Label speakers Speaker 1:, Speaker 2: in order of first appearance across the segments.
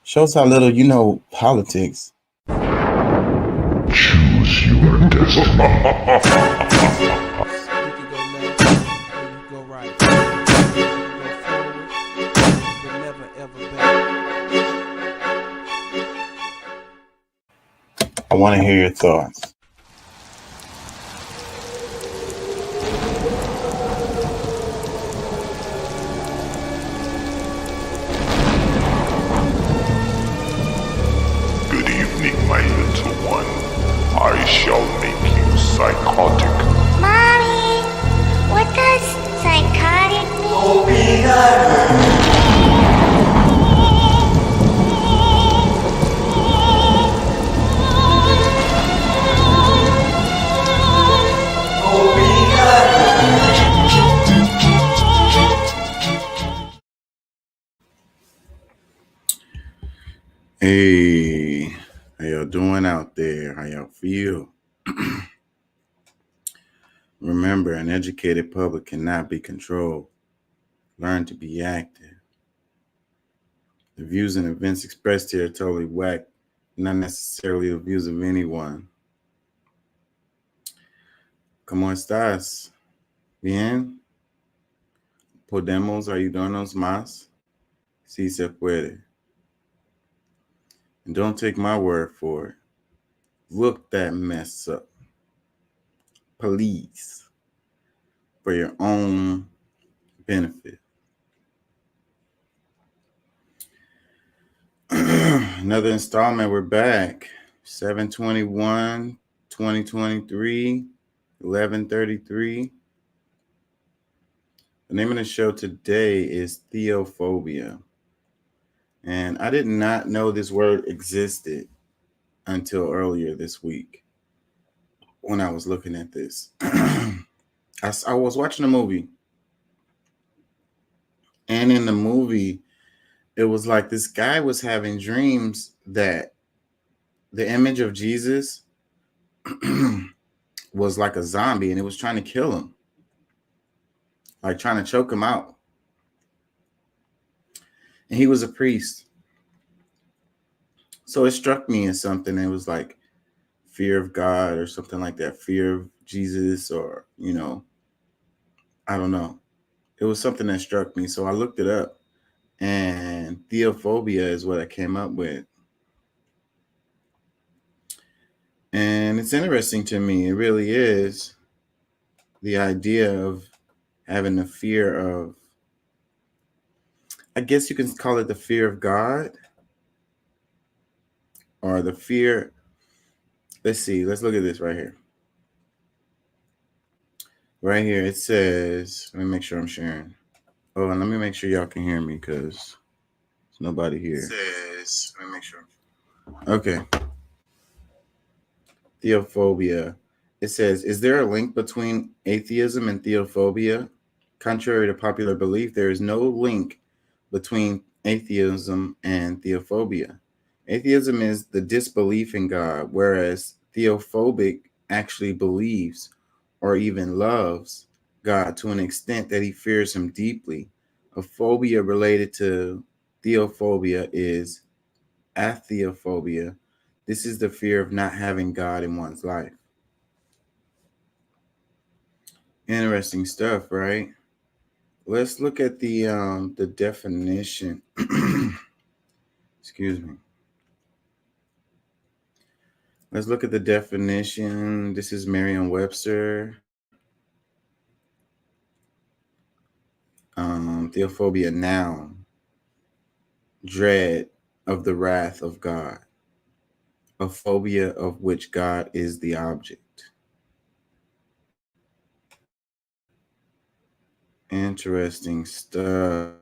Speaker 1: Shows how little you know politics.
Speaker 2: Choose your destiny.
Speaker 3: You can go left or you go right. You can go forward, but never ever back.
Speaker 1: I want to hear your thoughts.
Speaker 2: Good evening, my little one. I shall make you psychotic.
Speaker 4: Mommy, what does psychotic mean?
Speaker 1: Hey, how y'all doing out there? How y'all feel? Remember, an educated public cannot be controlled. Learn to be active. The views and events expressed here are totally whack, not necessarily the views of anyone. ¿Cómo estás? Bien? ¿Podemos ayudarnos más? Si se puede. And don't take my word for it. Look that mess up. Please. For your own benefit. Another installment. We're back. 7/21/2023, 11:33. The name of the show today is Theophobia. And I did not know this word existed until earlier this week when I was looking at this. I was watching a movie. And in the movie, it was like this guy was having dreams that the image of Jesus was like a zombie and it was trying to kill him, like trying to choke him out. And he was a priest. So it struck me as something. It was like fear of God or something like that, fear of Jesus, or, I don't know. It was something that struck me. So I looked it up, and theophobia is what I came up with. And it's interesting to me. It really is. The idea of having the fear of, I guess you can call it the fear of God, or the fear. Let's see. Let's look at this right here. Right here, it says, let me make sure I'm sharing. Oh, and let me make sure y'all can hear me because there's nobody here. It says, let me make sure. Okay. Theophobia. It says, is there a link between atheism and theophobia? Contrary to popular belief, there is no link between atheism and theophobia. Atheism is the disbelief in God, whereas theophobic actually believes or even loves God to an extent that he fears him deeply. A phobia related to theophobia is atheophobia. This is the fear of not having God in one's life. Interesting stuff, right? Let's look at the definition. Excuse me. Let's look at the definition. This is Merriam-Webster. Theophobia, noun, dread of the wrath of God, a phobia of which God is the object. Interesting stuff,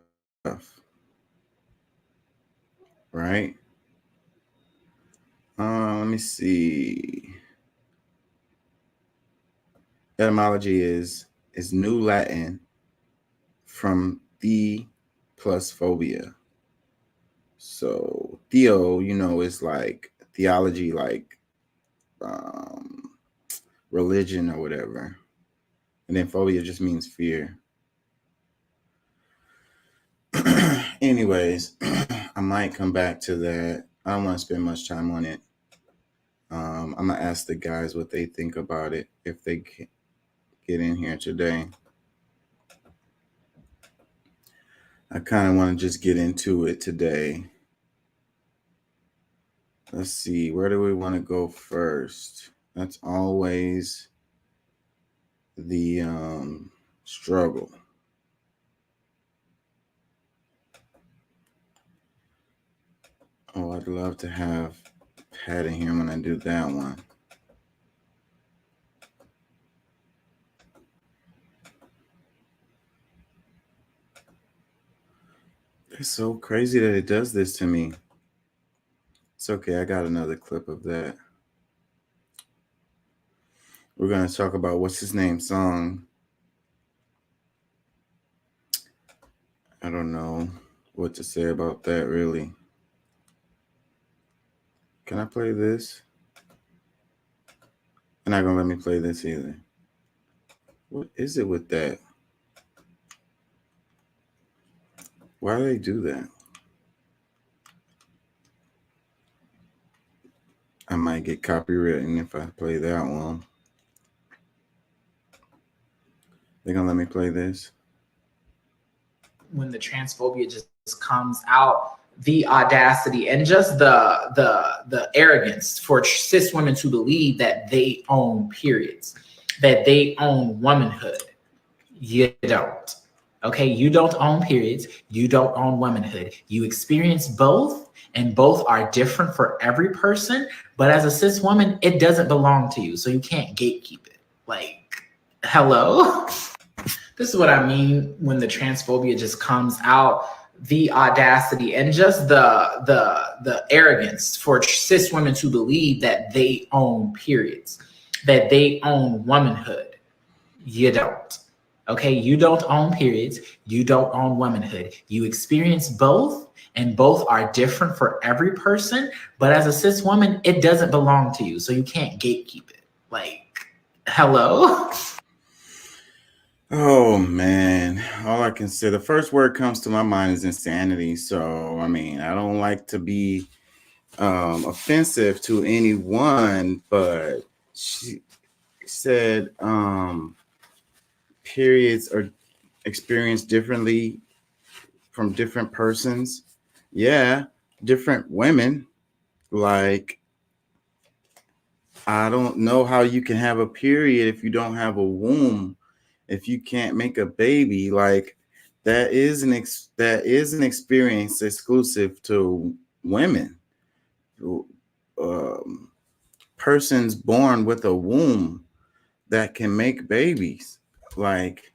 Speaker 1: right? Let me see. Etymology is New Latin from the plus phobia. So theo, is like theology, like religion or whatever. And then phobia just means fear. Anyways, I might come back to that. I don't want to spend much time on it. I'm gonna ask the guys what they think about it if they get in here today. I kind of want to just get into it today. Let's see, where do we want to go first? That's always the struggle. Oh, I'd love to have Pat in here when I do that one. It's so crazy that it does this to me. It's okay, I got another clip of that. We're going to talk about what's his name song. I don't know what to say about that, really. Can I play this? They're not going to let me play this either. What is it with that? Why do they do that? I might get copywritten if I play that one. They're going to let me play this?
Speaker 5: When the transphobia just comes out, the audacity and just the arrogance for cis women to believe that they own periods, that they own womanhood. You don't. Okay, you don't own periods, you don't own womanhood. You experience both, and both are different for every person. But as a cis woman, it doesn't belong to you, so you can't gatekeep it. Like, hello. This is what I mean when the transphobia just comes out, the audacity and just the arrogance for cis women to believe that they own periods, that they own womanhood. You don't. Okay, you don't own periods, you don't own womanhood. You experience both, and both are different for every person. But as a cis woman, it doesn't belong to you, so you can't gatekeep it. Like, hello.
Speaker 1: Oh man, all I can say, the first word comes to my mind is insanity. So I mean, I don't like to be offensive to anyone, but she said periods are experienced differently from different persons. Yeah, different women. Like, I don't know how you can have a period if you don't have a womb, if you can't make a baby. Like, that is an experience exclusive to women. Persons born with a womb that can make babies. Like,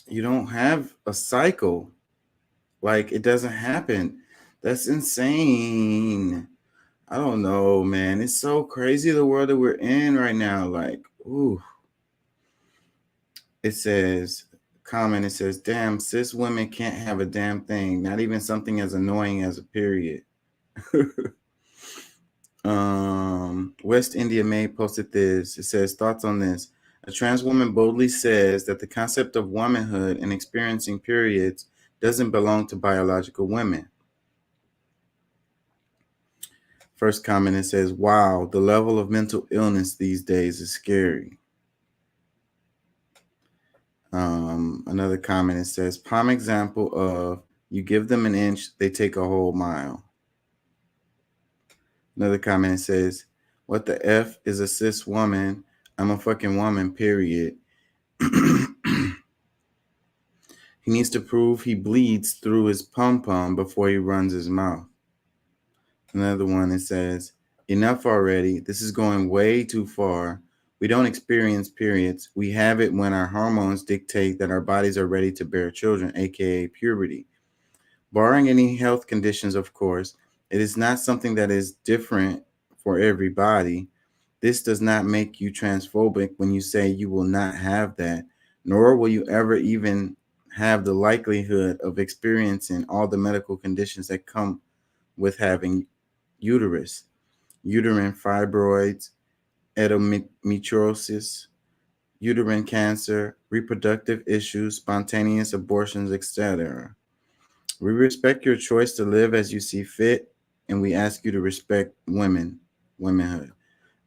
Speaker 1: you don't have a cycle. Like, it doesn't happen. That's insane. I don't know, man. It's so crazy the world that we're in right now. Like, ooh. It says, comment, it says, damn, cis women can't have a damn thing. Not even something as annoying as a period. West India May posted this. It says, thoughts on this. A trans woman boldly says that the concept of womanhood and experiencing periods doesn't belong to biological women. First comment, it says, wow, the level of mental illness these days is scary. Another comment, it says, prime example of you give them an inch, they take a whole mile. Another comment, it says, what the F is a cis woman? I'm a fucking woman, period. He needs to prove he bleeds through his pom-pom before he runs his mouth. Another one, it says, enough already. This is going way too far. We don't experience periods. We have it when our hormones dictate that our bodies are ready to bear children, aka puberty. Barring any health conditions, of course, it is not something that is different for everybody. This does not make you transphobic when you say you will not have that, nor will you ever even have the likelihood of experiencing all the medical conditions that come with having uterus, uterine fibroids, endometriosis, uterine cancer, reproductive issues, spontaneous abortions, etc. We respect your choice to live as you see fit, and we ask you to respect womanhood.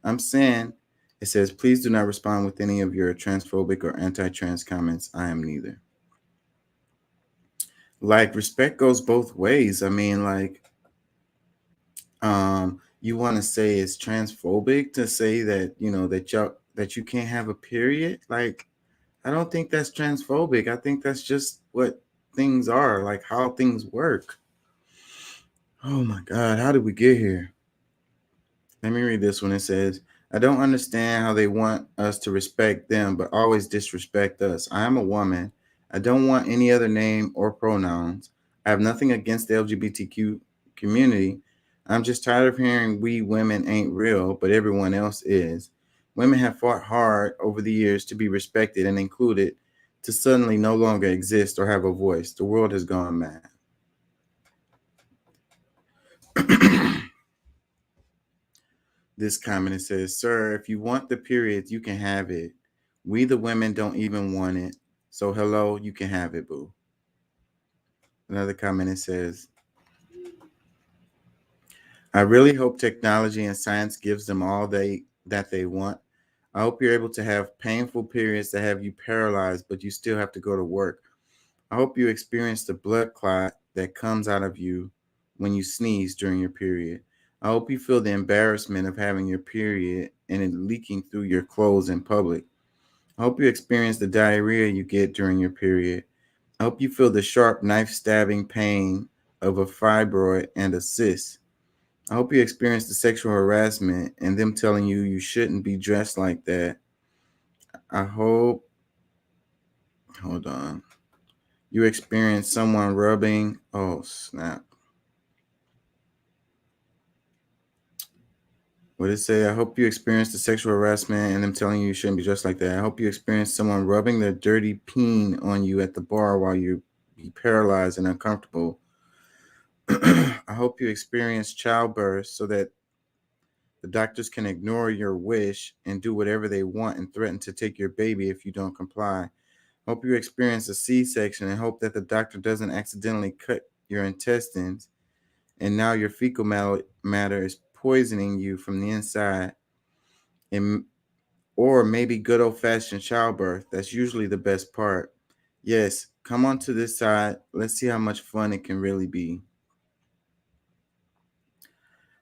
Speaker 1: I'm saying, it says, please do not respond with any of your transphobic or anti-trans comments. I am neither. Like, respect goes both ways. I mean, like, you want to say it's transphobic to say that, that you can't have a period? Like, I don't think that's transphobic. I think that's just what things are, like how things work. Oh my God, how did we get here? Let me read this one. It says, I don't understand how they want us to respect them, but always disrespect us. I am a woman. I don't want any other name or pronouns. I have nothing against the LGBTQ community. I'm just tired of hearing we women ain't real, but everyone else is. Women have fought hard over the years to be respected and included, to suddenly no longer exist or have a voice. The world has gone mad. This comment, it says, sir, if you want the period, you can have it. We, the women, don't even want it. So, hello, you can have it, boo. Another comment, it says, I really hope technology and science gives them all that they want. I hope you're able to have painful periods that have you paralyzed, but you still have to go to work. I hope you experience the blood clot that comes out of you when you sneeze during your period. I hope you feel the embarrassment of having your period and it leaking through your clothes in public. I hope you experience the diarrhea you get during your period. I hope you feel the sharp knife stabbing pain of a fibroid and a cyst. I hope you experience the sexual harassment and them telling you you shouldn't be dressed like that. I hope, hold on, you experience someone rubbing, oh snap. What did it say? I hope you experience the sexual harassment and them telling you shouldn't be dressed like that. I hope you experience someone rubbing their dirty peen on you at the bar while you be paralyzed and uncomfortable. I hope you experience childbirth so that the doctors can ignore your wish and do whatever they want and threaten to take your baby if you don't comply. I hope you experience a C-section and hope that the doctor doesn't accidentally cut your intestines and now your fecal matter is poisoning you from the inside. And or maybe good old-fashioned childbirth. That's usually the best part. Yes, come on to this side. Let's see how much fun it can really be.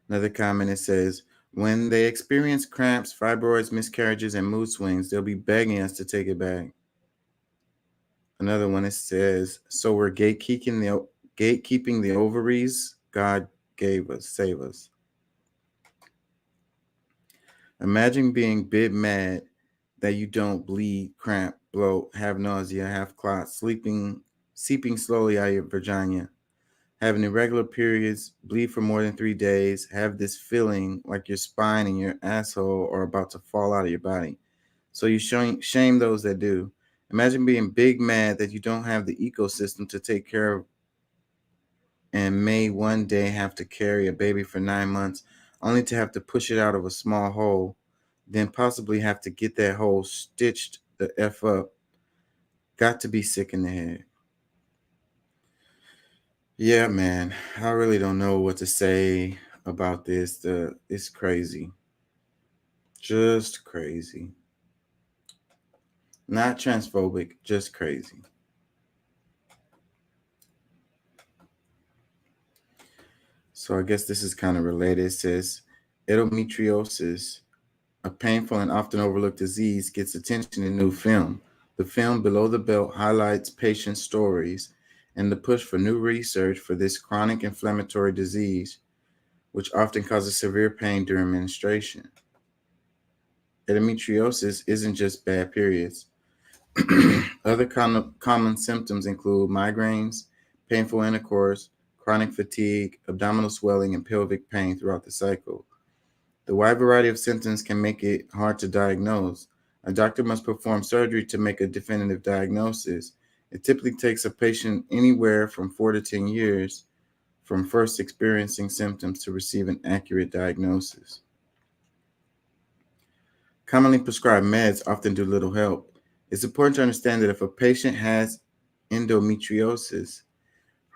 Speaker 1: Another comment, it says, when they experience cramps, fibroids, miscarriages, and mood swings, they'll be begging us to take it back. Another one, it says, so we're gatekeeping the ovaries God gave us. Save us. Imagine being bit mad that you don't bleed, cramp, bloat, have nausea, have clots, seeping slowly out of your vagina, having irregular periods, bleed for more than 3 days, have this feeling like your spine and your asshole are about to fall out of your body. So you shame those that do. Imagine being big mad that you don't have the ecosystem to take care of and may one day have to carry a baby for 9 months only to have to push it out of a small hole, then possibly have to get that hole stitched the F up. Got to be sick in the head. Yeah, man, I really don't know what to say about this. It's crazy. Just crazy. Not transphobic, just crazy. So I guess this is kind of related. It says endometriosis, a painful and often overlooked disease, gets attention in new film. The film Below the Belt highlights patient stories and the push for new research for this chronic inflammatory disease, which often causes severe pain during menstruation. Endometriosis isn't just bad periods. Other common symptoms include migraines, painful intercourse, chronic fatigue, abdominal swelling, and pelvic pain throughout the cycle. The wide variety of symptoms can make it hard to diagnose. A doctor must perform surgery to make a definitive diagnosis. It typically takes a patient anywhere from 4 to 10 years from first experiencing symptoms to receive an accurate diagnosis. Commonly prescribed meds often do little help. It's important to understand that if a patient has endometriosis,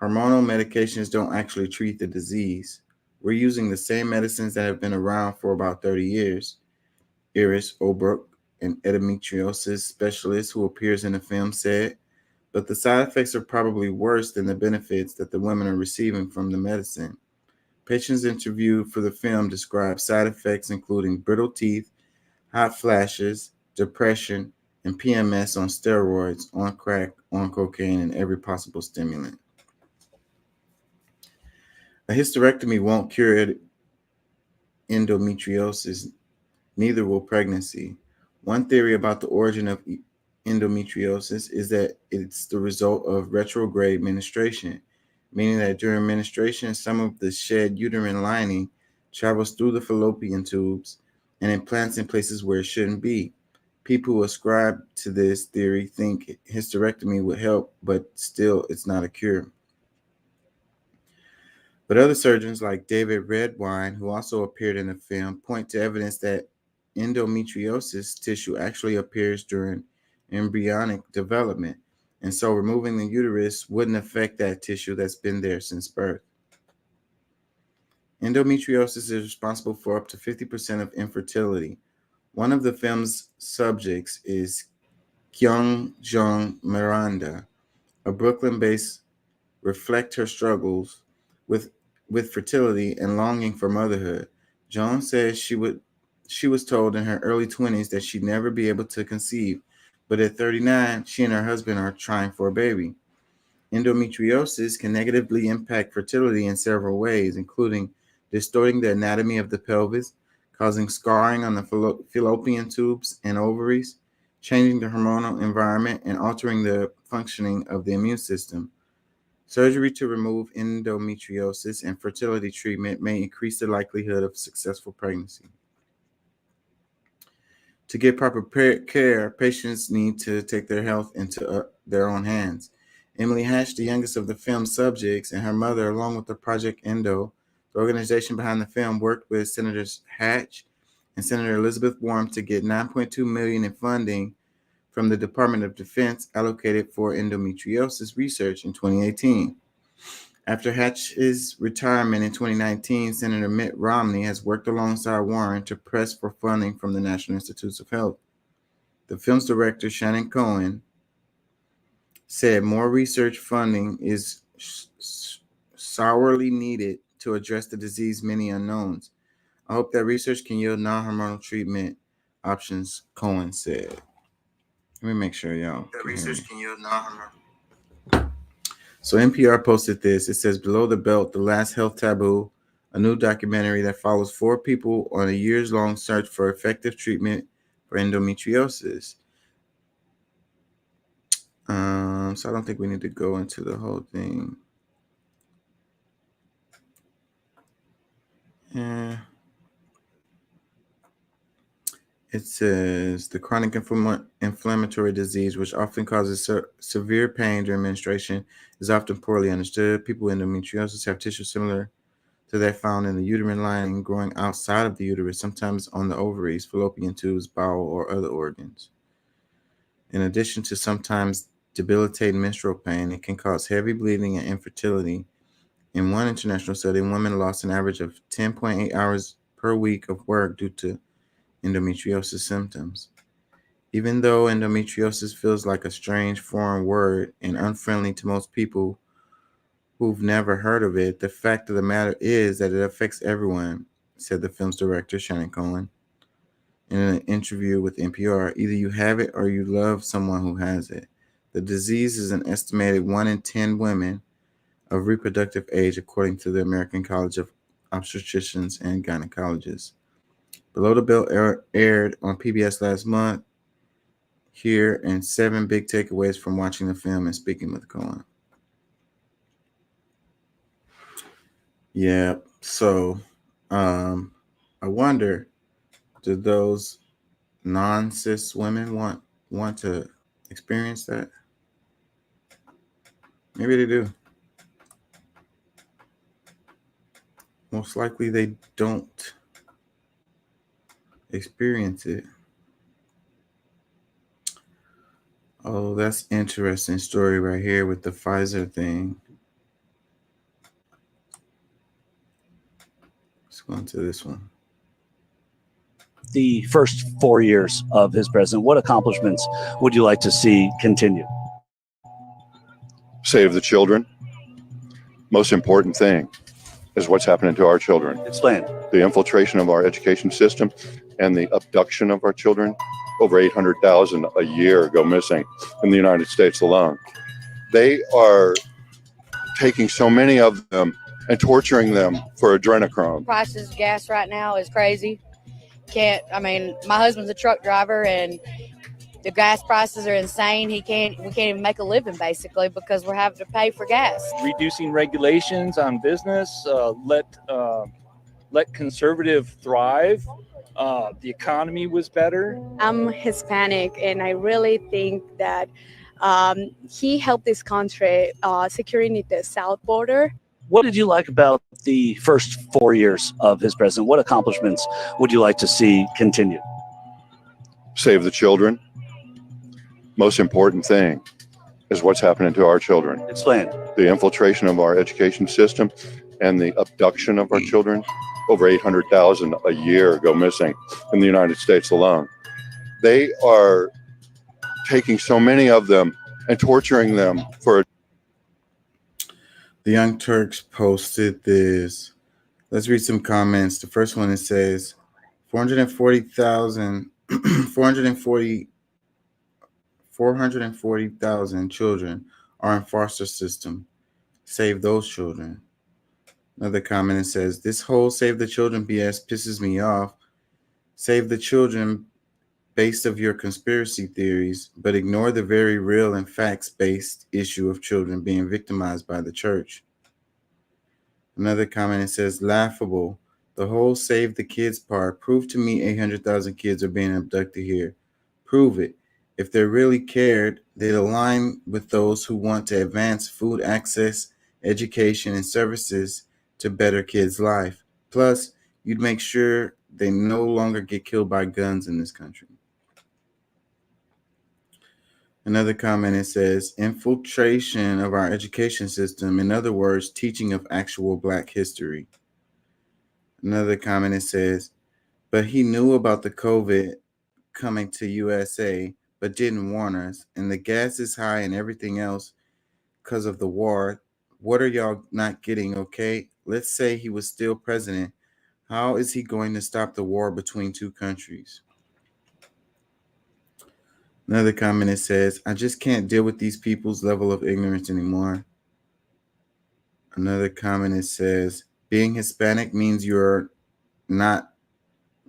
Speaker 1: Hormonal medications don't actually treat the disease. We're using the same medicines that have been around for about 30 years. Iris Obrook, an endometriosis specialist who appears in the film, said, but the side effects are probably worse than the benefits that the women are receiving from the medicine. Patients interviewed for the film described side effects including brittle teeth, hot flashes, depression, and PMS on steroids, on crack, on cocaine, and every possible stimulant. A hysterectomy won't cure endometriosis, neither will pregnancy. One theory about the origin of endometriosis is that it's the result of retrograde menstruation, meaning that during menstruation, some of the shed uterine lining travels through the fallopian tubes and implants in places where it shouldn't be. People who ascribe to this theory think hysterectomy would help, but still, it's not a cure. But other surgeons like David Redwine, who also appeared in the film, point to evidence that endometriosis tissue actually appears during embryonic development, and so removing the uterus wouldn't affect that tissue that's been there since birth. Endometriosis is responsible for up to 50% of infertility. One of the film's subjects is Kyung Jong Miranda, a Brooklyn-based reflect her struggles with fertility and longing for motherhood. Joan says she was told in her early 20s that she'd never be able to conceive, but at 39, she and her husband are trying for a baby. Endometriosis can negatively impact fertility in several ways, including distorting the anatomy of the pelvis, causing scarring on the fallopian tubes and ovaries, changing the hormonal environment, and altering the functioning of the immune system. Surgery to remove endometriosis and fertility treatment may increase the likelihood of successful pregnancy. To get proper care, patients need to take their health into their own hands. Emily Hatch, the youngest of the film's subjects, and her mother, along with the Project Endo, the organization behind the film, worked with Senators Hatch and Senator Elizabeth Warren to get $9.2 million in funding from the Department of Defense allocated for endometriosis research in 2018. After Hatch's retirement in 2019, Senator Mitt Romney has worked alongside Warren to press for funding from the National Institutes of Health. The film's director, Shannon Cohen, said more research funding is sorely needed to address the disease's many unknowns. I hope that research can yield non-hormonal treatment options, Cohen said. Let me make sure y'all can hear me. So NPR posted this. It says, Below the Belt, The Last Health Taboo, a new documentary that follows 4 people on a years-long search for effective treatment for endometriosis. So I don't think we need to go into the whole thing. Yeah. It says the chronic inflammatory disease, which often causes severe pain during menstruation, is often poorly understood. People with endometriosis have tissue similar to that found in the uterine lining growing outside of the uterus, sometimes on the ovaries, fallopian tubes, bowel, or other organs. In addition to sometimes debilitating menstrual pain, it can cause heavy bleeding and infertility. In one international study, women lost an average of 10.8 hours per week of work due to endometriosis symptoms. Even though endometriosis feels like a strange foreign word and unfriendly to most people who've never heard of it, the fact of the matter is that it affects everyone, said the film's director, Shannon Cohen, in an interview with NPR. Either you have it or you love someone who has it. The disease is an estimated 1 in 10 women of reproductive age, according to the American College of Obstetricians and Gynecologists. Below the Belt aired on PBS last month. Here and 7 big takeaways from watching the film and speaking with Cohen. Yeah, so I wonder, do those non-cis women want to experience that? Maybe they do. Most likely they don't experience it. Oh, that's interesting story right here with the Pfizer thing. Let's go into this one.
Speaker 6: The first 4 years of his president, what accomplishments would you like to see continue?
Speaker 7: Save the children. Most important thing is what's happening to our children.
Speaker 6: Explain.
Speaker 7: The infiltration of our education system and the abduction of our children. Over 800,000 a year go missing in the United States alone. They are taking so many of them and torturing them for adrenochrome.
Speaker 8: Prices of gas right now is crazy. My husband's a truck driver and the gas prices are insane. We can't even make a living basically because we're having to pay for gas.
Speaker 9: Reducing regulations on business, let conservative thrive. The economy was better.
Speaker 10: I'm Hispanic, and I really think that he helped this country securing the south border.
Speaker 6: What did you like about the first 4 years of his president? What accomplishments would you like to see continue?
Speaker 7: Save the children. Most important thing is what's happening to our children.
Speaker 6: Explain.
Speaker 7: The infiltration of our education system and the abduction of our children. Over 800,000 a year go missing in the United States alone. They are taking so many of them and torturing them for.
Speaker 1: The Young Turks posted this. Let's read some comments. The first one, it says 440,000 children are in foster system. Save those children. Another comment, it says, this whole save the children BS pisses me off. Save the children based of your conspiracy theories, but ignore the very real and facts-based issue of children being victimized by the church. Another comment, it says, laughable. The whole save the kids part. Prove to me 800,000 kids are being abducted here. Prove it. If they really cared, they'd align with those who want to advance food access, education, and services to better kids' life. Plus, you'd make sure they no longer get killed by guns in this country. Another comment, it says, infiltration of our education system. In other words, teaching of actual Black history. Another comment, it says, but he knew about the COVID coming to USA, but didn't warn us. And the gas is high and everything else because of the war. What are y'all not getting, okay? Let's say he was still president. How is he going to stop the war between two countries? Another comment, it says, I just can't deal with these people's level of ignorance anymore. Another comment, it says, being Hispanic means you're not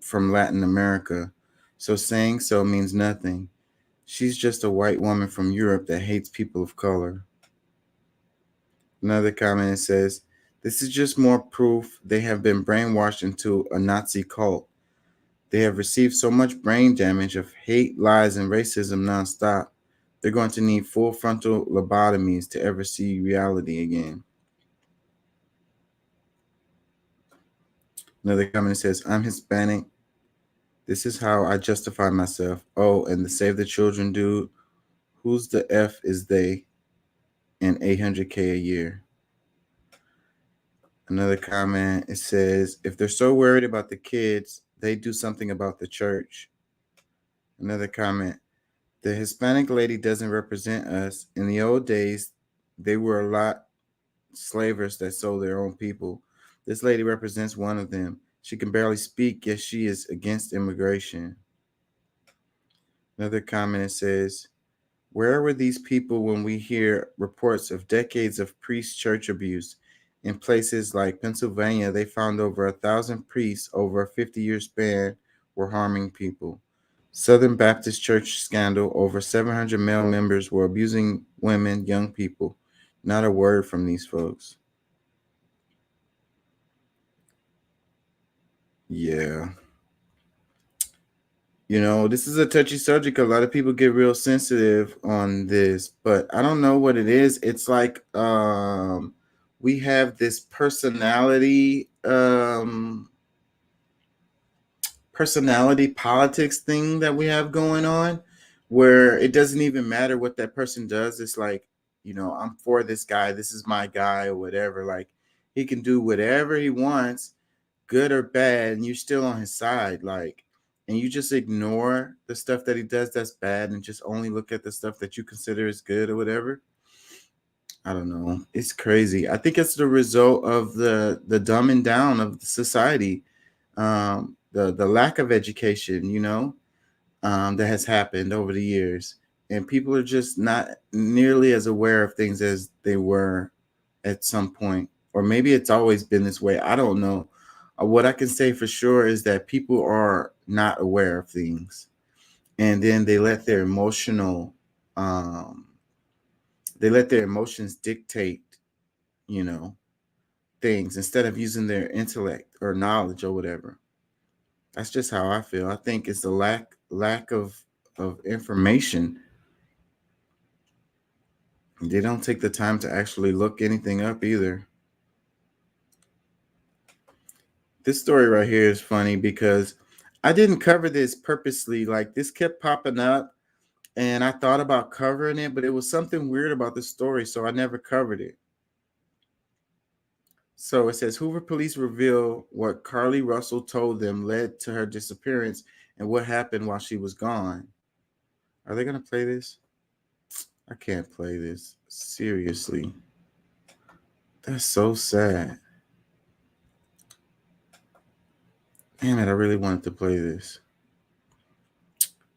Speaker 1: from Latin America, so saying so means nothing. She's just a white woman from Europe that hates people of color. Another comment, it says, this is just more proof they have been brainwashed into a Nazi cult. They have received so much brain damage of hate, lies, and racism nonstop. They're going to need full frontal lobotomies to ever see reality again. Another comment says, I'm Hispanic. This is how I justify myself. Oh, and the Save the Children dude, who's the F is they, and $800K a year. Another comment, it says, if they're so worried about the kids, they do something about the church. Another comment, the Hispanic lady doesn't represent us. In the old days, they were a lot slavers that sold their own people. This lady represents one of them. She can barely speak, yet she is against immigration. Another comment, it says, where were these people when we hear reports of decades of priest-church abuse? In places like Pennsylvania, they found over 1,000 priests over a 50-year span were harming people. Southern Baptist Church scandal, over 700 male members were abusing women, young people. Not a word from these folks. Yeah. You know, this is a touchy subject. A lot of people get real sensitive on this, but I don't know what it is. It's like we have this personality politics thing that we have going on where it doesn't even matter what that person does. It's like, you know, I'm for this guy. This is my guy or whatever. Like he can do whatever he wants good or bad, and you're still on his side, like, and you just ignore the stuff that he does that's bad and just only look at the stuff that you consider is good or whatever. I don't know. It's crazy. I think it's the result of the dumbing down of the society, the lack of education, that has happened over the years, and people are just not nearly as aware of things as they were at some point, or maybe it's always been this way. I don't know. What I can say for sure is that people are not aware of things, and then um, they let their emotions dictate, you know, things instead of using their intellect or knowledge or whatever. That's just how I feel. I think it's the lack of information. They don't take the time to actually look anything up either. This story right here is funny because I didn't cover this purposely. Like, this kept popping up and I thought about covering it, but it was something weird about the story, so I never covered it. So it says Hoover police reveal what Carly Russell told them led to her disappearance and what happened while she was gone. Are they going to play this? I can't play this. Seriously. That's so sad. Damn it, I really wanted to play this.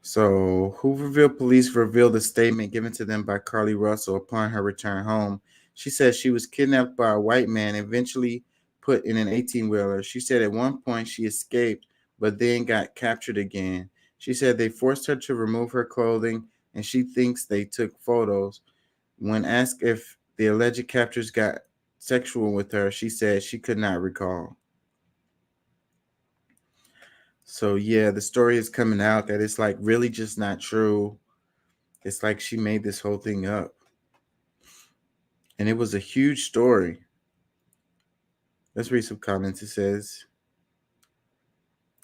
Speaker 1: So, Hooverville police revealed a statement given to them by Carly Russell upon her return home. She said she was kidnapped by a white man, eventually put in an 18-wheeler. She said at one point she escaped, but then got captured again. She said they forced her to remove her clothing, and she thinks they took photos. When asked if the alleged captors got sexual with her, she said she could not recall. So yeah, the story is coming out that it's like really just not true. It's like she made this whole thing up. And it was a huge story. Let's read some comments. It says,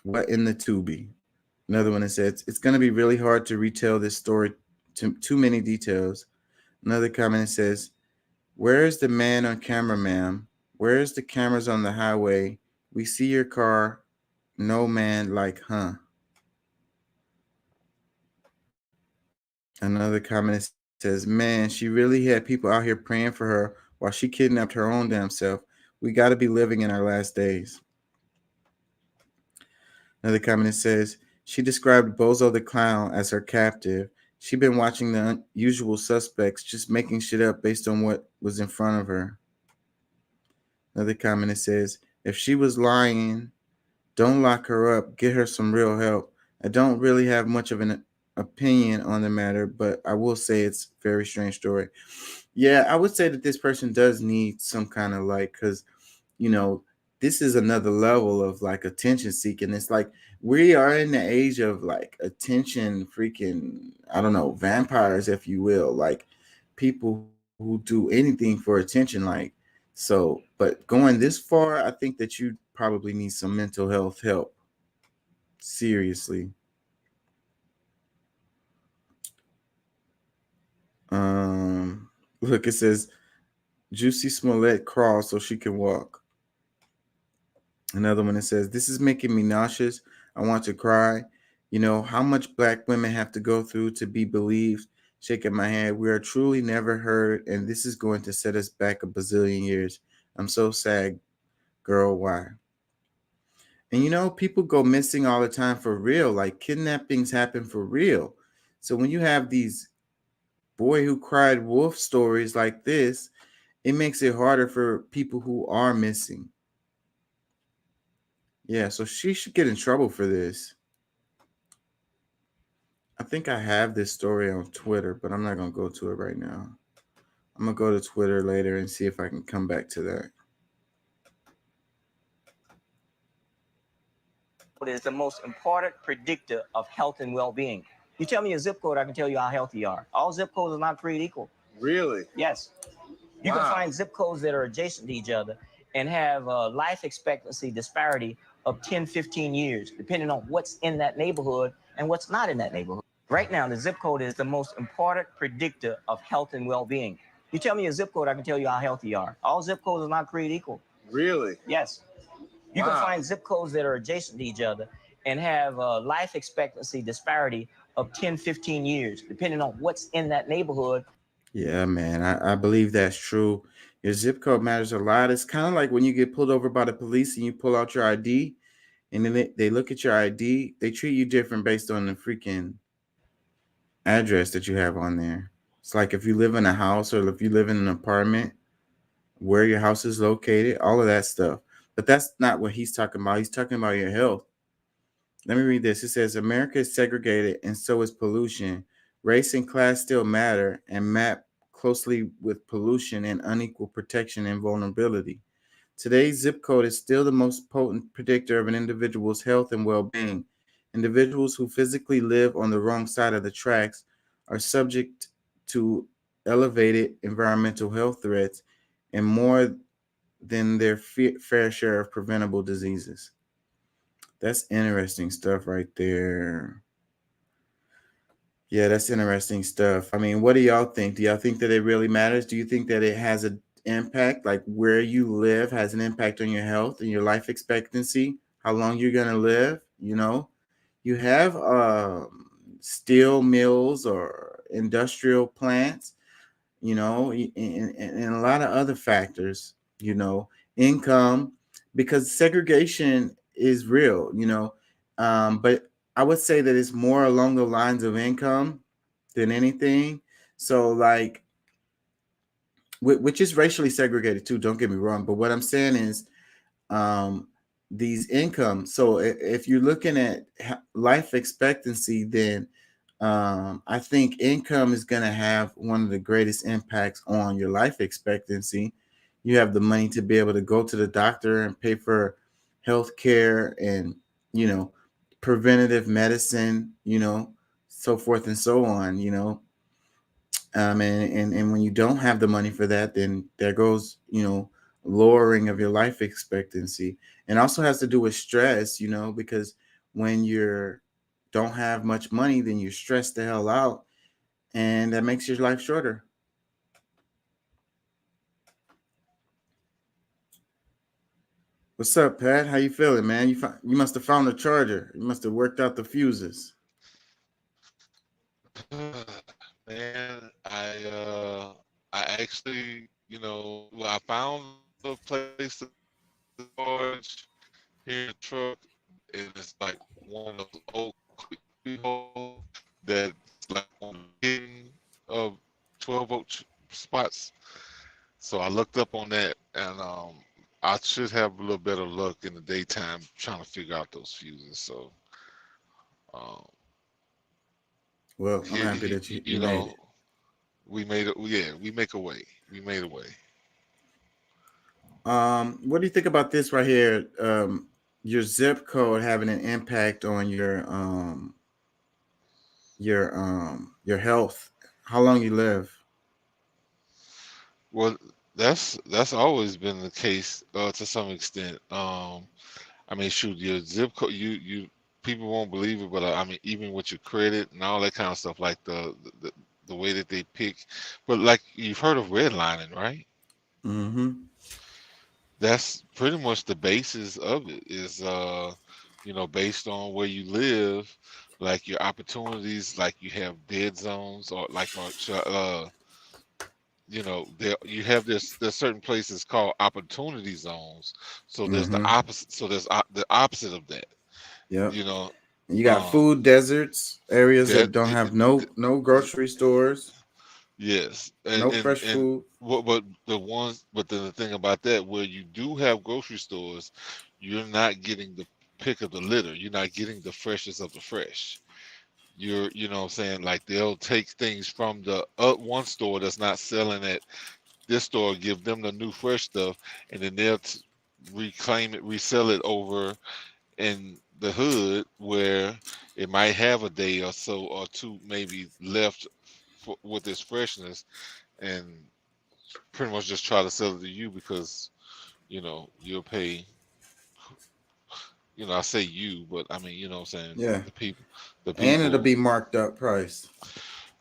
Speaker 1: what in the Tubi? Another one that says, it's going to be really hard to retell this story to too many details. Another comment that says, where is the man on camera, ma'am? Where is the cameras on the highway? We see your car. No man, like, huh? Another comment says, man, she really had people out here praying for her while she kidnapped her own damn self. We got to be living in our last days. Another comment says, she described Bozo the Clown as her captive. She'd been watching the usual suspects, just making shit up based on what was in front of her. Another comment says, if she was lying, don't lock her up. Get her some real help. I don't really have much of an opinion on the matter, but I will say it's a very strange story. Yeah, I would say that this person does need some kind of like, because, this is another level of like attention seeking. It's like we are in the age of like attention freaking, I don't know, vampires, if you will, like people who do anything for attention. Like, so, but going this far, I think that you probably need some mental health help. Seriously. Look, it says Juicy Smollett crawls so she can walk. Another one that says, this is making me nauseous. I want to cry. You know how much black women have to go through to be believed? Shaking my head. We are truly never heard, and this is going to set us back a bazillion years. I'm so sad, girl. Why? And people go missing all the time for real. Like kidnappings happen for real. So when you have these boy who cried wolf stories like this, it makes it harder for people who are missing. Yeah, so she should get in trouble for this. I think I have this story on Twitter, but I'm not going to go to it right now. I'm going to go to Twitter later and see if I can come back to that.
Speaker 11: It is the most important predictor of health and well-being. You tell me your zip code, I can tell you how healthy you are. All zip codes are not created equal.
Speaker 12: Really?
Speaker 11: Yes. You can find zip codes that are adjacent to each other and have a life expectancy disparity of 10, 15 years, depending on what's in that neighborhood and what's not in that neighborhood. Right now, the zip code is the most important predictor of health and well-being. You tell me your zip code, I can tell you how healthy you are. All zip codes are not created equal.
Speaker 12: Really?
Speaker 11: Yes. You can find zip codes that are adjacent to each other and have a life expectancy disparity of 10, 15 years, depending on what's in that neighborhood.
Speaker 1: Yeah, man, I believe that's true. Your zip code matters a lot. It's kind of like when you get pulled over by the police and you pull out your ID, and then they look at your ID, they treat you different based on the freaking address that you have on there. It's like if you live in a house or if you live in an apartment, where your house is located, all of that stuff. But that's not what he's talking about. He's talking about your health. Let me read this. It says America is segregated and so is pollution. Race and class still matter and map closely with pollution and unequal protection and vulnerability. Today's zip code is still the most potent predictor of an individual's health and well being. Individuals who physically live on the wrong side of the tracks are subject to elevated environmental health threats and more than their fair share of preventable diseases. That's interesting stuff right there. Yeah, that's interesting stuff. I mean, what do y'all think? Do y'all think that it really matters? Do you think that it has an impact, like where you live has an impact on your health and your life expectancy, how long you're going to live? You know, you have steel mills or industrial plants, you know, and a lot of other factors, you know, income, because segregation is real, you know. But I would say that it's more along the lines of income than anything. So, like, which is racially segregated too, don't get me wrong. But what I'm saying is, um, these incomes. So, if you're looking at life expectancy, then I think income is going to have one of the greatest impacts on your life expectancy. You have the money to be able to go to the doctor and pay for health care and, you know, preventative medicine, you know, so forth and so on, you know. And when you don't have the money for that, then there goes, you know, lowering of your life expectancy. And also has to do with stress, you know, because when you're don't have much money, then you're stressed the hell out, and that makes your life shorter. What's up, Pat? How you feeling, man? You must have found the charger. You must have worked out the fuses.
Speaker 12: Man, I actually, well, I found a place to charge here in the truck, and it's like one of those old people that's like on the hidden of 12-volt spots. So I looked up on that, and I should have a little better luck in the daytime trying to figure out those fuses. So, um,
Speaker 1: Well, I'm happy that you made it.
Speaker 12: we made it. Yeah, we make a way. We made a way.
Speaker 1: What do you think about this right here? Your zip code having an impact on your health, how long you live.
Speaker 12: Well, that's always been the case to some extent. I mean, shoot, your zip code, you people won't believe it, but I mean, even with your credit and all that kind of stuff, like the way that they pick, but like you've heard of redlining, right?
Speaker 1: Mm-hmm.
Speaker 12: That's pretty much the basis of it is based on where you live, like your opportunities, like you have dead zones or like there you have there's certain places called opportunity zones. So there's the
Speaker 1: Mm-hmm.
Speaker 12: opposite. So there's the opposite of that.
Speaker 1: Yep.
Speaker 12: You know,
Speaker 1: You got
Speaker 12: um,
Speaker 1: food deserts, areas
Speaker 12: that
Speaker 1: that don't have no grocery stores,
Speaker 12: yes,
Speaker 1: no
Speaker 12: and
Speaker 1: fresh food.
Speaker 12: but then the thing about that, where you do have grocery stores, you're not getting the pick of the litter. You're not getting the freshest of the fresh. You know what I'm saying, like they'll take things from the one store that's not selling at this store, give them the new fresh stuff, and then they'll reclaim it, resell it over in the hood where it might have a day or so or two maybe left with its freshness, and pretty much just try to sell it to you because you'll pay. I say you, but I mean, what I'm saying,
Speaker 1: Yeah,
Speaker 12: the
Speaker 1: and it'll
Speaker 12: people.
Speaker 1: be marked up price.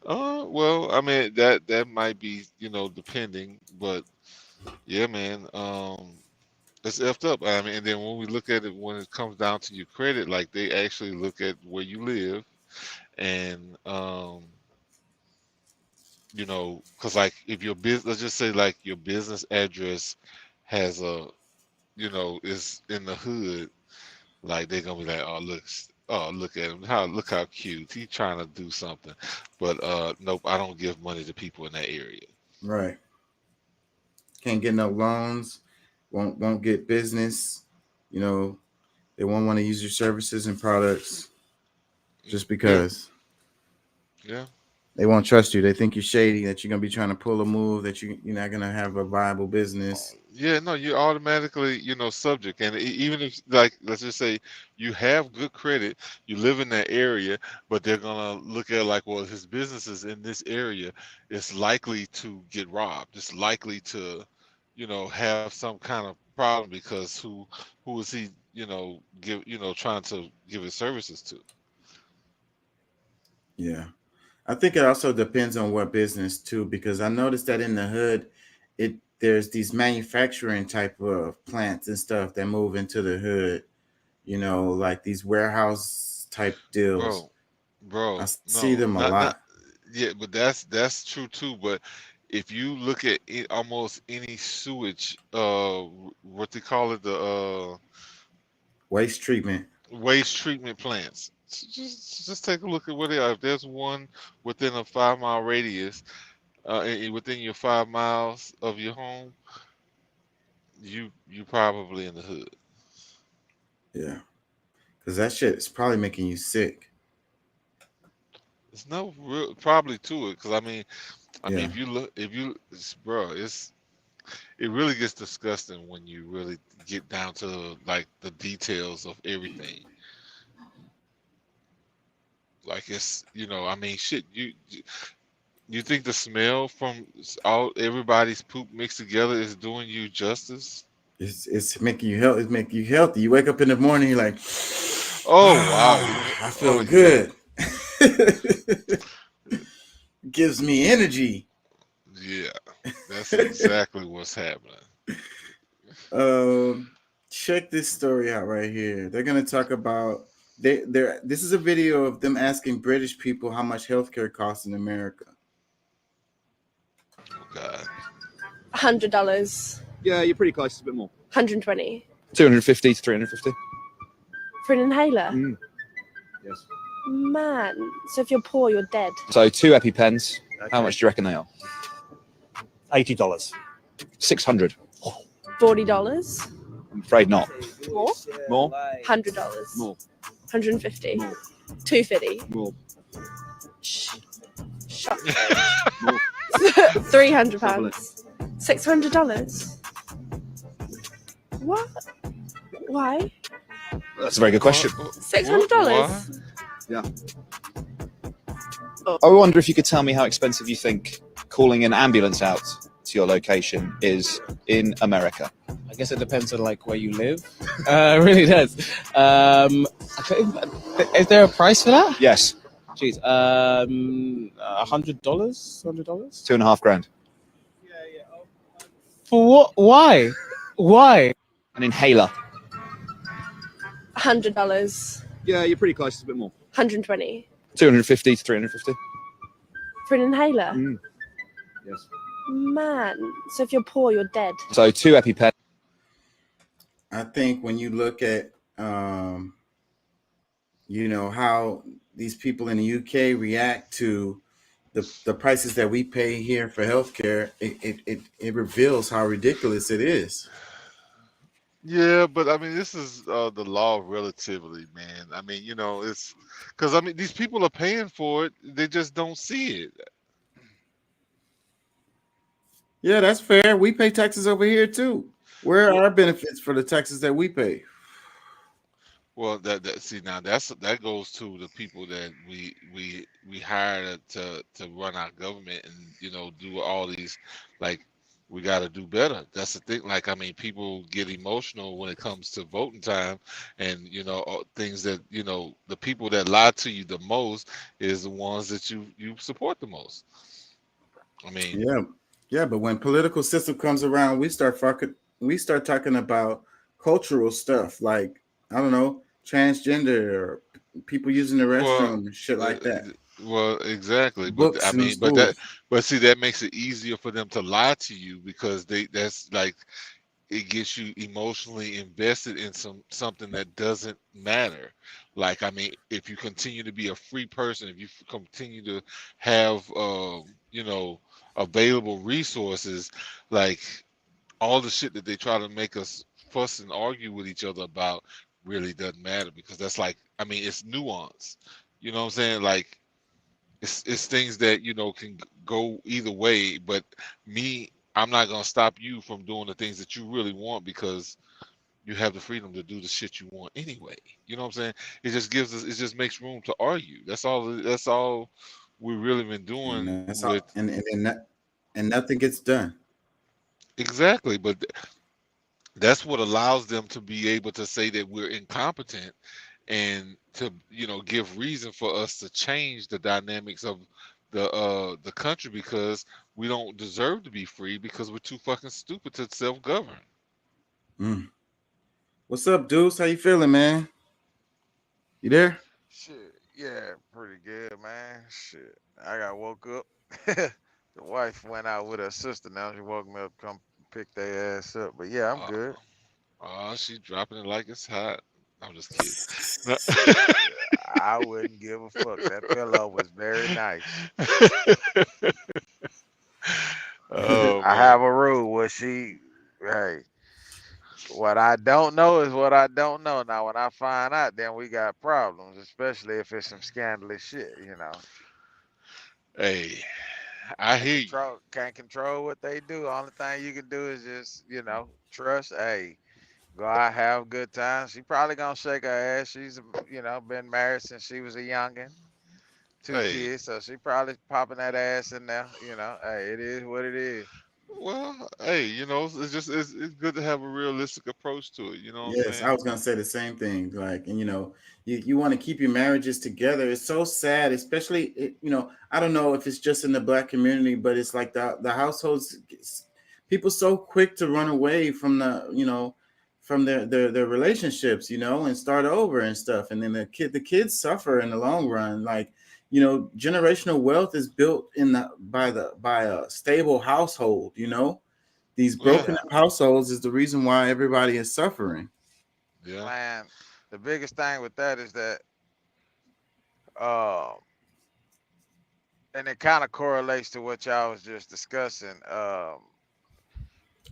Speaker 12: Well, I mean that might be depending, but yeah, man. It's effed up. I mean, and then when we look at it, when it comes down to your credit, like they actually look at where you live, and you know, because like if your business, let's just say like your business address has a, you know, is in the hood, like they're gonna be like, oh look at him, look how cute, he trying to do something, but nope, I don't give money to people in that area.
Speaker 1: Right. Can't get no loans. Won't get business. You know, they won't want to use your services and products just
Speaker 12: Yeah,
Speaker 1: because
Speaker 12: yeah.
Speaker 1: they won't trust you. They think you're shady. That you're gonna be trying to pull a move. That you're not gonna have a viable business.
Speaker 12: Yeah, no, you're automatically, you know, subject. And even if, like, let's just say you have good credit, you live in that area, but they're gonna look at like, well, his business is in this area, it's likely to get robbed. It's likely to, you know, have some kind of problem because who is he, you know, trying to give his services to?
Speaker 1: Yeah. I think it also depends on what business too, because I noticed that in the hood, there's these manufacturing type of plants and stuff that move into the hood. You know, like these warehouse type deals.
Speaker 12: Bro,
Speaker 1: I
Speaker 12: bro,
Speaker 1: see
Speaker 12: no,
Speaker 1: them a
Speaker 12: not
Speaker 1: lot.
Speaker 12: yeah, but that's true too. But if you look at almost any sewage, what they call it, the
Speaker 1: Waste treatment.
Speaker 12: waste treatment plants, just take a look at where they are. If there's one within a 5 mile radius, within your 5 miles of your home, you probably in the hood.
Speaker 1: Yeah, because that shit is probably making you sick.
Speaker 12: There's no real probably to it, because I mean,
Speaker 1: Yeah,
Speaker 12: if you look, bro, it really gets disgusting when you really get down to like the details of everything. Like it's, you know, I mean, shit. You think the smell from all everybody's poop mixed together is doing you justice?
Speaker 1: it's making you healthy. It's making you healthy. You wake up in the morning, you're like,
Speaker 12: Oh wow.
Speaker 1: I
Speaker 12: Oh
Speaker 1: feel
Speaker 12: yeah.
Speaker 1: good. Gives me energy.
Speaker 12: Yeah. That's exactly what's happening.
Speaker 1: Um, check this story out right here. They're gonna talk about they're this is a video of them asking British people how much healthcare costs in America.
Speaker 12: Oh God.
Speaker 10: $100.
Speaker 6: Yeah, you're pretty close. It's a bit more.
Speaker 10: 120
Speaker 6: 250 to 350.
Speaker 10: for an inhaler.
Speaker 6: Yes.
Speaker 10: Man, so if you're poor, you're dead.
Speaker 6: So 2 EpiPens. How much do you reckon they are?
Speaker 13: $80.
Speaker 6: 600.
Speaker 10: $40.
Speaker 6: I'm afraid not.
Speaker 10: More?
Speaker 6: More?
Speaker 10: $100.
Speaker 6: More.
Speaker 10: 150.
Speaker 6: More.
Speaker 10: 250.
Speaker 6: More.
Speaker 10: Shut.
Speaker 6: More.
Speaker 10: £300. $600. What? Why?
Speaker 6: That's a very good question.
Speaker 10: $600.
Speaker 6: Yeah. I wonder if you could tell me how expensive you think calling an ambulance out to your location is in America.
Speaker 14: I guess it depends on like where you live. It really does. Is there a price for that?
Speaker 6: Yes.
Speaker 14: Jeez. $100? $100?
Speaker 6: $2.5 grand.
Speaker 14: For what? Why? Why?
Speaker 6: An inhaler.
Speaker 10: $100.
Speaker 6: Yeah, you're pretty close. It's a bit more.
Speaker 10: 120
Speaker 6: 250 to 350.
Speaker 10: for an inhaler.
Speaker 6: Yes.
Speaker 10: Man, so if you're poor, you're dead.
Speaker 6: So 2 EpiPens.
Speaker 1: I think when you look at you know how these people in the UK react to the prices that we pay here for healthcare, it reveals how ridiculous it is.
Speaker 12: Yeah, but I mean, this is the law of relativity, man. I mean, you know, it's because I mean, these people are paying for it; they just don't see it.
Speaker 1: Yeah, that's fair. We pay taxes over here too. Where are our benefits for the taxes that we pay?
Speaker 12: Well, that see now that goes to the people that we hire to run our government and you know do all these like we got to do better. That's the thing. Like I mean, people get emotional when it comes to voting time, and you know things that you know the people that lie to you the most is the ones that you support the most. I mean,
Speaker 1: Yeah, but when political system comes around, we start fucking we start talking about cultural stuff like, I don't know, transgender or people using the
Speaker 12: Well,
Speaker 1: restroom and shit
Speaker 12: uh,
Speaker 1: like that.
Speaker 12: well, exactly. But I
Speaker 1: Books in the
Speaker 12: mean,
Speaker 1: schools.
Speaker 12: but see, that makes it easier for them to lie to you because that's like it gets you emotionally invested in something that doesn't matter. Like, I mean, if you continue to be a free person, if you continue to have, available resources, like all the shit that they try to make us fuss and argue with each other about really doesn't matter because that's like, I mean, it's nuance. You know what I'm saying? Like, it's things that can go either way. But me, I'm not gonna stop you from doing the things that you really want because you have the freedom to do the shit you want anyway. You know what I'm saying? It just makes room to argue. That's all we've really been
Speaker 1: And
Speaker 12: doing
Speaker 1: that's all,
Speaker 12: with.
Speaker 1: and nothing gets done.
Speaker 12: Exactly. But that's what allows them to be able to say that we're incompetent and to give reason for us to change the dynamics of the country because we don't deserve to be free because we're too fucking stupid to self-govern.
Speaker 1: Mm. What's up, Deuce? How you feeling, man? You there?
Speaker 13: Shit, yeah, pretty good, man. Shit, I got woke up. The wife went out with her sister. Now she woke me up, come pick their ass up. But yeah, I'm
Speaker 12: uh,
Speaker 13: good.
Speaker 12: she dropping it like it's hot. I'm just kidding. No.
Speaker 13: I wouldn't give a fuck. That pillow was very nice.
Speaker 12: Oh
Speaker 13: I
Speaker 12: man.
Speaker 13: have a rule where hey, what I don't know is what I don't know. Now, when I find out, then we got problems, especially if it's some scandalous shit.
Speaker 12: Hey, I
Speaker 13: Can't
Speaker 12: hear you.
Speaker 13: control what they do. Only thing you can do is just, trust. Hey, go out, have good times. She probably gonna shake her ass. She's, been married since she was a youngin', two
Speaker 12: Hey,
Speaker 13: kids, so she probably popping that ass in there. Hey, it is what it is.
Speaker 12: well, hey, it's just it's good to have a realistic approach to it. You know what I'm
Speaker 1: Yes, I
Speaker 12: saying?
Speaker 1: was gonna say the same thing. Like, and you want to keep your marriages together. It's so sad, especially I don't know if it's just in the black community, but it's like the households, people so quick to run away from from their relationships, and start over and stuff, and then the kids suffer in the long run. Like, generational wealth is built in the by a stable household. These
Speaker 12: Yeah,
Speaker 1: broken
Speaker 13: Yeah,
Speaker 1: up households is the reason why everybody is suffering.
Speaker 12: yeah.
Speaker 13: man. The biggest thing with that is that, uh, and it kind of correlates to what y'all was just discussing.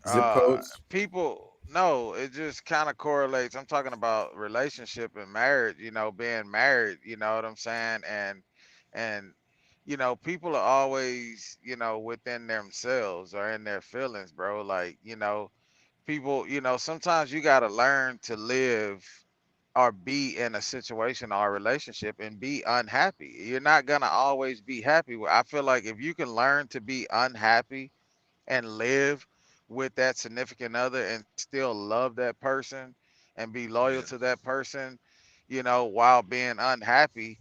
Speaker 1: Zip codes.
Speaker 13: People, no, it just kind of correlates. I'm talking about relationship and marriage, being married, you know what I'm saying? And people are always, within themselves or in their feelings, bro. Like, people, sometimes you got to learn to live or be in a situation or a relationship and be unhappy. You're not going to always be happy. I feel like if you can learn to be unhappy and live with that significant other and still love that person and be loyal
Speaker 12: Yeah.
Speaker 13: to that person, while being unhappy,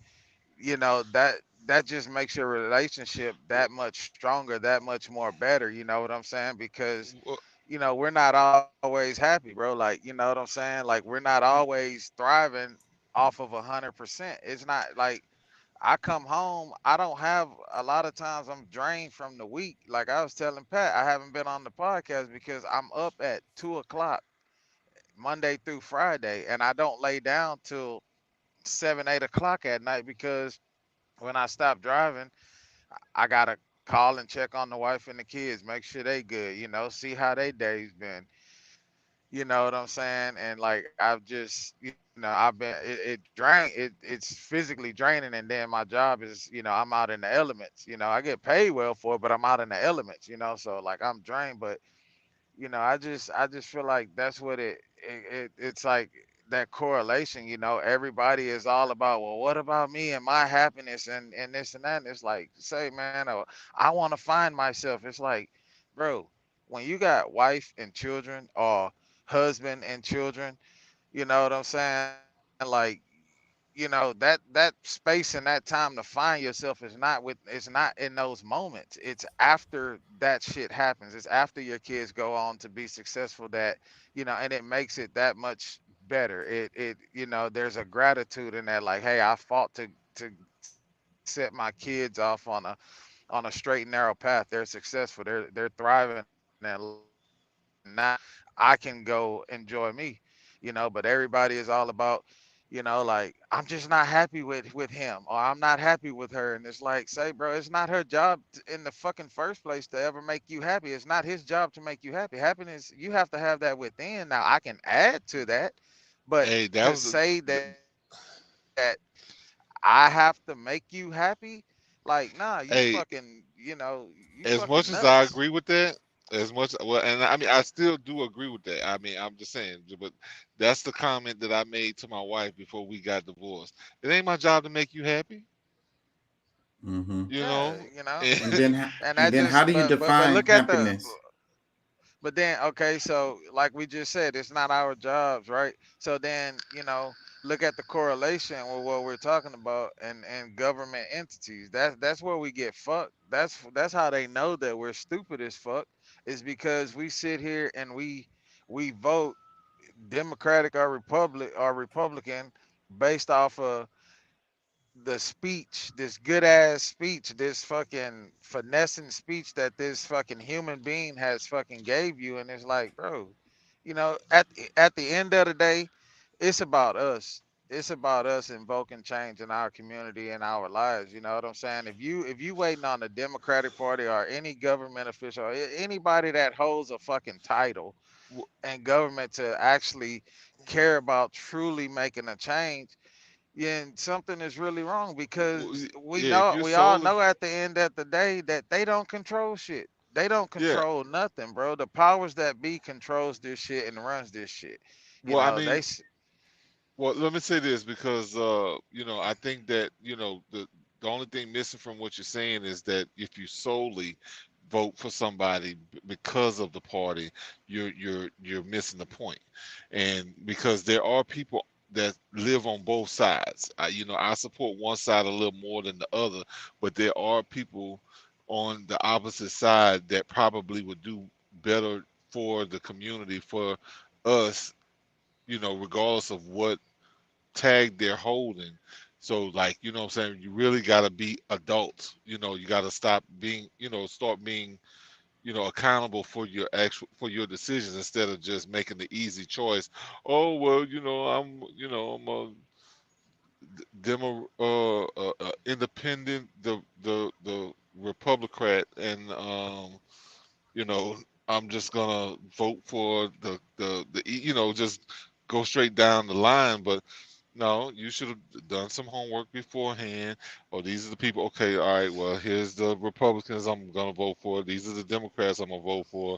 Speaker 13: that just makes your relationship that much stronger, that much more better, you know what I'm saying? Because
Speaker 12: Well,
Speaker 13: we're not always happy, bro. Like, you know what I'm saying? Like, we're not always thriving off of 100%. It's not like I come home, I don't have a lot of times I'm drained from the week. Like I was telling Pat, I haven't been on the podcast because I'm up at 2 o'clock Monday through Friday, and I don't lay down till 7, 8 o'clock at night because when I stop driving, I gotta call and check on the wife and the kids, make sure they good, see how they day's been. You know what I'm saying? And like I've just, I've been it's physically draining, and then my job is, I'm out in the elements. I get paid well for it, but I'm out in the elements, so like I'm drained. But I just feel like that's what it's like, that correlation. Everybody is all about, well, what about me and my happiness and this and that. And it's like, say, man, oh, I want to find myself. It's like, bro, when you got wife and children or husband and children, you know what I'm saying? Like, that space and that time to find yourself it's not in those moments. It's after that shit happens. It's after your kids go on to be successful that and it makes it that much better. There's a gratitude in that, like, hey, I fought to set my kids off on a straight and narrow path. They're successful. They're thriving in life. Now I can go enjoy me, but everybody is all about, like, I'm just not happy with him, or I'm not happy with her. And it's like, say, bro, it's not her job in the fucking first place to ever make you happy. It's not his job to make you happy. Happiness, you have to have that within. Now I can add to that, but
Speaker 12: Hey, that
Speaker 13: to
Speaker 12: was
Speaker 13: say that I have to make you happy, like, nah,
Speaker 12: hey.
Speaker 13: you fucking
Speaker 12: As
Speaker 13: nuts.
Speaker 12: much as I agree with that, as much well, and I mean I still do agree with that. I mean I'm just saying, but that's the comment that I made to my wife before we got divorced. It ain't my job to make you happy,
Speaker 1: Mm-hmm.
Speaker 12: you
Speaker 13: Yeah,
Speaker 12: know.
Speaker 1: And then,
Speaker 13: and
Speaker 1: and
Speaker 13: that
Speaker 1: then, how
Speaker 13: just
Speaker 1: do you
Speaker 13: but
Speaker 1: define
Speaker 13: look at the
Speaker 1: happiness?
Speaker 13: but then, okay, so like we just said, it's not our jobs, right? So then, look at the correlation with what we're talking about and government entities. That's where we get fucked. That's how they know that we're stupid as fuck, is because we sit here and we vote Democratic or Republican based off of the speech, this good ass speech, this fucking finessing speech that this fucking human being has fucking gave you, and it's like, bro, at the end of the day, it's about us. It's about us invoking change in our community and our lives. You know what I'm saying? If you waiting on the Democratic Party or any government official, anybody that holds a fucking title
Speaker 12: W-
Speaker 13: and government to actually care about truly making a change, yeah, and something is really wrong, because
Speaker 12: Yeah, if you're
Speaker 13: we all
Speaker 12: solely,
Speaker 13: know at the end of the day that they don't control shit. They don't
Speaker 12: yeah.
Speaker 13: control nothing, bro. The powers that be controls this shit and runs this shit.
Speaker 12: Well, I
Speaker 13: They
Speaker 12: mean, well, let me say this because I think that the only thing missing from what you're saying is that if you solely vote for somebody because of the party, you're missing the point. And because there are people that live on both sides. I support one side a little more than the other, but there are people on the opposite side that probably would do better for the community, for us, regardless of what tag they're holding. So, like, what I'm saying, you really got to be adults. You got to stop being, start being, accountable for your decisions instead of just making the easy choice. Oh, well, I'm a demo independent, the Republican, and you know I'm just gonna vote for just go straight down the line. But no, you should have done some homework beforehand. Or these are the people. Okay, all right. Well, here's the Republicans I'm gonna vote for. These are the Democrats I'm gonna vote for.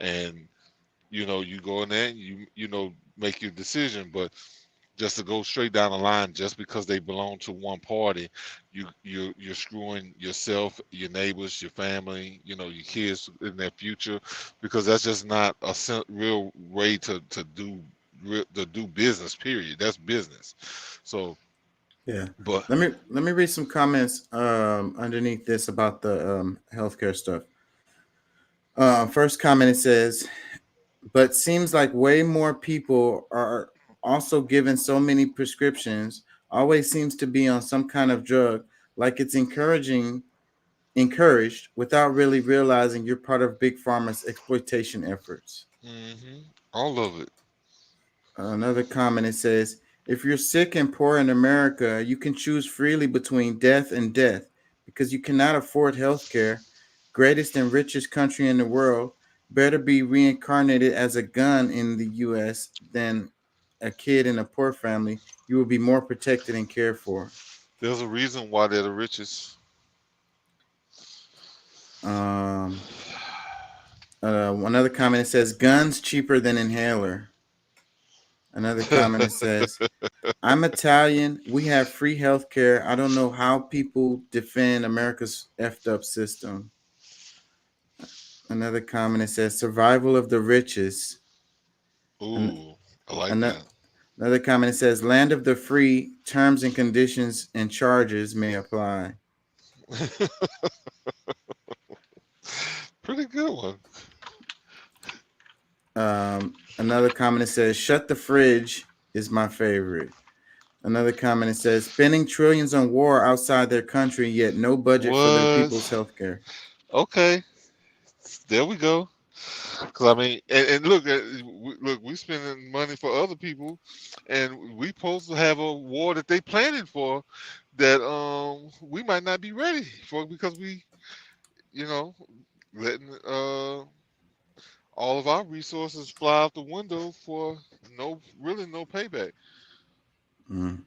Speaker 12: And you go in there and you make your decision. But just to go straight down the line, just because they belong to one party, you're screwing yourself, your neighbors, your family, your kids in their future, because that's just not a real way to do business. Period. That's business. So,
Speaker 1: Yeah.
Speaker 12: but
Speaker 1: Let me read some comments underneath this about the healthcare stuff. First comment, it says, but seems like way more people are also given so many prescriptions. Always seems to be on some kind of drug, like it's encouraged without really realizing you're part of big pharma's exploitation efforts.
Speaker 12: all of it.
Speaker 1: Another comment, it says, if you're sick and poor in America, you can choose freely between death and death because you cannot afford health care. Greatest and richest country in the world, better be reincarnated as a gun in the US than a kid in a poor family. You will be more protected and cared for.
Speaker 12: There's a reason why they're the richest.
Speaker 1: Um, Another comment, it says, guns cheaper than inhaler. Another comment, it says, I'm Italian. We have free health care. I don't know how people defend America's effed up system. Another comment, it says survival of the richest. And
Speaker 12: Ooh, I like
Speaker 1: another
Speaker 12: that.
Speaker 1: Another comment, it says, "Land of the free, terms and conditions and charges may apply."
Speaker 12: Pretty good one.
Speaker 1: Another comment, it says, "Shut the fridge" is my favorite. Another comment, it says, "Spending trillions on war outside their country, yet no budget for their people's
Speaker 12: What?
Speaker 1: health care."
Speaker 12: Okay, there we go. Because I mean, and look, look, we spending money for other people, and we supposed to have a war that they planning for, that we might not be ready for because we, you know, letting all of our resources fly out the window for really no payback.
Speaker 1: Mm.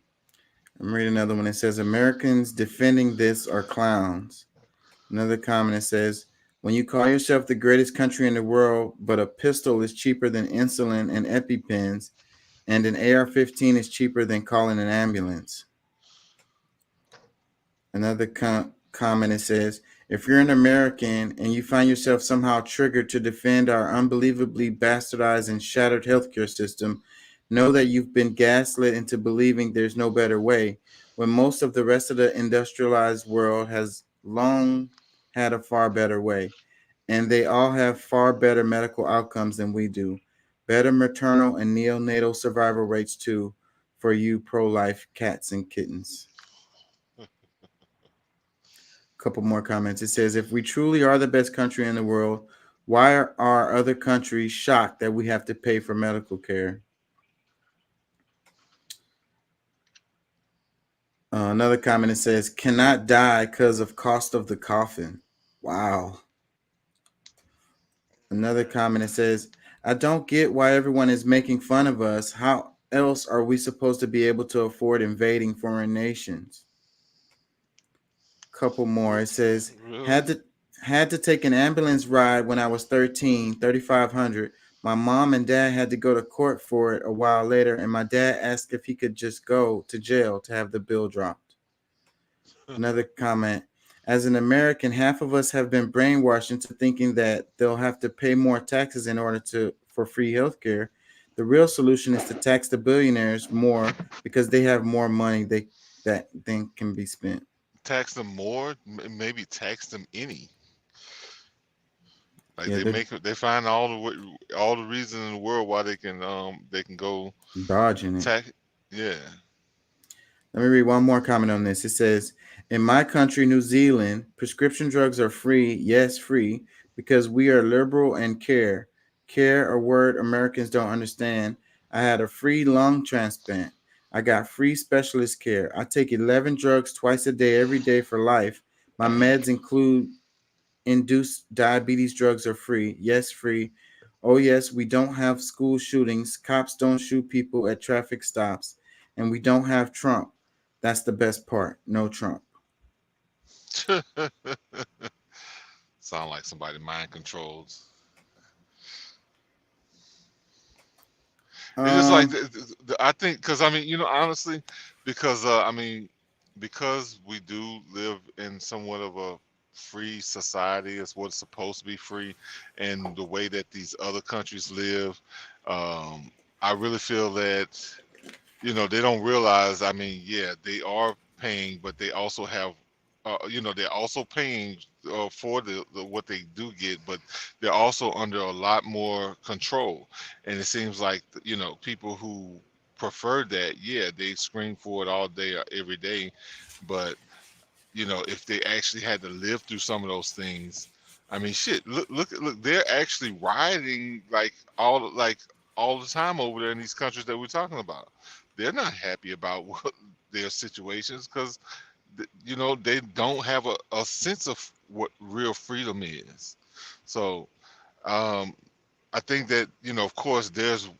Speaker 1: I'm reading another one. It says, "Americans defending this are clowns." Another comment, it says, "When you call yourself the greatest country in the world, but a pistol is cheaper than insulin and EpiPens, and an AR-15 is cheaper than calling an ambulance." Another comment, it says, "If you're an American and you find yourself somehow triggered to defend our unbelievably bastardized and shattered healthcare system, know that you've been gaslit into believing there's no better way, when most of the rest of the industrialized world has long had a far better way, and they all have far better medical outcomes than we do. Better maternal and neonatal survival rates too, for you pro-life cats and kittens." Couple more comments. It says, "If we truly are the best country in the world, why are other countries shocked that we have to pay for medical care?" Another comment, it says, "Cannot die because of cost of the coffin." Wow. Another comment, it says, "I don't get why everyone is making fun of us. How else are we supposed to be able to afford invading foreign nations?" Couple more. It says,
Speaker 12: Really?
Speaker 1: "Had to take an ambulance ride when I was 13, 3,500. My mom and dad had to go to court for it a while later, and my dad asked if he could just go to jail to have the bill dropped." Another comment, "As an American, half of us have been brainwashed into thinking that they'll have to pay more taxes in order to for free healthcare. The real solution is to tax the billionaires more because they have more money that then can be spent."
Speaker 12: Tax them more, maybe tax them any. Like
Speaker 1: Yeah, they're
Speaker 12: they find all the reason in the world why they can go
Speaker 1: dodging it.
Speaker 12: tax. Yeah.
Speaker 1: Let me read one more comment on this. It says, "In my country, New Zealand, prescription drugs are free, yes, free, because we are liberal and care. Care, a word Americans don't understand. I had a free lung transplant. I got free specialist care. I take 11 drugs twice a day, every day for life. My meds include induced diabetes drugs are free. Yes, free. Oh, yes, we don't have school shootings. Cops don't shoot people at traffic stops. And we don't have Trump. That's the best part. No Trump."
Speaker 12: Sound like somebody mind controls. It's just like
Speaker 1: Um,
Speaker 12: I think because I mean honestly because I mean because we do live in somewhat of a free society. It's what's supposed to be free, and the way that these other countries live, um, I really feel that they don't realize. I mean, yeah, they are paying, but they also have, they're also paying for the what they do get, but they're also under a lot more control. And it seems like people who prefer that, yeah, they scream for it all day, every day. But if they actually had to live through some of those things, I mean, shit, look, they're actually rioting like all the time over there in these countries that we're talking about. They're not happy about their situations because they don't have a sense of what real freedom is. So um, I think that of course, there's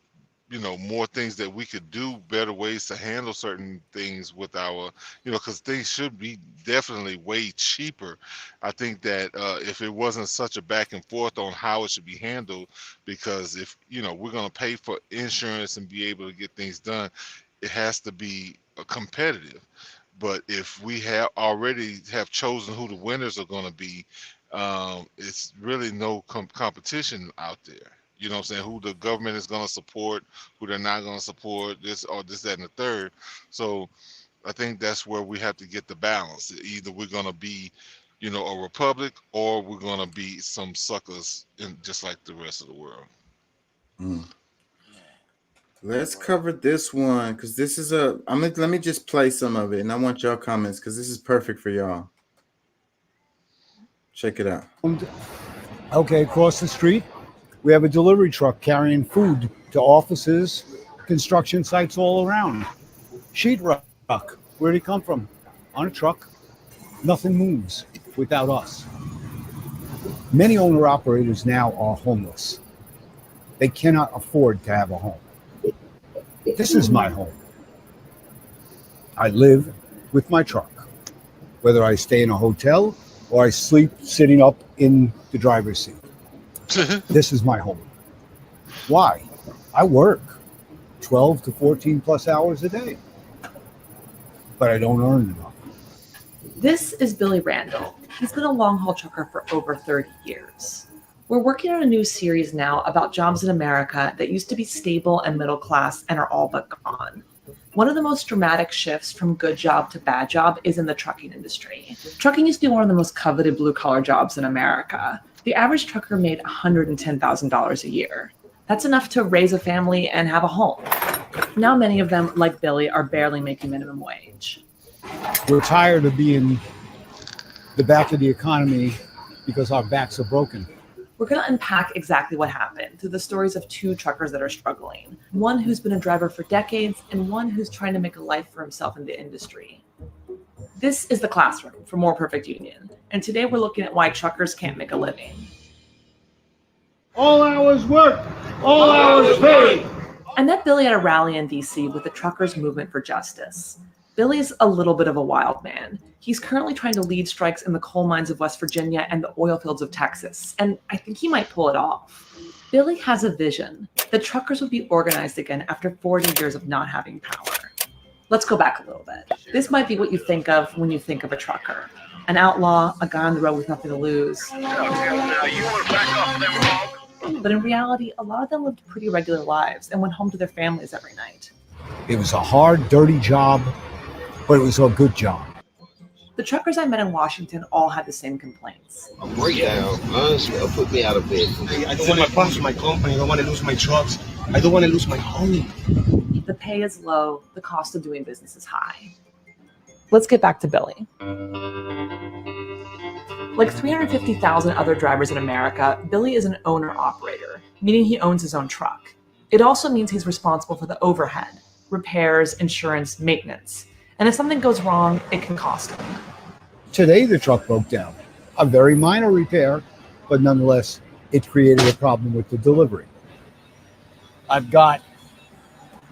Speaker 12: more things that we could do, better ways to handle certain things with our because things should be definitely way cheaper. I think that if it wasn't such a back and forth on how it should be handled, because if we're going to pay for insurance and be able to get things done, it has to be competitive. But if we have already have chosen who the winners are going to be, it's really no competition out there. You know what I'm saying? Who the government is going to support, who they're not going to support, this, that, and the third. So I think that's where we have to get the balance. Either we're going to be, a republic, or we're going to be some suckers, just like the rest of the world.
Speaker 1: Let's cover this one because this is let me just play some of it, and I want y'all comments because this is perfect for y'all. Check it out.
Speaker 15: Okay, across the street, we have a delivery truck carrying food to offices, construction sites all around. Sheetrock, where'd it come from? On a truck. Nothing moves without us. Many owner-operators now are homeless. They cannot afford to have a home. This is my home. I live with my truck, whether I stay in a hotel or I sleep sitting up in the driver's seat. This is my home. Why? I work 12 to 14 plus hours a day, but I don't earn enough.
Speaker 16: This is Billy Randall. He's been a long-haul trucker for over 30 years. We're working on a new series now about jobs in America that used to be stable and middle class and are all but gone. One of the most dramatic shifts from good job to bad job is in the trucking industry. Trucking used to be one of the most coveted blue-collar jobs in America. The average trucker made $110,000 a year. That's enough to raise a family and have a home. Now many of them, like Billy, are barely making minimum wage.
Speaker 15: We're tired of being the back of the economy because our backs are broken.
Speaker 16: We're going to unpack exactly what happened through the stories of two truckers that are struggling. One who's been a driver for decades and one who's trying to make a life for himself in the industry. This is the classroom for More Perfect Union. And today we're looking at why truckers can't make a living.
Speaker 15: All hours work, all hours pay.
Speaker 16: I met Billy at a rally in DC with the Truckers Movement for Justice. Billy's a little bit of a wild man. He's currently trying to lead strikes in the coal mines of West Virginia and the oil fields of Texas, and I think he might pull it off. Billy has a vision that truckers would be organized again after 40 years of not having power. Let's go back a little bit. This might be what you think of when you think of a trucker. An outlaw, a guy on the road with nothing to lose. But in reality, a lot of them lived pretty regular lives and went home to their families every night.
Speaker 15: It was a hard, dirty job, but it was a good job.
Speaker 16: The truckers I met in Washington all had the same complaints.
Speaker 17: A breakdown, honestly, it'll put me out of bed. I don't want to lose my company. I don't want to lose my trucks. I don't want to lose my home.
Speaker 16: The pay is low. The cost of doing business is high. Let's get back to Billy. Like 350,000 other drivers in America, Billy is an owner-operator, meaning he owns his own truck. It also means he's responsible for the overhead, repairs, insurance, maintenance. And if something goes wrong, it can cost him.
Speaker 15: Today, the truck broke down. A very minor repair, but nonetheless, it created a problem with the delivery. I've got,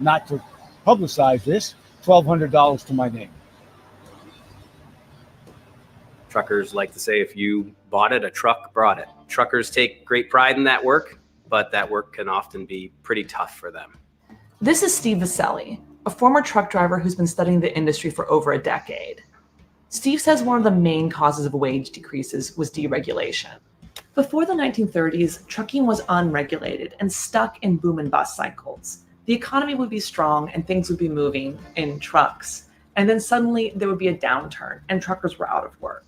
Speaker 15: not to publicize this, $1,200 to my name.
Speaker 18: Truckers like to say, if you bought it, a truck brought it. Truckers take great pride in that work, but that work can often be pretty tough for them.
Speaker 16: This is Steve Vaselli, a former truck driver who's been studying the industry for over a decade. Steve says one of the main causes of wage decreases was deregulation. Before the 1930s, trucking was unregulated and stuck in boom and bust cycles. The economy would be strong and things would be moving in trucks. And then suddenly there would be a downturn and truckers were out of work.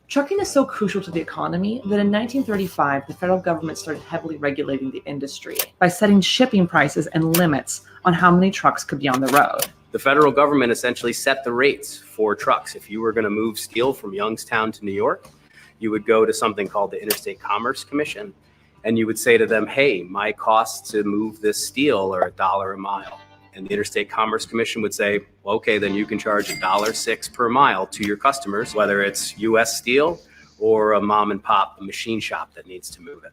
Speaker 16: Trucking is so crucial to the economy that in 1935, the federal government started heavily regulating the industry by setting shipping prices and limits on how many trucks could be on the road.
Speaker 18: The federal government essentially set the rates for trucks. If you were going to move steel from Youngstown to New York, you would go to something called the Interstate Commerce Commission, and you would say to them, hey, my costs to move this steel are $1 a mile. And the Interstate Commerce Commission would say, well, okay, then you can charge $1.06 per mile to your customers, whether it's U.S. Steel or a mom and pop machine shop that needs to move it.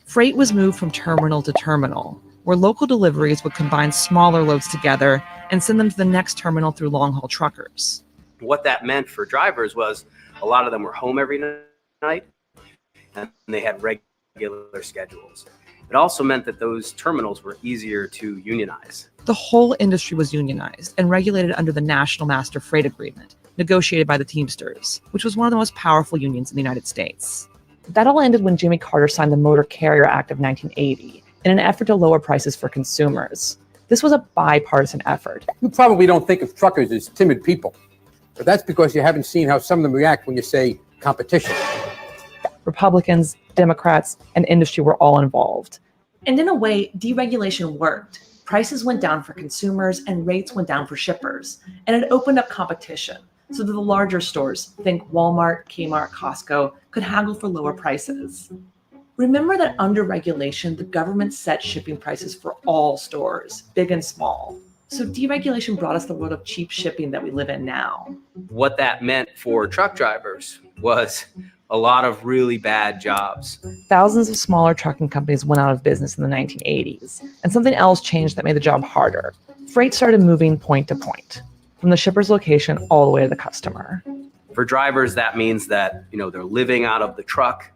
Speaker 16: Freight was moved from terminal to terminal, where local deliveries would combine smaller loads together and send them to the next terminal through long-haul truckers.
Speaker 18: What that meant for drivers was a lot of them were home every night and they had regular schedules. It also meant that those terminals were easier to unionize.
Speaker 16: The whole industry was unionized and regulated under the National Master Freight Agreement, negotiated by the Teamsters, which was one of the most powerful unions in the United States. That all ended when Jimmy Carter signed the Motor Carrier Act of 1980, in an effort to lower prices for consumers. This was a bipartisan effort.
Speaker 19: You probably don't think of truckers as timid people, but that's because you haven't seen how some of them react when you say competition.
Speaker 16: Republicans, Democrats, and industry were all involved. And in a way, deregulation worked. Prices went down for consumers and rates went down for shippers. And it opened up competition so that the larger stores, think Walmart, Kmart, Costco, could haggle for lower prices. Remember that under regulation, the government set shipping prices for all stores, big and small. So deregulation brought us the world of cheap shipping that we live in now.
Speaker 18: What that meant for truck drivers was a lot of really bad jobs.
Speaker 16: Thousands of smaller trucking companies went out of business in the 1980s, and something else changed that made the job harder. Freight started moving point to point, from the shipper's location all the way to the customer.
Speaker 18: For drivers, that means that, they're living out of the truck.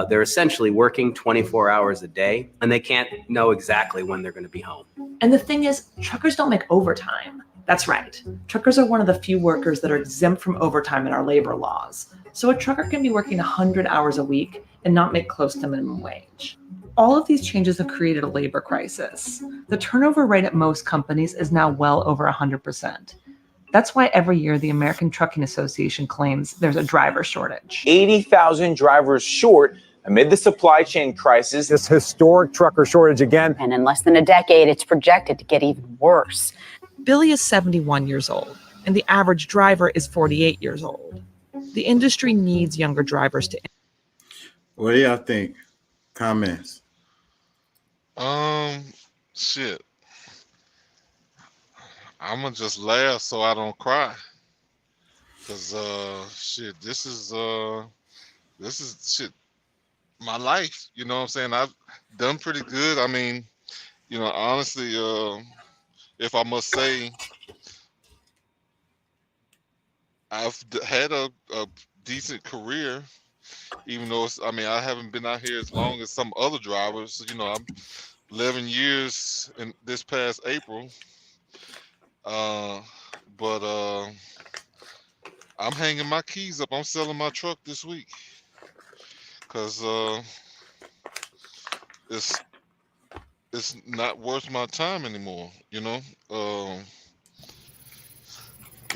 Speaker 18: They're essentially working 24 hours a day, and they can't know exactly when they're going to be home.
Speaker 16: And the thing is, truckers don't make overtime. That's right. Truckers are one of the few workers that are exempt from overtime in our labor laws. So a trucker can be working 100 hours a week and not make close to minimum wage. All of these changes have created a labor crisis. The turnover rate at most companies is now well over 100%. That's why every year the American Trucking Association claims there's a driver shortage.
Speaker 20: 80,000 drivers short amid the supply chain crisis.
Speaker 19: This historic trucker shortage again.
Speaker 21: And in less than a decade, it's projected to get even worse.
Speaker 16: Billy is 71 years old, and the average driver is 48 years old. The industry needs younger drivers to...
Speaker 1: What do y'all think? Comments?
Speaker 12: Shit. I'm gonna just laugh so I don't cry. Cause shit, this is shit, my life. You know what I'm saying? I've done pretty good. I mean, honestly, if I must say, I've had a decent career, even though I haven't been out here as long as some other drivers. I'm 11 years in this past April. But I'm hanging my keys up. I'm selling my truck this week because it's not worth my time anymore. It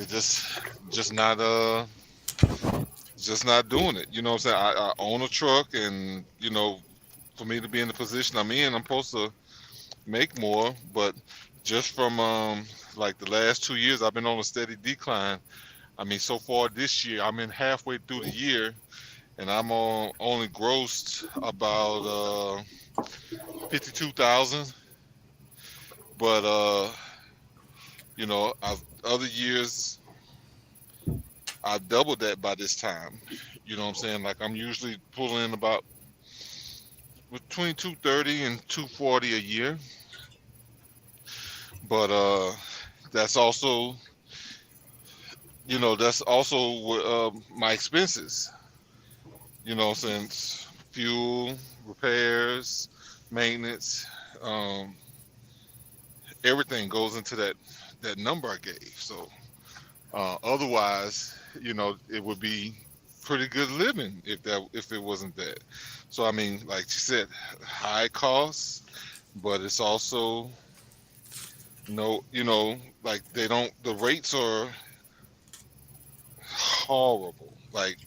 Speaker 12: just not doing it. You know what I'm saying? I own a truck, and for me to be in the position I'm in, I'm supposed to make more, but just from like the last 2 years, I've been on a steady decline. So far this year, I'm in halfway through the year, and I'm only grossed about 52,000. But other years I've doubled that by this time. You know what I'm saying? Like I'm usually pulling in about between 230 and 240 a year. But that's also my expenses. Since fuel, repairs, maintenance, everything goes into that number I gave. So otherwise, it would be pretty good living if it wasn't that. So like you said, high costs, but it's also like the rates are horrible. Like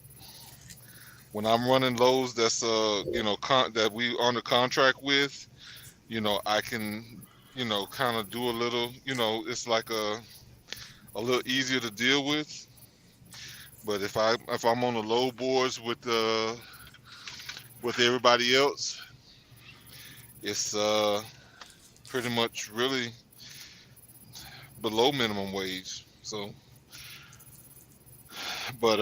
Speaker 12: when I'm running loads that's that we under contract with, I can kind of do a little, it's like a little easier to deal with. But if I'm on the low boards with everybody else, it's pretty much really below minimum wage. So but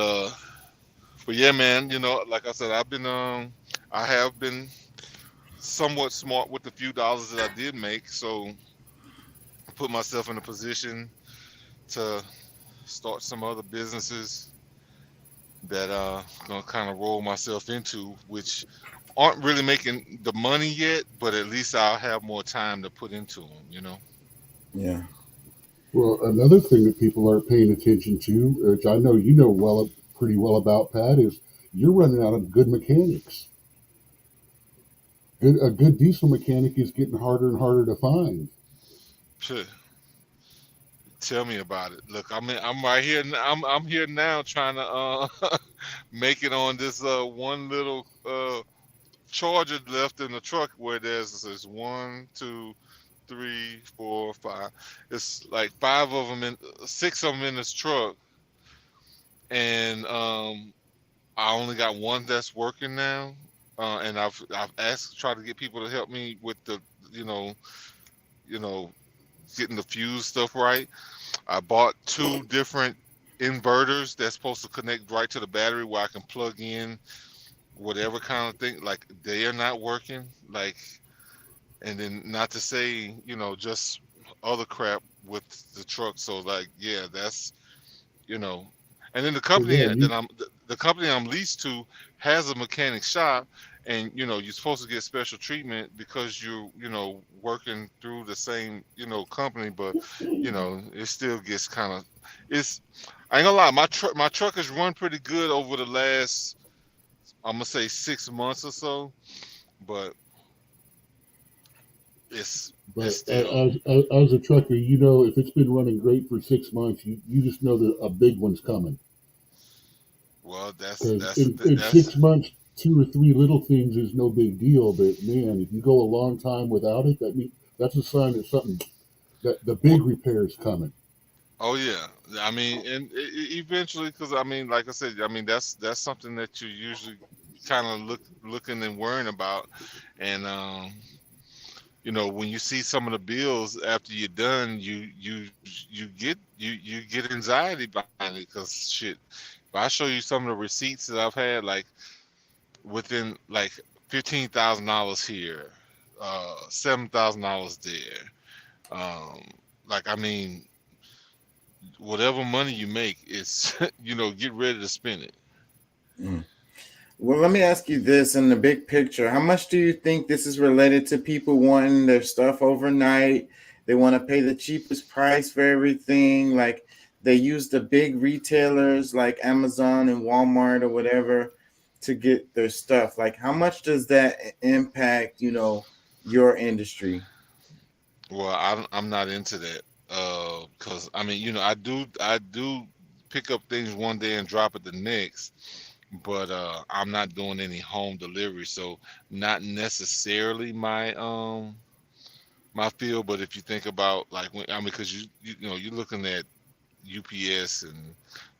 Speaker 12: yeah, man, like I said, I have been somewhat smart with the few dollars that I did make, so I put myself in a position to start some other businesses that I'm gonna kind of roll myself into, which aren't really making the money yet, but at least I'll have more time to put into them,
Speaker 1: Yeah.
Speaker 22: Well, another thing that people aren't paying attention to, which I know pretty well about, Pat, is you're running out of good mechanics. A good diesel mechanic is getting harder and harder to find.
Speaker 12: Phew. Tell me about it. Look, I'm right here. I'm here now trying to make it on this one little charger left in the truck where there's this 1, 2, 3, 4, 5. It's like 6 of them in this truck, and I only got one that's working now. And I've asked, tried to get people to help me with the, you know, you know, getting the fuse stuff right. I bought 2 different inverters that's supposed to connect right to the battery where I can plug in whatever kind of thing. Like, they are not working. Like, and then not to say, just other crap with the truck. So like, yeah, that's, you know, and then the
Speaker 22: So
Speaker 12: company
Speaker 22: yeah,
Speaker 12: that the company I'm leased to has a mechanic shop, and you're supposed to get special treatment because you're working through the same company, but it still gets kind of, it's, I ain't gonna lie, my truck has run pretty good over the last, I'm gonna say 6 months or so, but it's
Speaker 22: but
Speaker 12: still,
Speaker 22: as a trucker, if it's been running great for 6 months, you just know that a big one's coming.
Speaker 12: well, that's
Speaker 22: Because
Speaker 12: that's
Speaker 22: in
Speaker 12: that's
Speaker 22: 6 months, 2 or 3 little things is no big deal. But man, if you go a long time without it, that's a sign that that the big repair is coming.
Speaker 12: Oh yeah, I mean, and eventually, because I mean, like I said, I mean that's something that you usually kind of looking and worrying about, and when you see some of the bills after you're done, you get anxiety behind it, because shit, if I show you some of the receipts that I've had, like within like $15,000 here, $7,000 there, like I mean, whatever money you make, it's get ready to spend it.
Speaker 1: Mm. Well, let me ask you this in the big picture. How much do you think this is related to people wanting their stuff overnight? They want to pay the cheapest price for everything. Like they use the big retailers like Amazon and Walmart or whatever to get their stuff. Like how much does that impact, your industry?
Speaker 12: Well, I'm not into that, because I mean, I do pick up things one day and drop it the next, but I'm not doing any home delivery, so not necessarily my field. But if you think about, like, because you're looking at UPS and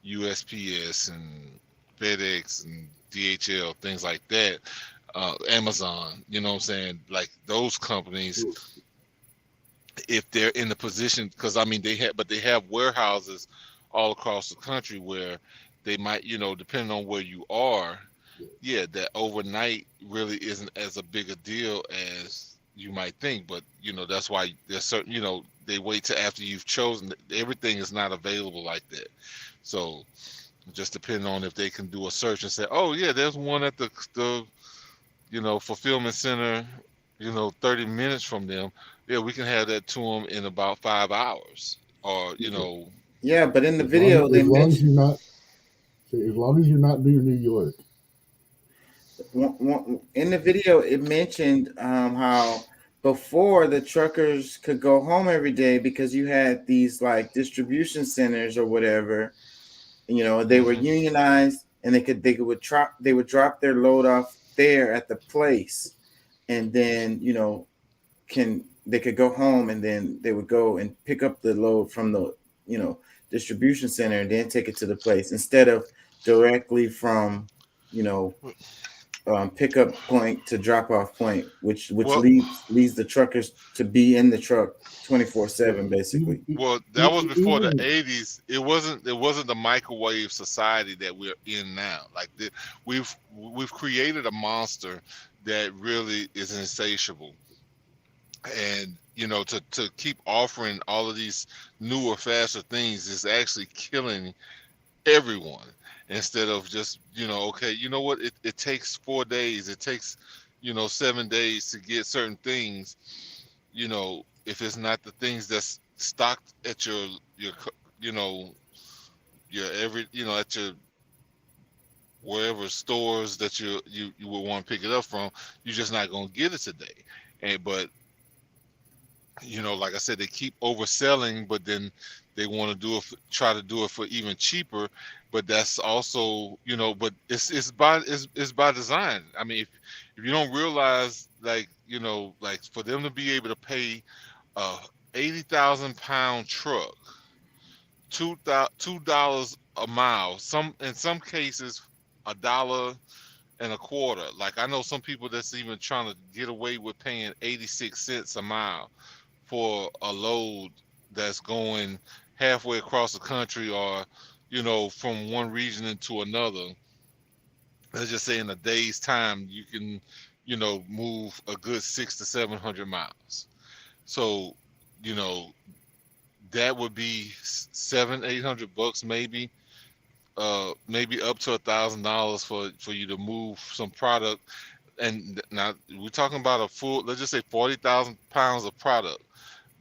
Speaker 12: USPS and FedEx and DHL, things like that, Amazon, you know what I'm saying? Like those companies, if they're in the position, because I mean they have warehouses all across the country where they might, depending on where you are, yeah, that overnight really isn't as a big a deal as you might think. But that's why there's certain, they wait till after you've chosen. Everything is not available like that. So just depending on if they can do a search and say, oh yeah, there's one at the fulfillment center, 30 minutes from them. Yeah, we can have that to them in about 5 hours. Or,
Speaker 1: Yeah, but in the
Speaker 22: As long
Speaker 1: video they
Speaker 22: as long as
Speaker 1: mentioned
Speaker 22: you're not as long as you're not near New York.
Speaker 1: in the video it mentioned how before the truckers could go home every day because you had these like distribution centers or whatever. They were
Speaker 12: hmm
Speaker 1: unionized, and they would drop their load off there at the place, and then they could go home, and then they would go and pick up the load from the distribution center and then take it to the place instead of directly from you know pickup point to drop off point, which
Speaker 12: well,
Speaker 1: leads the truckers to be in the truck 24/7 basically.
Speaker 12: well, that was before the
Speaker 22: Even
Speaker 12: 80s. It wasn't the microwave society that we're in now. Like we've created a monster that really is insatiable. And to keep offering all of these newer, faster things is actually killing everyone, instead of just, okay, you know what, it takes 4 days, it takes 7 days to get certain things, if it's not the things that's stocked at your you know your every at your wherever stores that you would want to pick it up from. You're just not gonna get it today. And but like I said, they keep overselling, but then they want to try to do it for even cheaper. But that's also, but it's by design. I mean, if you don't realize, like for them to be able to pay a 80,000 pound truck $2 a mile, in some cases $1.25. Like I know some people that's even trying to get away with paying 86 cents a mile for a load that's going halfway across the country, or from one region into another. Let's just say in a day's time you can move a good 600 to 700 miles. So that would be $700-800 maybe, maybe up to $1,000 for you to move some product. And now we're talking about a full, let's just say 40,000 pounds of product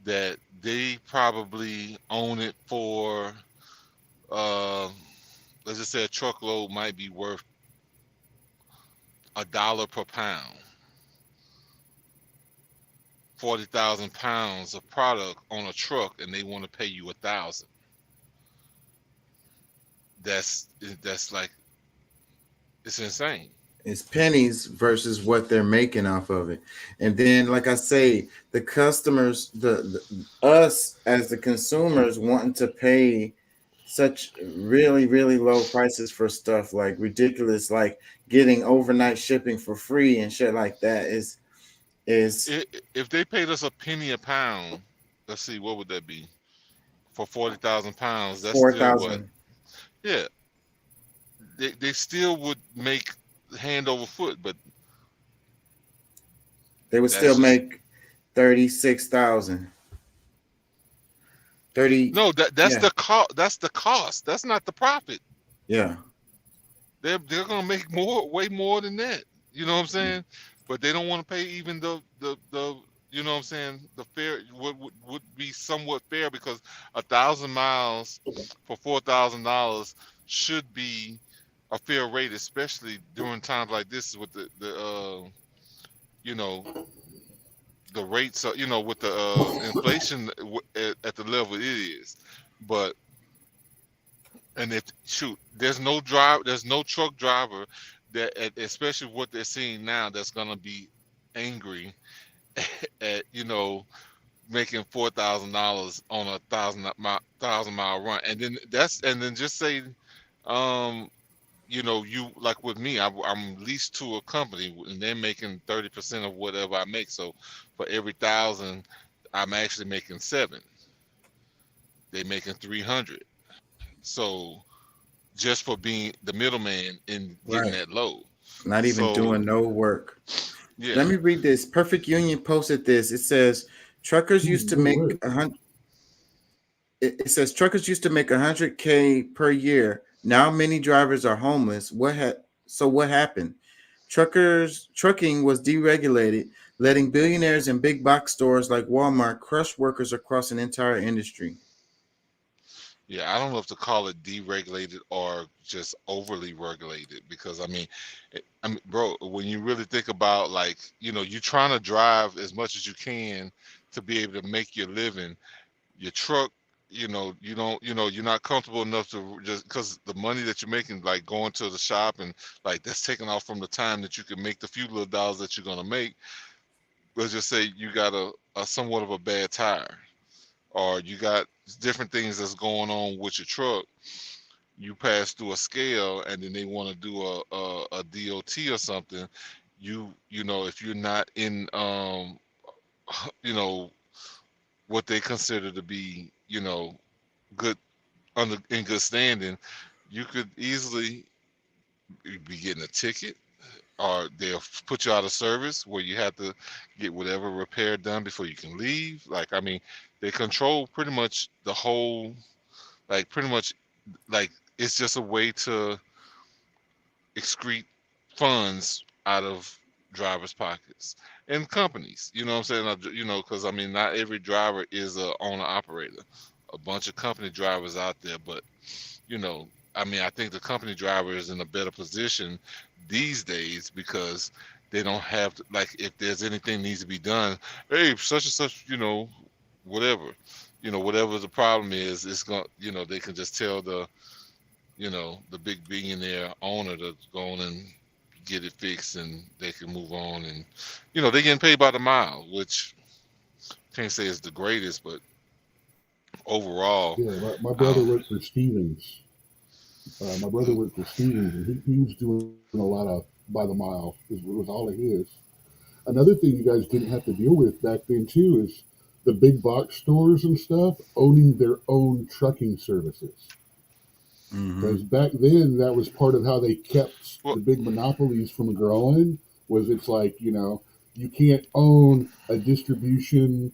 Speaker 12: that they probably own it for. Let's just say a truckload might be worth $1 per pound. 40,000 pounds of product on a truck, and they want to pay you $1,000. That's like, it's insane.
Speaker 1: It's pennies versus what they're making off of it. And then, like I say, the customers, us as the consumers wanting to pay such really, really low prices for stuff, like ridiculous, like getting overnight shipping for free and shit like that is
Speaker 12: If they paid us a penny a pound, let's see, what would that be? For 40,000 pounds, that's still what?
Speaker 1: 4,000.
Speaker 12: Yeah. They still would make hand over foot, but
Speaker 1: they would still make 36,000. 30.
Speaker 12: No, that's
Speaker 1: yeah.
Speaker 12: the cost. That's the cost. That's not the profit.
Speaker 1: Yeah.
Speaker 12: They're gonna make way more than that. You know what I'm saying? But they don't want to pay even the you know what I'm saying, the fair would be somewhat fair, because 1,000 miles for $4,000 should be a fair rate, especially during times like this with the the rates, with the inflation at the level it is. But there's no truck driver that, especially what they're seeing now, that's gonna be angry at making $4,000 on a 1,000 mile run, and then just say, you, like with me, I'm leased to a company and they're making 30% of whatever I make. So for every 1,000, I'm actually making 7. They making 300. So just for being the middleman in getting that load,
Speaker 1: not even doing no work.
Speaker 12: Yeah.
Speaker 1: Let me read this. Perfect Union posted this. It says truckers used to make 100. It says truckers used to make 100K per year. Now many drivers are homeless. What happened? Trucking was deregulated, letting billionaires and big box stores like Walmart crush workers across an entire industry.
Speaker 12: Yeah, I don't know if to call it deregulated or just overly regulated, because I mean, bro, when you really think about, like, you're trying to drive as much as you can to be able to make your living. Your truck, you don't, you're not comfortable enough to, just because the money that you're making, like going to the shop, and like that's taken off from the time that you can make the few little dollars that you're gonna make. Let's just say you got a somewhat of a bad tire, or you got different things that's going on with your truck. You pass through a scale, and then they want to do a DOT or something. If you're not in what they consider to be good, in good standing, you could easily be getting a ticket, or they'll put you out of service where you have to get whatever repair done before you can leave. Like, I mean, they control pretty much the whole, like, pretty much, like, it's just a way to excrete funds out of drivers' pockets and companies. You know what I'm saying? Because I mean, not every driver is a owner operator. A bunch of company drivers out there, but I mean, I think the company driver is in a better position these days because they don't have to, like, if there's anything needs to be done, hey, such and such, whatever, whatever the problem is, it's going, they can just tell the big billionaire owner to go on and get it fixed, and they can move on, and they're getting paid by the mile, which can't say is the greatest, but overall,
Speaker 22: Yeah, my brother worked for Stevens. My brother worked for Stevens, and he was doing a lot of by the mile. It was all of his. Another thing you guys didn't have to deal with back then too is the big box stores and stuff owning their own trucking services. Because back then that was part of how they kept the big monopolies from growing. Was it's like you can't own a distribution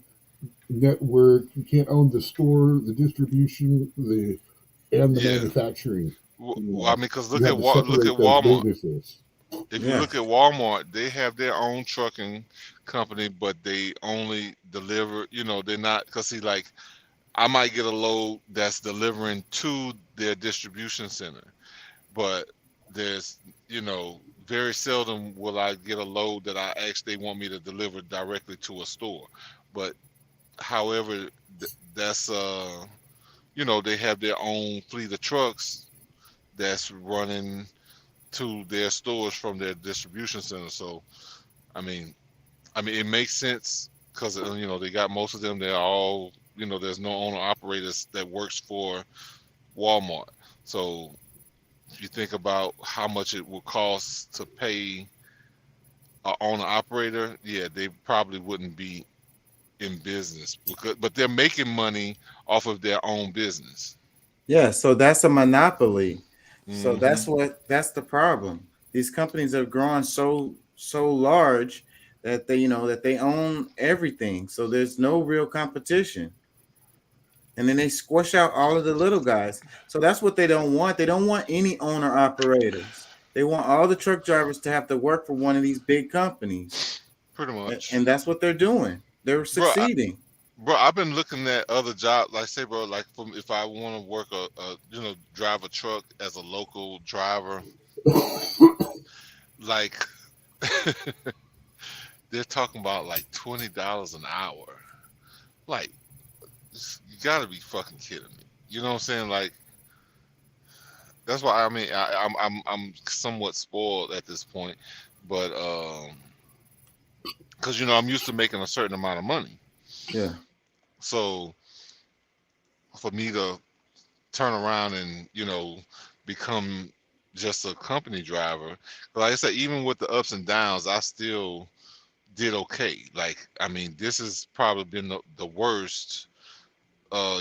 Speaker 22: network, you can't own the store, the distribution, the manufacturing.
Speaker 12: Well, I mean, because
Speaker 22: You
Speaker 12: look
Speaker 22: have
Speaker 12: at
Speaker 22: to separate those
Speaker 12: Walmart.
Speaker 22: businesses.
Speaker 12: If you look at Walmart, they have their own trucking company, but they only deliver. They're not, because see, like, I might get a load that's delivering to their distribution center, but there's, very seldom will I get a load that I actually want me to deliver directly to a store. But however, that's they have their own fleet of trucks that's running to their stores from their distribution center. So, I mean, it makes sense because they got most of them. They're all, there's no owner operators that works for Walmart. So, if you think about how much it would cost to pay an owner operator, yeah, they probably wouldn't be in business, but they're making money off of their own business.
Speaker 1: Yeah, so that's a monopoly. So that's the problem. These companies have grown so large that they own everything. So there's no real competition. And then they squish out all of the little guys. So that's what they don't want. They don't want any owner operators. They want all the truck drivers to have to work for one of these big companies.
Speaker 12: Pretty much.
Speaker 1: And that's what they're doing. They're succeeding.
Speaker 12: Bro, I've been looking at other jobs. Like, say, bro, like, if I want to work drive a truck as a local driver, like, they're talking about like $20 an hour. Like, you gotta be fucking kidding me. You know what I'm saying? Like, that's why, I mean, I'm somewhat spoiled at this point, but because I'm used to making a certain amount of money.
Speaker 1: Yeah.
Speaker 12: So for me to turn around and become just a company driver, like I said, even with the ups and downs, I still did okay. Like, I mean, this has probably been the worst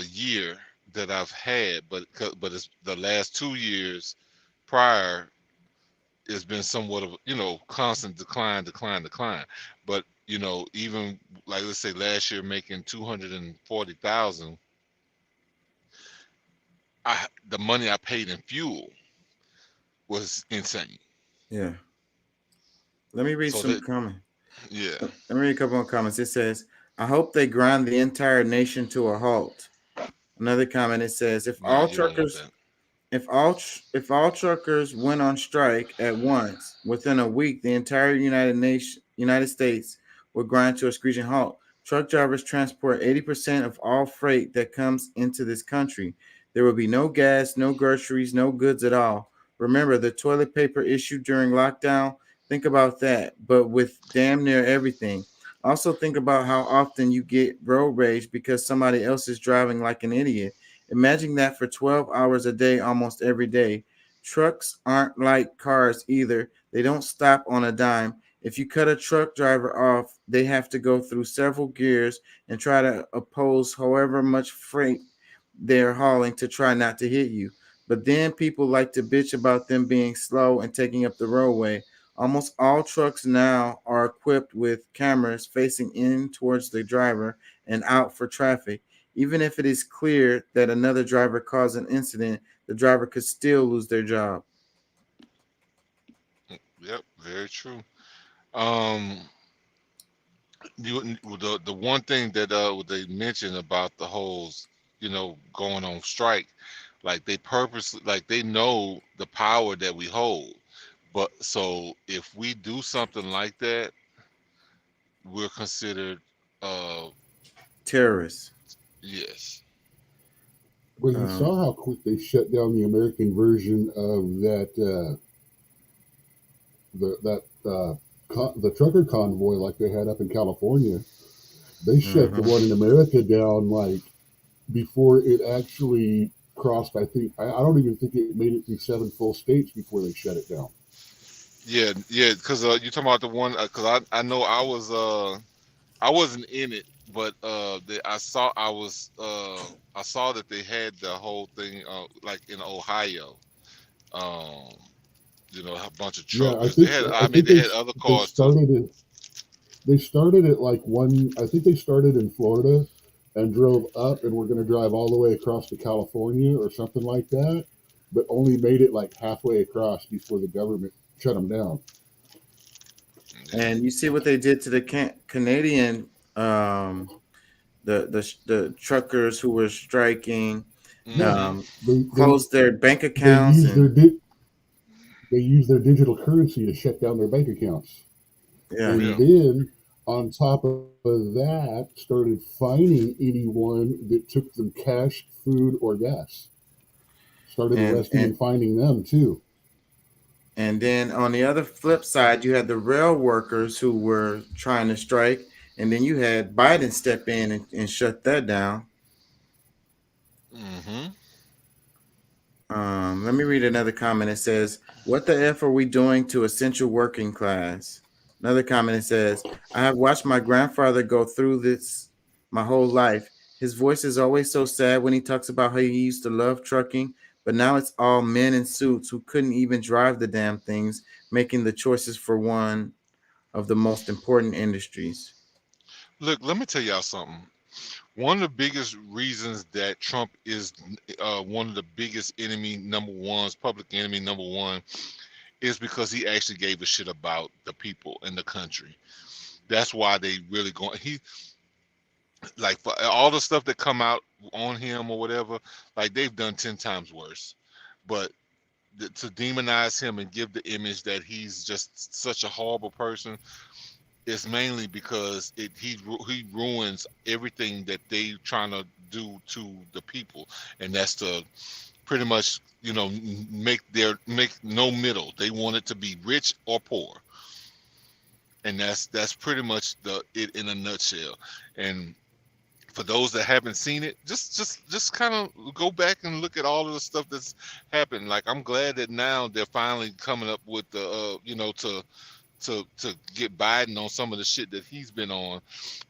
Speaker 12: year that I've had, but it's the last 2 years prior, it's been somewhat of constant decline. But even like, let's say last year making 240,000, the money I paid in fuel was insane.
Speaker 1: Yeah. Let me read some comments.
Speaker 12: Yeah.
Speaker 1: Let me read a couple more comments. It says, I hope they grind the entire nation to a halt. Another comment, it says, if all truckers went on strike at once, within a week, the entire United States would grind to a screeching halt. Truck drivers transport 80% of all freight that comes into this country. There will be no gas, no groceries, no goods at all. Remember the toilet paper issue during lockdown? Think about that, but with damn near everything. Also think about how often you get road rage because somebody else is driving like an idiot. Imagine that for 12 hours a day, almost every day. Trucks aren't like cars either. They don't stop on a dime. If you cut a truck driver off, they have to go through several gears and try to oppose however much freight they're hauling to try not to hit you. But then people like to bitch about them being slow and taking up the roadway. Almost all trucks now are equipped with cameras facing in towards the driver and out for traffic. Even if it is clear that another driver caused an incident, the driver could still lose their job.
Speaker 12: Yep, very true. The one thing that they mentioned about the whole, going on strike Like they purposely, like they know the power that we hold. But so if we do something like that, we're considered, uh,
Speaker 1: Terrorists.
Speaker 12: yes.
Speaker 22: Well, you saw how quick they shut down the American version of the trucker convoy like they had up in California. They shut the one in America down like before it actually crossed. I don't even think it made it through 7 full states before they shut it down.
Speaker 12: Yeah, yeah, because you're talking about the one, because I know I wasn't in it, but I saw that they had the whole thing like in Ohio. Um, a bunch of
Speaker 22: Yeah,
Speaker 12: truckers. They had, I mean, they had other
Speaker 22: they
Speaker 12: cars too.
Speaker 22: started it. They started at like one. I think they started in Florida and drove up, and were going to drive all the way across to California or something like that, but only made it like halfway across before the government shut them down.
Speaker 1: And you see what they did to the Canadian, the truckers who were striking,
Speaker 22: Yeah, they
Speaker 1: closed their bank
Speaker 22: they
Speaker 1: accounts
Speaker 22: used
Speaker 1: and
Speaker 22: they used their digital currency to shut down their bank accounts.
Speaker 1: yeah.
Speaker 22: And then on top of that, started fining anyone that took them cash, food, or gas. Started arresting and fining them too.
Speaker 1: And then on the other flip side, you had the rail workers who were trying to strike, and then you had Biden step in and shut that down.
Speaker 12: Mm-hmm.
Speaker 1: Let me read another comment. It says, "What the f are we doing to essential working class?" Another comment, it says, "I have watched my grandfather go through this my whole life. His voice is always so sad when he talks about how he used to love trucking, but now it's all men in suits who couldn't even drive the damn things, making the choices for one of the most important industries."
Speaker 12: Look, let me tell y'all something. One of the biggest reasons that Trump is one of the biggest enemy number ones, public enemy number one, is because he actually gave a shit about the people in the country. That's why they really going. He, like, for all the stuff that come out on him or whatever, like they've done 10 times worse. But to demonize him and give the image that he's just such a horrible person, it's mainly because he ruins everything that they trying to do to the people, and that's to pretty much make no middle. They want it to be rich or poor, and that's pretty much it in a nutshell. And for those that haven't seen it, just kind of go back and look at all of the stuff that's happened. Like, I'm glad that now they're finally coming up with the to get Biden on some of the shit that he's been on.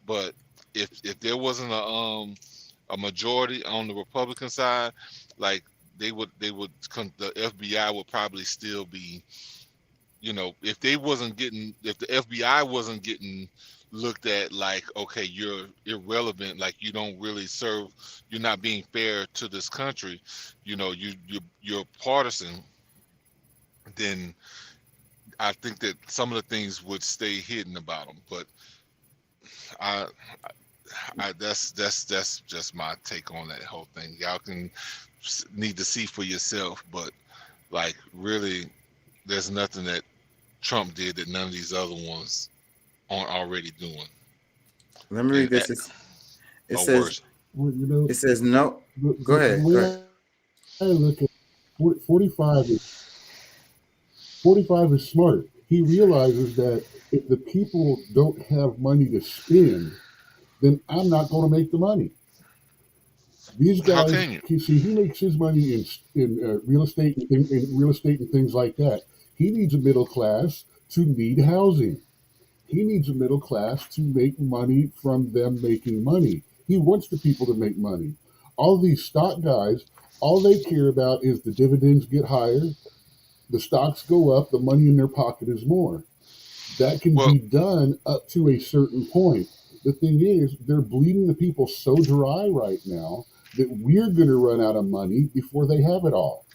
Speaker 12: But if there wasn't a majority on the Republican side, like the FBI would probably still be, if the FBI wasn't getting looked at like, okay, you're irrelevant, like you don't really serve, you're not being fair to this country, you're partisan, then I think that some of the things would stay hidden about them. But I that's just my take on that whole thing. Y'all need to see for yourself, but like really, there's nothing that Trump did that none of these other ones aren't already doing.
Speaker 1: Let me read this. It says,
Speaker 12: worse.
Speaker 22: Well,
Speaker 1: it says no. Go ahead.
Speaker 22: The way I look at 45 is smart. He realizes that if the people don't have money to spend, then I'm not going to make the money. These
Speaker 12: How
Speaker 22: guys,
Speaker 12: can you?
Speaker 22: see, he makes his money in real estate and things like that. He needs a middle class to need housing. He needs a middle class to make money from them making money. He wants the people to make money. All these stock guys, all they care about is the dividends get higher, the stocks go up, the money in their pocket is more. That can be done up to a certain point. The thing is, they're bleeding the people so dry right now that we're going to run out of money before they have it all.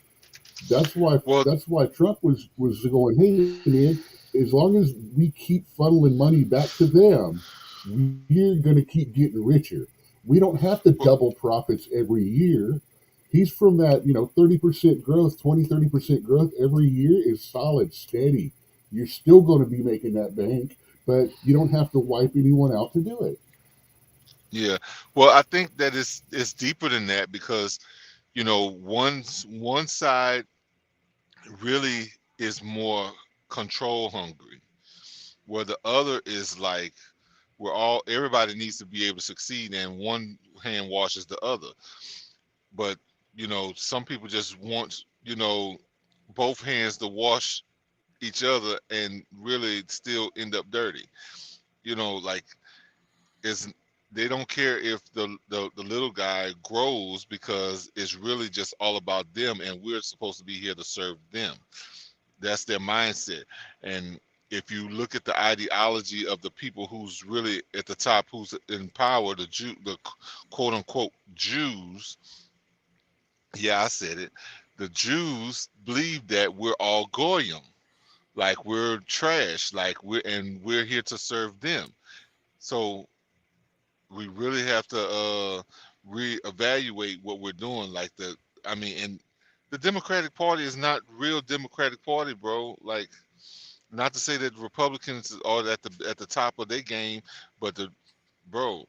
Speaker 22: That's why Trump was going, hey man, as long as we keep funneling money back to them, we're going to keep getting richer. We don't have to double profits every year. He's from that, 30% growth, 30% growth every year is solid, steady. You're still going to be making that bank, but you don't have to wipe anyone out to do it.
Speaker 12: Yeah. Well, I think that it's deeper than that because, one side really is more control hungry, where the other is like everybody needs to be able to succeed and one hand washes the other. But, some people just want, both hands to wash each other and really still end up dirty. Like it's they don't care if the little guy grows because it's really just all about them and we're supposed to be here to serve them. That's their mindset. And if you look at the ideology of the people who's really at the top, who's in power, the quote unquote Jews, yeah, I said it. The Jews believe that we're all goyim, like we're trash, like we're here to serve them. So we really have to reevaluate what we're doing. And the Democratic Party is not real Democratic Party, bro. Like, not to say that Republicans are at the top of their game, but bro,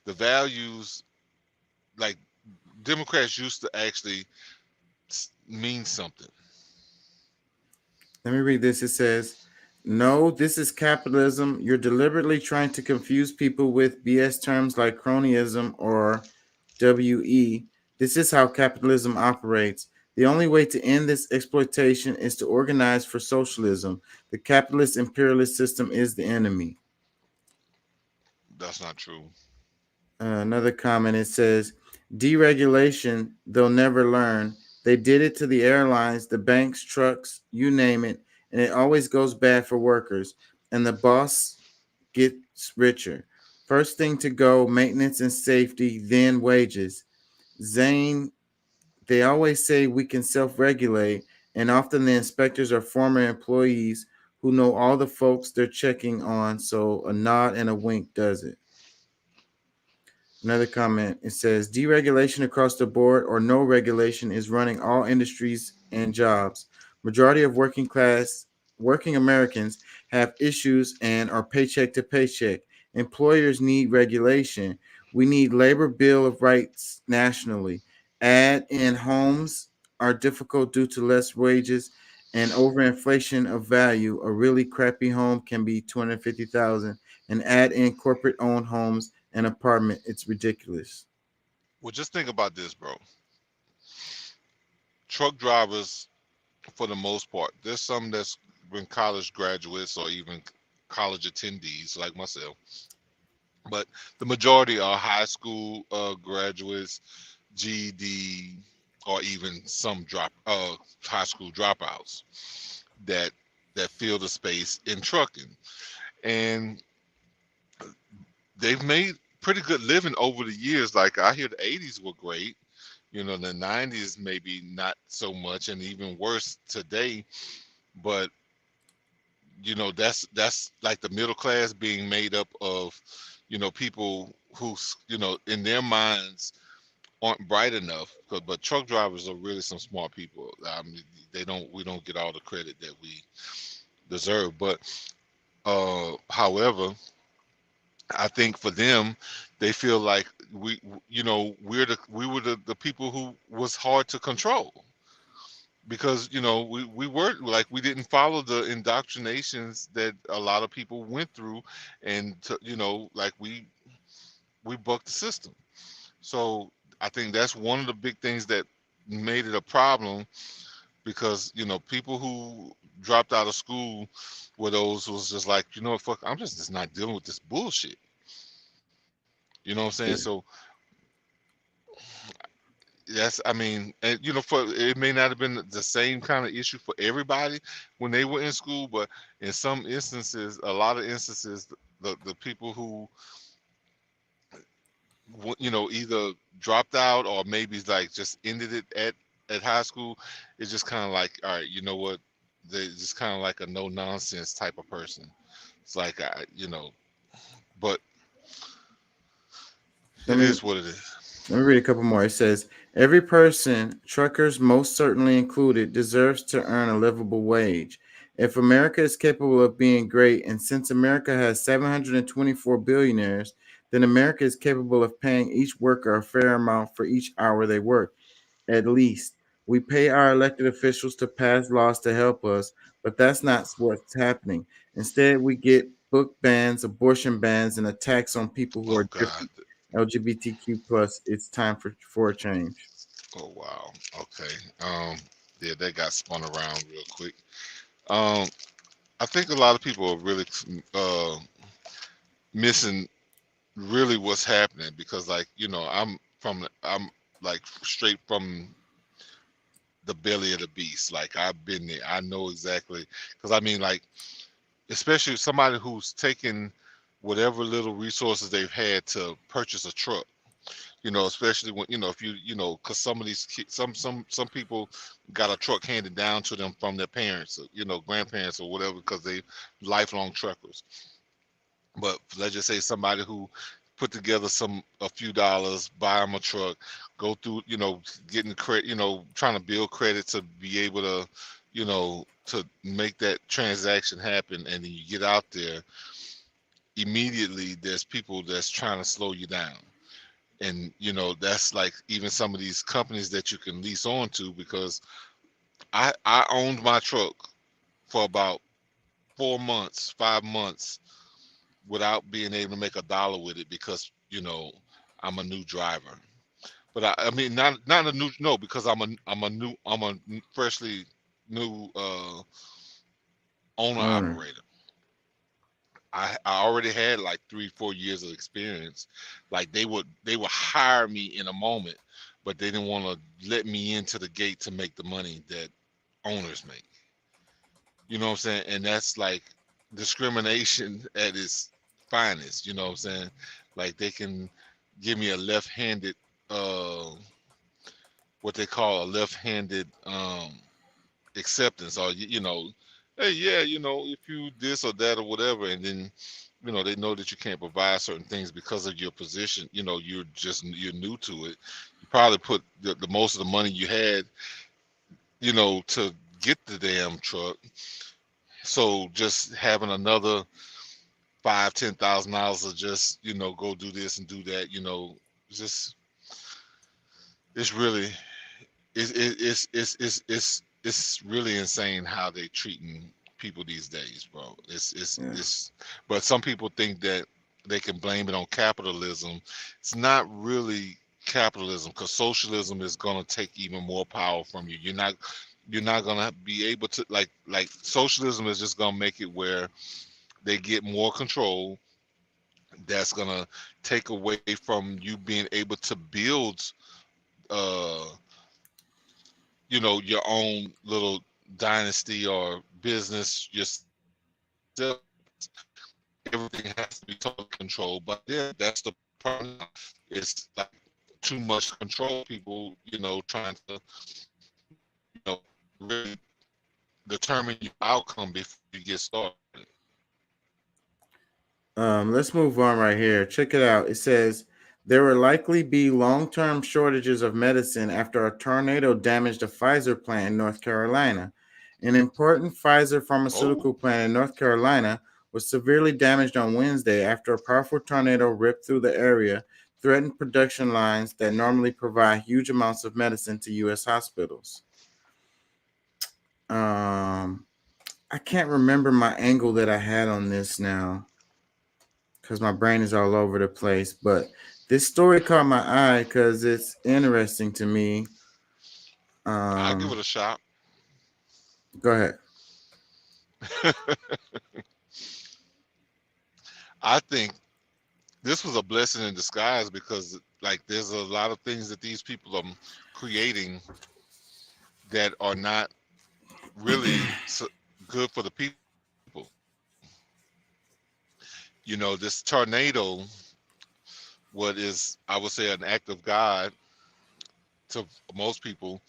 Speaker 12: the values, like, Democrats used to actually mean something.
Speaker 1: Let me read this. It says, no, this is capitalism. You're deliberately trying to confuse people with BS terms like cronyism or WE. This is how capitalism operates. The only way to end this exploitation is to organize for socialism. The capitalist imperialist system is the enemy.
Speaker 12: That's not true.
Speaker 1: Another comment, it says, deregulation, they'll never learn. They did it to the airlines, the banks, trucks, you name it, and it always goes bad for workers. And the boss gets richer. First thing to go, maintenance and safety, then wages. Zane, they always say we can self regulate, and often the inspectors are former employees who know all the folks they're checking on, so a nod and a wink does it. Another comment, it says deregulation across the board or no regulation is running all industries and jobs. Majority of working Americans have issues and are paycheck to paycheck. Employers need regulation. We need labor bill of rights nationally. Add in homes are difficult due to less wages and overinflation of value. A really crappy home can be 250,000, and add in corporate owned homes an apartment. It's ridiculous.
Speaker 12: Well, just think about this, bro. Truck drivers, for the most part, there's some that's been college graduates or even college attendees like myself, but the majority are high school graduates, GED, or even some high school dropouts that fill the space in trucking, and they've made pretty good living over the years. Like, I hear the 80s were great, the 90s maybe not so much, and even worse today. But that's like the middle class being made up of people who in their minds aren't bright enough. But truck drivers are really some smart people. I mean, we don't get all the credit that we deserve. But however, I think for them, they feel like we were the people who was hard to control, because we weren't, like, we didn't follow the indoctrinations that a lot of people went through, and like, we bucked the system. So I think that's one of the big things that made it a problem, because people who dropped out of school were those who was just like, fuck, I'm just not dealing with this bullshit. You know what I'm saying?
Speaker 1: Yeah.
Speaker 12: So yes, I mean, and for it may not have been the same kind of issue for everybody when they were in school, but in some instances, a lot of instances, the people who either dropped out or maybe like just ended it at high school, it's just kind of like, all right, you know what? They're just kind of like a no nonsense type of person. It's like, but
Speaker 1: Let
Speaker 12: it
Speaker 1: me
Speaker 12: is what it is.
Speaker 1: let me read a couple more. It says Every person, truckers most certainly included, deserves to earn a livable wage. If America is capable of being great, and since America has 724 billionaires, then America is capable of paying each worker a fair amount for each hour they work. At least we pay our elected officials to pass laws to help us, but that's not what's happening. Instead, we get book bans, abortion bans, and attacks on people who
Speaker 12: Oh
Speaker 1: are
Speaker 12: God.
Speaker 1: different. LGBTQ plus. It's time for a change.
Speaker 12: Oh wow. Okay. Yeah, that got spun around real quick. Um, I think a lot of people are really missing really what's happening because, like, I'm like straight from the belly of the beast. Like I've been there. I know exactly because I mean, like, especially somebody who's taken whatever little resources they've had to purchase a truck. Especially when if because some of these some people got a truck handed down to them from their parents, or, grandparents or whatever, because they lifelong truckers. But let's just say somebody who put together a few dollars, buy them a truck, go through, getting credit, trying to build credit to be able to, to make that transaction happen, and then you get out there, immediately there's people that's trying to slow you down. And that's like even some of these companies that you can lease on to, because I owned my truck for about 4 months, 5 months, without being able to make a dollar with it because I'm a new driver. But I mean not a new, no, because I'm a freshly new owner
Speaker 1: Owner.
Speaker 12: operator. I already had like 3-4 years of experience. Like they would hire me in a moment, but they didn't want to let me into the gate to make the money that owners make. You know what I'm saying? And that's like discrimination at its finest. You know what I'm saying? Like they can give me a left-handed, what they call a left-handed acceptance, or hey, yeah, if you this or that or whatever, and then they know that you can't provide certain things because of your position. You're new to it. You probably put the most of the money you had, to get the damn truck. So just having another $5,000-$10,000 to just go do this and do that, just it's really it's really insane how they treating people these days, bro.
Speaker 1: Yeah.
Speaker 12: But some people think that they can blame it on capitalism. It's not really capitalism, because socialism is gonna take even more power from you. You're not gonna be able to, like socialism is just gonna make it where they get more control. That's gonna take away from you being able to build uh your own little dynasty or business yourself. Everything has to be totally controlled. But then that's the problem. It's like too much control. People, trying to, really determine your outcome before you get started.
Speaker 1: Let's move on right here. Check it out. It says there will likely be long-term shortages of medicine after a tornado damaged a Pfizer plant in North Carolina. An important Pfizer
Speaker 12: Oh,
Speaker 1: pharmaceutical plant in North Carolina was severely damaged on Wednesday after a powerful tornado ripped through the area, threatened production lines that normally provide huge amounts of medicine to U.S. hospitals. Um, I can't remember my angle that I had on this now, because my brain is all over the place. But this story caught my eye because it's interesting to me.
Speaker 12: I'll give
Speaker 1: Um,
Speaker 12: it a shot.
Speaker 1: Go ahead.
Speaker 12: I think this was a blessing in disguise, because like there's a lot of things that these people are creating that are not really good for the people. This tornado, what is, I would say, an act of God to most people.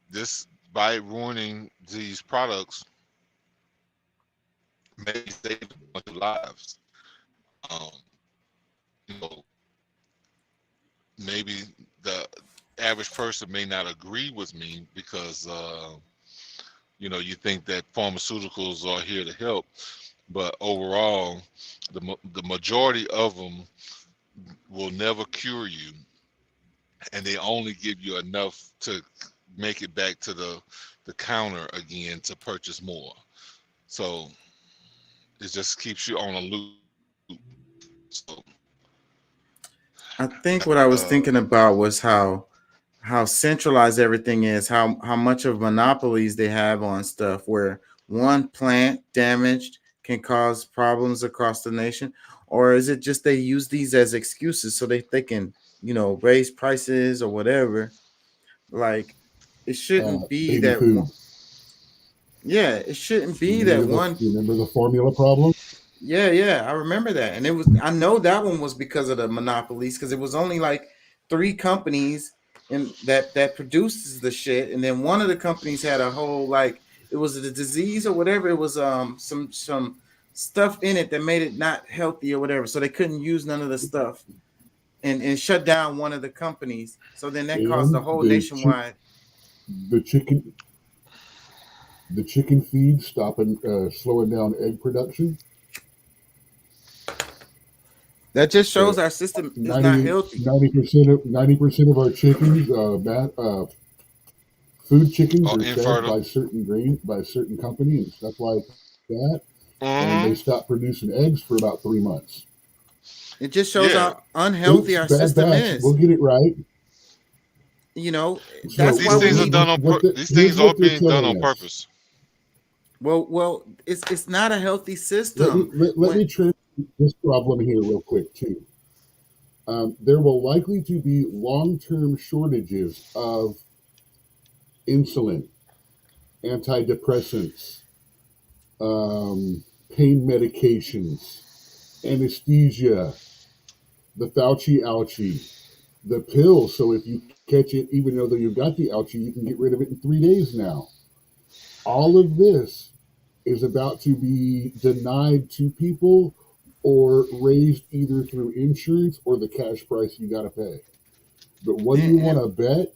Speaker 12: This, by ruining these products, may save a bunch of lives. Um, you know, maybe the average person may not agree with me because you think that pharmaceuticals are here to help, but overall, the majority of them will never cure you, and they only give you enough to make it back to the counter again to purchase more. So it just keeps you on a loop. So
Speaker 1: I think what I was thinking about was how centralized everything is, how much of monopolies they have on stuff, where one plant damaged can cause problems across the nation, or is it just they use these as excuses so they can raise prices or whatever? Like, it shouldn't be
Speaker 22: Baby
Speaker 1: that
Speaker 22: food.
Speaker 1: one. Yeah, it shouldn't
Speaker 22: You
Speaker 1: be that
Speaker 22: remember
Speaker 1: one.
Speaker 22: the formula problem?
Speaker 1: Yeah, I remember that. And I know that one was because of the monopolies, because it was only like three companies and that produces the shit. And then one of the companies had a whole, like, it was a disease or whatever. It was some stuff in it that made it not healthy or whatever. So they couldn't use none of the stuff and shut down one of the companies. So then that caused the
Speaker 22: And
Speaker 1: whole nationwide.
Speaker 22: the chicken the chicken feed stopping slowing down egg production.
Speaker 1: That just shows our system is not healthy.
Speaker 22: 90% of our chickens, food chickens, are fed
Speaker 12: infertile.
Speaker 22: by certain company and stuff like that, and they
Speaker 12: Mm-hmm.
Speaker 22: stop producing eggs for about 3 months.
Speaker 1: It just shows
Speaker 12: Yeah.
Speaker 1: how unhealthy
Speaker 22: Oops,
Speaker 1: our
Speaker 22: bad
Speaker 1: system
Speaker 22: batch.
Speaker 1: is.
Speaker 22: We'll get it right.
Speaker 1: That's
Speaker 12: These
Speaker 1: why we
Speaker 12: things are
Speaker 1: need.
Speaker 12: done on these
Speaker 22: here's
Speaker 12: things are
Speaker 22: what they're
Speaker 12: being done on
Speaker 22: telling us.
Speaker 12: purpose.
Speaker 1: Well, it's not a healthy
Speaker 22: Let
Speaker 1: system.
Speaker 22: me translate this problem here real quick too. There will likely to be long-term shortages of insulin, antidepressants, pain medications, anesthesia, the Fauci ouchie, the pill. So if you catch it, even though you got the ouchie, you can get rid of it in 3 days now. All of this is about to be denied to people or raised either through insurance or the cash price you got to pay. But what do you want to bet?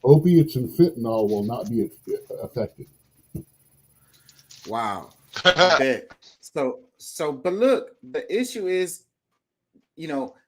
Speaker 22: Opiates and fentanyl will not be affected.
Speaker 1: Wow, I bet. But look, the issue is,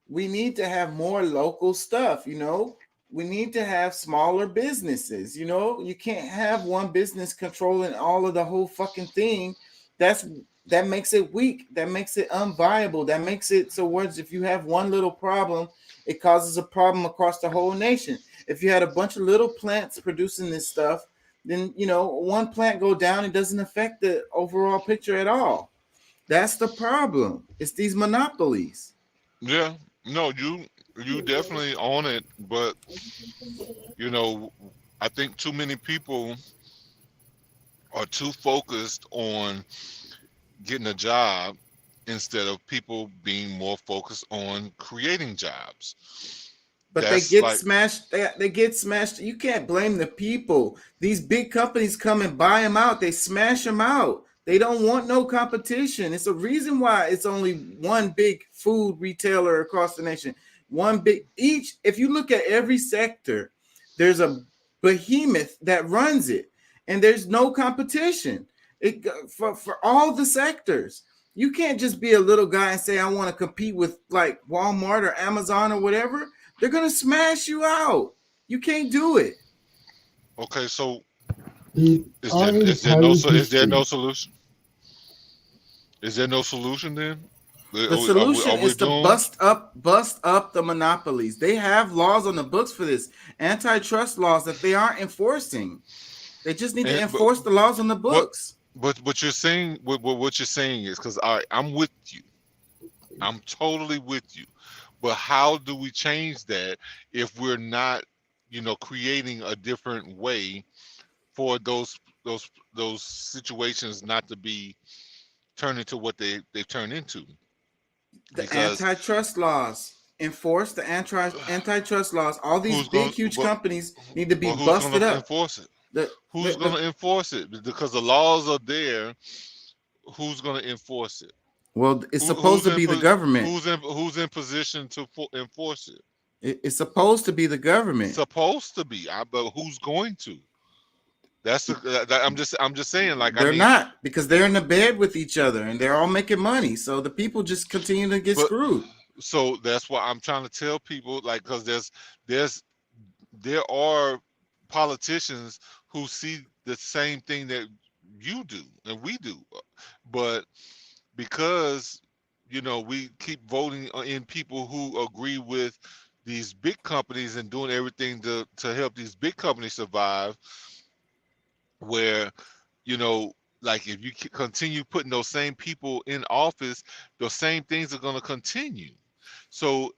Speaker 1: we need to have more local stuff. We need to have smaller businesses. You can't have one business controlling all of the whole fucking thing. That makes it weak. That makes it unviable. That makes it so words. If you have one little problem, it causes a problem across the whole nation. If you had a bunch of little plants producing this stuff, then one plant go down, it doesn't affect the overall picture at all. That's the problem. It's these monopolies.
Speaker 12: Yeah. No, you definitely own it, but I think too many people are too focused on getting a job instead of people being more focused on creating jobs.
Speaker 1: But
Speaker 12: That's
Speaker 1: they get
Speaker 12: like,
Speaker 1: smashed. They get smashed. You can't blame the people. These big companies come and buy them out. They smash them out. They don't want no competition. It's a reason why it's only one big food retailer across the nation. One big each. If you look at every sector, there's a behemoth that runs it, and there's no competition. For all the sectors. You can't just be a little guy and say I want to compete with like Walmart or Amazon or whatever. They're gonna smash you out. You can't do it.
Speaker 12: okay, so
Speaker 22: Dude, our entire
Speaker 12: is there no
Speaker 22: history.
Speaker 12: solution? Is there no solution then?
Speaker 1: The
Speaker 12: Are
Speaker 1: solution
Speaker 12: we
Speaker 1: is to
Speaker 12: doomed?
Speaker 1: bust up the monopolies. They have laws on the books for this, antitrust laws that they aren't enforcing. They just need to enforce the laws on the books.
Speaker 12: But you're saying what you're saying is because I'm with you. I'm totally with you. But how do we change that if we're not, creating a different way for those situations not to be turned into what they turn into?
Speaker 1: The
Speaker 12: Because
Speaker 1: antitrust laws. Enforce the antitrust laws. All these
Speaker 12: who's going
Speaker 1: big, huge
Speaker 12: but
Speaker 1: companies need to be
Speaker 12: but who's going
Speaker 1: busted
Speaker 12: to
Speaker 1: up.
Speaker 12: enforce it?
Speaker 1: The,
Speaker 12: Who's going
Speaker 1: the
Speaker 12: to enforce it? Because the laws are there. Who's going to enforce it?
Speaker 1: Well, it's supposed to be the government.
Speaker 12: Who's in position to enforce it?
Speaker 1: It's supposed to be the government.
Speaker 12: Supposed to be, but who's going to? That's I'm just saying. Like, I
Speaker 1: They're
Speaker 12: mean,
Speaker 1: not, because they're in the bed with each other and they're all making money. So the people just continue to get
Speaker 12: but
Speaker 1: screwed.
Speaker 12: so that's why I'm trying to tell people, like, because there's there are politicians who see the same thing that you do and we do, but because we keep voting in people who agree with these big companies and doing everything to help these big companies survive, where you know like if you continue putting those same people in office, those same things are going to continue. So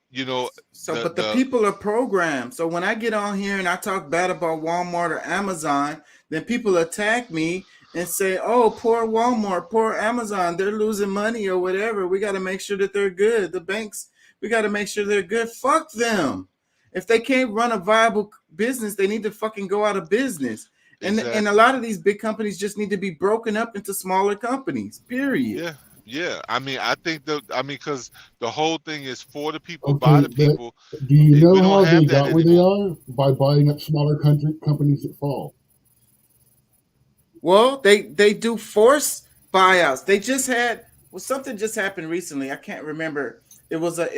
Speaker 1: So, but the people are programmed. So when I get on here and I talk bad about Walmart or Amazon, then people attack me and say, "Oh, poor Walmart, poor Amazon, they're losing money or whatever. We got to make sure that they're good. The banks, we got to make sure they're good." Fuck them. If they can't run a viable business, they need to fucking go out of business. And a lot of these big companies just need to be broken up into smaller companies. Period.
Speaker 12: Yeah, I mean, I think because the whole thing is for the people, by
Speaker 22: Okay,
Speaker 12: the people.
Speaker 22: do you know
Speaker 12: We don't
Speaker 22: how they
Speaker 12: have that
Speaker 22: got where they
Speaker 12: anymore.
Speaker 22: are? By buying up smaller companies that fall.
Speaker 1: Well, they do force buyouts. They just had something just happened recently. I can't remember. It was hostile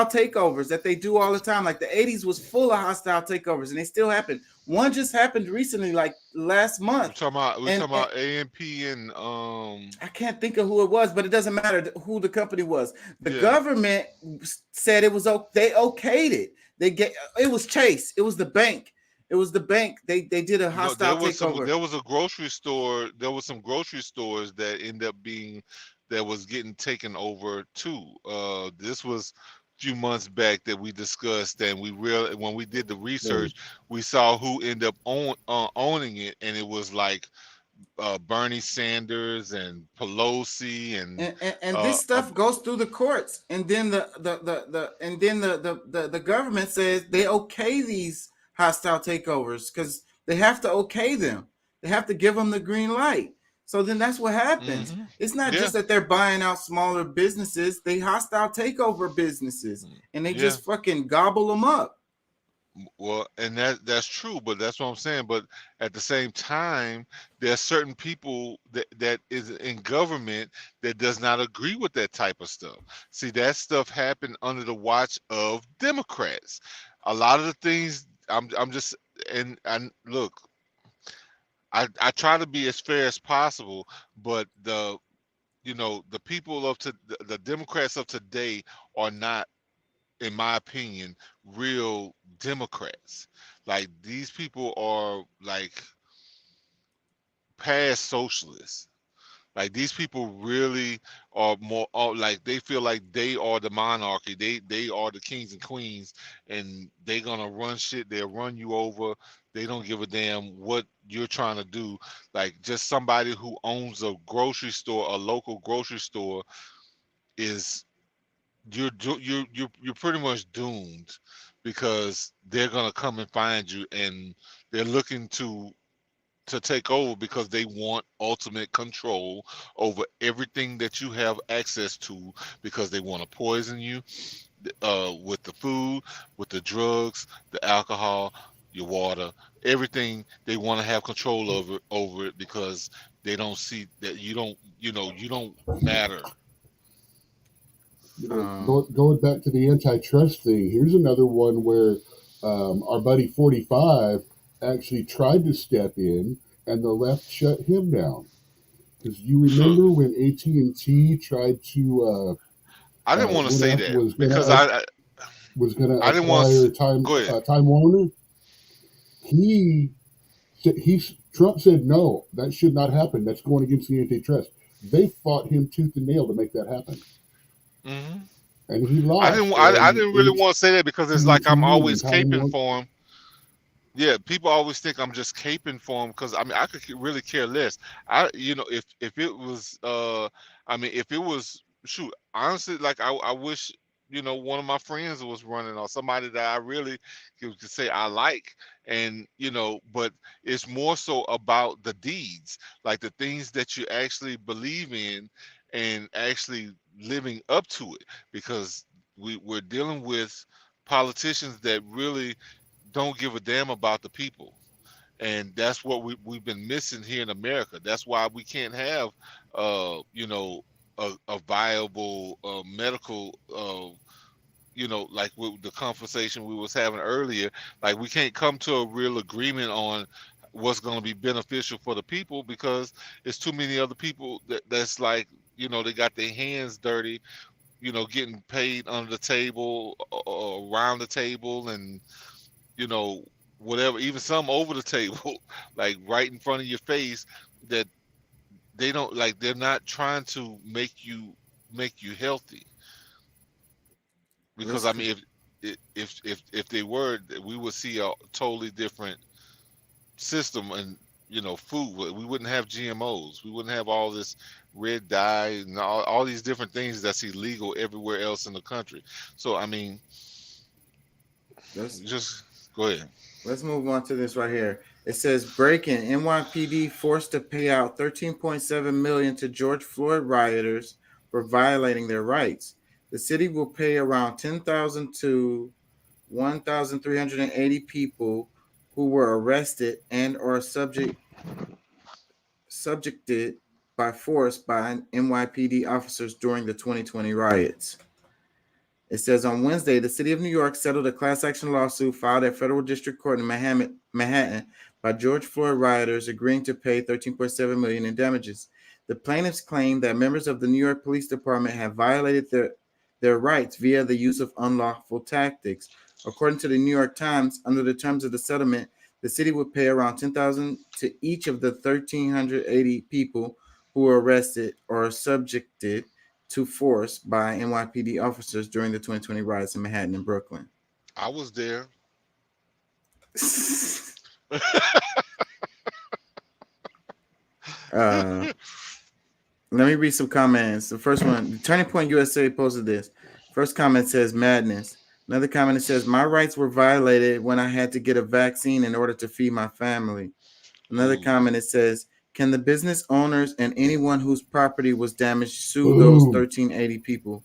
Speaker 1: takeovers that they do all the time. Like the 80s was full of hostile takeovers and they still happen. One just happened recently, like last month.
Speaker 12: We're talking about AMP and
Speaker 1: I can't think of who it was, but it doesn't matter who the company was. The
Speaker 12: Yeah.
Speaker 1: government said it was they okayed it. It was Chase. It was the bank. It was the bank. They did a hostile takeover.
Speaker 12: There was a grocery store. There was some grocery stores that ended up being that was getting taken over too. This was a few months back that we discussed, and when we did the research, we saw who ended up owning it, and it was like Bernie Sanders and Pelosi
Speaker 1: and this stuff goes through the courts, and then the government says they okay these hostile takeovers because they have to okay them. They have to give them the green light. So then that's what happens. It's not just that they're buying out smaller businesses; they hostile takeover businesses, and they just fucking gobble them up.
Speaker 12: Well, and that's true, but that's what I'm saying. But at the same time, there's certain people that is in government that does not agree with that type of stuff. See, that stuff happened under the watch of Democrats. A lot of the things I'm just and look, I try to be as fair as possible, but the people the Democrats of today are not, in my opinion, real Democrats. Like, these people are like past socialists. Like, these people really are like, they feel like they are the monarchy. They are the kings and queens, and they gonna run shit. They'll run you over. They don't give a damn what you're trying to do. Like, just somebody who owns a grocery store, a local grocery store, is you're pretty much doomed, because they're gonna come and find you, and they're looking to take over because they want ultimate control over everything that you have access to, because they want to poison you with the food, with the drugs, the alcohol, your water, everything. They want to have control over it, because they don't see that you don't matter.
Speaker 22: Going back to the antitrust thing, here's another one where our buddy 45 actually tried to step in, and the left shut him down. Because you remember when AT&T tried to
Speaker 12: I didn't want to say that because
Speaker 22: was going to
Speaker 12: I didn't want
Speaker 22: acquire
Speaker 12: to.
Speaker 22: Time Warner. Trump said no, that should not happen. That's going against the antitrust. They fought him tooth and nail to make that happen.
Speaker 12: Mm-hmm.
Speaker 22: And he lost.
Speaker 12: I didn't really want to say that, because it's like I'm always caping for him. Yeah, people always think I'm just caping for him, because I mean, I could really care less. If it was if it was, shoot, honestly, like I wish one of my friends was running, or somebody that I really could say I like, and but it's more so about the deeds, like the things that you actually believe in and actually living up to it, because we're dealing with politicians that really don't give a damn about the people, and that's what we've been missing here in America. That's why we can't have you know, a viable medical you know, like with the conversation we was having earlier, like we can't come to a real agreement on what's going to be beneficial for the people, because it's too many other people that's like, you know, they got their hands dirty, you know, getting paid under the table, around the table, and you know, whatever, even some over the table, like right in front of your face, that they don't like, they're not trying to make you healthy. Because
Speaker 1: Let's
Speaker 12: I mean, if they were, we would see a totally different system, and you know, food. We wouldn't have GMOs. We wouldn't have all this red dye and all these different things that's illegal everywhere else in the country. So I mean,
Speaker 1: let's
Speaker 12: just go ahead.
Speaker 1: let's move on to this right here. It says break-in NYPD forced to pay out 13.7 million to George Floyd rioters for violating their rights. The city will pay around 10,000 to 1,380 people who were arrested and or subjected by force by NYPD officers during the 2020 riots. It says on Wednesday, the city of New York settled a class action lawsuit filed at federal district court in Manhattan by George Floyd rioters, agreeing to pay 13.7 million in damages. The plaintiffs claim that members of the New York Police Department have violated their rights via the use of unlawful tactics. According to the New York Times, under the terms of the settlement, the city would pay around 10,000 to each of the 1,380 people who were arrested or subjected to force by NYPD officers during the 2020 riots in Manhattan and Brooklyn.
Speaker 12: I was there.
Speaker 1: Let me read some comments. The first one, Turning Point USA posted this. First comment says madness. Another comment says my rights were violated when I had to get a vaccine in order to feed my family. Another comment, it says, can the business owners and anyone whose property was damaged sue those 1,380 people?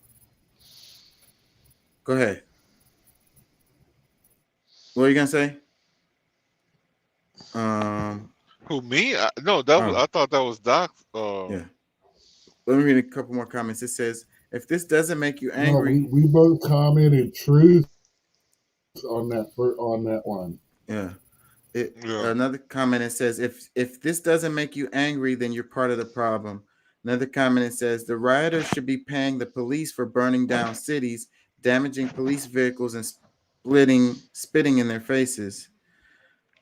Speaker 1: Go ahead. What are you gonna say?
Speaker 12: Who, me? No, that was, I thought that was Doc.
Speaker 1: Yeah. Let me read a couple more comments. It says, if this doesn't make you
Speaker 22: No,
Speaker 1: angry,
Speaker 22: we both commented truth on that one.
Speaker 1: yeah. Another comment, it says, if this doesn't make you angry, then you're part of the problem. Another comment, it says, the rioters should be paying the police for burning down cities, damaging police vehicles, and spitting in their faces.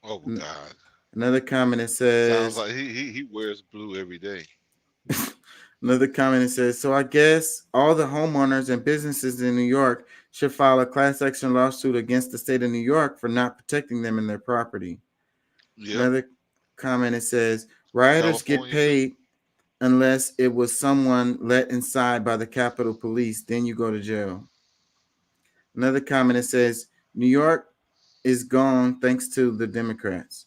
Speaker 12: Oh God.
Speaker 1: Another comment, it says,
Speaker 12: sounds like he wears blue every day.
Speaker 1: Another comment, it says, so I guess all the homeowners and businesses in New York should file a class action lawsuit against the state of New York for not protecting them and their property. Yep. Another comment, it says, rioters get paid unless it was someone let inside by the Capitol Police, then you go to jail. Another comment, it says, New York is gone thanks to the Democrats.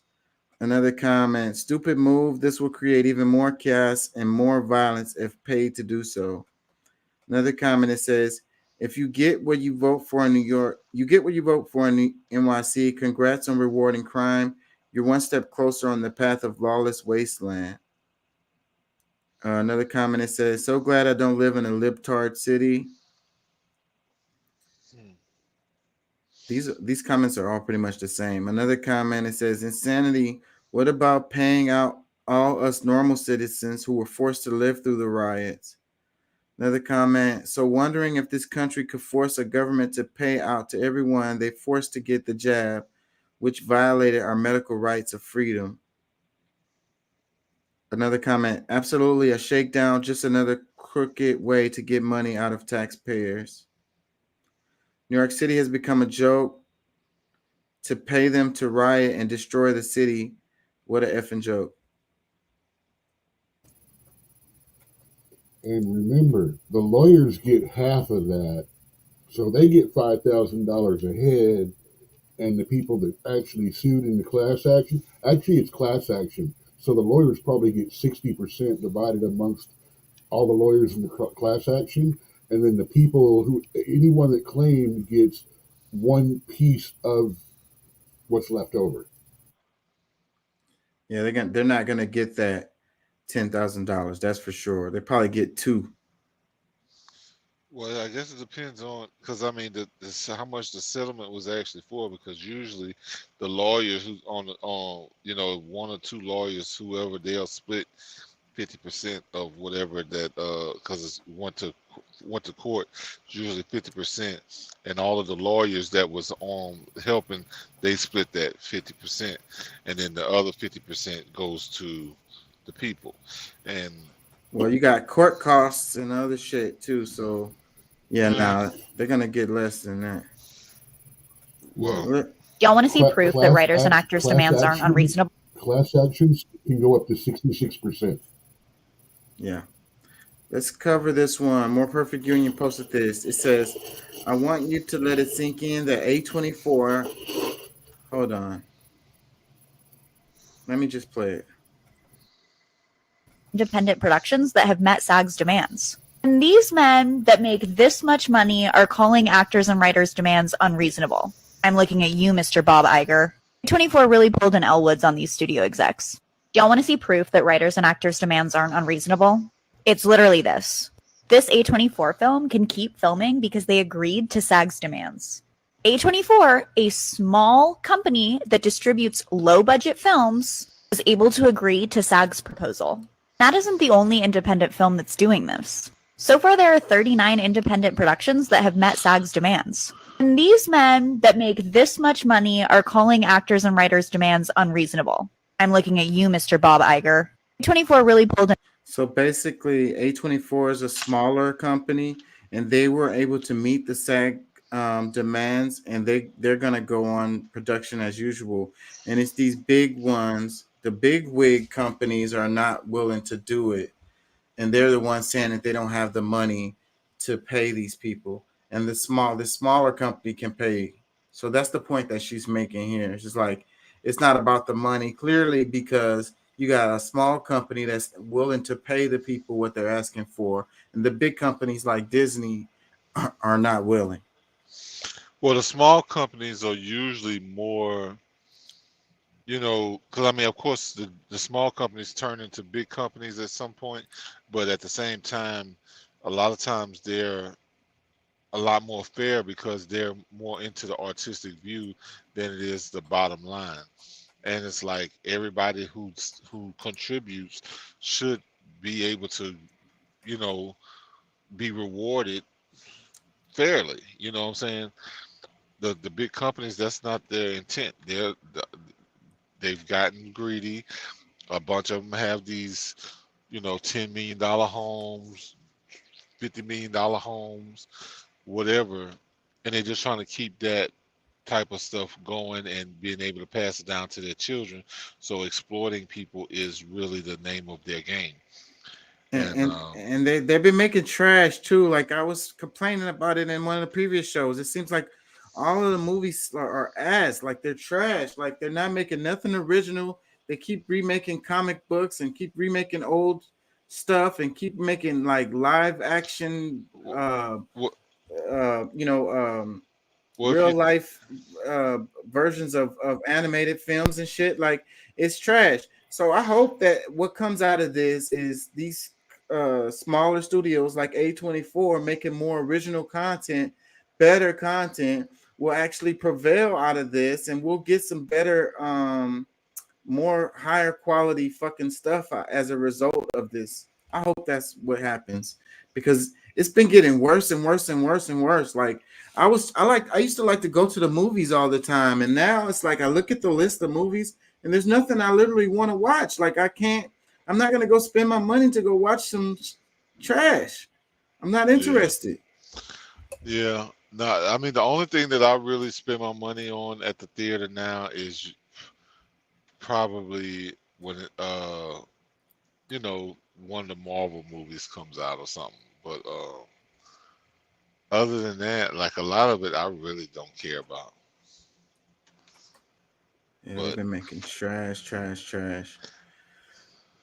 Speaker 1: Another comment, stupid move. This will create even more chaos and more violence if paid to do so. Another comment, it says, if you get what you vote for in New York, you get what you vote for in NYC. Congrats on rewarding crime. You're one step closer on the path of lawless wasteland. Another comment, it says, so glad I don't live in a libtard city. These comments are all pretty much the same. Another comment, it says, insanity. What about paying out all us normal citizens who were forced to live through the riots? Another comment, so wondering if this country could force a government to pay out to everyone they forced to get the jab, which violated our medical rights of freedom. Another comment, absolutely a shakedown, just another crooked way to get money out of taxpayers. New York City has become a joke to pay them to riot and destroy the city. What a effing joke.
Speaker 22: And remember, the lawyers get half of that. So they get $5,000 a head, and the people that actually sued in the class action, actually it's class action. So the lawyers probably get 60% divided amongst all the lawyers in the class action. and then the people who anyone that claimed gets one piece of what's left over.
Speaker 1: Yeah, they're not gonna get that $10,000. That's for sure. They probably get two.
Speaker 12: Well, I guess it depends on because I mean how much the settlement was actually for. Because usually, the lawyers who on you know one or two lawyers, whoever they'll split 50% of whatever that because it went to court. It's usually 50%, and all of the lawyers that was on helping, they split that 50%, and then the other 50% goes to the people, and
Speaker 1: Well, you got court costs and other shit too. So yeah,
Speaker 12: yeah,
Speaker 1: nah, they're gonna get less than that.
Speaker 12: well,
Speaker 21: Y'all want to see proof that writers and actors'
Speaker 22: Class
Speaker 21: demands aren't
Speaker 22: action,
Speaker 21: unreasonable?
Speaker 22: class actions can go up to 66%.
Speaker 1: Yeah. Let's cover this one. More Perfect Union posted this. It says, I want you to let it sink in that A24. Hold on. Let me just play it.
Speaker 21: Independent productions that have met SAG's demands. And these men that make this much money are calling actors and writers' demands unreasonable. I'm looking at you, Mr. Bob Iger. 24 really pulled an Elwoods on these studio execs. Y'all want to see proof that writers and actors' demands aren't unreasonable? It's literally this. This A24 film can keep filming because they agreed to SAG's demands. A24, a small company that distributes low-budget films, was able to agree to SAG's proposal. That isn't the only independent film that's doing this. So far, there are 39 independent productions that have met SAG's demands. And these men that make this much money are calling actors and writers' demands unreasonable. I'm looking at you, Mr. Bob Iger. 24 really pulled in.
Speaker 1: So basically, A24 is a smaller company, and they were able to meet the SAG demands, and they're gonna go on production as usual. And it's these big ones, the big wig companies are not willing to do it, and they're the ones saying that they don't have the money to pay these people, and the smaller company can pay. So that's the point that she's making here. It's just like it's not about the money, clearly, because you got a small company that's willing to pay the people what they're asking for, and the big companies like Disney are not willing.
Speaker 12: well, the small companies are usually more, you know, because I mean, of course, the small companies turn into big companies at some point, but at the same time, a lot of times they're a lot more fair because they're more into the artistic view than it is the bottom line. And it's like everybody who contributes should be able to, you know, be rewarded fairly. You know what I'm saying? The big companies, that's not their intent. They've gotten greedy. A bunch of them have these, you know, $10 million homes, $50 million homes, whatever, and they're just trying to keep that type of stuff going and being able to pass it down to their children. So exploiting people is really the name of their game.
Speaker 1: And they've been making trash too. Like I was complaining about it in one of the previous shows. It seems like all of the movies are ass. Like they're trash. Like they're not making nothing original. They keep remaking comic books and keep remaking old stuff and keep making like live action you know
Speaker 12: Well, if
Speaker 1: real
Speaker 12: you
Speaker 1: life versions of animated films and shit. Like it's trash. So I hope that what comes out of this is these smaller studios like A24 making more original content, better content will actually prevail out of this, and we'll get some better more higher quality fucking stuff as a result of this. I hope that's what happens because it's been getting worse and worse and worse and worse. Like I used to like to go to the movies all the time, and now it's like I look at the list of movies and there's nothing I literally want to watch. Like I'm not gonna go spend my money to go watch some trash. I'm not interested.
Speaker 12: yeah, no, I mean the only thing that I really spend my money on at the theater now is probably when you know, one of the Marvel movies comes out or something. But other than that, like a lot of it I really don't care about.
Speaker 1: Yeah, they've
Speaker 12: But
Speaker 1: been making trash.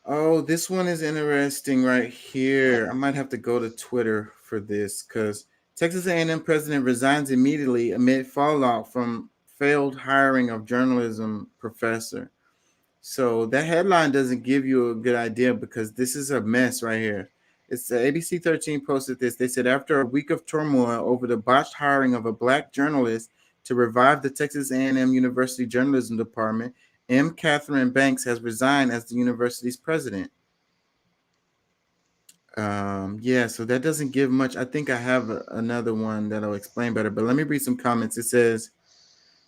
Speaker 1: Oh, this one is interesting right here. I might have to go to Twitter for this because Texas A&M president resigns immediately amid fallout from failed hiring of journalism professor. So that headline doesn't give you a good idea because this is a mess right here. It's ABC 13 posted this. They said after a week of turmoil over the botched hiring of a black journalist to revive the Texas A&M University Journalism Department, M. Catherine Banks has resigned as the university's president. Yeah, so that doesn't give much. I think I have another one that'll explain better, but let me read some comments. It says,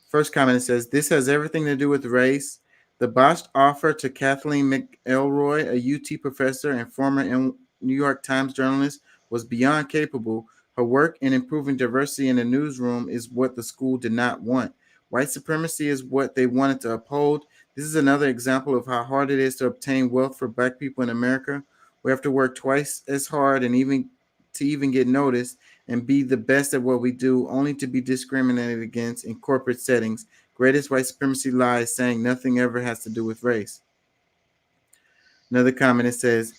Speaker 1: first comment, it says, this has everything to do with race. The botched offer to Kathleen McElroy, a UT professor and former New York Times journalist, was beyond capable. Her work in improving diversity in the newsroom is what the school did not want. White supremacy is what they wanted to uphold. This is another example of how hard it is to obtain wealth for black people in America. We have to work twice as hard and even get noticed and be the best at what we do, only to be discriminated against in corporate settings. Greatest white supremacy lie is saying nothing ever has to do with race. Another comment, it says,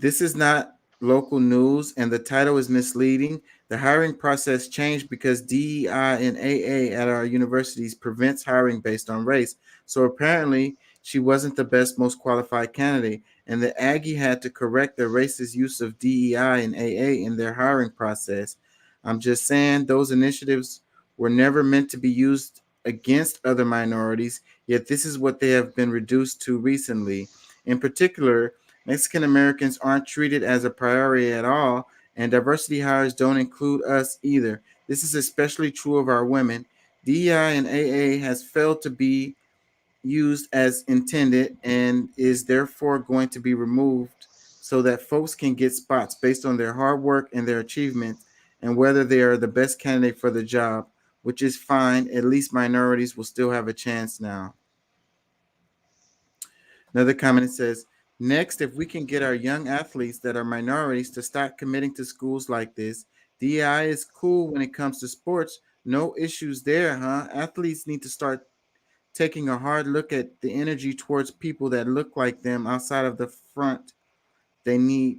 Speaker 1: this is not local news and the title is misleading. The hiring process changed because DEI and AA at our universities prevents hiring based on race. So apparently she wasn't the best, most qualified candidate. And the Aggie had to correct the racist use of DEI and AA in their hiring process. I'm just saying those initiatives were never meant to be used against other minorities, yet this is what they have been reduced to recently. In particular, Mexican Americans aren't treated as a priority at all, and diversity hires don't include us either. This is especially true of our women. DEI and AA has failed to be used as intended and is therefore going to be removed so that folks can get spots based on their hard work and their achievements and whether they are the best candidate for the job, which is fine. At least minorities will still have a chance now. Another comment says, next, if we can get our young athletes that are minorities to stop committing to schools like this, DEI is cool when it comes to sports. No issues there, huh? Athletes need to start taking a hard look at the energy towards people that look like them outside of the front they need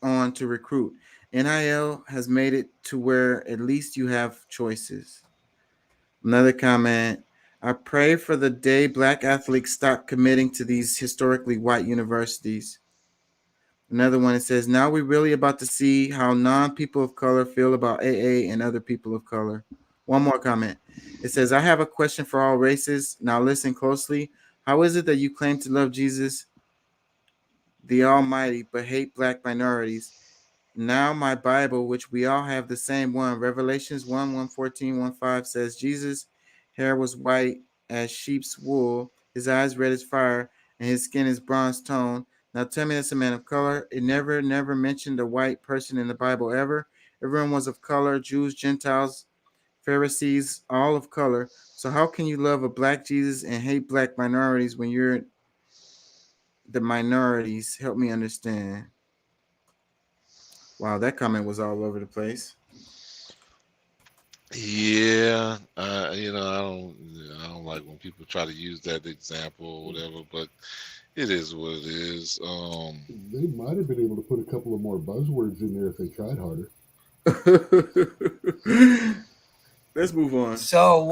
Speaker 1: on to recruit. NIL has made it to where at least you have choices. Another comment, I pray for the day black athletes stop committing to these historically white universities. Another one, it says, now we're really about to see how non-people of color feel about AA and other people of color. One more comment. It says, I have a question for all races. Now listen closely. How is it that you claim to love Jesus, the Almighty, but hate black minorities? Now my Bible, which we all have the same one, Revelations 1:14, 1:5 says, Jesus' hair was white as sheep's wool, his eyes red as fire, and his skin is bronze tone. Now tell me that's a man of color. It never mentioned a white person in the Bible ever. Everyone was of color, Jews, Gentiles, Pharisees, all of color. So how can you love a black Jesus and hate black minorities when you're the minorities? Help me understand. Wow, that comment was all over the place.
Speaker 12: Yeah, I don't like when people try to use that example or whatever, but it is what it is.
Speaker 22: They might have been able to put a couple of more buzzwords in there if they tried harder.
Speaker 1: Let's move on.
Speaker 2: So,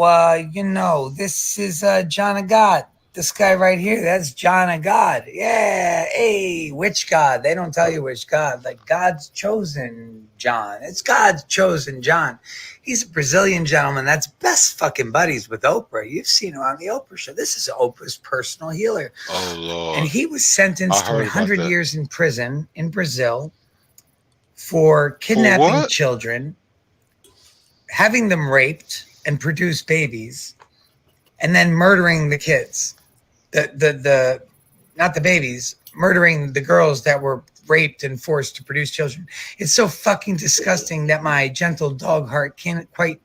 Speaker 2: this is John of God. This guy right here, that's John of God. Yeah, hey, which God? They don't tell you which God. Like God's chosen John. It's God's chosen John. He's a Brazilian gentleman that's best fucking buddies with Oprah. You've seen him on the Oprah show. This is Oprah's personal healer.
Speaker 12: Oh, Lord.
Speaker 2: And he was sentenced to 100 years in prison in Brazil for kidnapping children, having them raped and produce babies, and then murdering the kids. The not the babies, murdering the girls that were raped and forced to produce children. It's so fucking disgusting that my gentle dog heart can't quite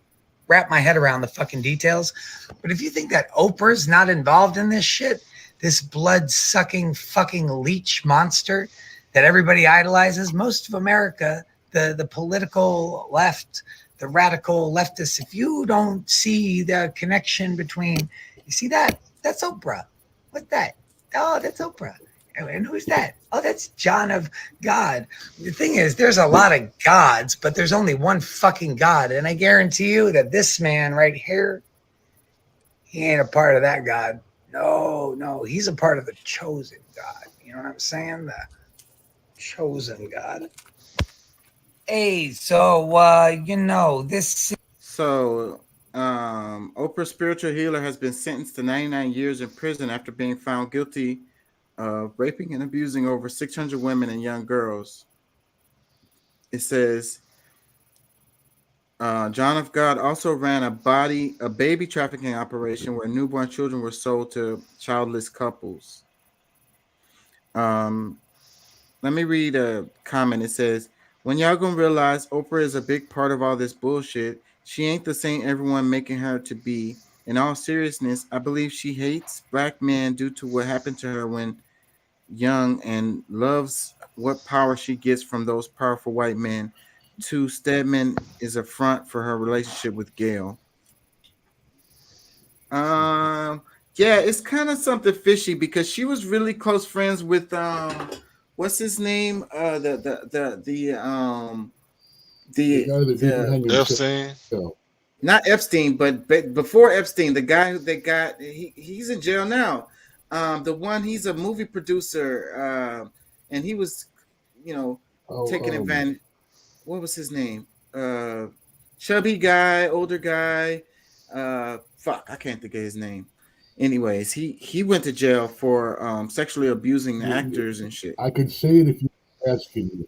Speaker 2: wrap my head around the fucking details. But if you think that Oprah's not involved in this shit, this blood-sucking fucking leech monster that everybody idolizes, most of America, the political left, the radical leftists, if you don't see the connection between, you see that? That's Oprah. What's that? Oh, that's Oprah. And who's that? Oh, that's John of God. The thing is, there's a lot of gods, but there's only one fucking God. And I guarantee you that this man right here, he ain't a part of that God. No, he's a part of the chosen God. You know what I'm saying? The chosen God. Hey, so this.
Speaker 1: So, Oprah's spiritual healer has been sentenced to 99 years in prison after being found guilty of raping and abusing over 600 women and young girls. It says John of God also ran a baby trafficking operation where newborn children were sold to childless couples. Let me read a comment. It says, when y'all gonna realize Oprah is a big part of all this bullshit? She ain't the saint everyone making her to be. In all seriousness, I believe she hates black men due to what happened to her when young and loves what power she gets from those powerful white men. Two, Stedman is a front for her relationship with Gail. Yeah, it's kind of something fishy because she was really close friends with what's his name? The
Speaker 22: guy that didn't hang
Speaker 12: Epstein.
Speaker 1: Not Epstein, but before Epstein, the guy who they got, he's in jail now. The one, he's a movie producer, and he was, taking advantage. What was his name? Chubby guy, older guy. Fuck, I can't think of his name. Anyways, he went to jail for sexually abusing the actors and shit.
Speaker 22: I could say it if you were asking me.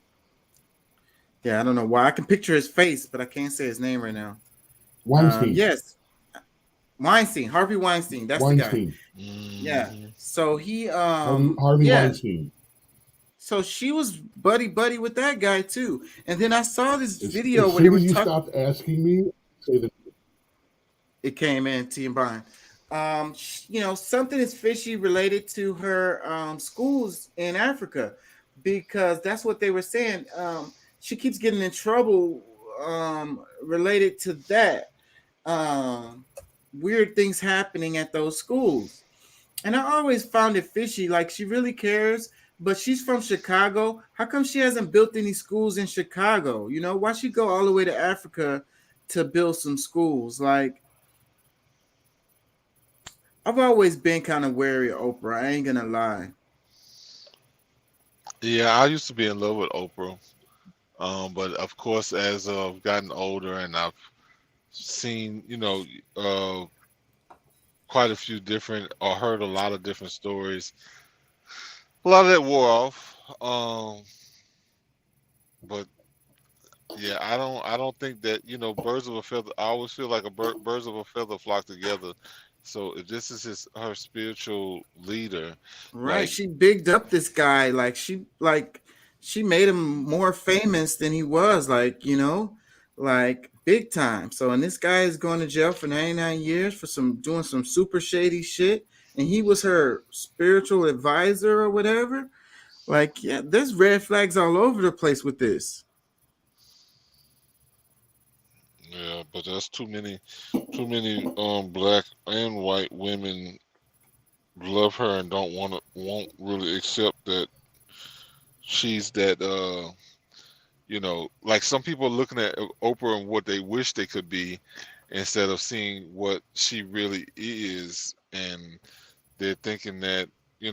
Speaker 1: Yeah, I don't know why. I can picture his face, but I can't say his name right now.
Speaker 22: Weinstein.
Speaker 1: Yes. Weinstein, Harvey Weinstein. That's
Speaker 22: Weinstein.
Speaker 1: the guy. Yeah. So he
Speaker 22: Harvey
Speaker 1: yeah.
Speaker 22: Weinstein.
Speaker 1: So she was buddy with that guy too. And then I saw this video
Speaker 22: as
Speaker 1: where they
Speaker 22: soon
Speaker 1: were
Speaker 22: as you
Speaker 1: talking.
Speaker 22: stopped asking me, say that.
Speaker 1: It came in, T and Brian. Something is fishy related to her schools in Africa, because that's what they were saying. She keeps getting in trouble related to that. Weird things happening at those schools. And I always found it fishy. Like, she really cares, but she's from Chicago. How come she hasn't built any schools in Chicago? Why she go all the way to Africa to build some schools? Like, I've always been kind of wary of Oprah. I ain't gonna lie.
Speaker 12: Yeah, I used to be in love with Oprah. But of course, as I've gotten older and I've seen, quite a few different, or heard a lot of different stories, a lot of that wore off. But yeah, I don't think that, birds of a feather. I always feel like birds of a feather flock together. So if this is her spiritual leader,
Speaker 1: Right?
Speaker 12: like,
Speaker 1: She bigged up this guy. She made him more famous than he was. Like big time. So, and this guy is going to jail for 99 years for doing some super shady shit. And he was her spiritual advisor or whatever. Like, yeah, there's red flags all over the place with this.
Speaker 12: yeah, but that's too many black and white women love her and won't really accept that she's that like, some people are looking at Oprah and what they wish they could be instead of seeing what she really is, and they're thinking that, I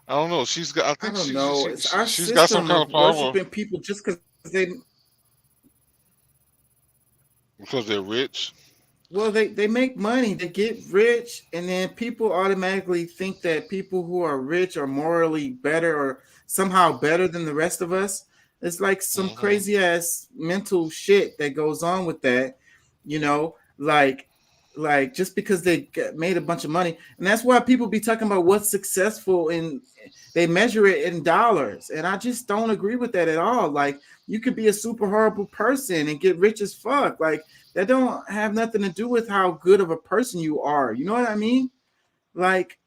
Speaker 12: don't know, she's got, I
Speaker 1: I
Speaker 12: think
Speaker 1: don't know. It's our
Speaker 12: she's got some
Speaker 1: system
Speaker 12: kind
Speaker 1: of
Speaker 12: of power
Speaker 1: worshiping people just
Speaker 12: because they're rich.
Speaker 1: Well, they make money, they get rich, and then people automatically think that people who are rich are morally better or somehow better than the rest of us. It's like some crazy ass mental shit that goes on with that, like just because they made a bunch of money. And that's why people be talking about what's successful, and they measure it in dollars. And I just don't agree with that at all. Like, you could be a super horrible person and get rich as fuck. Like, that don't have nothing to do with how good of a person you are. You know what I mean? Like,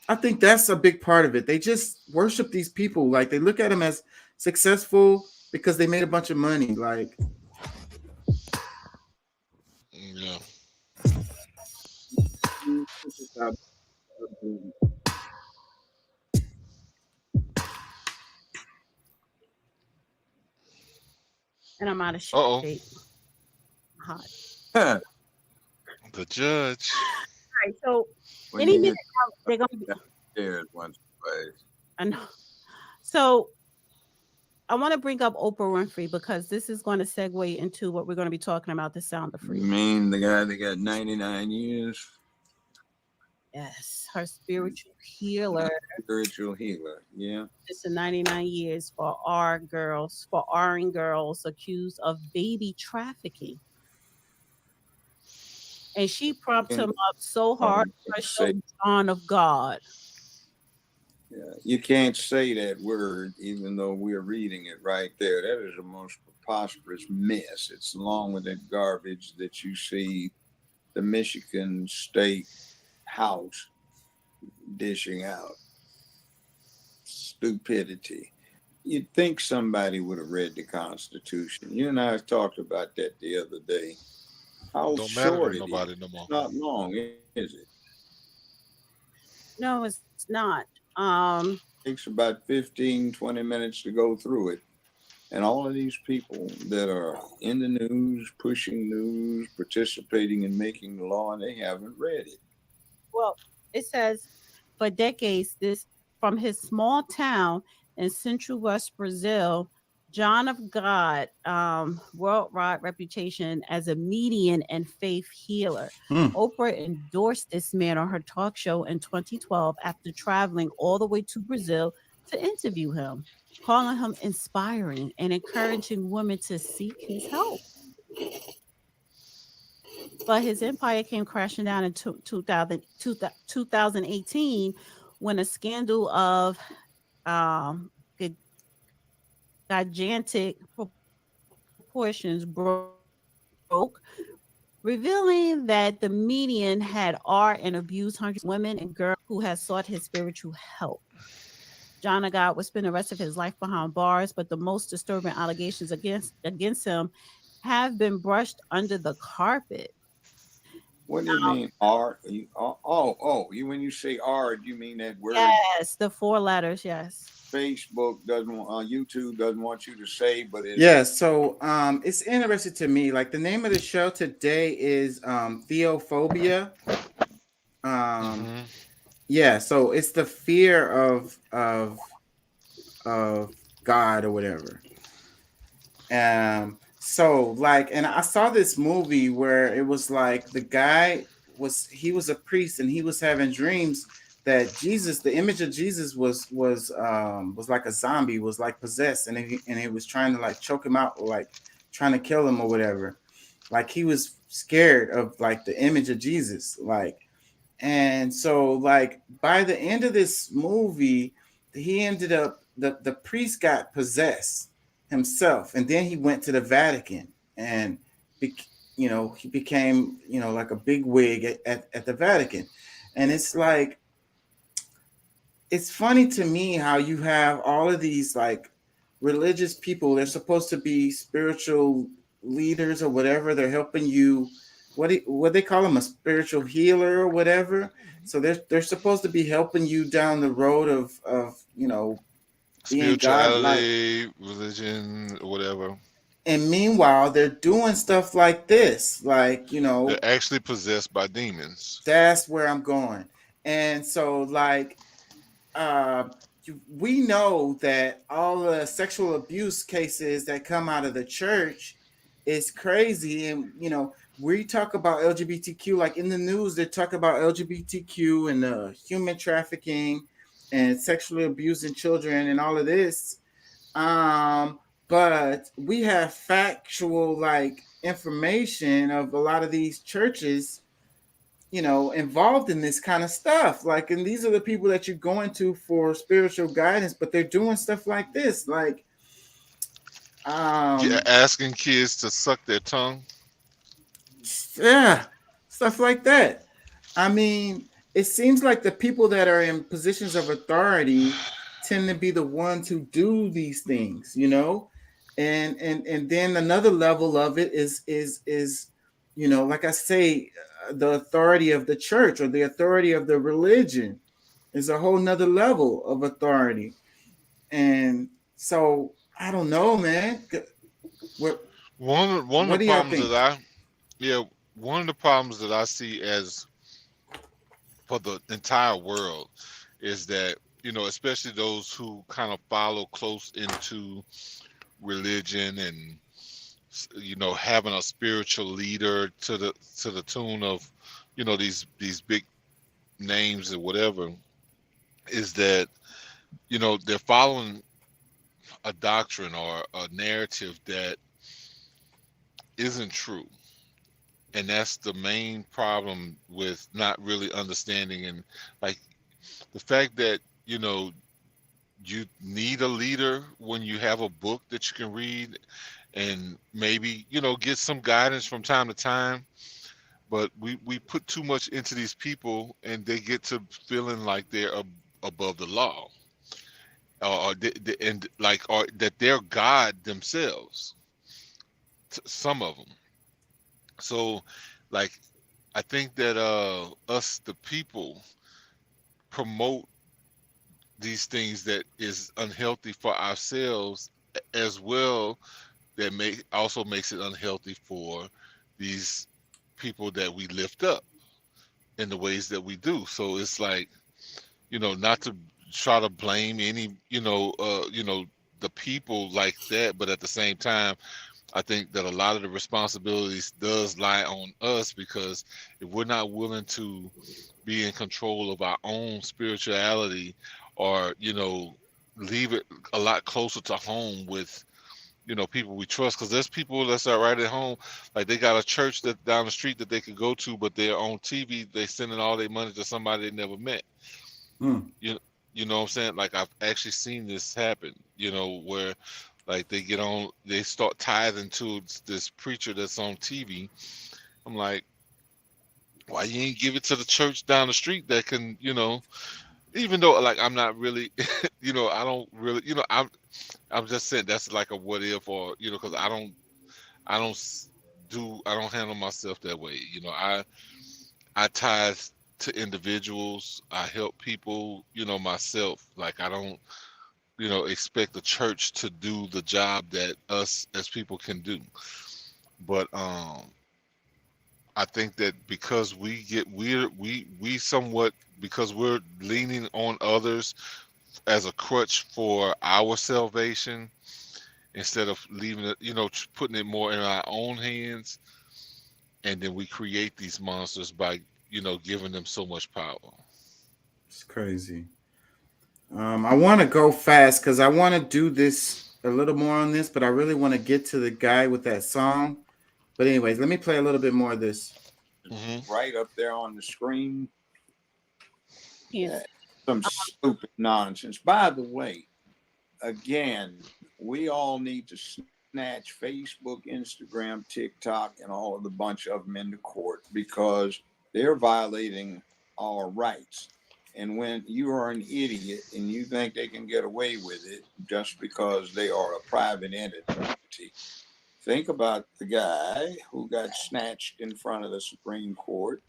Speaker 1: I think that's a big part of it. They just worship these people. Like, they look at them as successful because they made a bunch of money. Like,
Speaker 12: yeah.
Speaker 3: And I'm out of
Speaker 12: Uh-oh.
Speaker 3: shape. Hot.
Speaker 12: The judge.
Speaker 3: All right, so
Speaker 4: When
Speaker 3: any
Speaker 4: you
Speaker 3: minute
Speaker 4: get
Speaker 3: now, they're going to be.
Speaker 4: downstairs once or twice.
Speaker 3: I know. So I want to bring up Oprah Winfrey because this is going to segue into what we're going to be talking about, the sound of
Speaker 4: You
Speaker 3: freedom.
Speaker 4: mean the guy that got 99 years?
Speaker 3: Yes, her spiritual healer.
Speaker 4: Spiritual healer, yeah.
Speaker 3: It's a 99 years for RN girls accused of baby trafficking. And she propped him up so hard, her show Son of God.
Speaker 4: Yeah, you can't say that word even though we're reading it right there. That is the most preposterous mess. It's along with that garbage that you see the Michigan State House dishing out. Stupidity. You'd think somebody would have read the Constitution. You and I talked about that the other day. How
Speaker 12: Don't matter
Speaker 4: short
Speaker 12: to
Speaker 4: it
Speaker 12: nobody
Speaker 4: is.
Speaker 12: no more.
Speaker 4: It's not long, is it?
Speaker 3: No, it's not.
Speaker 4: It takes about 15, 20 minutes to go through it. And all of these people that are in the news, pushing news, participating in making the law, and they haven't read it.
Speaker 3: Well, it says for decades, this from his small town in central West Brazil, John of God, worldwide reputation as a median and faith healer. Oprah endorsed this man on her talk show in 2012 after traveling all the way to Brazil to interview him, calling him inspiring and encouraging women to seek his help. But his empire came crashing down in 2018 when a scandal of gigantic proportions broke, revealing that the median had art and abused hundreds of women and girls who had sought his spiritual help. John of God would spend the rest of his life behind bars, but the most disturbing allegations against him have been brushed under the carpet.
Speaker 4: What do you mean art? You when you say art, you mean that word?
Speaker 3: Yes, the 4 letters. Yes.
Speaker 4: Facebook doesn't want, YouTube doesn't want you to say, but it's
Speaker 1: Yeah, so it's interesting to me. Like the name of the show today is Theophobia. Yeah, so it's the fear of God or whatever. So like, and I saw this movie where it was like the guy was a priest and he was having dreams that Jesus, the image of Jesus was like a zombie, was like possessed, and he was trying to like choke him out, or like trying to kill him or whatever. Like he was scared of like the image of Jesus, like, and so like by the end of this movie, he ended up the priest got possessed himself, and then he went to the Vatican and he became like a big wig at the Vatican. And it's like, it's funny to me how you have all of these like religious people. They're supposed to be spiritual leaders or whatever. They're helping you. What they call them, a spiritual healer or whatever. So they're supposed to be helping you down the road of being godlike.
Speaker 12: Spirituality, religion, or whatever.
Speaker 1: And meanwhile, they're doing stuff like this, like
Speaker 12: they're actually possessed by demons.
Speaker 1: That's where I'm going. And so like we know that all the sexual abuse cases that come out of the church is crazy. And we talk about LGBTQ, like in the news, they talk about LGBTQ and human trafficking and sexually abusing children and all of this. But we have factual like information of a lot of these churches involved in this kind of stuff. Like, and these are the people that you're going to for spiritual guidance, but they're doing stuff like this. Like,
Speaker 12: asking kids to suck their tongue.
Speaker 1: Yeah, stuff like that. I mean, it seems like the people that are in positions of authority tend to be the ones who do these things, and then another level of it is like I say, the authority of the church or the authority of the religion. is a whole nother level of authority. And so I don't know, man. What
Speaker 12: One of
Speaker 1: what
Speaker 12: the
Speaker 1: do y'all
Speaker 12: problems
Speaker 1: think?
Speaker 12: that one of the problems that I see as for the entire world is that, you know, especially those who kind of follow close into religion and, you know, having a spiritual leader to the tune of, you know, these big names or whatever, is that, you know, they're following a doctrine or a narrative that isn't true. And that's the main problem with not really understanding. And like the fact that, you know, you need a leader when you have a book that you can read and maybe, you know, get some guidance from time to time. But we put too much into these people and they get to feeling like they're above the law, and like, or that they're God themselves, some of them. So like, I think that us the people promote these things that is unhealthy for ourselves, as well, that also makes it unhealthy for these people that we lift up in the ways that we do. So it's like, you know, not to try to blame any, you know, the people like that, but at the same time, I think that a lot of the responsibilities does lie on us, because if we're not willing to be in control of our own spirituality, or, you know, leave it a lot closer to home with, you know, people we trust, because there's people that's right at home, like they got a church that down the street that they could go to, but they're on TV, they sending all their money to somebody they never met.
Speaker 1: Hmm.
Speaker 12: You know what I'm saying? Like, I've actually seen this happen, you know, where like they start tithing to this preacher that's on TV. I'm like, why you ain't give it to the church down the street that can, you know, even though, like, I'm not really, you know, I don't really, you know, I'm just saying that's like a what if, or, you know, because I don't I don't handle myself that way. You know, I tithe to individuals. I help people, you know, myself. Like, I don't, you know, expect the church to do the job that us as people can do. But I think that because we somewhat, because we're leaning on others as a crutch for our salvation, instead of leaving it, you know, putting it more in our own hands, and then we create these monsters by, you know, giving them so much power.
Speaker 1: It's crazy. I want to go fast because I want to do this a little more on this, but I really want to get to the guy with that song. But anyways, let me play a little bit more of this.
Speaker 4: Right up there on the screen.
Speaker 3: Yes.
Speaker 4: Some stupid nonsense. By the way, again, we all need to snatch Facebook, Instagram, TikTok, and all of the bunch of them into court, because they're violating our rights. And when you are an idiot and you think they can get away with it just because they are a private entity, think about the guy who got snatched in front of the Supreme Court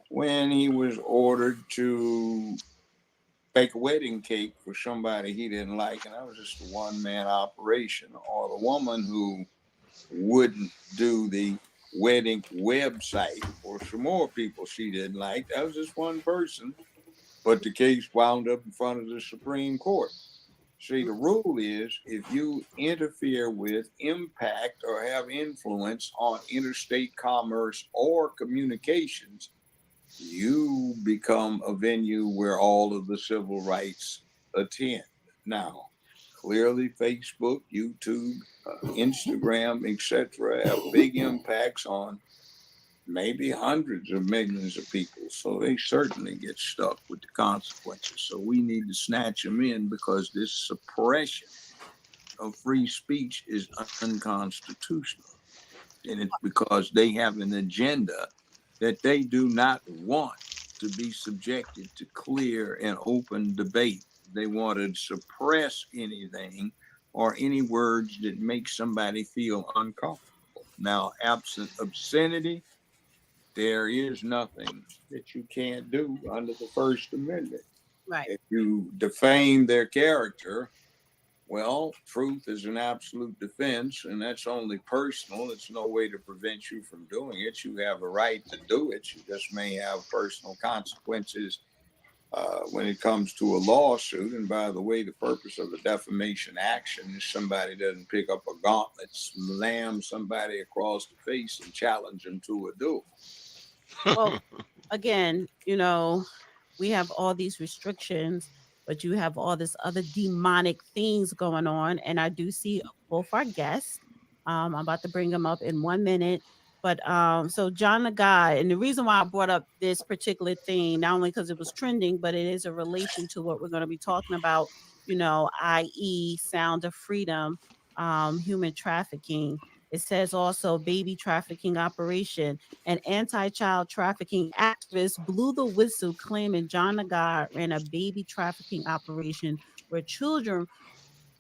Speaker 4: when he was ordered to bake a wedding cake for somebody he didn't like, and that was just a one-man operation. Or the woman who wouldn't do the wedding website for some more people she didn't like. That was just one person, but the case wound up in front of the Supreme Court. See, the rule is if you interfere with, impact, or have influence on interstate commerce or communications, you become a venue where all of the civil rights attend. Now, clearly, Facebook, YouTube, Instagram, etc., have big impacts on maybe hundreds of millions of people. So they certainly get stuck with the consequences. So we need to snatch them in, because this suppression of free speech is unconstitutional. And it's because they have an agenda that they do not want to be subjected to clear and open debate. They want to suppress anything or any words that make somebody feel uncomfortable. Now, absent obscenity, there is nothing that you can't do under the First Amendment.
Speaker 3: Right.
Speaker 4: If you defame their character, well, truth is an absolute defense, and that's only personal. It's no way to prevent you from doing it. You have a right to do it. You just may have personal consequences when it comes to a lawsuit. And by the way, the purpose of a defamation action is somebody doesn't pick up a gauntlet, slam somebody across the face, and challenge them to a duel.
Speaker 3: Well, again, we have all these restrictions, but you have all this other demonic things going on. And I do see both our guests. I'm about to bring them up in 1 minute. But so John the God, and the reason why I brought up this particular thing, not only because it was trending, but it is a relation to what we're going to be talking about, i.e., Sound of Freedom, human trafficking. It says also baby trafficking operation. An anti-child trafficking activist blew the whistle claiming John the God ran a baby trafficking operation where children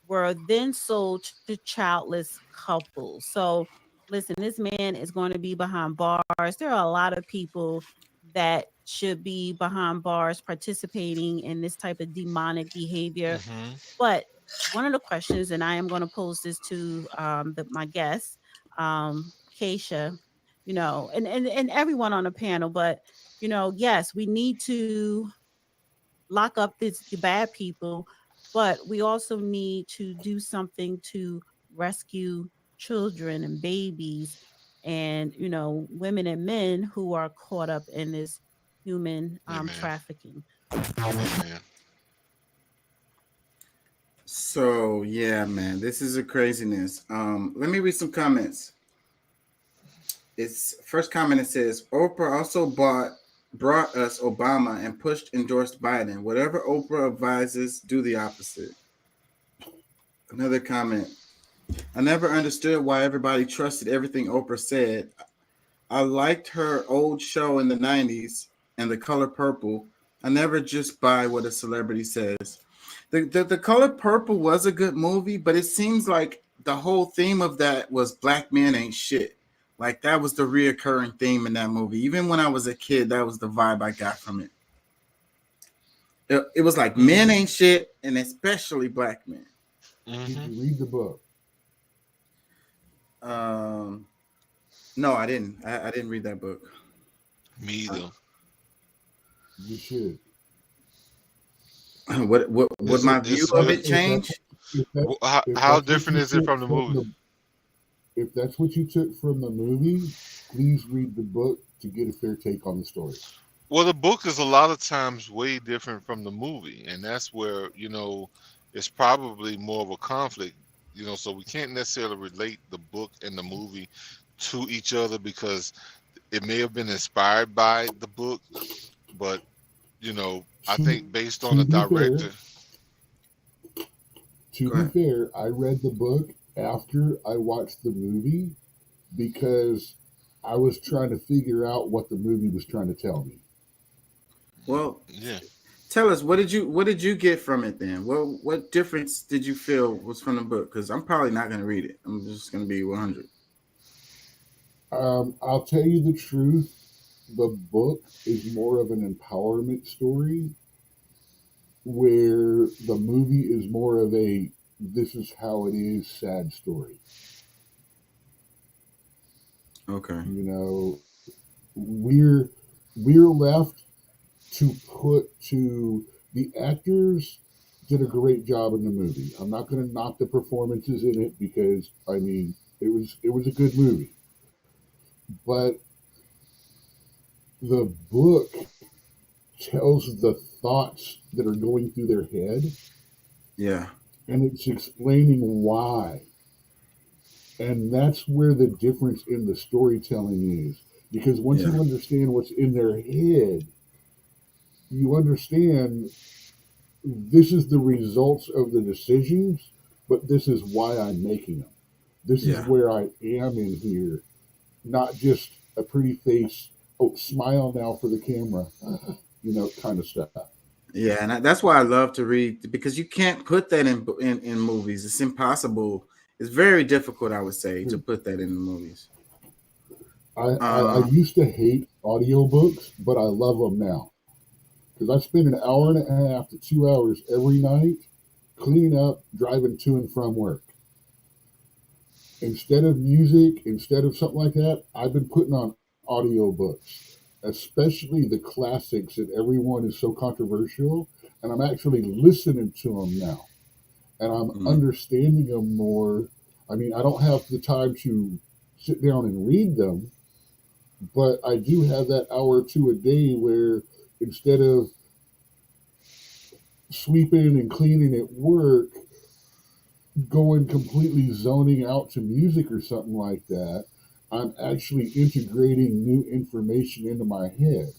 Speaker 3: were then sold to childless couples. So listen, this man is going to be behind bars. There are a lot of people that should be behind bars participating in this type of demonic behavior.
Speaker 12: Mm-hmm.
Speaker 3: But one of the questions, and I am going to pose this to my guest, Keisha, and everyone on the panel, but yes, we need to lock up the bad people, but we also need to do something to rescue children and babies and women and men who are caught up in this human trafficking.
Speaker 12: Amen.
Speaker 1: So yeah, man, this is a craziness. Let me read some comments. It's first comment. It says Oprah also brought us Obama and endorsed Biden. Whatever Oprah advises, do the opposite. Another comment. I never understood why everybody trusted everything Oprah said. I liked her old show in the 90s and The Color Purple. I never just buy what a celebrity says. The Color Purple was a good movie, but it seems like the whole theme of that was black men ain't shit. Like that was the reoccurring theme in that movie. Even when I was a kid, that was the vibe I got from it. It was like men ain't shit, and especially black men.
Speaker 22: Did you read the book?
Speaker 1: No, I didn't. I didn't read that book.
Speaker 12: Me either.
Speaker 22: You should.
Speaker 1: Would my view of it change?
Speaker 12: How different is it from the movie?
Speaker 22: If that's what you took from the movie, please read the book to get a fair take on the story.
Speaker 12: Well, the book is a lot of times way different from the movie, and that's where it's probably more of a conflict. So we can't necessarily relate the book and the movie to each other because it may have been inspired by the book, but I think based on the director.
Speaker 22: To be fair, I read the book after I watched the movie because I was trying to figure out what the movie was trying to tell me.
Speaker 1: Well,
Speaker 12: yeah.
Speaker 1: Tell us, what did you get from it then? Well, what difference did you feel was from the book? Because I'm probably not going to read it. I'm just going to be 100.
Speaker 22: I'll tell you the truth. The book is more of an empowerment story, where the movie is more of a this is how it is sad story.
Speaker 1: Okay.
Speaker 22: We're left to the actors did a great job in the movie. I'm not going to knock the performances in it because it was a good movie. But the book tells the thoughts that are going through their head.
Speaker 1: Yeah.
Speaker 22: And it's explaining why. And that's where the difference in the storytelling is. Because once you understand what's in their head, you understand this is the results of the decisions, but this is why I'm making them. This is where I am in here, not just a pretty face, smile now for the camera, kind of stuff.
Speaker 1: Yeah, and that's why I love to read, because you can't put that in movies. It's impossible. It's very difficult, I would say, to put that in the movies.
Speaker 22: I used to hate audiobooks, but I love them now. because I spend an hour and a half to 2 hours every night cleaning up, driving to and from work. Instead of music, instead of something like that, I've been putting on audiobooks, especially the classics that everyone is so controversial. And I'm actually listening to them now. And I'm understanding them more. I mean, I don't have the time to sit down and read them, but I do have that hour or two a day where instead of sweeping and cleaning at work, going completely zoning out to music or something like that, I'm actually integrating new information into my head.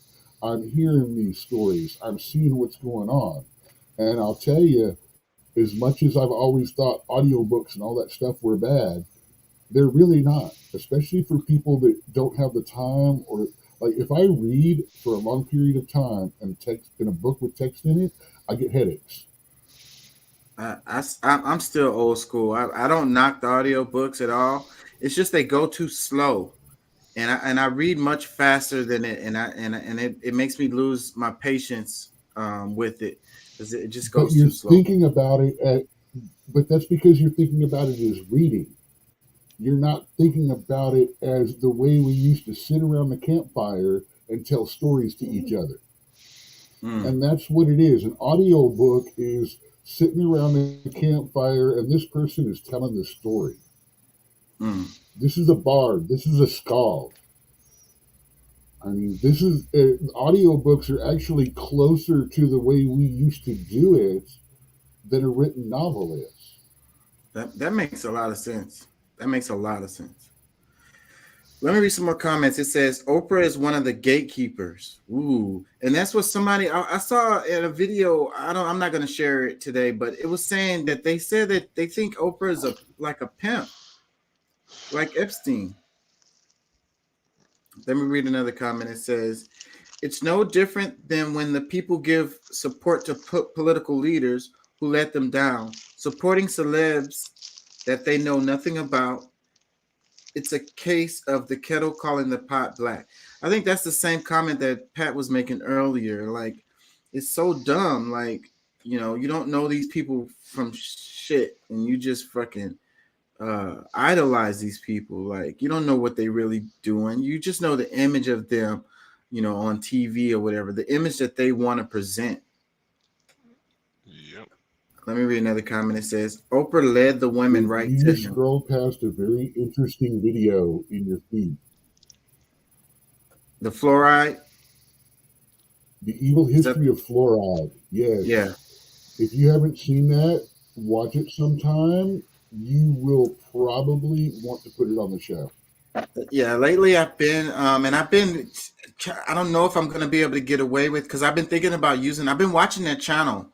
Speaker 22: I'm hearing these stories. I'm seeing what's going on. And I'll tell you, as much as I've always thought audiobooks and all that stuff were bad, they're really not, especially for people that don't have the time. Or like if I read for a long period of time and text in a book with text in it, I get headaches.
Speaker 1: I'm still old school. I don't knock the audiobooks at all. It's just they go too slow, and I read much faster than it, and it makes me lose my patience with it because it just
Speaker 22: But
Speaker 1: goes
Speaker 22: you're
Speaker 1: too slow.
Speaker 22: thinking about it but that's because you're thinking about it as reading. You're not thinking about it as the way we used to sit around the campfire and tell stories to each other. And that's what it is. An audiobook is sitting around the campfire and this person is telling the story. This is a bard. This is a skald. I mean, this is audiobooks are actually closer to the way we used to do it than a written novel is.
Speaker 1: That makes a lot of sense. That makes a lot of sense. Let me read some more comments. It says Oprah is one of the gatekeepers. Ooh, and that's what somebody I saw in a video. I'm not going to share it today, but it was saying that they said that they think Oprah is like a pimp, like Epstein. Let me read another comment. It says it's no different than when the people give support to political leaders who let them down, supporting celebs that they know nothing about. It's a case of the kettle calling the pot black. I think that's the same comment that Pat was making earlier. Like, it's so dumb. Like, you don't know these people from shit, and you just fucking idolize these people. Like, you don't know what they really doing. You just know the image of them, on TV or whatever, the image that they want to present.
Speaker 12: Yep.
Speaker 1: Let me read another comment. It says Oprah led the women right
Speaker 22: You
Speaker 1: to
Speaker 22: just
Speaker 1: him.
Speaker 22: scrolled past a very interesting video in your feed.
Speaker 1: The fluoride.
Speaker 22: The evil history of fluoride. Yes.
Speaker 1: Yeah.
Speaker 22: If you haven't seen that, watch it sometime. You will probably want to put it on the show.
Speaker 1: Yeah, lately I've been, I don't know if I'm going to be able to get away with, because I've been thinking about I've been watching that channel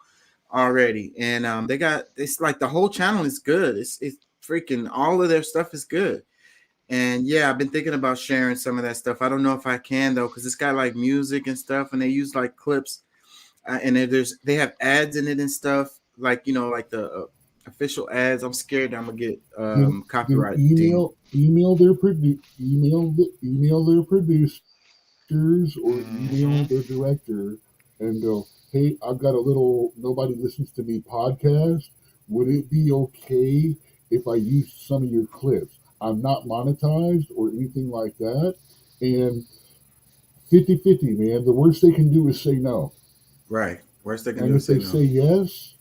Speaker 1: already. And it's like the whole channel is good. It's freaking, all of their stuff is good. And yeah, I've been thinking about sharing some of that stuff. I don't know if I can though, because it's got like music and stuff, and they use like clips, and they have ads in it and stuff, like like the official ads. I'm scared that I'm gonna get copyright ding.
Speaker 22: Email their producers or email their director and go, hey, I've got a little nobody listens to me podcast. Would it be okay if I use some of your clips? I'm not monetized or anything like that. And 50-50, man. The worst they can do is say no.
Speaker 1: Right. Worst they can
Speaker 22: and
Speaker 1: do
Speaker 22: if
Speaker 1: is say
Speaker 22: they
Speaker 1: no.
Speaker 22: say yes,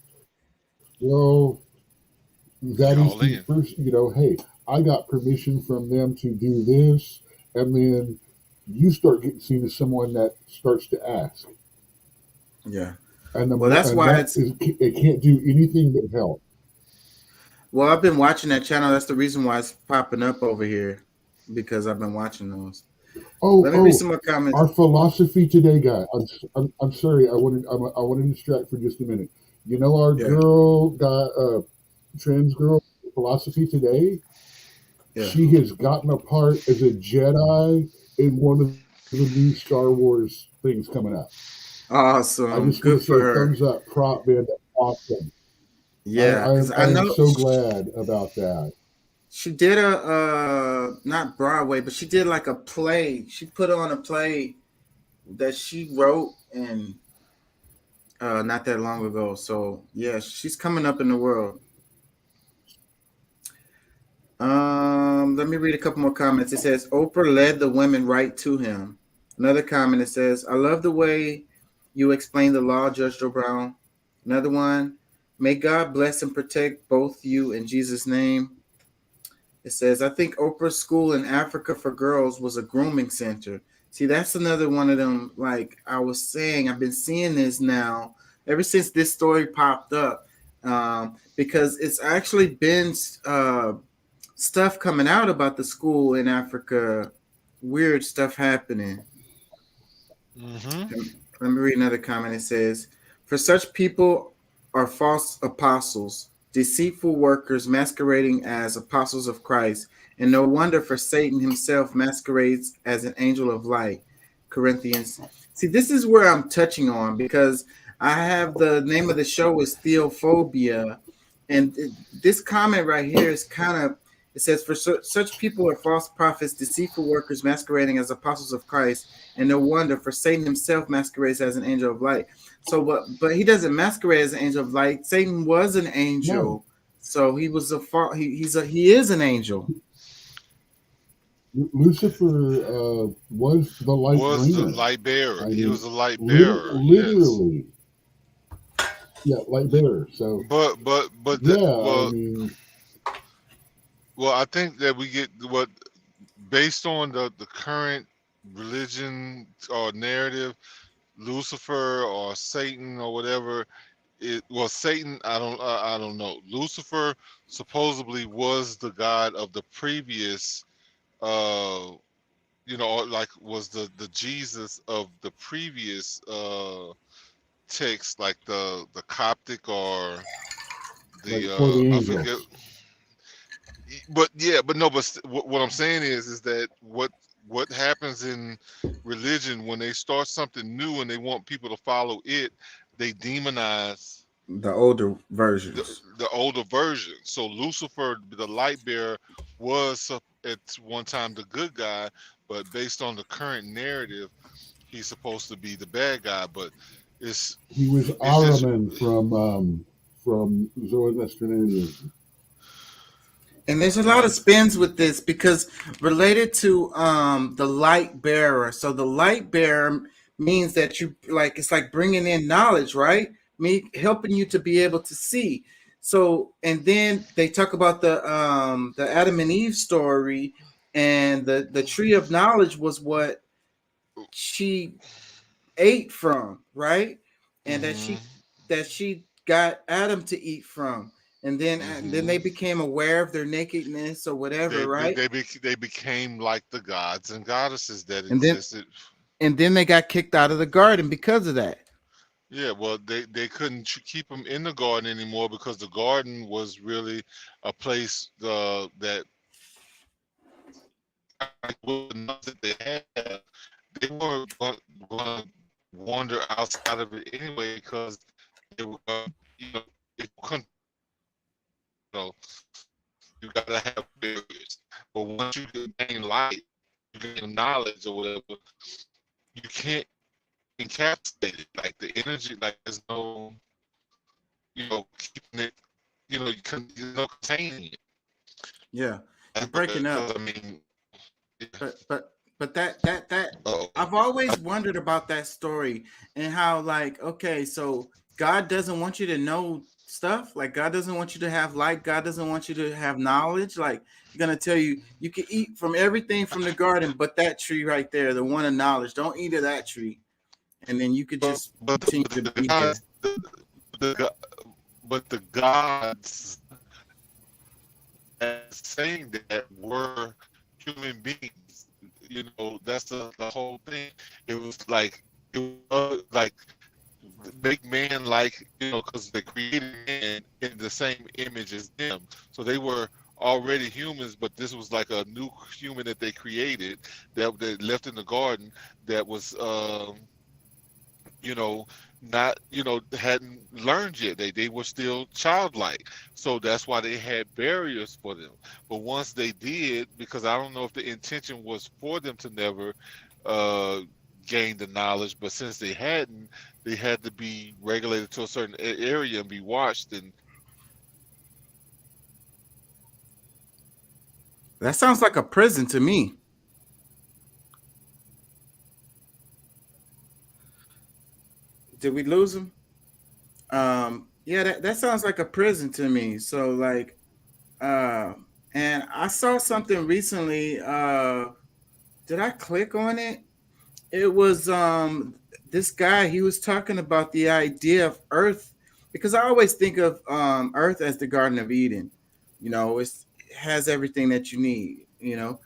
Speaker 22: well, that is the first, hey, I got permission from them to do this. And then you start getting seen as someone that starts to ask.
Speaker 1: Yeah.
Speaker 22: And
Speaker 1: that's why
Speaker 22: it can't do anything but help.
Speaker 1: Well, I've been watching that channel. That's the reason why it's popping up over here, because I've been watching those. Let me read some more comments.
Speaker 22: Our philosophy today guy. I'm sorry. I want to distract for just a minute. Our girl got trans girl philosophy today. Yeah. She has gotten a part as a Jedi in one of the new Star Wars things coming up.
Speaker 1: Awesome.
Speaker 22: I just
Speaker 1: Good
Speaker 22: want to
Speaker 1: for
Speaker 22: say
Speaker 1: her.
Speaker 22: Thumbs up, prop, man. That's awesome.
Speaker 1: Yeah,
Speaker 22: I am so glad about that.
Speaker 1: She did not Broadway, but she did like a play. She put on a play that she wrote, and not that long ago. So yeah, she's coming up in the world. Let me read a couple more comments. It says Oprah led the women right to him. Another comment, it says, I love the way you explain the law, Judge Joe Brown. Another one, may God bless and protect both you in Jesus' name. It says, I think Oprah's school in Africa for girls was a grooming center. See, that's another one of them. Like I was saying, I've been seeing this now ever since this story popped up, because it's actually been stuff coming out about the school in Africa, weird stuff happening. Let me read another comment. It says, for such people are false apostles, deceitful workers masquerading as apostles of Christ, and no wonder for Satan himself masquerades as an angel of light. Corinthians. See, this is where I'm touching on, because I have the name of the show is Theophobia, and this comment right here is kind of, it says, for such people are false prophets, deceitful workers masquerading as apostles of Christ, and no wonder, for Satan himself masquerades as an angel of light. So, but he doesn't masquerade as an angel of light. Satan was an angel,
Speaker 22: No.
Speaker 1: so he was he is an angel.
Speaker 22: Lucifer was the light
Speaker 12: Was
Speaker 22: bringer.
Speaker 12: the light bearer.
Speaker 22: I
Speaker 12: He
Speaker 22: mean,
Speaker 12: was a light bearer.
Speaker 22: literally. Yeah, light bearer. So,
Speaker 12: But
Speaker 22: yeah,
Speaker 12: well,
Speaker 22: I mean,
Speaker 12: well, I think that we get what based on the current religion or narrative, Lucifer or Satan or whatever. Satan. I don't know. Lucifer supposedly was the god of the previous. Like was the Jesus of the previous text, like the Coptic or
Speaker 22: like
Speaker 12: the
Speaker 22: for the
Speaker 12: I
Speaker 22: angels.
Speaker 12: forget. But yeah, but no, but what I'm saying is that what happens in religion when they start something new and they want people to follow it, they demonize
Speaker 1: The older versions.
Speaker 12: the older version. So Lucifer, the light bearer, was at one time the good guy, but based on the current narrative, he's supposed to be the bad guy. But
Speaker 22: He was
Speaker 12: it's just
Speaker 22: Ahriman from Zoroastrianism.
Speaker 1: And there's a lot of spins with this, because related to the light bearer. So the light bearer means that you, like, it's like bringing in knowledge, right? Me helping you to be able to see. So, and then they talk about the Adam and Eve story, and the tree of knowledge was what she ate from, right? And that she got Adam to eat from. And then they became aware of their nakedness or whatever, right?
Speaker 12: they became like the gods and goddesses that
Speaker 1: And then
Speaker 12: existed.
Speaker 1: they got kicked out of the garden because of that.
Speaker 12: Yeah, well, they couldn't keep them in the garden anymore because the garden was really a place that with the knowledge that they had, they weren't going to wander outside of it anyway, because they were, if you couldn't, you gotta have barriers. But once you gain light, you gain knowledge or whatever, you can't encapsulate it. Like the energy, like there's no, keeping it, there's no containing it.
Speaker 1: Yeah, you're breaking up.
Speaker 12: I mean,
Speaker 1: but that I've always wondered about that story, and how, like, okay, so God doesn't want you to know stuff. Like, God doesn't want you to have light. God doesn't want you to have knowledge. Like, He's gonna tell you you can eat from everything from the garden, but that tree right there, the one of knowledge, don't eat of that tree, and then you could just continue to be there.
Speaker 12: But the gods saying that were human beings. That's the whole thing. It was like make man like, because they created man in the same image as them. So they were already humans, but this was like a new human that they created, that they left in the garden, that was not, hadn't learned yet. They were still childlike. So that's why they had barriers for them. But once they did, because I don't know if the intention was for them to never gain the knowledge, but since they hadn't, they had to be regulated to a certain area and be watched. And
Speaker 1: That sounds like a prison to me. Did we lose him? Yeah, that sounds like a prison to me. So like, uh, and I saw something recently. Did I click on it? It was this guy. He was talking about the idea of Earth, because I always think of Earth as the Garden of Eden. You know, it has everything that you need. You know,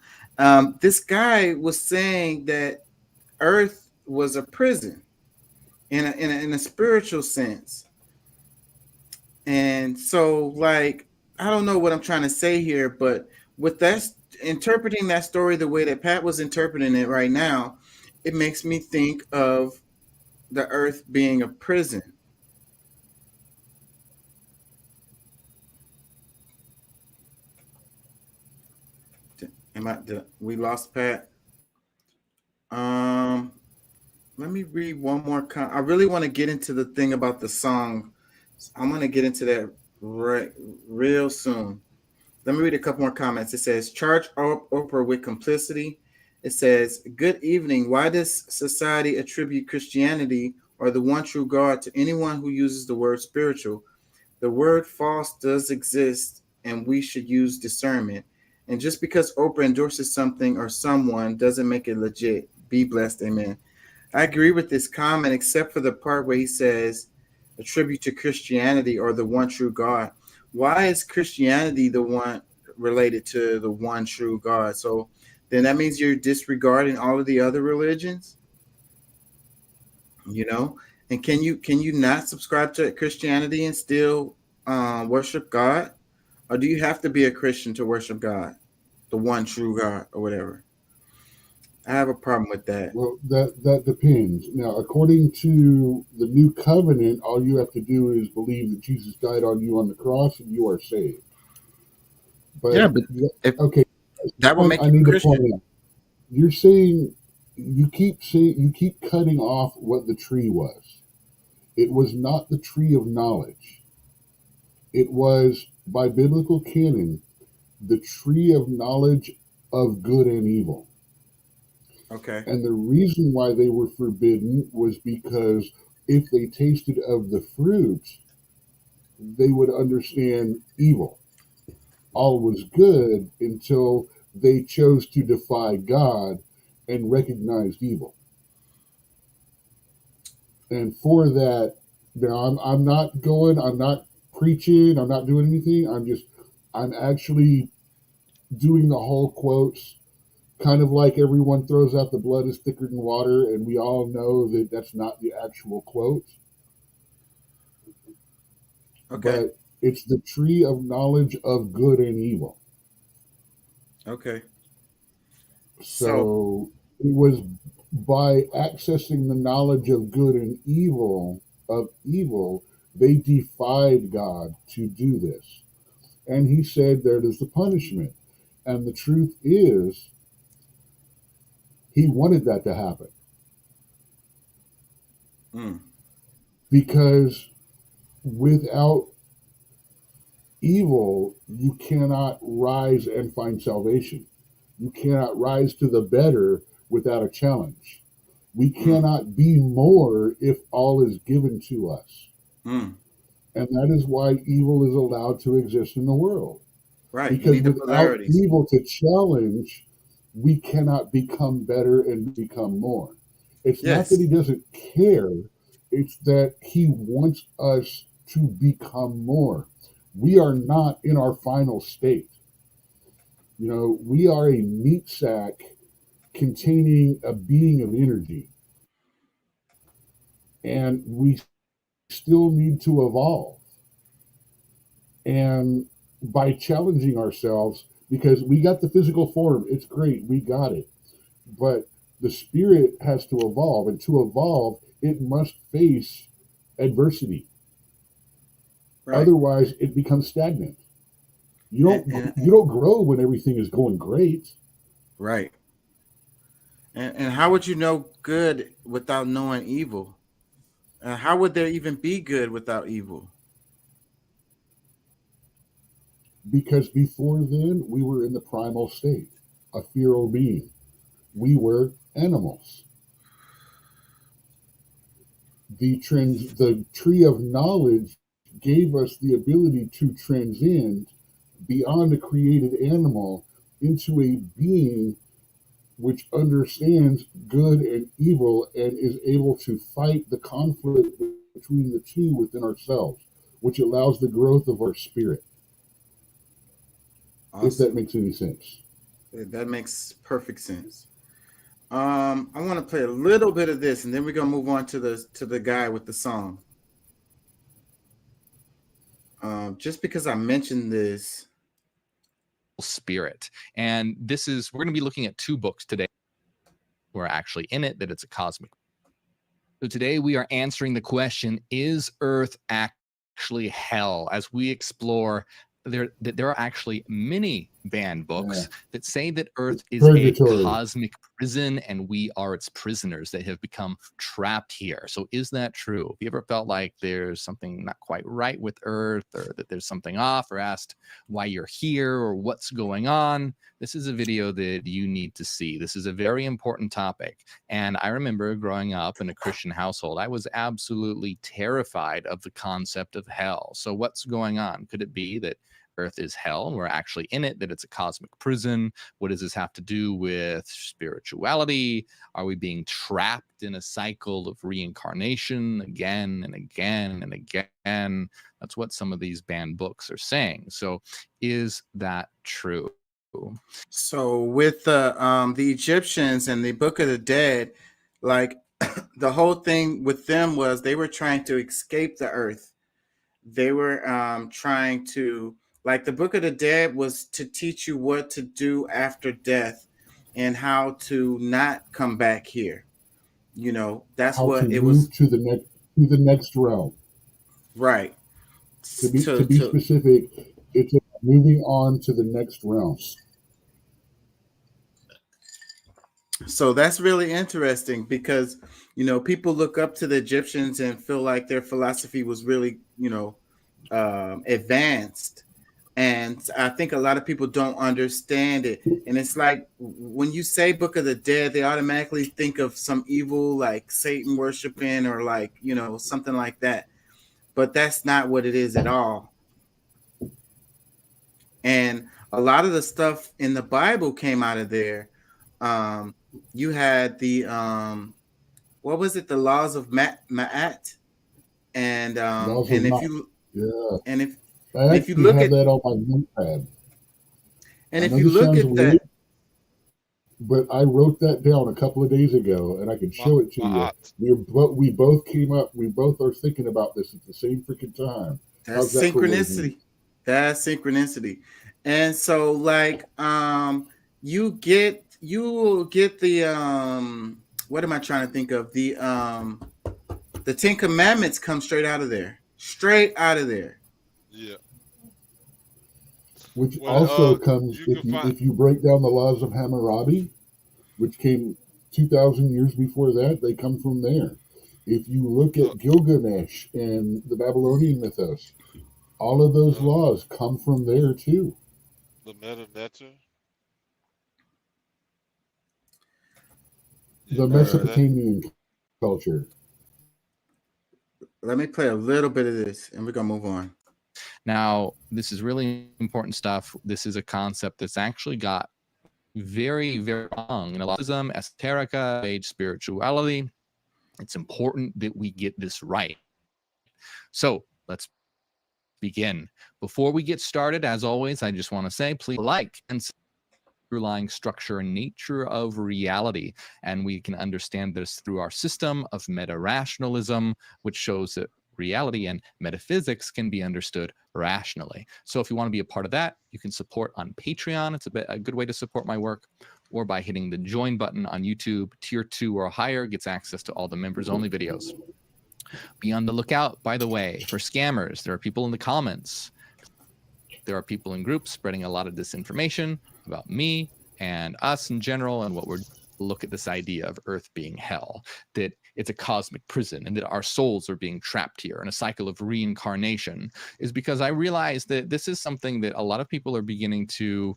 Speaker 1: this guy was saying that Earth was a prison in a spiritual sense. And so, like, I don't know what I'm trying to say here, but with that, interpreting that story the way that Pat was interpreting it right now, it makes me think of the earth being a prison. We lost Pat? Um, Let me read one more. I really want to get into the thing about the song. I'm going to get into that real soon. Let me read a couple more comments. It says, charge Oprah with complicity. It says, good evening. Why does society attribute Christianity or the one true God to anyone who uses the word spiritual? The word false does exist, and we should use discernment. And just because Oprah endorses something or someone doesn't make it legit. Be blessed. Amen. I agree with this comment, except for the part where he says, attribute to Christianity or the one true God. Why is Christianity the one related to the one true God? So then that means you're disregarding all of the other religions, you know? And can you not subscribe to Christianity and still worship God? Or do you have to be a Christian to worship God, the one true God, or whatever? I have a problem with that.
Speaker 22: Well, that depends. Now, according to the new covenant, all you have to do is believe that Jesus died on you on the cross, and you are saved. But
Speaker 1: yeah, but
Speaker 22: okay,
Speaker 1: that will make
Speaker 22: I
Speaker 1: you
Speaker 22: need
Speaker 1: a
Speaker 22: to
Speaker 1: Christian.
Speaker 22: point out. You're saying you keep cutting off what the tree was. It was not the tree of knowledge. It was, by biblical canon, the tree of knowledge of good and evil.
Speaker 1: Okay.
Speaker 22: And the reason why they were forbidden was because if they tasted of the fruit, they would understand evil. All was good until they chose to defy God and recognized evil. And for that, now I'm not preaching, I'm not doing anything. I'm actually doing the whole quotes, kind of like everyone throws out the blood is thicker than water, and we all know that that's not the actual quote.
Speaker 1: Okay.
Speaker 22: But it's the tree of knowledge of good and evil.
Speaker 1: Okay.
Speaker 22: So it was by accessing the knowledge of good and evil, they defied God to do this. And he said, there is the punishment. And the truth is, he wanted that to happen. Because without evil, you cannot rise and find salvation. You cannot rise to the better without a challenge. We cannot be more if all is given to us. And that is why evil is allowed to exist in the world.
Speaker 1: Right.
Speaker 22: Because without evil to challenge, we cannot become better and become more. It's not that he doesn't care, it's that he wants us to become more. We are not in our final state. You know, we are a meat sack containing a being of energy. And we still need to evolve. And by challenging ourselves, because we got the physical form, it's great, we got it. But the spirit has to evolve, and to evolve, it must face adversity. Right. Otherwise, it becomes stagnant. You don't grow when everything is going great.
Speaker 1: Right. And how would you know good without knowing evil? How would there even be good without evil?
Speaker 22: Because before then, we were in the primal state, a feral being. We were animals. The tree of knowledge gave us the ability to transcend beyond a created animal into a being which understands good and evil and is able to fight the conflict between the two within ourselves, which allows the growth of our spirit.
Speaker 1: Awesome.
Speaker 22: If that makes any sense.
Speaker 1: That makes perfect sense. I want to play a little bit of this, and then we're gonna move on to the guy with the song. Just because I mentioned this.
Speaker 5: Spirit. And this is, we're going to be looking at 2 books today. We're actually in it, that it's a cosmic. So today we are answering the question, is Earth actually hell? As we explore that there are actually many banned books that say that Earth is
Speaker 22: Purgatory.
Speaker 5: a cosmic prison and we are its prisoners that have become trapped here. So is that true? Have you ever felt like there's something not quite right with Earth, or that there's something off, or asked why you're here or what's going on? This is a video that you need to see. This is a very important topic. And I remember growing up in a Christian household, I was absolutely terrified of the concept of hell. So what's going on? Could it be that Earth is hell and we're actually in it, that it's a cosmic prison? What does this have to do with spirituality? Are we being trapped in a cycle of reincarnation again and again and again? That's what some of these banned books are saying. So is that true?
Speaker 1: So with the Egyptians and the Book of the Dead, like the whole thing with them was they were trying to escape the earth. They were trying to, like, the Book of the Dead was to teach you what to do after death and how to not come back here. You know, that's
Speaker 22: how
Speaker 1: what
Speaker 22: to
Speaker 1: it
Speaker 22: move
Speaker 1: was.
Speaker 22: to the next realm.
Speaker 1: Right.
Speaker 22: To be specific, it's moving on to the next realm.
Speaker 1: So that's really interesting because, you know, people look up to the Egyptians and feel like their philosophy was really, you know, advanced. And I think a lot of people don't understand it. And it's like when you say Book of the Dead, they automatically think of some evil, like Satan worshiping or like, you know, something like that. But that's not what it is at all. And a lot of the stuff in the Bible came out of there. You had the what was it? The laws of Ma'at, and
Speaker 22: Laws
Speaker 1: and
Speaker 22: of
Speaker 1: if you and if
Speaker 22: I
Speaker 1: if you
Speaker 22: actually
Speaker 1: look
Speaker 22: have
Speaker 1: at
Speaker 22: that on my notepad.
Speaker 1: and
Speaker 22: I
Speaker 1: if
Speaker 22: know
Speaker 1: you
Speaker 22: this
Speaker 1: look
Speaker 22: sounds
Speaker 1: at
Speaker 22: weird,
Speaker 1: that,
Speaker 22: but I wrote that down a couple of days ago, and I can show it to you. We both came up. We both are thinking about this at the same freaking time.
Speaker 1: that's
Speaker 22: How's that for
Speaker 1: synchronicity. That's synchronicity. And so like you will get the what am I trying to think of? The 10 Commandments come straight out of there. Straight out of there.
Speaker 12: Yeah.
Speaker 22: Which
Speaker 12: Well,
Speaker 22: also comes if you break down the laws of Hammurabi, which came 2,000 years before that, they come from there. If you look at Gilgamesh and the Babylonian mythos, all of those laws come from there too.
Speaker 12: The Meta Netter.
Speaker 22: The Mesopotamian culture.
Speaker 1: Let me play a little bit of this and we're going to move on.
Speaker 5: Now, this is really important stuff. This is a concept that's actually got very, very long in Esotericism, esoterica, age spirituality. It's important that we get this right. So let's begin. Before we get started, as always, I just want to say, please like and underlying structure and nature of reality. And we can understand this through our system of meta-rationalism, which shows that reality and metaphysics can be understood rationally. So if you want to be a part of that, you can support on Patreon. It's a good way to support my work, or by hitting the join button on YouTube. Tier 2 or higher gets access to all the members only videos. Be on the lookout, by the way, for scammers. There are people in the comments. There are people in groups spreading a lot of disinformation about me and us in general and what we're look at this idea of Earth being hell, that it's a cosmic prison and that our souls are being trapped here in a cycle of reincarnation, is because I realized that this is something that a lot of people are beginning to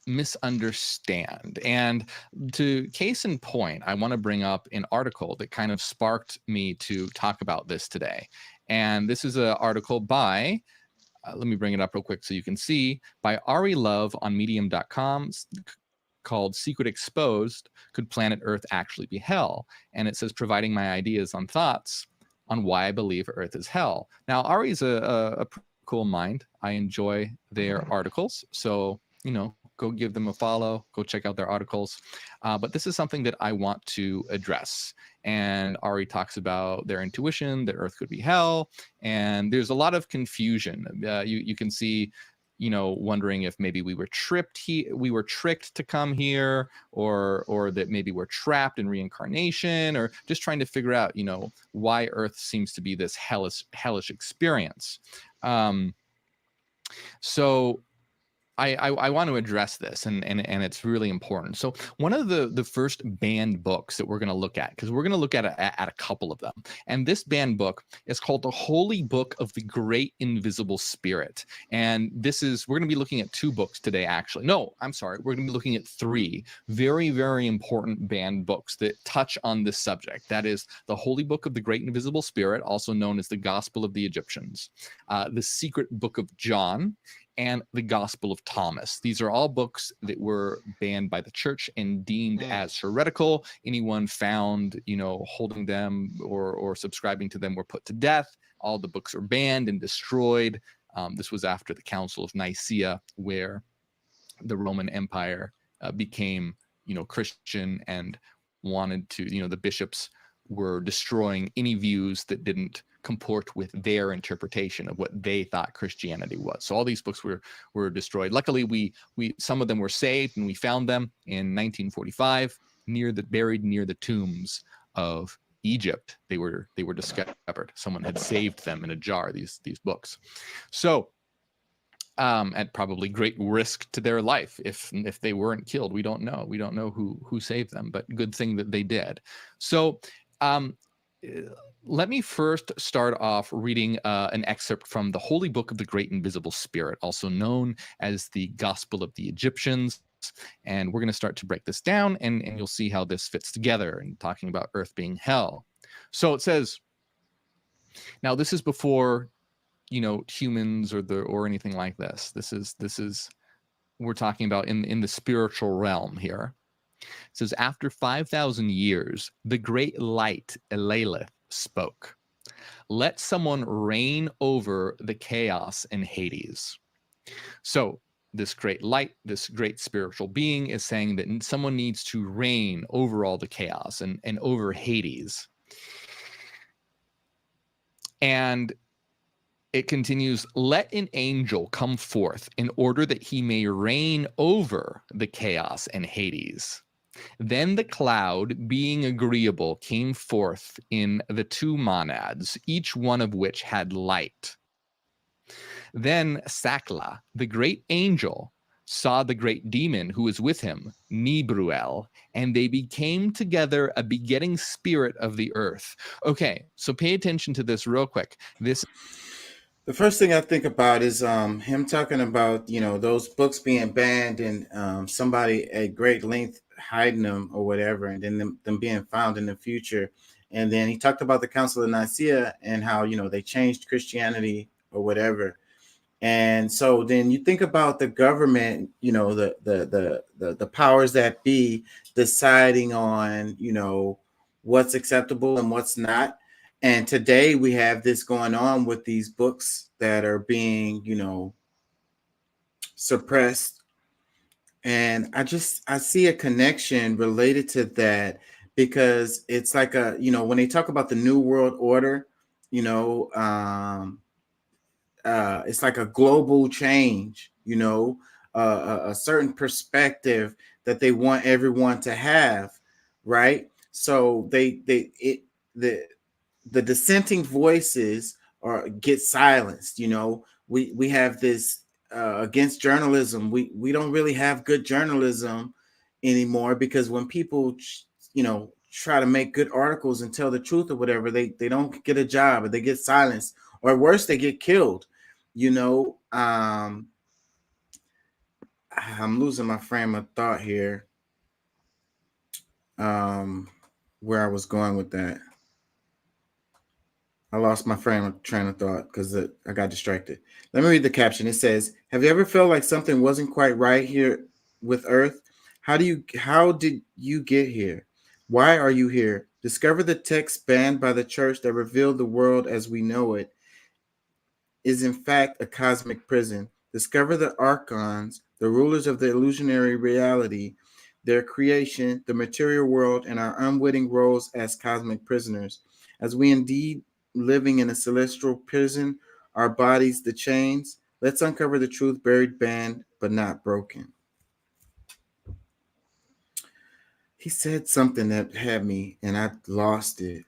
Speaker 5: misunderstand. And to case in point, I want to bring up an article that kind of sparked me to talk about this today. And this is an article by, let me bring it up real quick so you can see, by Ari Love on medium.com, called Secret Exposed, Could Planet Earth Actually Be Hell? And it says, providing my ideas on thoughts on why I believe Earth is hell. Now, Ari's a pretty cool mind. I enjoy their articles. So, you know, go give them a follow, go check out their articles. But this is something that I want to address. And Ari talks about their intuition, that Earth could be hell. And there's a lot of confusion. You can see, you know, wondering if maybe we were tricked to come here, or that maybe we're trapped in reincarnation, or just trying to figure out, you know, why Earth seems to be this hellish experience. So I want to address this, and it's really important. So one of the first banned books that we're going to look at, because we're going to look at a couple of them, and this banned book is called The Holy Book of the Great Invisible Spirit. And we're going to be looking at 2 books today, actually. No, I'm sorry. We're going to be looking at 3 very, very important banned books that touch on this subject. That is The Holy Book of the Great Invisible Spirit, also known as the Gospel of the Egyptians, The Secret Book of John, and the Gospel of Thomas. These are all books that were banned by the church and deemed as heretical. Anyone found, you know, holding them or subscribing to them were put to death. All the books were banned and destroyed. This was after the Council of Nicaea, where the Roman Empire became, you know, Christian and wanted to, you know, the bishops were destroying any views that didn't comport with their interpretation of what they thought Christianity was. So all these books were destroyed. Luckily, we some of them were saved, and we found them in 1945 buried near the tombs of Egypt. They were discovered. Someone had saved them in a jar, these books. So at probably great risk to their life if they weren't killed. We don't know who saved them, but good thing that they did. So let me first start off reading an excerpt from The Holy Book of the Great Invisible Spirit, also known as the Gospel of the Egyptians. And we're going to start to break this down, and you'll see how this fits together and talking about Earth being hell. So it says, now this is before, you know, humans or anything like this. This is we're talking about in the spiritual realm here. It says, after 5,000 years, the great light Elalith spoke. Let someone reign over the chaos in Hades. So this great light, this great spiritual being is saying that someone needs to reign over all the chaos and over Hades. And it continues, let an angel come forth in order that he may reign over the chaos and Hades. Then the cloud, being agreeable, came forth in the 2 monads, each one of which had light. Then Sakla, the great angel, saw the great demon who was with him, Nibruel, and they became together a begetting spirit of the earth. Okay, so pay attention to this real quick.
Speaker 1: The first thing I think about is him talking about, you know, those books being banned and somebody at great length hiding them or whatever, and then them being found in the future. And then he talked about the Council of Nicaea and how, you know, they changed Christianity or whatever. And so then you think about the government, you know, the powers that be deciding on, you know, what's acceptable and what's not. And today we have this going on with these books that are being, you know, suppressed. And I see a connection related to that, because it's like you know, when they talk about the New World Order, you know, it's like a global change, you know, a certain perspective that they want everyone to have, right? So the dissenting voices get silenced. You know, we have this against journalism. We don't really have good journalism anymore, because when people, you know, try to make good articles and tell the truth or whatever, they don't get a job, or they get silenced, or worse, they get killed. You know, I'm losing my frame of thought here. Where I was going with that. I lost my train of thought because I got distracted. Let me read the caption. It says, "Have you ever felt like something wasn't quite right here with Earth? How did you get here? Why are you here? Discover the text banned by the church that revealed the world as we know it is in fact a cosmic prison. Discover the archons, the rulers of the illusionary reality, their creation, the material world, and our unwitting roles as cosmic prisoners. As we indeed living in a celestial prison, our bodies the chains. Let's uncover the truth buried, banned, but not broken." He said something that had me, and I lost it.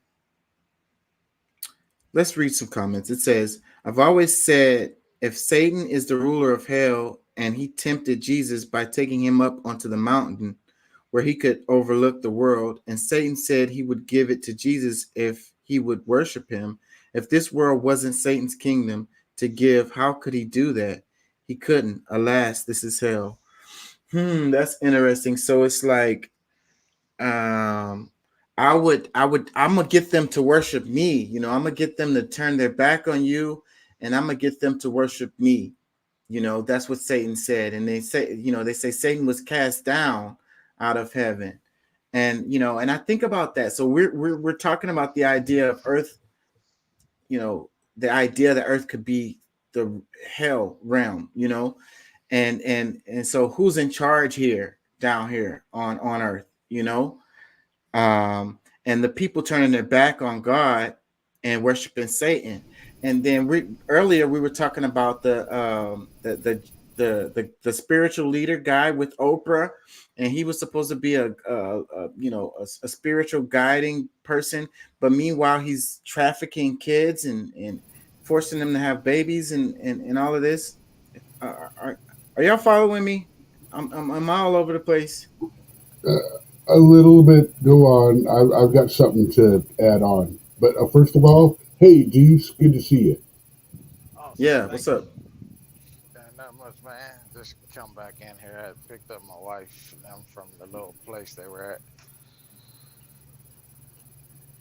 Speaker 1: Let's read some comments. It says, "I've always said if Satan is the ruler of hell and he tempted Jesus by taking him up onto the mountain where he could overlook the world, and Satan said he would give it to Jesus if he would worship him, if this world wasn't Satan's kingdom to give, how could he do that? He couldn't. Alas, this is hell." That's interesting. So it's like, I'm gonna get them to worship me. You know, I'm gonna get them to turn their back on you, and I'm gonna get them to worship me. You know, that's what Satan said. And they say Satan was cast down out of heaven. And and I think about that. So we're talking about the idea of Earth, the idea that Earth could be the hell realm, and so who's in charge here down here on Earth, and the people turning their back on God and worshiping Satan. And then earlier we were talking about the spiritual leader guy with Oprah, and he was supposed to be a spiritual guiding person, but meanwhile he's trafficking kids and forcing them to have babies and all of this. Are y'all following me? I'm all over the place.
Speaker 22: A little bit. Go on. I've got something to add on. But first of all, hey, Deuce, good to see you.
Speaker 13: Awesome.
Speaker 1: Yeah, what's up?
Speaker 13: Not much, man. Just come back in here. I picked up my wife and them from the little place they were at.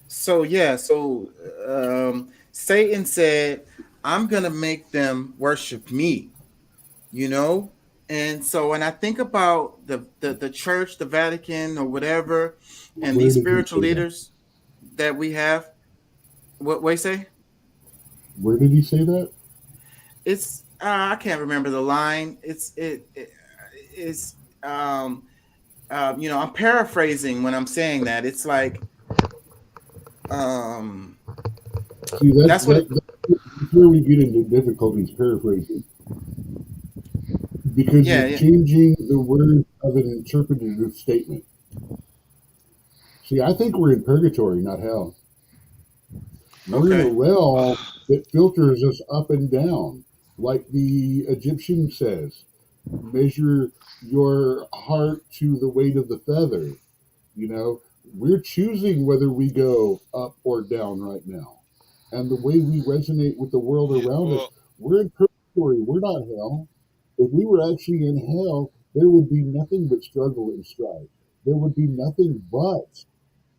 Speaker 1: So Satan said, "I'm gonna make them worship me," and so when I think about the church, the Vatican, or whatever, and
Speaker 22: Where
Speaker 1: these
Speaker 22: did he
Speaker 1: spiritual
Speaker 22: say that?
Speaker 1: leaders that we have, what you say?
Speaker 22: Where did he say that?
Speaker 1: It's I can't remember the line. It's I'm paraphrasing when I'm saying that. It's like
Speaker 22: See,
Speaker 1: that's what it.
Speaker 22: that's where we get into difficulties paraphrasing. Because
Speaker 1: Yeah,
Speaker 22: you're
Speaker 1: yeah.
Speaker 22: changing the word of an interpretative statement. See, I think we're in purgatory, not hell. We're in a
Speaker 1: Okay.
Speaker 22: realm that filters us up and down, like the Egyptian says. Measure your heart to the weight of the feather. We're choosing whether we go up or down right now. And the way we resonate with the world
Speaker 12: Yeah,
Speaker 22: around us,
Speaker 12: well,
Speaker 22: we're in purgatory. We're not hell. If we were actually in hell, there would be nothing but struggle and strife. There would be nothing but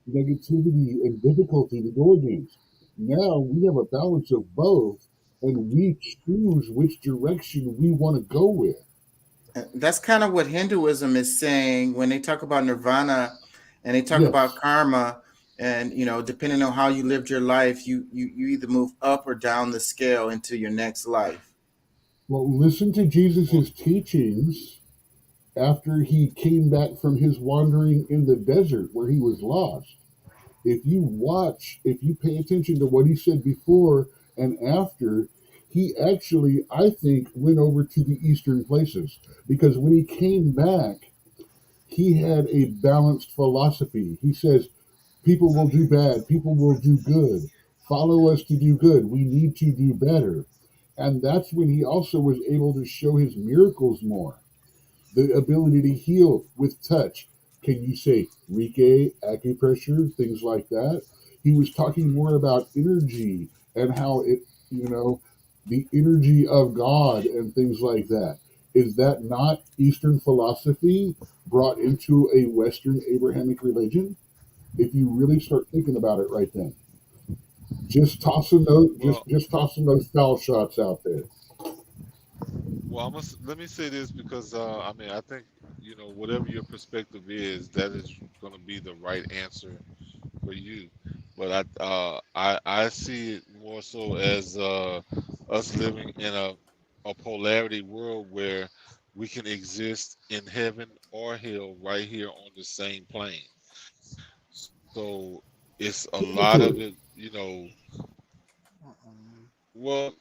Speaker 22: negativity and difficulty to go against. Now we have a balance of both, and we choose which direction we want to go with.
Speaker 1: That's kind of what Hinduism is saying when they talk about nirvana and they talk about
Speaker 22: Yes.
Speaker 1: karma. And depending on how you lived your life, you either move up or down the scale into your next life.
Speaker 22: Well, listen to Jesus' teachings after he came back from his wandering in the desert where he was lost. If you pay attention to what he said before and after, he actually, I think, went over to the eastern places, because when he came back, he had a balanced philosophy. He says, people will do bad, people will do good. Follow us to do good. We need to do better. And that's when he also was able to show his miracles more, the ability to heal with touch, can you say Reiki, acupressure, things like that? He was talking more about energy and how it, the energy of God and things like that. Is that not Eastern philosophy brought into a Western Abrahamic religion? If you really start thinking about it right then. Just tossing those
Speaker 12: Well,
Speaker 22: just tossing those foul shots out there.
Speaker 12: well, let me say this because I mean I think whatever your perspective is, that is going to be the right answer for you. But I see it more so as us living in a polarity world where we can exist in heaven or hell right here on the same plane. So it's a lot of
Speaker 22: Purgatory.
Speaker 12: it. Well,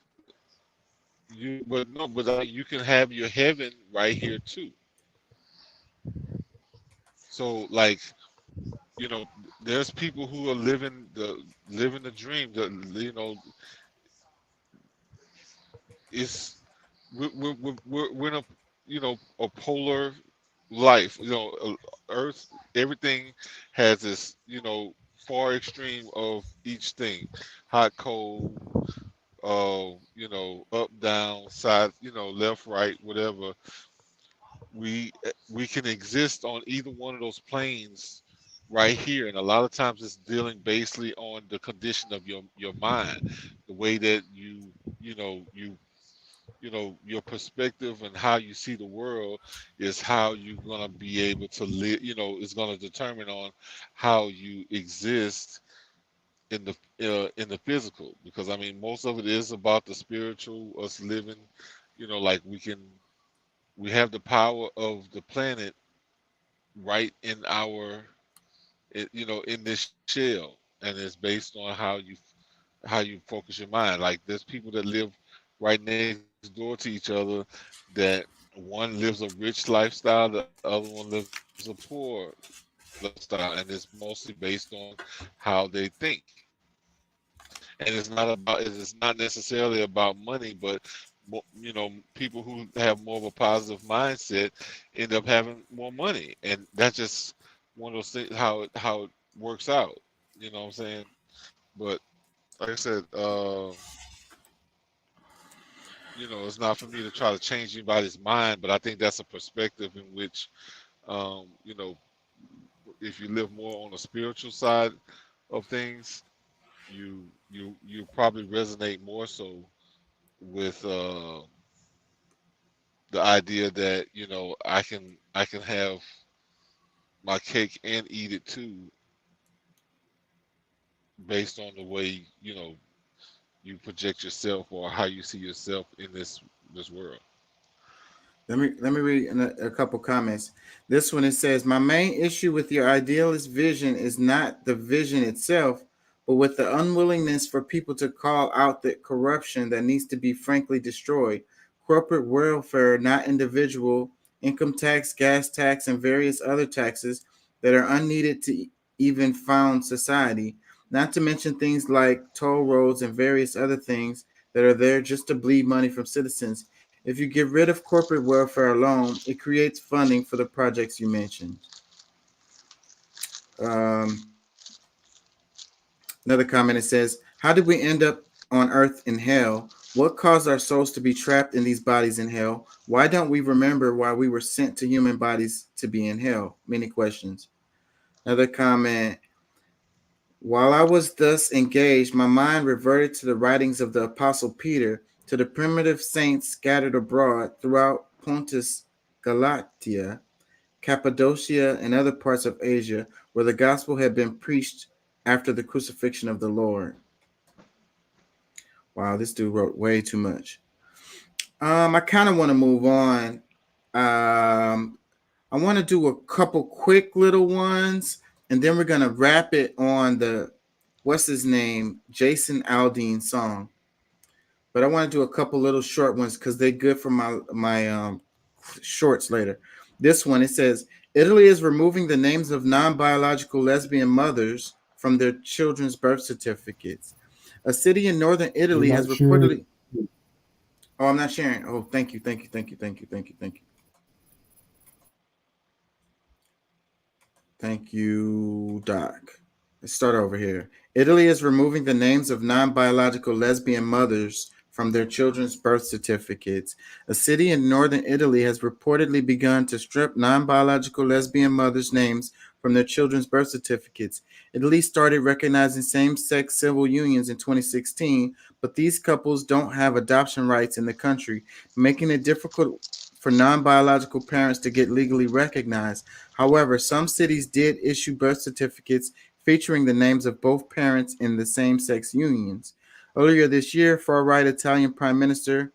Speaker 12: but no, but I mean, you can have your heaven right here too. So like, there's people who are living the dream. It's we're in a polar life. Earth, everything has this far extreme of each thing, hot, cold, up, down, side, left, right, whatever. We can exist on either one of those planes right here, and a lot of times it's dealing basically on the condition of your mind, the way that your perspective and how you see the world is how you're gonna be able to live. Is gonna determine on how you exist in the physical, because I mean most of it is about the spiritual, us living, like we have the power of the planet right in in this shell, and it's based on how you focus your mind. Like there's people that live right next door to each other, that one lives a rich lifestyle, the other one lives a poor lifestyle, and it's mostly based on how they think. And it's not necessarily about money, but people who have more of a positive mindset end up having more money, and that's just one of those things, how it works out. You know what I'm saying? But like I said, it's not for me to try to change anybody's mind, but I think that's a perspective in which, um, you know, if you live more on the spiritual side of things, you probably resonate more so with the idea that I can have my cake and eat it too, based on the way you project yourself or how you see yourself in this world.
Speaker 1: Let me read a couple comments. This one, it says, "My main issue with your idealist vision is not the vision itself, but with the unwillingness for people to call out the corruption that needs to be frankly destroyed. Corporate welfare, not individual, income tax, gas tax, and various other taxes that are unneeded to even found society. Not to mention things like toll roads and various other things that are there just to bleed money from citizens. If you get rid of corporate welfare alone, it creates funding for the projects you mentioned." Um, Another comment, it says, "How did we end up on earth in hell? What caused our souls to be trapped in these bodies in hell? Why don't we remember why we were sent to human bodies to be in hell?" Many questions. Another comment, "While I was thus engaged, my mind reverted to the writings of the Apostle Peter, to the primitive saints scattered abroad throughout Pontus, Galatia, Cappadocia, and other parts of Asia, where the gospel had been preached after the crucifixion of the Lord." Wow, this dude wrote way too much. I kind of want to move on. I want to do a couple quick little ones, and then we're gonna wrap it on the what's his name, Jason Aldean song. But I want to do a couple little short ones because they're good for my shorts later. This one, it says, "Italy is removing the names of non-biological lesbian mothers from their children's birth certificates. A city in northern
Speaker 22: You're
Speaker 1: Italy has
Speaker 22: not sharing.
Speaker 1: reportedly." Oh, I'm not sharing. Oh, thank you. Thank you, Doc. Let's start over here. Italy is removing the names of non biological lesbian mothers from their children's birth certificates. A city in northern Italy has reportedly begun to strip non biological lesbian mothers' names from their children's birth certificates. Italy started recognizing same sex civil unions in 2016, but these couples don't have adoption rights in the country, making it difficult for non biological parents to get legally recognized. However, some cities did issue birth certificates featuring the names of both parents in the same sex unions. Earlier this year, far right Italian Prime Minister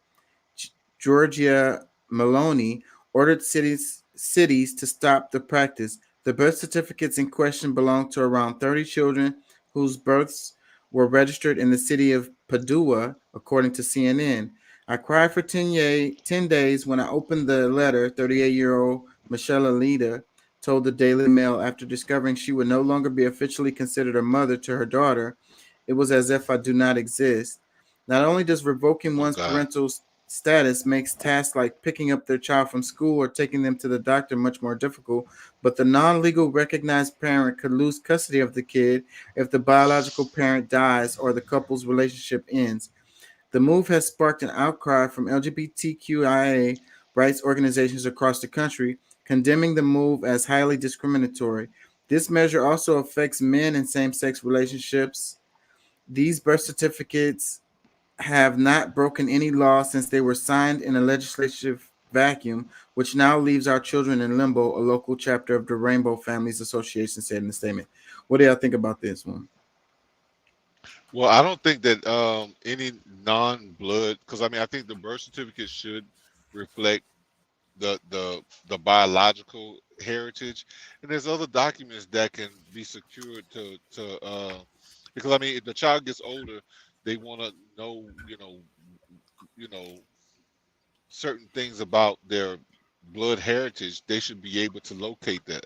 Speaker 1: Giorgia Meloni ordered cities to stop the practice. The birth certificates in question belong to around 30 children whose births were registered in the city of Padua, according to CNN. I cried for 10 days when I opened the letter, 38-year-old Michelle Alida told the Daily Mail after discovering she would no longer be officially considered a mother to her daughter. It was as if I do not exist. Not only does revoking
Speaker 12: Oh
Speaker 1: one's
Speaker 12: God.
Speaker 1: parental status makes tasks like picking up their child from school or taking them to the doctor much more difficult, but the non-legal recognized parent could lose custody of the kid if the biological parent dies or the couple's relationship ends. The move has sparked an outcry from LGBTQIA rights organizations across the country, condemning the move as highly discriminatory. This measure also affects men in same-sex relationships. These birth certificates have not broken any law since they were signed in a legislative vacuum, which now leaves our children in limbo, a local chapter of the Rainbow Families Association said in a statement. What do y'all think about this one?
Speaker 12: Well, I don't think that any non-blood, because I mean, I think the birth certificate should reflect the biological heritage, and there's other documents that can be secured to because I mean, if the child gets older, they want to know, you know, certain things about their blood heritage. They should be able to locate that.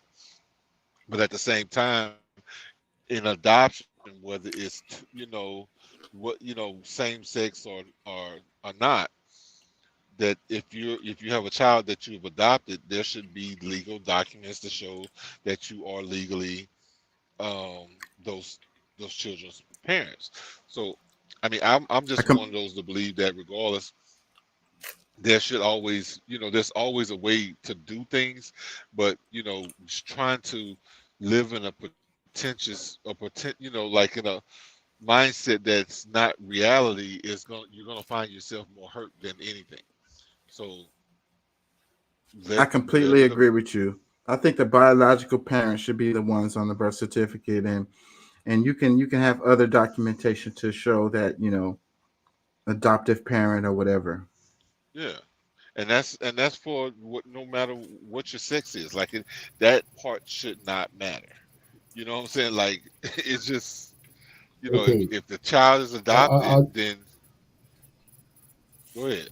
Speaker 12: But at the same time, in adoption, whether it's what same sex or not, that if you have a child that you've adopted, there should be legal documents to show that you are legally um, those children's parents. So, I mean, I'm
Speaker 1: I
Speaker 12: just
Speaker 1: com-
Speaker 12: one of those to believe that regardless, there should always, there's always a way to do things, but just trying to live in a pretentious, like in a mindset that's not reality you're gonna find yourself more hurt than anything. So
Speaker 1: I
Speaker 12: let
Speaker 1: completely
Speaker 12: it.
Speaker 1: agree with you. I think the biological parents should be the ones on the birth certificate, and you can have other documentation to show that adoptive parent or whatever.
Speaker 12: Yeah, and that's for what, no matter what your sex is, like that part should not matter. You know what I'm saying? Like it's just
Speaker 22: Okay,
Speaker 12: if the child is
Speaker 22: I, I,
Speaker 12: adopted,
Speaker 22: I,
Speaker 12: then go ahead.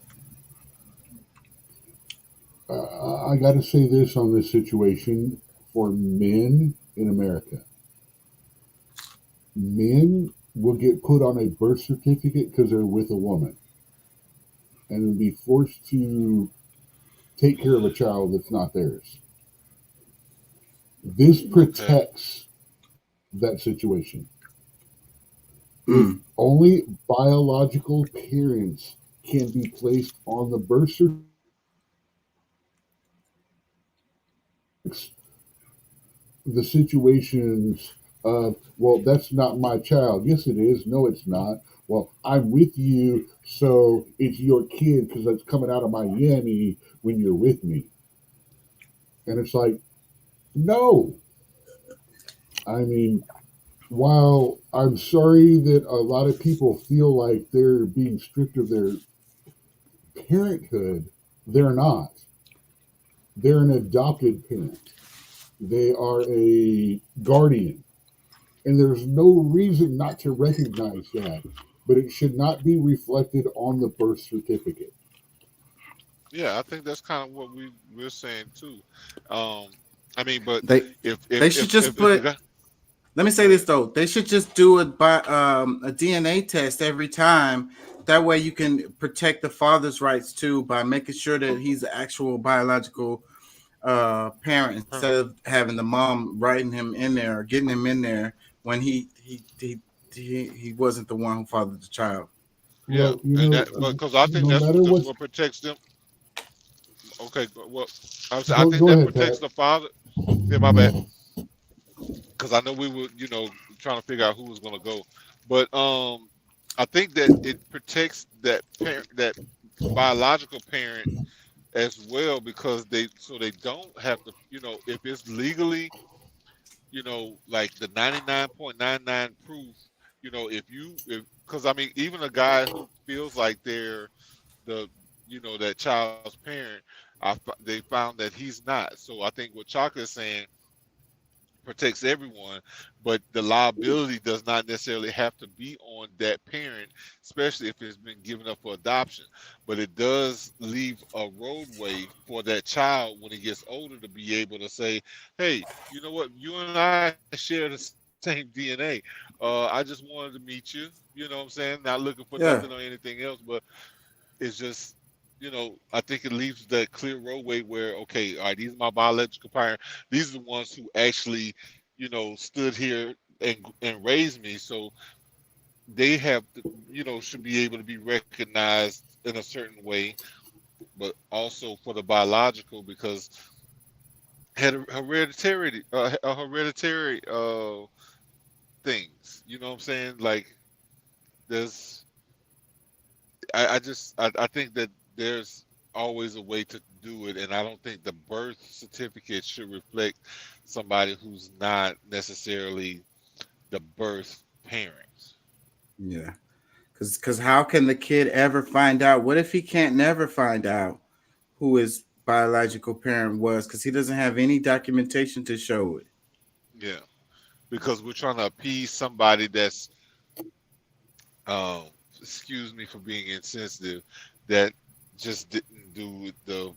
Speaker 22: I got to say this on this situation for men in America. Men will get put on a birth certificate because they're with a woman and be forced to take care of a child that's not theirs. This
Speaker 12: Okay.
Speaker 22: protects that situation. If
Speaker 1: Mm.
Speaker 22: only biological parents can be placed on the birth certificate, the situations of, well, that's not my child. Yes, it is. No, it's not. Well, I'm with you, so it's your kid because it's coming out of Miami when you're with me. And it's like, no. I mean, while I'm sorry that a lot of people feel like they're being stripped of their parenthood, they're not. They're an adopted parent. They are a guardian. And there's no reason not to recognize that, but it should not be reflected on the birth certificate.
Speaker 12: Yeah, I think that's kind of what we're saying too. Um, I mean, but
Speaker 1: They
Speaker 12: if
Speaker 1: they
Speaker 12: if
Speaker 1: should
Speaker 12: if
Speaker 1: just
Speaker 12: if, if the
Speaker 1: put.
Speaker 12: guy,
Speaker 1: Let me say
Speaker 12: go
Speaker 1: this
Speaker 12: ahead.
Speaker 1: though. They should just do it by a DNA test every time. That way, you can protect the father's rights too by making sure that he's the actual biological parent instead of having the mom writing him in there or getting him in there when he wasn't the one who fathered the child.
Speaker 12: Yeah,
Speaker 22: Well, you
Speaker 12: and
Speaker 22: know,
Speaker 12: that, but because I think
Speaker 22: no
Speaker 12: that's
Speaker 22: matter what's
Speaker 12: what protects them. Okay, well, I
Speaker 22: go
Speaker 12: think
Speaker 22: go
Speaker 12: that
Speaker 22: ahead,
Speaker 12: protects
Speaker 22: Pat.
Speaker 12: the father. Yeah, my bad. Because I know we were, trying to figure out who was going to go, but I think that it protects that parent, that biological parent as well, because they don't have to, if it's legally, like the 99.99 proof, if because I mean, even a guy who feels like they're that child's parent, they found that he's not. So I think what Chaka is saying protects everyone, but the liability does not necessarily have to be on that parent, especially if it's been given up for adoption. But it does leave a roadway for that child when he gets older to be able to say, hey, you know what, you and I share the same DNA. I just wanted to meet you, you know what I'm saying? Not looking for
Speaker 1: Yeah.
Speaker 12: nothing or anything else, but it's just, I think it leaves that clear roadway where, okay, all right, these are my biological parents. These are the ones who actually, stood here and raised me. So they have, should be able to be recognized in a certain way, but also for the biological, because hereditary things. You know what I'm saying? Like there's I think that there's always a way to do it, and I don't think the birth certificate should reflect somebody who's not necessarily the birth parents.
Speaker 1: Yeah. Because how can the kid ever find out? What if he can't never find out who his biological parent was? Because he doesn't have any documentation to show it.
Speaker 12: Yeah, because we're trying to appease somebody that's, um, excuse me for being insensitive, that just didn't do it the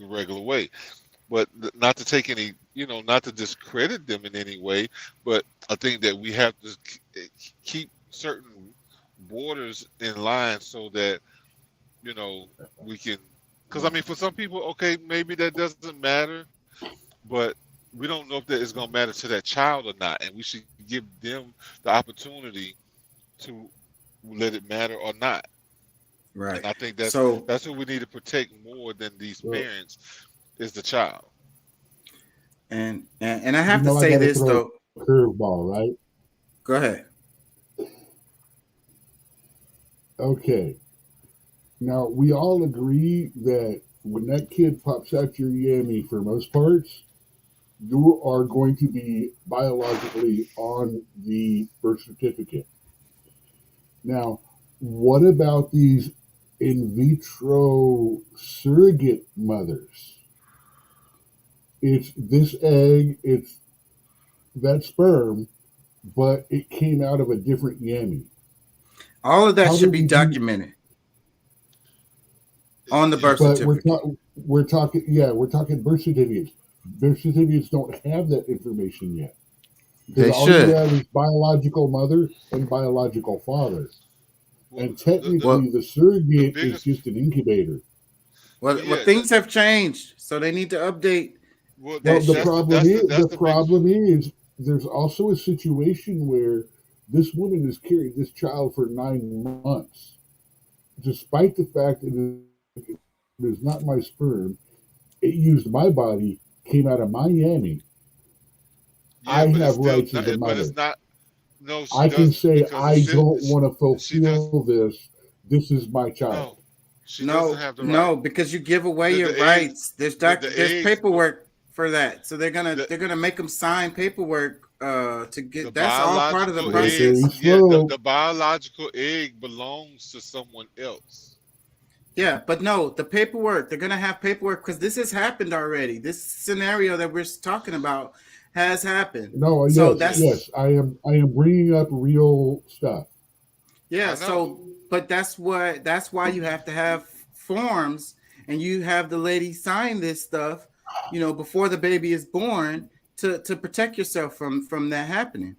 Speaker 12: regular way. But not to take any, not to discredit them in any way, but I think that we have to keep certain borders in line so that, we can, because I mean, for some people, okay, maybe that doesn't matter, but we don't know if that is going to matter to that child or not. And we should give them the opportunity to let it matter or not.
Speaker 1: Right.
Speaker 12: And I think
Speaker 1: So
Speaker 12: that's what we need to protect more than these
Speaker 22: Well,
Speaker 12: parents is the child.
Speaker 1: and I
Speaker 22: you
Speaker 1: have to
Speaker 22: know, I
Speaker 1: say
Speaker 22: got to
Speaker 1: this
Speaker 22: throw
Speaker 1: though.
Speaker 22: a curveball, right?
Speaker 1: Go ahead.
Speaker 22: Okay. Now, we all agree that when that kid pops out your yammy, for most parts, you are going to be biologically on the birth certificate. Now, what about these in vitro surrogate mothers? It's this egg, it's that sperm, but it came out of a different yammy.
Speaker 1: All of that
Speaker 22: How
Speaker 1: should
Speaker 22: do
Speaker 1: be
Speaker 22: we do?
Speaker 1: documented on the birth
Speaker 22: But
Speaker 1: certificate.
Speaker 22: we're talking birth certificates. Birth certificates don't have that information yet because
Speaker 1: They
Speaker 22: all you
Speaker 1: should.
Speaker 22: have is biological mother and biological father,
Speaker 12: Well,
Speaker 22: and
Speaker 12: the
Speaker 22: technically
Speaker 1: Well,
Speaker 22: the
Speaker 12: the
Speaker 22: surrogate is
Speaker 12: biggest,
Speaker 22: just an incubator.
Speaker 1: well,
Speaker 12: yeah,
Speaker 1: things have changed, so they need to update
Speaker 12: well,
Speaker 1: that
Speaker 22: Well, the
Speaker 1: shit.
Speaker 22: problem is
Speaker 12: that's the biggest one.
Speaker 22: there's also a situation where this woman has carried this child for 9 months, despite the fact that it is not my sperm. It used my body, came out of Miami.
Speaker 12: Yeah,
Speaker 22: I
Speaker 12: but it's
Speaker 22: have
Speaker 12: still
Speaker 22: rights
Speaker 12: not.
Speaker 22: as a
Speaker 12: But it's
Speaker 22: mother.
Speaker 12: not. No, she
Speaker 22: I can
Speaker 12: doesn't,
Speaker 22: say
Speaker 12: because
Speaker 22: I don't want to
Speaker 12: she does.
Speaker 22: fulfill this. This is my child.
Speaker 12: No, she doesn't
Speaker 1: No,
Speaker 12: have the right.
Speaker 1: no, because you give away
Speaker 12: The
Speaker 1: your
Speaker 12: the eggs,
Speaker 1: rights. There's
Speaker 12: the
Speaker 1: there's
Speaker 12: eggs,
Speaker 1: paperwork for that, so
Speaker 12: the
Speaker 1: they're gonna make them sign paperwork to
Speaker 12: the
Speaker 1: get. That's all part of the
Speaker 12: biological egg.
Speaker 22: Slippery
Speaker 1: process.
Speaker 12: Yeah,
Speaker 22: slope.
Speaker 12: the biological egg belongs to someone else.
Speaker 1: Yeah, but no, the paperwork. They're gonna have paperwork because this has happened already. This scenario that we're talking about has happened.
Speaker 22: No,
Speaker 1: So
Speaker 22: yes,
Speaker 12: Yeah,
Speaker 1: that's
Speaker 22: yes. I am bringing up real stuff.
Speaker 1: yeah.
Speaker 12: I know.
Speaker 1: So, but that's why you have to have forms and you have the lady sign this stuff, before the baby is born to protect yourself from that happening.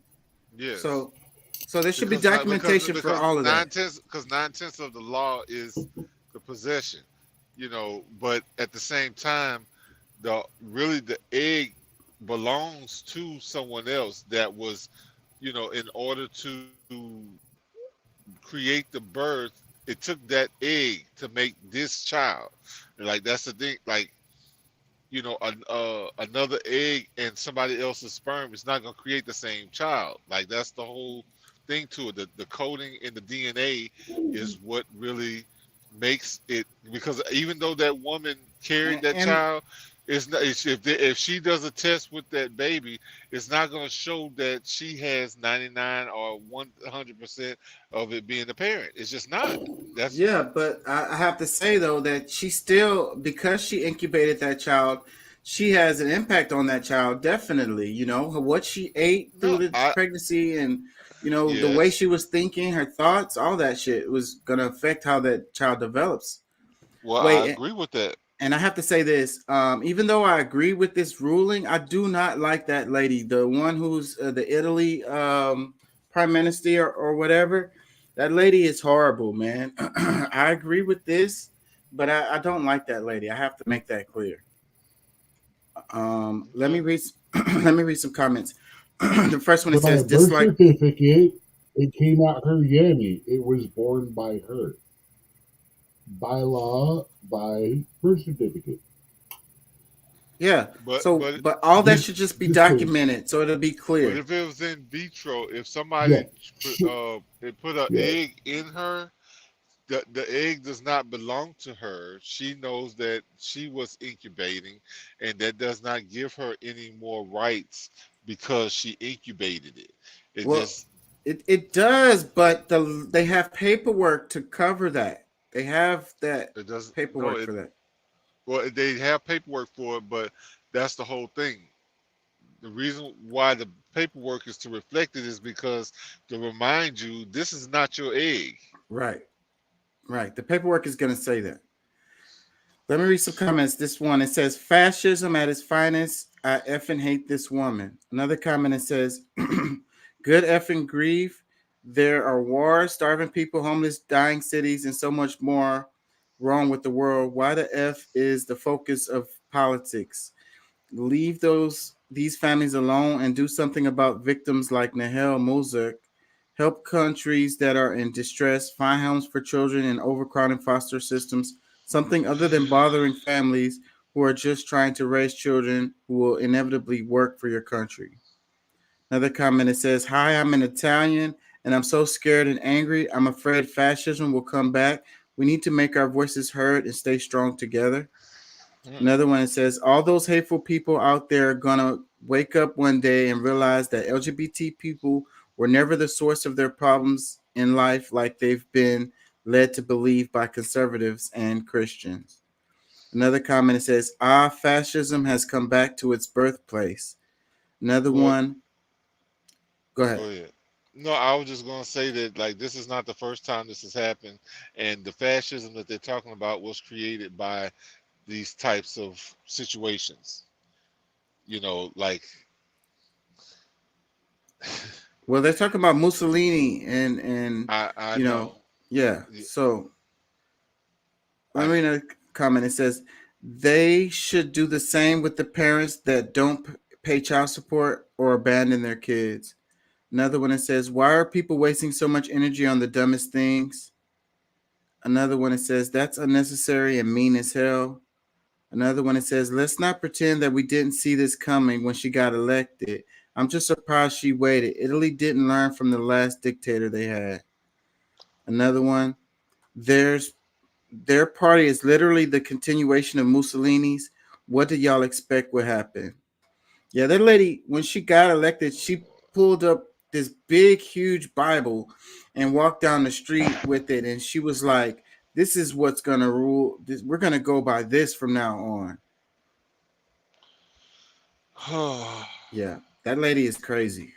Speaker 12: Yes,
Speaker 1: So, so there should be
Speaker 12: because not
Speaker 1: documentation for
Speaker 12: because
Speaker 1: all of that.
Speaker 12: 9/10 of the law is the possession. But at the same time, the egg belongs to someone else that was, in order to create the birth, it took that egg to make this child. Like that's the thing. Like another egg and somebody else's sperm is not going to create the same child. Like that's the whole thing to it. The coding in the DNA is what really makes it, because even though that woman carried that
Speaker 1: And
Speaker 12: child, it's not, if she does a test with that baby, it's not going to show that she has 99 or 100% of it being the parent. It's just not. That's
Speaker 1: yeah, but I have to say though that she still, because she incubated that child, she has an impact on that child. Definitely, what she ate through
Speaker 12: no.
Speaker 1: the
Speaker 12: I
Speaker 1: pregnancy, and the way
Speaker 12: Yes.
Speaker 1: she was thinking, her thoughts, all that shit was gonna affect how that child develops.
Speaker 12: Well, I
Speaker 1: Wait,
Speaker 12: agree with that.
Speaker 1: and I have to say this. Even though I agree with this ruling, I do not like that lady, the one who's the Italy prime minister or whatever. That lady is horrible, man. I agree with this, but I don't like that lady. I have to make that clear. Let me
Speaker 12: Okay.
Speaker 1: read. Let me read some comments. The first one, it
Speaker 22: By
Speaker 1: says
Speaker 22: a birth
Speaker 1: dislike.
Speaker 22: certificate, it came out her Yanny. It was born by her. By law, by birth certificate.
Speaker 1: Yeah.
Speaker 12: But
Speaker 1: So,
Speaker 12: but
Speaker 1: but all that
Speaker 22: Just,
Speaker 1: should just be
Speaker 22: just case.
Speaker 1: documented, so it'll be
Speaker 12: but
Speaker 1: clear.
Speaker 12: if it was in vitro, if
Speaker 22: Yeah.
Speaker 12: somebody they put an
Speaker 22: Yeah.
Speaker 12: egg in her, the egg does not belong to her. She knows that she was incubating, and that does not give her any more rights because she incubated it. It
Speaker 1: Well,
Speaker 12: just
Speaker 1: it does, but they have paperwork to cover that. They have that
Speaker 12: it doesn't no
Speaker 1: paperwork
Speaker 12: it
Speaker 1: for that.
Speaker 12: well they have paperwork for it, but that's the whole thing. The reason why the paperwork is to reflect it is because to remind you this is not your egg.
Speaker 1: Right, right. The paperwork is going to say that. Let me read some comments. This one, it says, fascism at its finest. I effing hate this woman. Another comment, it says, good effing grief. There are wars, starving people, homeless, dying cities, and so much more wrong with the world. Why the F is the focus of politics? Leave these families alone and do something about victims like Nahel Mozart. Help countries that are in distress, find homes for children in overcrowding foster systems, something other than bothering families who are just trying to raise children who will inevitably work for your country. Another comment, it says, hi, I'm an Italian and I'm so scared and angry. I'm afraid fascism will come back. We need to make our voices heard and stay strong together. Another one, it says, all those hateful people out there are going to wake up one day and realize that LGBT people were never the source of their problems in life like they've been led to believe by conservatives and Christians. Another comment, it says, fascism has come back to its birthplace. Another
Speaker 12: Well,
Speaker 1: one, go
Speaker 12: go
Speaker 1: ahead.
Speaker 12: ahead. No, I was just gonna say that like this is not the first time this has happened, and the fascism that they're talking about was created by these types of situations. Like
Speaker 1: Well, they're talking about Mussolini and
Speaker 12: I
Speaker 1: you know,
Speaker 12: know.
Speaker 1: yeah.
Speaker 12: Y-
Speaker 1: So let
Speaker 12: I
Speaker 1: me read a comment. It says they should do the same with the parents that don't pay child support or abandon their kids. Another one, it says, why are people wasting so much energy on the dumbest things? Another one, it says, that's unnecessary and mean as hell. Another one, it says, let's not pretend that we didn't see this coming when she got elected. I'm just surprised she waited. Italy didn't learn from the last dictator they had. Another one, there's their party is literally the continuation of Mussolini's. What did y'all expect would happen? Yeah, that lady, when she got elected, she pulled up this big, huge Bible and walked down the street with it. And she was like, this is what's going to rule. We're going to go by this from now on. Yeah, that lady is crazy.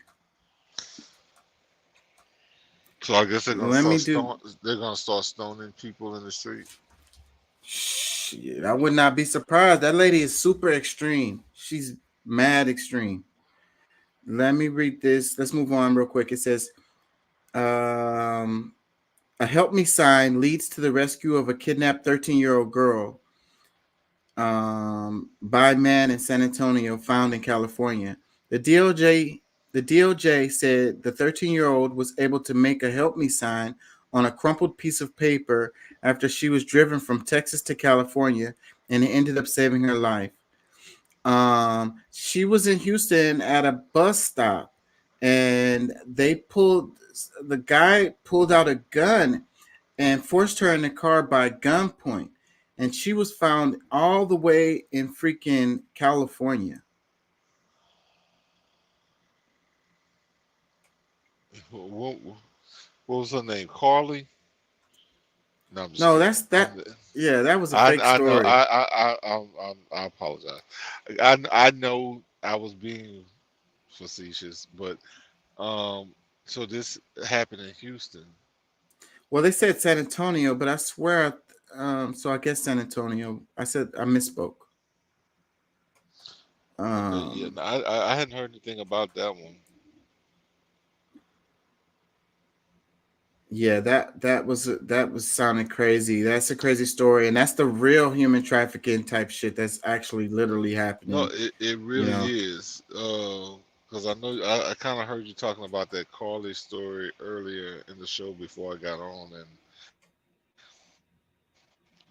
Speaker 12: so I guess they're gonna
Speaker 1: Let me
Speaker 12: start
Speaker 1: do.
Speaker 12: stone. They're gonna start stoning people in the street.
Speaker 1: Shit, I would not be surprised. That lady is super extreme. She's mad extreme. Let me read this. Let's move on real quick. It says, um, a help me sign leads to the rescue of a kidnapped 13-year-old girl. by man in San Antonio found in California. The DOJ said the 13-year-old was able to make a help me sign on a crumpled piece of paper after she was driven from Texas to California, and it ended up saving her life. She was in Houston at a bus stop, and the guy pulled out a gun and forced her in the car by gunpoint, and she was found all the way in freaking California.
Speaker 12: What, what was her name? Carly? No, I'm just
Speaker 1: No,
Speaker 12: kidding.
Speaker 1: that's that. Yeah, that was a fake
Speaker 12: I know.
Speaker 1: story.
Speaker 12: I apologize. I know I was being facetious, but so this happened in Houston.
Speaker 1: Well, they said San Antonio, but I swear, so I guess San Antonio. I misspoke.
Speaker 12: Okay, yeah, no, I hadn't heard anything about that one.
Speaker 1: Yeah, that was sounding crazy. That's a crazy story, and that's the real human trafficking type shit that's actually literally
Speaker 12: No,
Speaker 1: happening.
Speaker 12: it
Speaker 1: You
Speaker 12: really
Speaker 1: know,
Speaker 12: is. Because I know I kind of heard you talking about that Carly story earlier in the show before I got on, and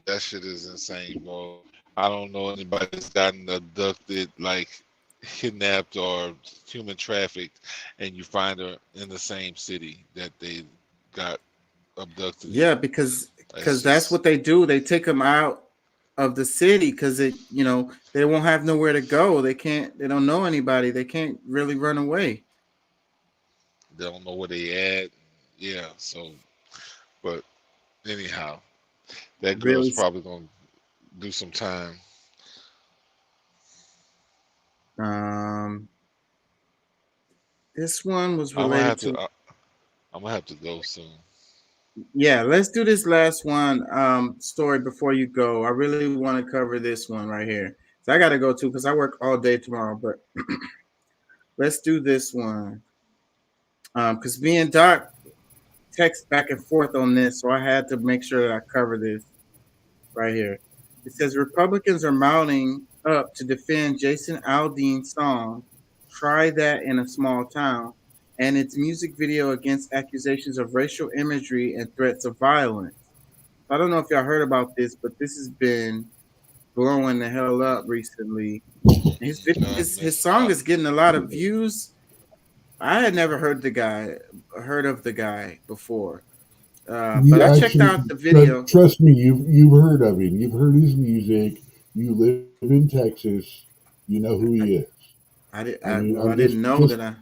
Speaker 12: that shit is insane, bro. I don't know anybody that's gotten abducted, like kidnapped or human trafficked, and you find her in the same city that they got abducted
Speaker 1: yeah,
Speaker 12: in.
Speaker 1: because
Speaker 12: That's
Speaker 1: that's what
Speaker 12: just
Speaker 1: they do. They take them out of the city because they won't have nowhere to go. They can't. They don't know anybody. They can't really run away.
Speaker 12: they don't know where they at. Yeah, so but anyhow, that girl's
Speaker 1: Really.
Speaker 12: probably gonna do some time.
Speaker 1: Um, this one was
Speaker 12: I'm gonna
Speaker 1: related
Speaker 12: have to.
Speaker 1: to.
Speaker 12: I'm gonna have to go soon.
Speaker 1: Yeah, let's do this last one story before you go. I really want to cover this one right here. So I got to go too because I work all day tomorrow. But let's do this one because me and Doc text back and forth on this, so I had to make sure that I cover this right here. It says Republicans are mounting up to defend Jason Aldean's song "Try That in a Small Town" and its music video against accusations of racial imagery and threats of violence. I don't know if y'all heard about this, but this has been blowing the hell up recently.
Speaker 12: No,
Speaker 1: His song is getting a lot of views. I had never heard of the guy before, but
Speaker 22: You
Speaker 1: I checked
Speaker 22: actually
Speaker 1: out the video.
Speaker 22: trust me. You've heard of him. You've heard his music. You live in Texas. You know who he is. I mean,
Speaker 1: I didn't know that I.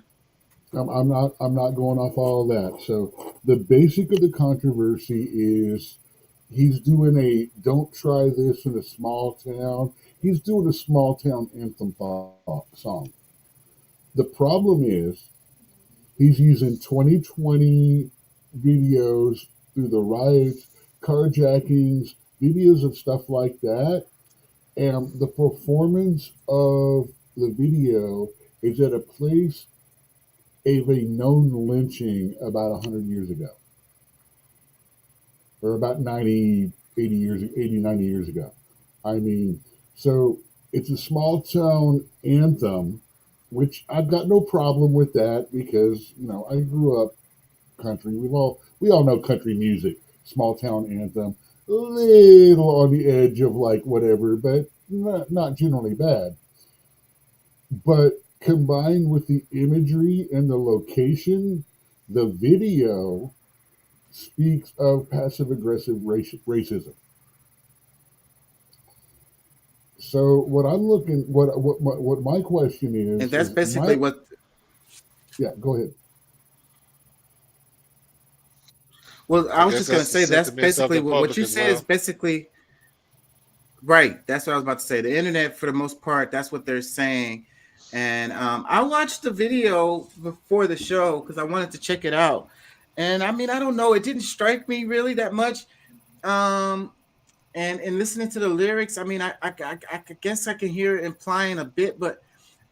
Speaker 22: I'm not going off all of that. So the basic of the controversy is he's doing a "Don't try this in a small town." He's doing a small town anthem song. The problem is he's using 2020 videos through the riots, carjackings, videos of stuff like that, and the performance of the video is at a place of a known lynching about 100 years ago, or about 80, 90 years ago. I mean, so it's a small town anthem, which I've got no problem with that because, I grew up country. We all know country music, small town anthem, a little on the edge of like whatever, but not generally bad. But combined with the imagery and the location, the video speaks of passive aggressive racism. So what I'm looking, what my question
Speaker 1: And that's
Speaker 22: is
Speaker 1: basically
Speaker 22: my,
Speaker 1: what.
Speaker 22: yeah, go ahead.
Speaker 1: Well, I
Speaker 12: I
Speaker 1: was
Speaker 12: guess
Speaker 1: just gonna
Speaker 12: that's the
Speaker 1: say that's
Speaker 12: sentiments of
Speaker 1: basically
Speaker 12: the
Speaker 1: what
Speaker 12: public
Speaker 1: you
Speaker 12: as
Speaker 1: said is
Speaker 12: well.
Speaker 1: basically right. That's what I was about to say. The internet, for the most part, that's what they're saying. And I watched the video before the show because I wanted to check it out. And I mean, I don't know, it didn't strike me really that much. Um, and listening to the lyrics, I mean, I guess I can hear it implying a bit, but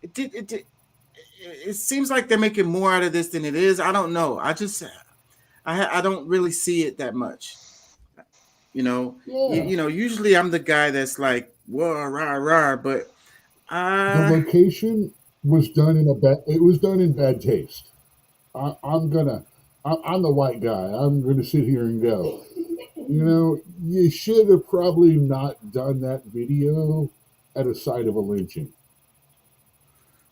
Speaker 1: it seems like they're making more out of this than it is. I don't know. I don't really see it that much.
Speaker 22: Yeah.
Speaker 1: Usually I'm the guy that's like whoa, rah, rah. But
Speaker 22: The location was done in bad taste. I'm gonna, I'm the white guy. I'm gonna sit here and go. You know, you should have probably not done that video at a site of a lynching.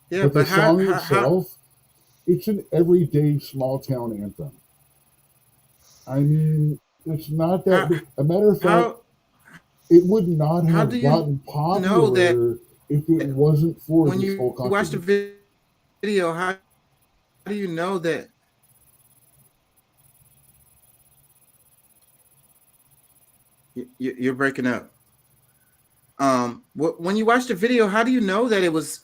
Speaker 1: yeah,
Speaker 22: But the
Speaker 1: but
Speaker 22: song
Speaker 1: how
Speaker 22: itself, it's an everyday small town anthem. I mean, it's not that
Speaker 1: how
Speaker 22: big. A matter of fact,
Speaker 1: how
Speaker 22: it would not
Speaker 1: how do
Speaker 22: have
Speaker 1: you
Speaker 22: gotten
Speaker 1: know that
Speaker 22: popular if it wasn't for
Speaker 1: when
Speaker 22: this
Speaker 1: you
Speaker 22: whole
Speaker 1: watch the
Speaker 22: controversy.
Speaker 1: video? How do you know that you're breaking up? When you watch the video, how do you know that it was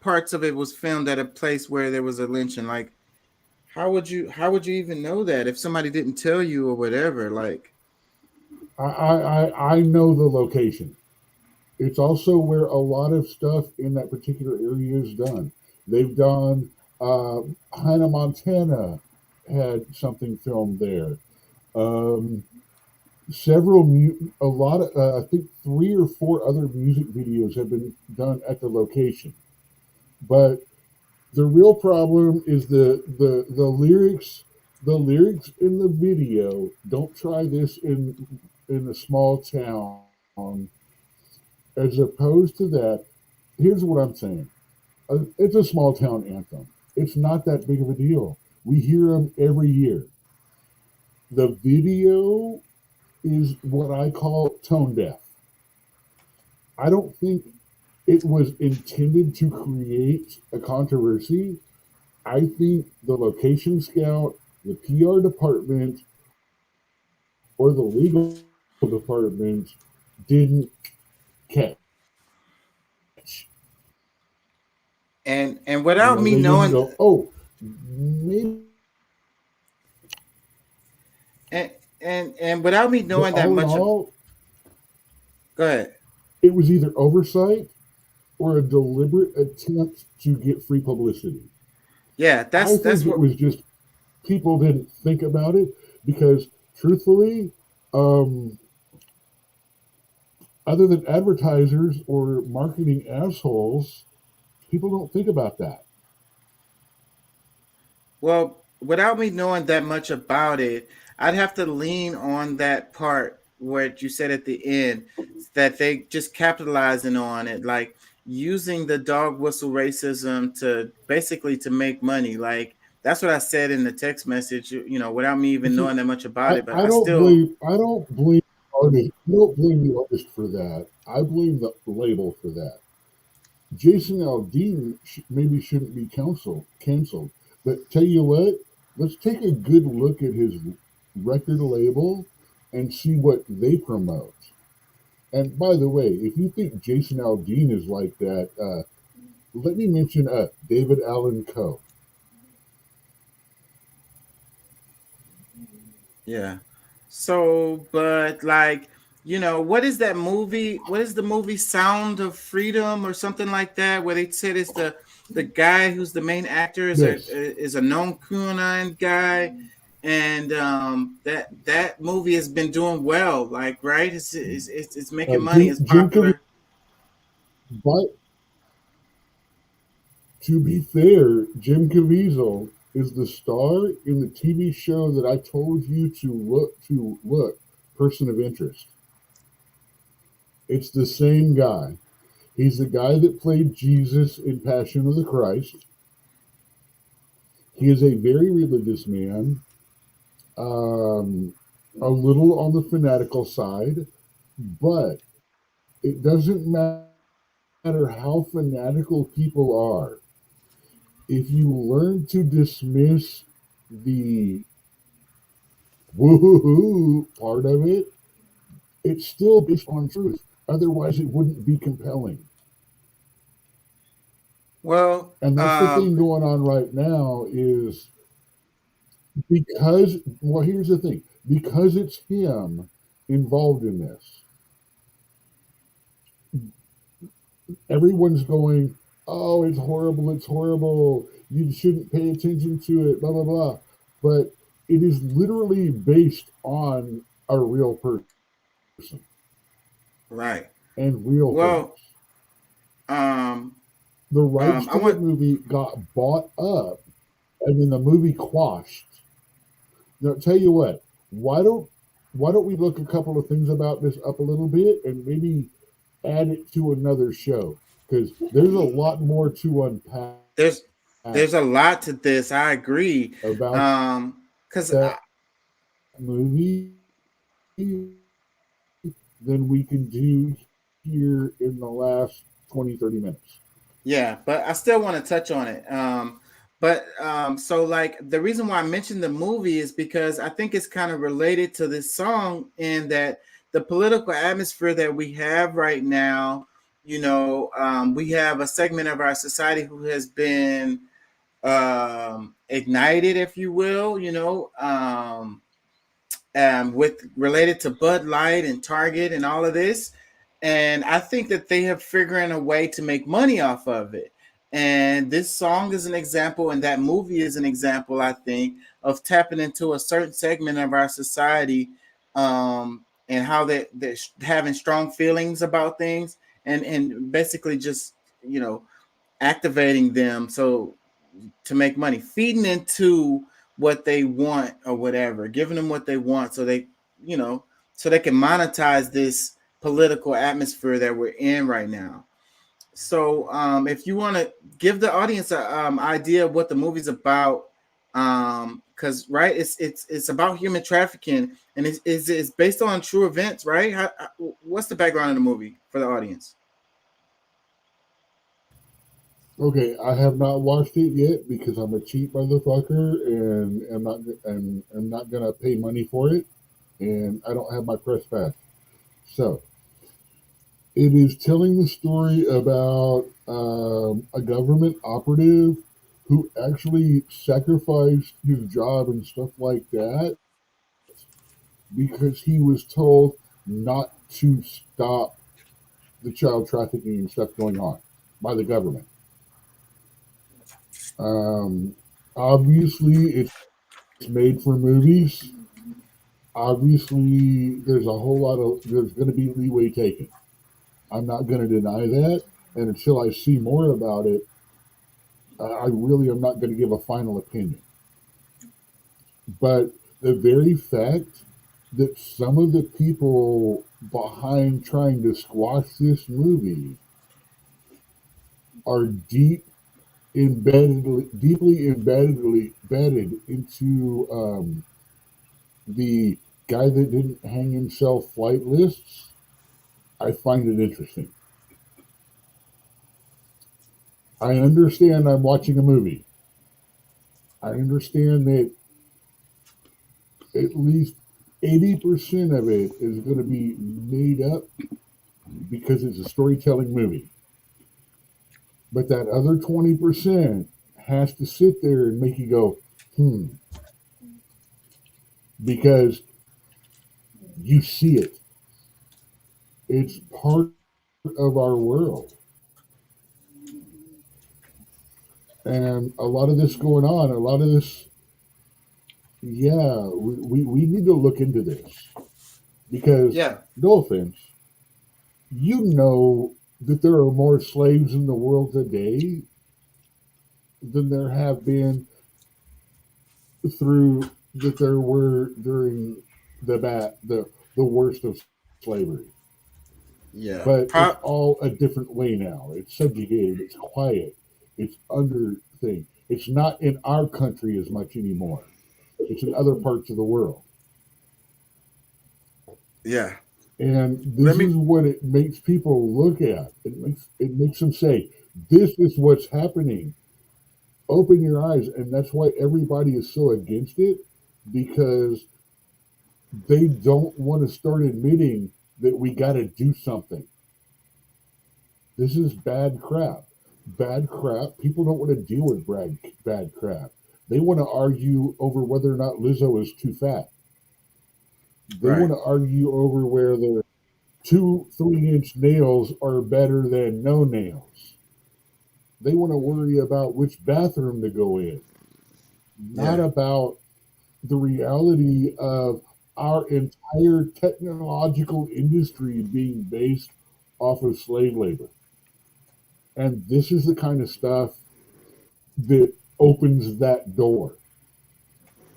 Speaker 1: parts of it was filmed at a place where there was a lynching? Like, how would you even know that if somebody didn't tell you or whatever? Like,
Speaker 22: I know the location. It's also where a lot of stuff in that particular area is done. They've done Hannah Montana had something filmed there. Um, a lot of I think 3 or 4 other music videos have been done at the location. But the real problem is the lyrics. The lyrics in the video. Don't try this in a small town. As opposed to that, here's what I'm saying. It's a small town anthem. It's not that big of a deal. We hear them every year. The video is what I call tone deaf. I don't think it was intended to create a controversy. I think the location scout, the PR department, or the legal department didn't catch.
Speaker 1: and
Speaker 22: You
Speaker 1: without
Speaker 22: know,
Speaker 1: me
Speaker 22: they didn't
Speaker 1: knowing,
Speaker 22: go, oh, maybe.
Speaker 1: and without me
Speaker 22: But
Speaker 1: knowing that
Speaker 22: all in
Speaker 1: much of,
Speaker 22: all,
Speaker 1: go ahead.
Speaker 22: it was either oversight or a deliberate attempt to get free publicity.
Speaker 1: Yeah,
Speaker 22: I
Speaker 1: that's
Speaker 22: think it
Speaker 1: what.
Speaker 22: was just people didn't think about it because, truthfully, um, other than advertisers or marketing assholes, people don't think about that.
Speaker 1: Well, without me knowing that much about it, I'd have to lean on that part where you said at the end that they just capitalizing on it, like using the dog whistle racism to basically to make money. Like that's what I said in the text message, without me
Speaker 22: You
Speaker 1: even
Speaker 22: see,
Speaker 1: knowing that much about it. But
Speaker 22: I
Speaker 1: I
Speaker 22: don't
Speaker 1: still,
Speaker 22: blame I don't blame artist. I don't blame the artist for that. I blame the label for that. Jason Aldean maybe shouldn't be canceled. But tell you what, let's take a good look at his record label and see what they promote. And by the way, if you think Jason Aldean is like that, let me mention David Allen Coe.
Speaker 1: yeah. So, but like, what is that movie? What is the movie Sound of Freedom or something like that? Where they said it's the guy who's the main actor
Speaker 22: Yes.
Speaker 1: is a known QAnon guy, and that movie has been doing well. Like, right? It's making money. It's
Speaker 22: Jim
Speaker 1: popular.
Speaker 22: But to be fair, Jim Caviezel is the star in the TV show that I told you to look, Person of Interest. It's the same guy. He's the guy that played Jesus in Passion of the Christ. He is a very religious man, a little on the fanatical side, but it doesn't matter how fanatical people are. If you learn to dismiss the woohoo part of it, it's still based on truth. Otherwise, it wouldn't be compelling.
Speaker 1: Well,
Speaker 22: And that's the thing going on right now is well, here's the thing. Because it's him involved in this, everyone's going, oh, it's horrible. You shouldn't pay attention to it, blah, blah, blah. But it is literally based on a real person.
Speaker 1: right.
Speaker 22: and real things.
Speaker 1: Well, um,
Speaker 22: The rights
Speaker 1: I
Speaker 22: to that
Speaker 1: want.
Speaker 22: movie got bought up, and then the movie quashed. Now, tell you what, why don't we look a couple of things about this up a little bit and maybe add it to another show, because there's a lot more to unpack
Speaker 1: There's a lot to this. I agree.
Speaker 22: about
Speaker 1: Because
Speaker 22: that movie than we can do here in the last 20, 30 minutes.
Speaker 1: yeah, but I still want to touch on it. So like the reason why I mentioned the movie is because I think it's kind of related to this song in that the political atmosphere that we have right now, we have a segment of our society who has been ignited, if you will, with related to Bud Light and Target and all of this. And I think that they have figuring a way to make money off of it. And this song is an example, and that movie is an example, I think, of tapping into a certain segment of our society, and how they're having strong feelings about things, and basically just, activating them to make money, feeding into what they want or whatever, giving them what they want you know, so they can monetize this political atmosphere that we're in right now. So if you want to give the audience an idea of what the movie's about, because right, it's about human trafficking, and it's based on true events, right? What's the background of the movie for the audience?
Speaker 22: Okay, I have not watched it yet because I'm a cheap motherfucker and I'm not gonna pay money for it, and I don't have my press pass. So it is telling the story about a government operative who actually sacrificed his job and stuff like that because he was told not to stop the child trafficking and stuff going on by the government. Um, Obviously, it's made for movies. Obviously, there's going to be leeway taken. I'm not going to deny that. And until I see more about it, I really am not going to give a final opinion. But the very fact that some of the people behind trying to squash this movie are deeply embedded into the guy that didn't hang himself flight lists, I find it interesting. I understand I'm watching a movie. I understand that at least 80% of it is going to be made up because it's a storytelling movie. But that other 20% has to sit there and make you go, because you see it. It's part of our world. And a lot of this going on, a lot of this, yeah, we need to look into this. Because, no offense, you know that there are more slaves in the world today than there have been there were during the worst of slavery.
Speaker 1: Yeah.
Speaker 22: But it's all a different way now. It's subjugated, it's quiet, it's under thing. It's not in our country as much anymore. It's in other parts of the world.
Speaker 1: Yeah.
Speaker 22: And this is what it makes people look at. It makes them say, this is what's happening. Open your eyes. And that's why everybody is so against it, because they don't want to start admitting that we got to do something. This is bad crap. Bad crap. People don't want to deal with bad crap. They want to argue over whether or not Lizzo is too fat. They want to argue over where the 2 3-inch nails are better than no nails. They want to worry about which bathroom to go in, not about the reality of our entire technological industry being based off of slave labor. And this is the kind of stuff that opens that door.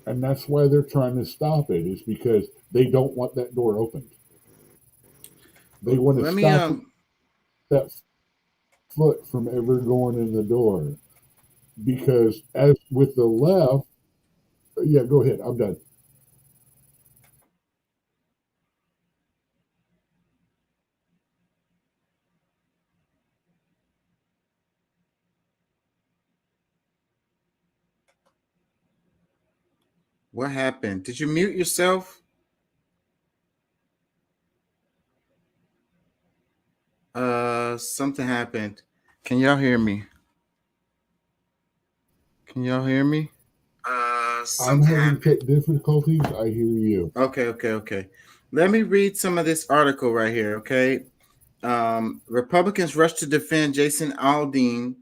Speaker 22: And that's why they're trying to stop it, is because they don't want that door opened. They want to stop that foot from ever going in the door. Because as with the left, yeah, go ahead. I'm done.
Speaker 1: What happened? Did you mute yourself? Something happened. Can y'all hear me? Can y'all hear me?
Speaker 22: I'm having tech difficulties. I hear you.
Speaker 1: Okay. Let me read some of this article right here, okay? Republicans rush to defend Jason Aldean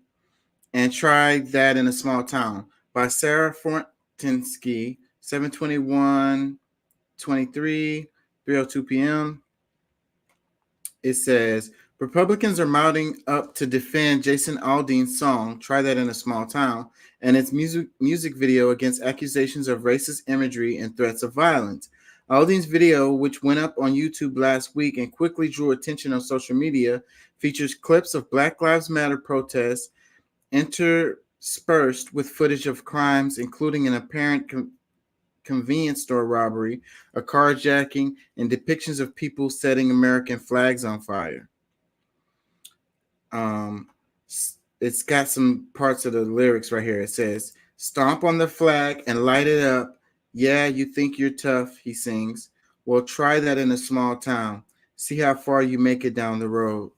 Speaker 1: and try that in a small town by Sarah Fortinsky, 7/21/23, 3:02 p.m. It says Republicans are mounting up to defend Jason Aldean's song "Try That in a Small Town" and its music video against accusations of racist imagery and threats of violence. Aldean's video, which went up on YouTube last week and quickly drew attention on social media, features clips of Black Lives Matter protests interspersed with footage of crimes, including an apparent convenience store robbery, a carjacking, and depictions of people setting American flags on fire. It's got some parts of the lyrics right here. It says, "Stomp on the flag and light it up. Yeah, you think you're tough," he sings. "Well, try that in a small town. See how far you make it down the road."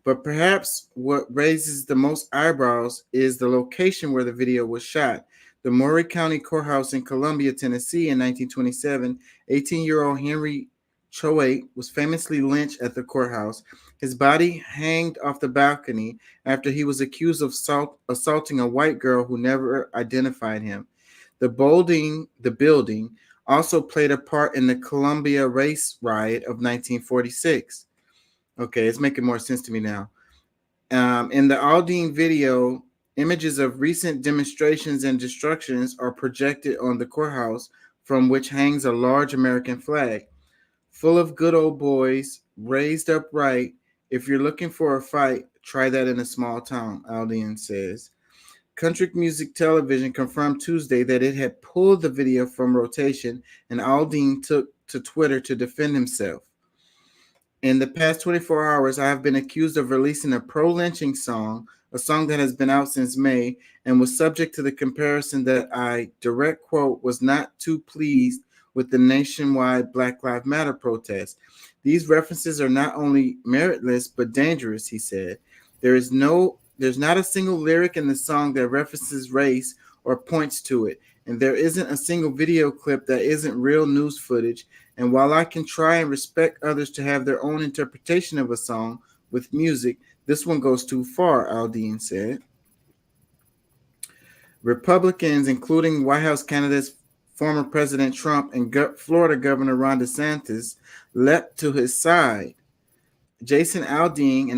Speaker 1: But perhaps what raises the most eyebrows is the location where the video was shot. The Maury County Courthouse in Columbia, Tennessee in 1927, 18-year-old Henry Choate was famously lynched at the courthouse. His body hanged off the balcony after he was accused of assaulting a white girl who never identified him. The building also played a part in the Columbia race riot of 1946. Okay, it's making more sense to me now. In the Aldean video, images of recent demonstrations and destructions are projected on the courthouse, from which hangs a large American flag. Full of good old boys, raised upright. If you're looking for a fight, try that in a small town, Aldean says. Country Music Television confirmed Tuesday that it had pulled the video from rotation, and Aldean took to Twitter to defend himself. In the past 24 hours, I have been accused of releasing a pro-lynching song, a song that has been out since May, and was subject to the comparison that I, direct quote, was not too pleased with the nationwide Black Lives Matter protest. These references are not only meritless, but dangerous, he said. There's not a single lyric in the song that references race or points to it, and there isn't a single video clip that isn't real news footage. And while I can try and respect others to have their own interpretation of a song with music, this one goes too far, Aldean said. Republicans, including White House candidates former President Trump and Florida Governor Ron DeSantis, leapt to his side. Jason Aldean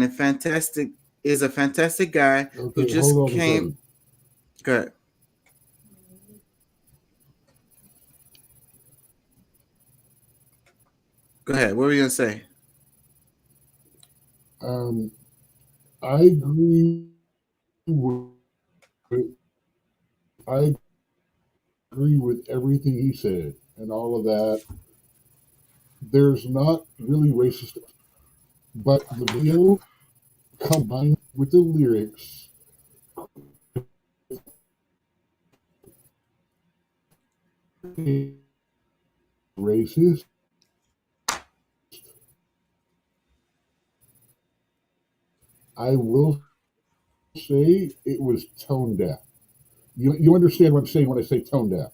Speaker 1: is a fantastic guy who just came. Go ahead. Go ahead. What were you going to say?
Speaker 22: I agree with everything he said and all of that. There's not really racist, but the video combined with the lyrics racist. I will say it was tone deaf. You understand what I'm saying when I say tone deaf?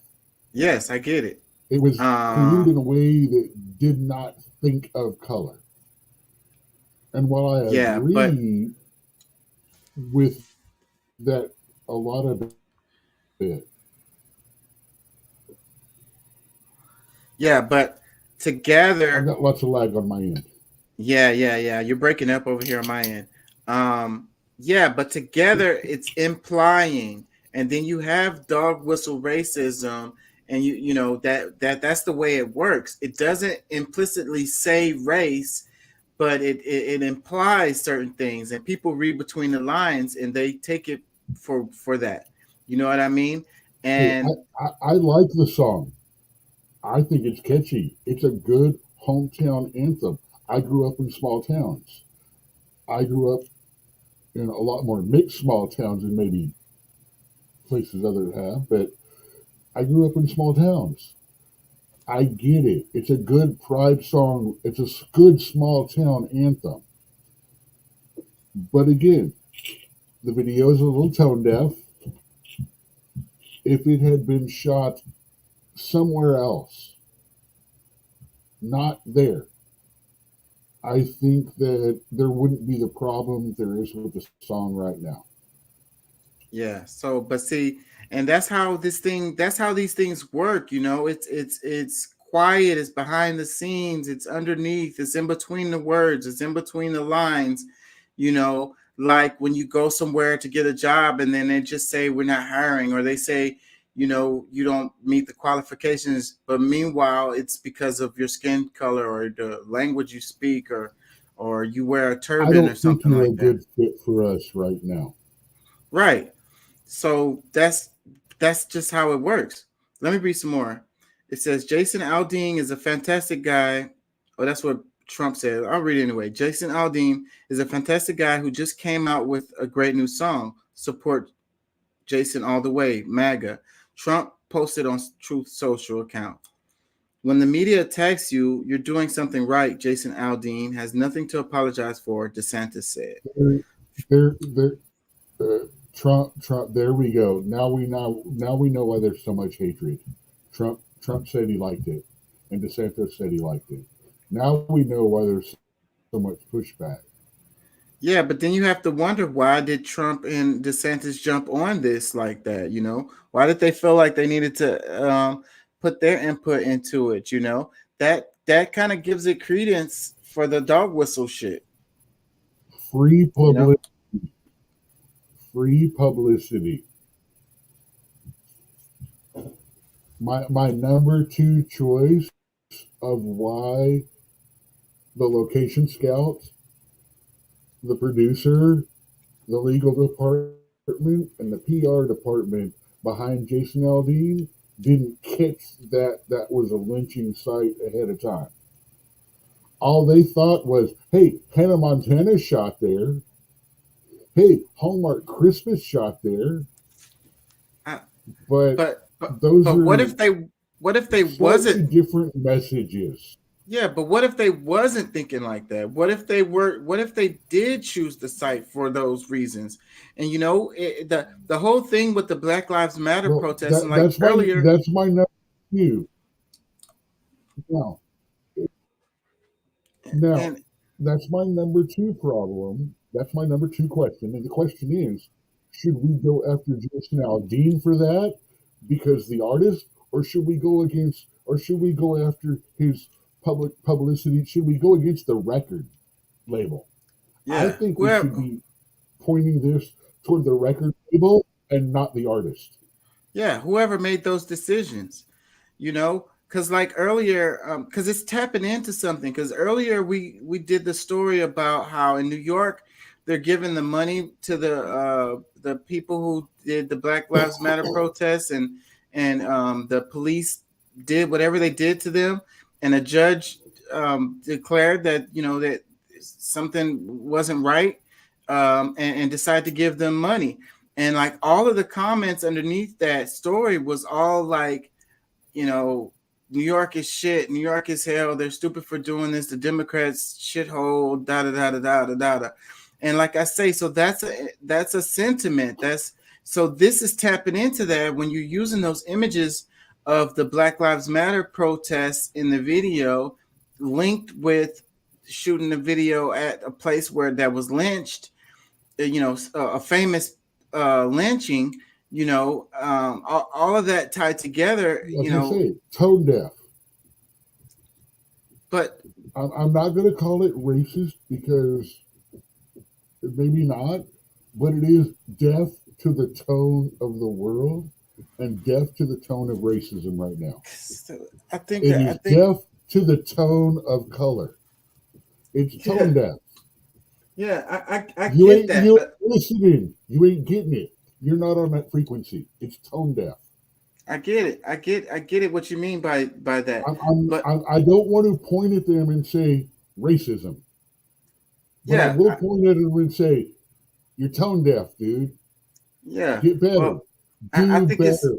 Speaker 1: Yes, I get it.
Speaker 22: It was created in a way that did not think of color. And while I agree with that a lot of it.
Speaker 1: Yeah, but together...
Speaker 22: I've got lots of lag on my end.
Speaker 1: Yeah. You're breaking up over here on my end. Yeah, but together it's implying, and then you have dog whistle racism, and you know that's the way it works. It doesn't implicitly say race, but it implies certain things, and people read between the lines and they take it for that. You know what I mean?
Speaker 22: Hey,
Speaker 1: And
Speaker 22: I like the song. I think it's catchy. It's a good hometown anthem. I grew up in small towns. I grew up in a lot more mixed small towns than maybe places others have, but I grew up in small towns. I get it. It's a good pride song. It's a good small town anthem. But again, the video is a little tone deaf. If it had been shot somewhere else, not there, I think that there wouldn't be the problem there is with the song right now.
Speaker 1: yeah, so but see, and that's how these things work, you know. It's quiet, it's behind the scenes, it's underneath, it's in between the words, it's in between the lines, you know, like when you go somewhere to get a job and then they just say we're not hiring, or they say, you know, you don't meet the qualifications, but meanwhile it's because of your skin color or the language you speak, or you wear a
Speaker 22: I
Speaker 1: turban or
Speaker 22: don't think
Speaker 1: something
Speaker 22: you're a
Speaker 1: like that.
Speaker 22: good fit for us right now.
Speaker 1: Right. So that's just how it works. Let me read some more. It says Jason Aldean is a fantastic guy. Oh, that's what Trump said. I'll read it anyway. Jason Aldean is a fantastic guy who just came out with a great new song. Support Jason all the way, MAGA. Trump posted on Truth Social account. When the media attacks you, you're doing something right. Jason Aldean has nothing to apologize for, DeSantis said.
Speaker 22: There, Trump. There we go. Now we know why there's so much hatred. Trump said he liked it, and DeSantis said he liked it. Now we know why there's so much pushback.
Speaker 1: Yeah, but then you have to wonder, why did Trump and DeSantis jump on this like that? You know, why did they feel like they needed to put their input into it? You know, that kind of gives it credence for the dog whistle shit.
Speaker 22: Free
Speaker 1: You know,
Speaker 22: publicity. Free publicity. My number two choice of why the location scout, the producer, the legal department, and the PR department behind Jason Aldean didn't catch that was a lynching site ahead of time. All they thought was, hey, Hannah Montana shot there. Hey, Hallmark Christmas shot there. But those
Speaker 1: but
Speaker 22: are
Speaker 1: what if they
Speaker 22: slightly
Speaker 1: wasn't?
Speaker 22: different messages.
Speaker 1: Yeah, but what if they wasn't thinking like that? What if they were? What if they did choose the site for those reasons? And you know, the whole thing with the Black Lives Matter
Speaker 22: Well,
Speaker 1: protesting, like earlier.
Speaker 22: that's my number two. Now, now,
Speaker 1: And
Speaker 22: that's my number two problem. That's my number two question. And the question is, should we go after Jason Aldean for that because the artist, or should we go after his public publicity? Should we go against the record label? I
Speaker 1: yeah,
Speaker 22: think we should
Speaker 1: whoever.
Speaker 22: be pointing this toward the record label and not the artist.
Speaker 1: Yeah, whoever made those decisions, you know, because like earlier, because it's tapping into something. Because earlier we did the story about how in New York they're giving the money to the people who did the Black Lives Matter protests, and the police did whatever they did to them, and a judge declared that, you know, that something wasn't right, and decided to give them money. And like all of the comments underneath that story was all like, you know, New York is shit, New York is hell, they're stupid for doing this, the Democrats shithole, da da da da da da da. And like I say, so that's a sentiment. That's so this is tapping into that when you're using those images of the Black Lives Matter protests in the video, linked with shooting the video at a place where that was lynched, you know, a famous lynching, you know, all of that tied together,
Speaker 22: Like
Speaker 1: you
Speaker 22: I
Speaker 1: know.
Speaker 22: say, tone deaf.
Speaker 1: But
Speaker 22: I'm not going to call it racist because maybe not, but it is deaf to the tone of the world and deaf to the tone of racism right now.
Speaker 1: So I think
Speaker 22: It
Speaker 1: that
Speaker 22: is deaf to the tone of color. It's tone deaf.
Speaker 1: Yeah, I
Speaker 22: You
Speaker 1: get
Speaker 22: ain't
Speaker 1: that,
Speaker 22: you
Speaker 1: but
Speaker 22: ain't listening. You ain't getting it. You're not on that frequency. It's tone deaf.
Speaker 1: I get it. I get it. What you mean by that? But
Speaker 22: I don't want to point at them and say racism, but I
Speaker 1: yeah,
Speaker 22: will point at them and say you're tone deaf, dude.
Speaker 1: yeah.
Speaker 22: Get better.
Speaker 1: Well, I
Speaker 22: Do
Speaker 1: think it's
Speaker 22: better.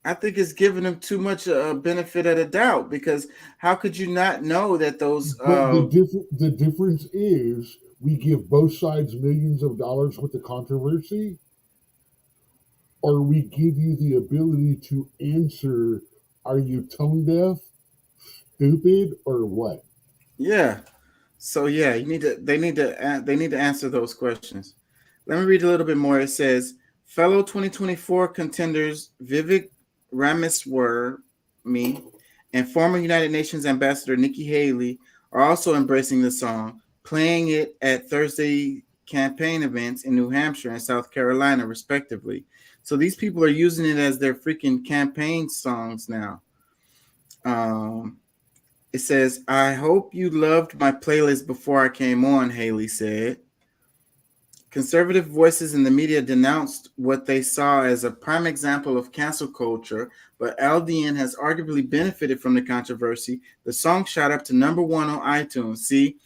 Speaker 1: I think it's giving them too much benefit of the doubt, because how could you not know that those
Speaker 22: But the difference is we give both sides millions of dollars with the controversy, or we give you the ability to answer, are you tone deaf, stupid, or what?
Speaker 1: yeah. So yeah, they need to answer those questions. Let me read a little bit more. It says, fellow 2024 contenders Vivek Ramaswamy and former United Nations Ambassador Nikki Haley are also embracing the song, playing it at Thursday campaign events in New Hampshire and South Carolina, respectively. So these people are using it as their freaking campaign songs now. It says, I hope you loved my playlist before I came on, Haley said. Conservative voices in the media denounced what they saw as a prime example of cancel culture, but LDN has arguably benefited from the controversy. The song shot up to #1 on iTunes. See,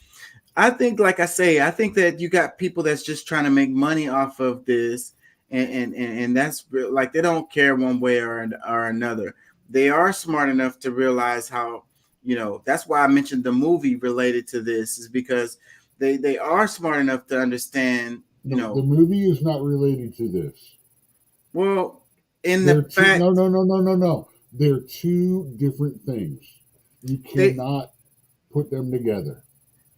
Speaker 1: I think, like I say, I think that you got people that's just trying to make money off of this, and that's like they don't care one way or another. They are smart enough to realize how, that's why I mentioned the movie related to this, is because they are smart enough to understand.
Speaker 22: No, the movie is not related to this.
Speaker 1: Well, in
Speaker 22: They're
Speaker 1: the fact,
Speaker 22: no. They're two different things. You cannot put them together.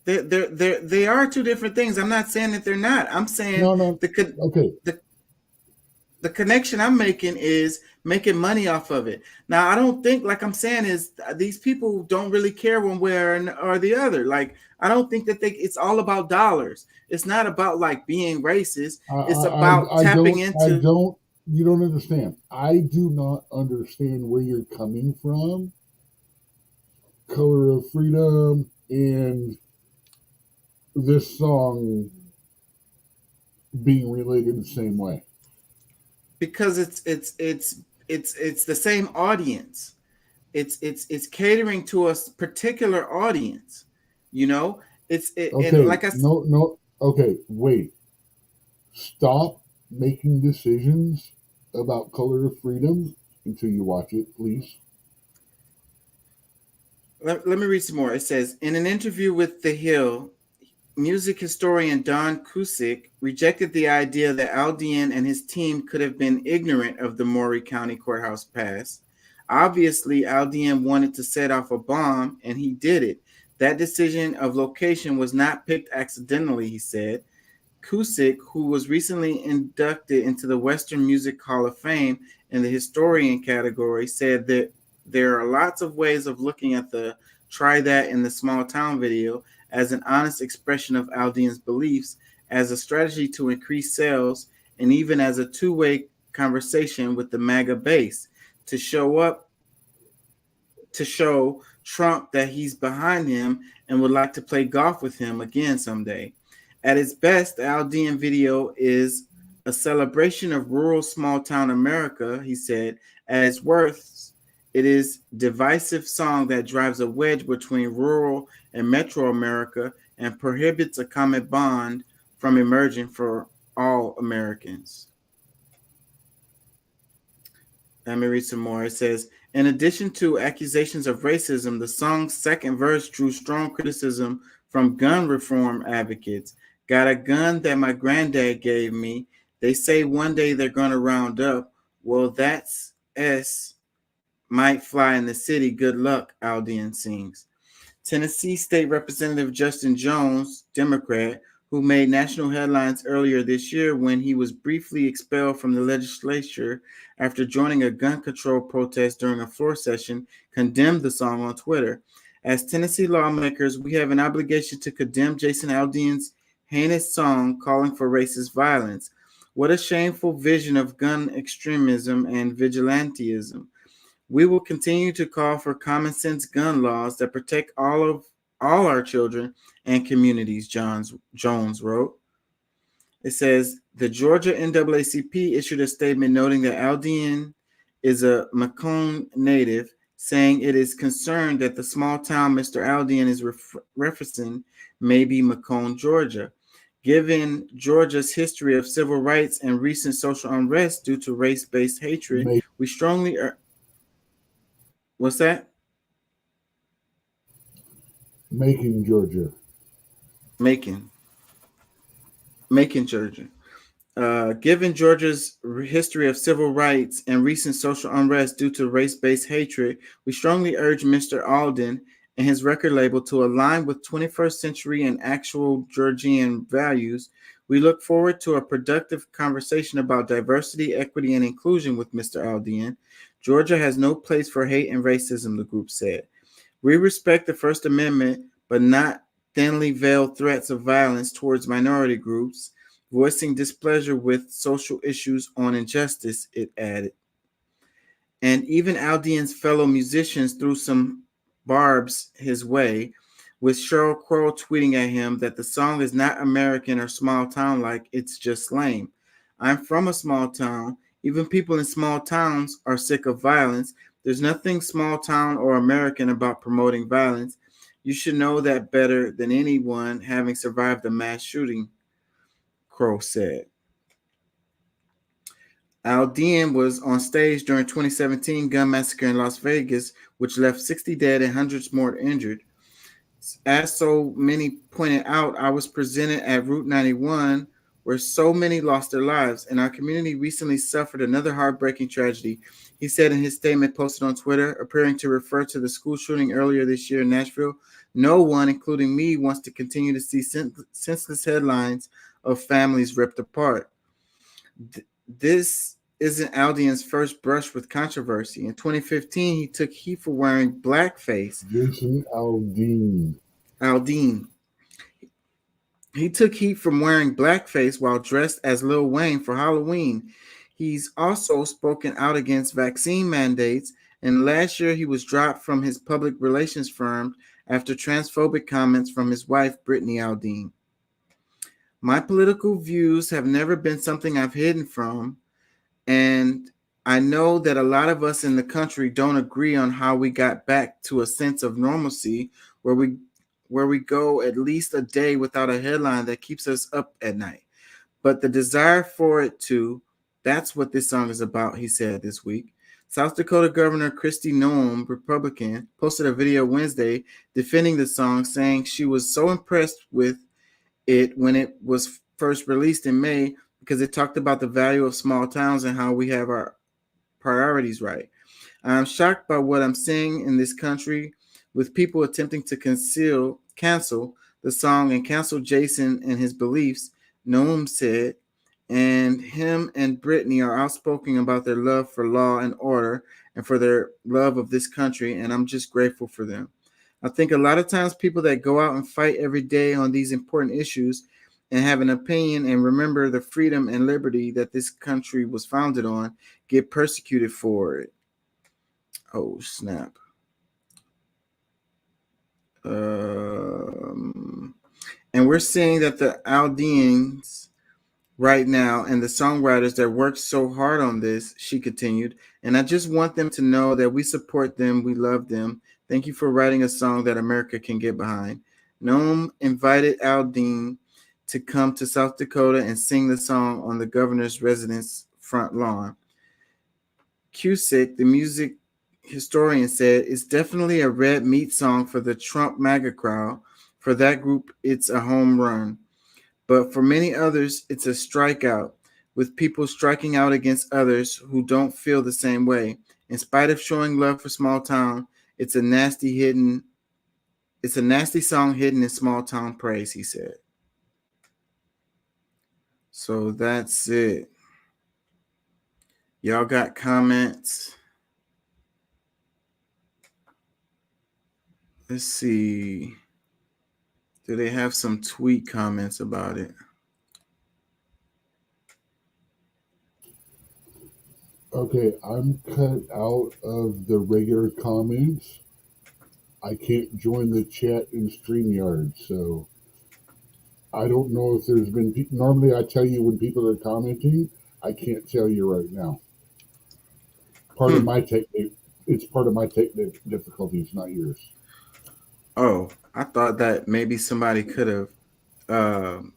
Speaker 1: They are two different things. I'm not saying that they're not. I'm saying the connection I'm making is making money off of it. Now, I don't think, like I'm saying, is these people don't really care one way or the other. Like, I don't think that it's all about dollars. It's not about like being racist. It's about tapping into.
Speaker 22: You don't understand. I do not understand where you're coming from. Color of Freedom and this song being related the same way.
Speaker 1: Because it's the same audience. It's catering to a particular audience.
Speaker 22: Okay.
Speaker 1: And like I said,
Speaker 22: no. Okay, wait. Stop making decisions about Color of Freedom until you watch it, please.
Speaker 1: Let me read some more. It says, in an interview with The Hill, music historian Don Cusick rejected the idea that Aldean and his team could have been ignorant of the Maury County Courthouse past. Obviously, Aldean wanted to set off a bomb, and he did it. That decision of location was not picked accidentally, he said. Cusick, who was recently inducted into the Western Music Hall of Fame in the historian category, said that there are lots of ways of looking at the Try That in the Small Town video as an honest expression of Aldean's beliefs, as a strategy to increase sales, and even as a two-way conversation with the MAGA base to show Trump that he's behind him and would like to play golf with him again someday. At its best, the Aldean video is a celebration of rural small-town America, he said. At its worst, it is a divisive song that drives a wedge between rural and metro America and prohibits a common bond from emerging for all Americans. Let me read some more. It says, in addition to accusations of racism, the song's second verse drew strong criticism from gun reform advocates. Got a gun that my granddad gave me. They say one day they're going to round up. Well, that's S. Might fly in the city. Good luck, Aldean sings. Tennessee State Representative Justin Jones, Democrat, who made national headlines earlier this year when he was briefly expelled from the legislature after joining a gun control protest during a floor session, condemned the song on Twitter. As Tennessee lawmakers, we have an obligation to condemn Jason Aldean's heinous song calling for racist violence. What a shameful vision of gun extremism and vigilantism. We will continue to call for common sense gun laws that protect all our children and communities, Jones wrote. It says the Georgia NAACP issued a statement noting that Aldean is a Macomb native, saying it is concerned that the small town Mr. Aldean is referencing may be Macomb, Georgia. Given Georgia's history of civil rights and recent social unrest due to race-based hatred, we strongly what's that?
Speaker 22: Macon, Georgia.
Speaker 1: Macon, Georgia. Given Georgia's history of civil rights and recent social unrest due to race-based hatred, we strongly urge Mr. Alden and his record label to align with 21st century and actual Georgian values. We look forward to a productive conversation about diversity, equity, and inclusion with Mr. Alden. Georgia has no place for hate and racism, the group said. We respect the First Amendment, but not thinly veiled threats of violence towards minority groups, voicing displeasure with social issues on injustice, it added. And even Aldean's fellow musicians threw some barbs his way, with Sheryl Crow tweeting at him that the song is not American or small town like, it's just lame. I'm from a small town. Even people in small towns are sick of violence. There's nothing small town or American about promoting violence. You should know that better than anyone, having survived a mass shooting, Crow said. Aldean was on stage during 2017 gun massacre in Las Vegas, which left 60 dead and hundreds more injured. As so many pointed out, I was presented at Route 91, where so many lost their lives, and our community recently suffered another heartbreaking tragedy, he said in his statement posted on Twitter, appearing to refer to the school shooting earlier this year in Nashville. No one, including me, wants to continue to see senseless headlines of families ripped apart. This isn't Aldean's first brush with controversy. In 2015, he took heat for wearing blackface.
Speaker 22: Jason
Speaker 1: Aldean. He took heat from wearing blackface while dressed as Lil Wayne for Halloween. He's also spoken out against vaccine mandates, and last year he was dropped from his public relations firm after transphobic comments from his wife, Brittany Aldean. My political views have never been something I've hidden from, and I know that a lot of us in the country don't agree on how we got back to a sense of normalcy where we go at least a day without a headline that keeps us up at night. But the desire for it to, that's what this song is about, he said this week. South Dakota Governor Kristi Noem, Republican, posted a video Wednesday defending the song, saying she was so impressed with it when it was first released in May because it talked about the value of small towns and how we have our priorities right. I'm shocked by what I'm seeing in this country with people attempting to cancel the song and cancel Jason and his beliefs, Noam said, and him and Brittany are outspoken about their love for law and order and for their love of this country, and I'm just grateful for them. I think a lot of times people that go out and fight every day on these important issues and have an opinion and remember the freedom and liberty that this country was founded on get persecuted for it. Oh, snap. And we're seeing that the Aldeans right now and the songwriters that worked so hard on this, she continued, and I just want them to know that we support them, we love them. Thank you for writing a song that America can get behind. Noam invited Aldean to come to South Dakota and sing the song on the governor's residence front lawn. Cusick, the music historian, said it's definitely a red meat song for the Trump MAGA crowd. For that group, it's a home run. But for many others, it's a strikeout, with people striking out against others who don't feel the same way. In spite of showing love for small town, it's a nasty song hidden in small town praise, he said. So that's it. Y'all got comments? Let's see. Do they have some tweet comments about it?
Speaker 22: Okay, I'm cut out of the regular comments. I can't join the chat in StreamYard, so I don't know if there's been. Normally, I tell you when people are commenting. I can't tell you right now. Part of my it's part of my difficulties, not yours.
Speaker 1: Oh, I thought that maybe somebody could have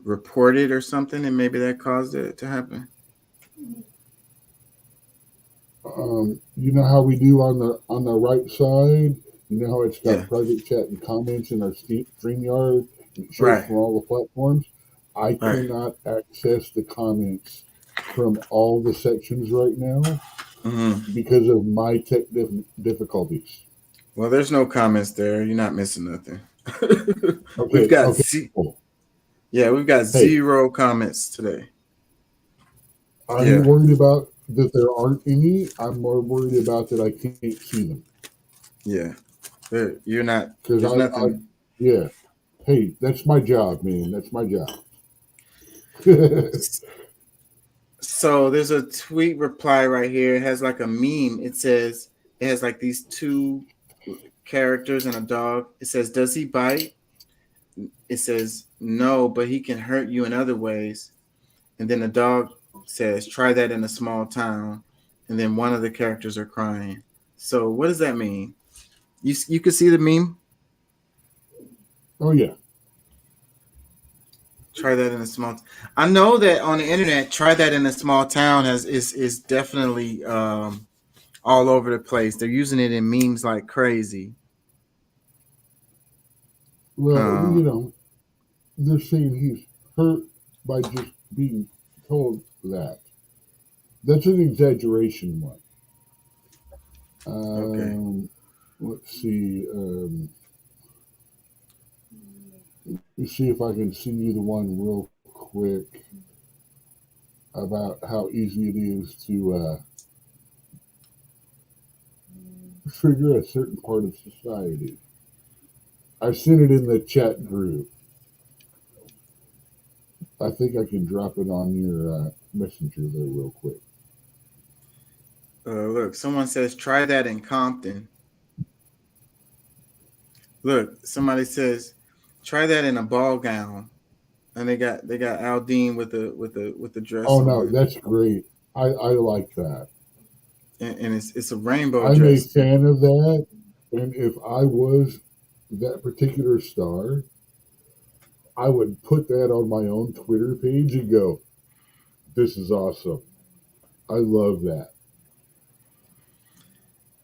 Speaker 1: reported or something, and maybe that caused it to happen.
Speaker 22: You know how we do on the right side. You know how it's got
Speaker 1: Yeah.
Speaker 22: private chat and comments in our StreamYard. It shows
Speaker 1: Right.
Speaker 22: from all the platforms. I
Speaker 1: Right.
Speaker 22: cannot access the comments from all the sections right now because of my tech difficulties.
Speaker 1: Well, there's no comments there. You're not missing nothing.
Speaker 22: Okay.
Speaker 1: We've got
Speaker 22: Cool.
Speaker 1: Yeah, we've got zero comments today.
Speaker 22: I ain't worried about that there aren't any. I'm more worried about that I can't see them.
Speaker 1: Yeah. You're not.
Speaker 22: Because
Speaker 1: There's nothing.
Speaker 22: Yeah. Hey, that's my job, man. That's my job.
Speaker 1: So there's a tweet reply right here. It has like a meme. It has like these two characters and a dog. It says, "Does he bite?" It says, "No, but he can hurt you in other ways." And then the dog says, "Try that in a small town." And then one of the characters are crying. So what does that mean? You can see the meme?
Speaker 22: Oh yeah.
Speaker 1: Try that in a small I know that on the internet, try that in a small town is definitely all over the place. They're using it in memes like crazy.
Speaker 22: Well, they're saying he's hurt by just being told that. That's an exaggeration one.
Speaker 1: Okay.
Speaker 22: Let's see. Let me see if I can send you the one real quick about how easy it is to trigger a certain part of society. I sent it in the chat group. I think I can drop it on your messenger there real quick.
Speaker 1: Look, someone says try that in Compton. Look, somebody says try that in a ball gown, and they got Aldine with the dress.
Speaker 22: Oh
Speaker 1: on.
Speaker 22: no, that's great. I like that.
Speaker 1: And it's a rainbow
Speaker 22: I'm
Speaker 1: dress.
Speaker 22: a fan of that, and if I was that particular star, I would put that on my own Twitter page and go, "This is awesome. I love that."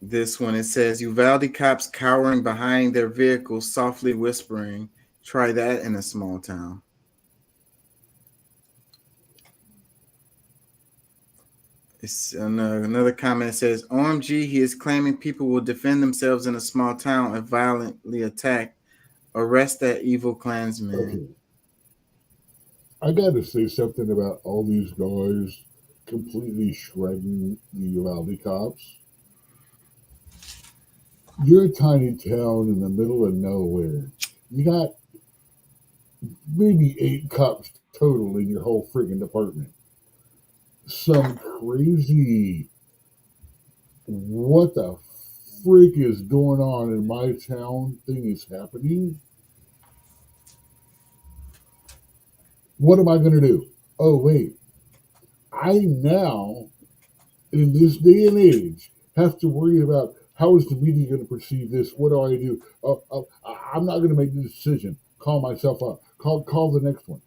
Speaker 1: This one, it says Uvalde cops cowering behind their vehicles, softly whispering. Try that in a small town. It's another comment says, OMG, he is claiming people will defend themselves in a small town if violently attacked. Arrest that evil Klansman.
Speaker 22: Okay. I got to say something about all these guys completely shredding the Uvalde cops. You're a tiny town in the middle of nowhere. You got maybe 8 cops total in your whole friggin' department. Some crazy, what the freak is going on in my town thing is happening. What am I going to do? Oh, wait. I now, in this day and age, have to worry about how is the media going to perceive this? What do I do? I'm not going to make the decision. Call myself up. Call the next one.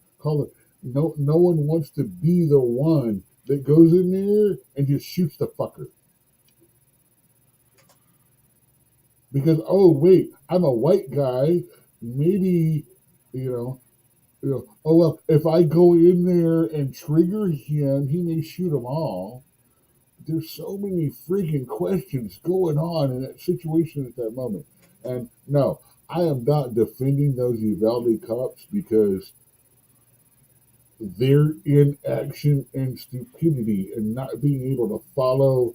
Speaker 22: No one wants to be the one that goes in there and just shoots the fucker. Because, oh wait, I'm a white guy. Maybe, oh well, if I go in there and trigger him, he may shoot them all. There's so many freaking questions going on in that situation at that moment. And no, I am not defending those Uvalde cops because their inaction and stupidity and not being able to follow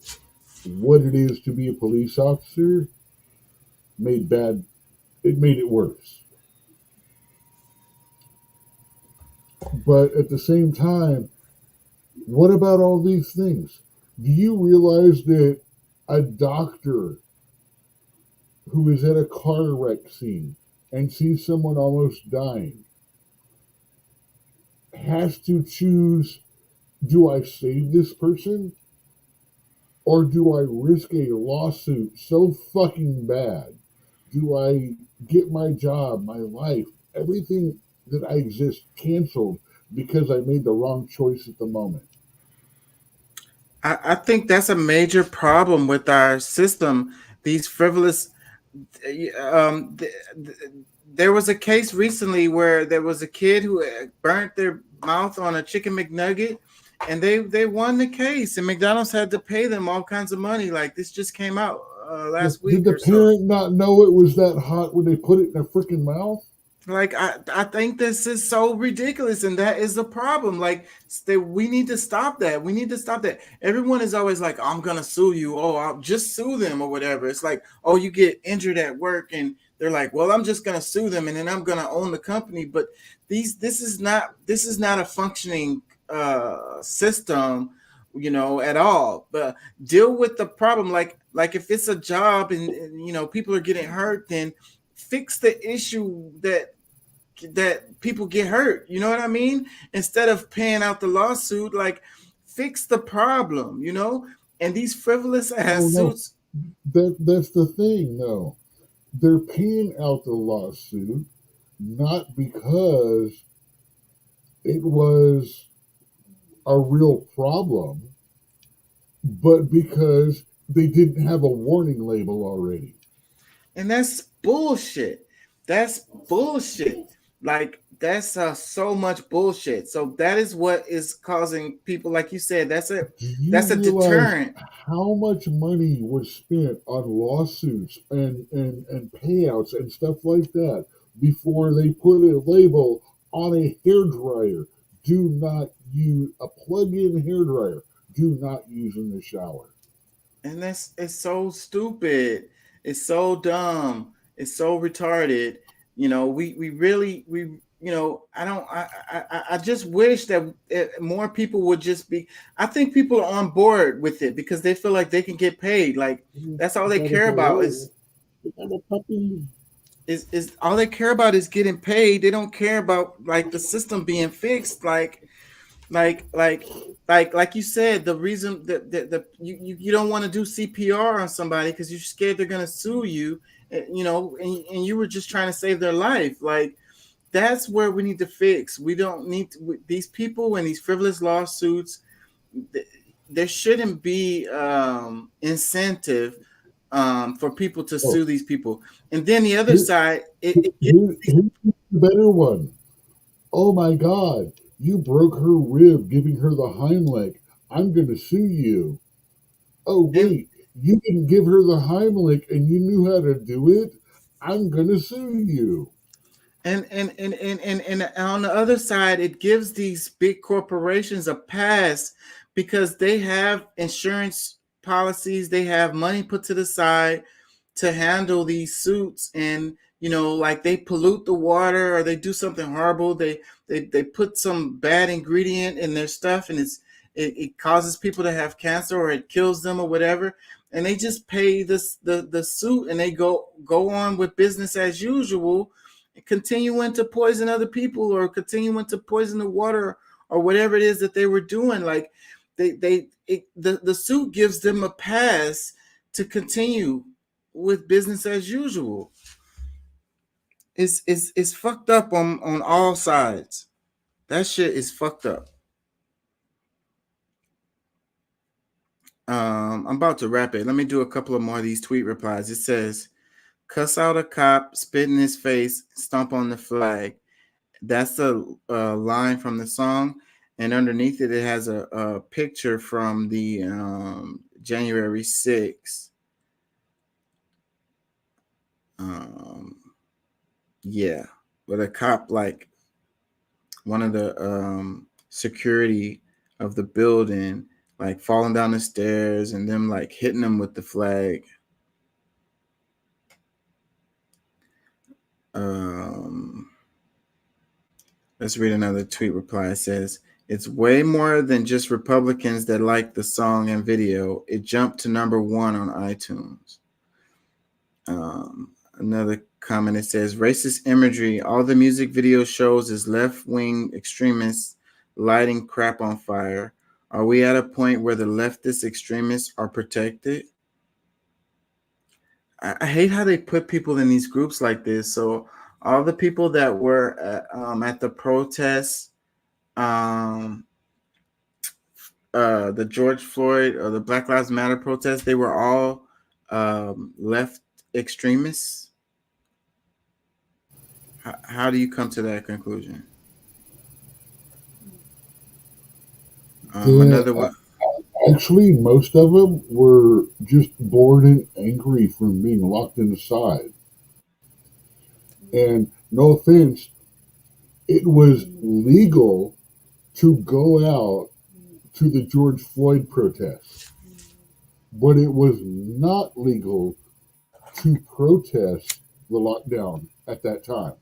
Speaker 22: what it is to be a police officer made bad it made it worse. But at the same time, what about all these things? Do you realize that a doctor who is at a car wreck scene and sees someone almost dying has to choose, do I save this person or do I risk a lawsuit so fucking bad? Do I get my job, my life, everything that I exist canceled because I made the wrong choice at the moment?
Speaker 1: I think that's a major problem with our system. These frivolous. Um, th- th- there was a case recently where there was a kid who burnt their mouth on a chicken McNugget, and they won the case, and McDonald's had to pay them all kinds of money. Like this just came out last
Speaker 22: Did
Speaker 1: week
Speaker 22: the
Speaker 1: or so.
Speaker 22: parent not know it was that hot when they put it in their freaking mouth?
Speaker 1: Like I think this is so ridiculous, and that is the problem. Like we need to stop that. We need to stop that. Everyone is always like, "I'm gonna sue you." Oh, I'll just sue them or whatever. It's like, oh, you get injured at work, and they're like, "Well, I'm just gonna sue them, and then I'm gonna own the company." But this is not a functioning system, at all. But deal with the problem. Like if it's a job and people are getting hurt, then fix the issue that people get hurt. You know what I mean? Instead of paying out the lawsuit, like fix the problem, And these frivolous ass
Speaker 22: Oh no,
Speaker 1: suits.
Speaker 22: that's the thing. No, they're paying out the lawsuit not because it was a real problem, but because they didn't have a warning label already.
Speaker 1: And that's bullshit. That's bullshit. Like that's so much bullshit. So that is what is causing people, like you said, that's
Speaker 22: Do
Speaker 1: a
Speaker 22: you realize
Speaker 1: deterrent.
Speaker 22: how much money was spent on lawsuits and payouts and stuff like that before they put a label on a hairdryer? Do not use a plug-in hairdryer. Do not use in the shower.
Speaker 1: And it's so stupid. It's so dumb. It's so retarded. We really I don't I just wish that more people would just be. I think people are on board with it because they feel like they can get paid. Like that's all they care about is all they care about is getting paid. They don't care about like the system being fixed. Like like you said, the reason that you don't want to do CPR on somebody because you're scared they're gonna sue you, and you were just trying to save their life. Like that's where we need to fix. We don't need these people and these frivolous lawsuits. There shouldn't be incentive for people to
Speaker 22: Oh,
Speaker 1: sue these people. And then the other side,
Speaker 22: here's the better one. Oh my God, you broke her rib giving her the Heimlich. I'm going to sue you. Oh, wait, you didn't give her the Heimlich and you knew how to do it? I'm going to sue you.
Speaker 1: And on the other side, it gives these big corporations a pass because they have insurance policies, they have money put to the side to handle these suits, and like they pollute the water or they do something horrible, they put some bad ingredient in their stuff, and it causes people to have cancer or it kills them or whatever, and they just pay the suit and they go on with business as usual, continuing to poison other people or continuing to poison the water or whatever it is that they were doing. Like the suit gives them a pass to continue with business as usual. It's fucked up on all sides. That shit is fucked up. I'm about to wrap it. Let me do a couple of more of these tweet replies. It says, cuss out a cop, spit in his face, stomp on the flag. That's a line from the song. And underneath it, it has a picture from the January 6th. Yeah, but a cop, like one of the security of the building, like falling down the stairs and them like hitting them with the flag. Let's read another tweet reply. It says, it's way more than just Republicans that like the song and video. It jumped to #1 on iTunes. Another comment, it says, racist imagery. All the music video shows is left-wing extremists lighting crap on fire. Are we at a point where the leftist extremists are protected? I hate how they put people in these groups like this. So all the people that were at the protests, the George Floyd or the Black Lives Matter protests, they were all left extremists. How do you come to that conclusion? Another one.
Speaker 22: Actually, most of them were just bored and angry from being locked inside. And no offense, it was legal to go out to the George Floyd protests, but it was not legal to protest the lockdown at that time.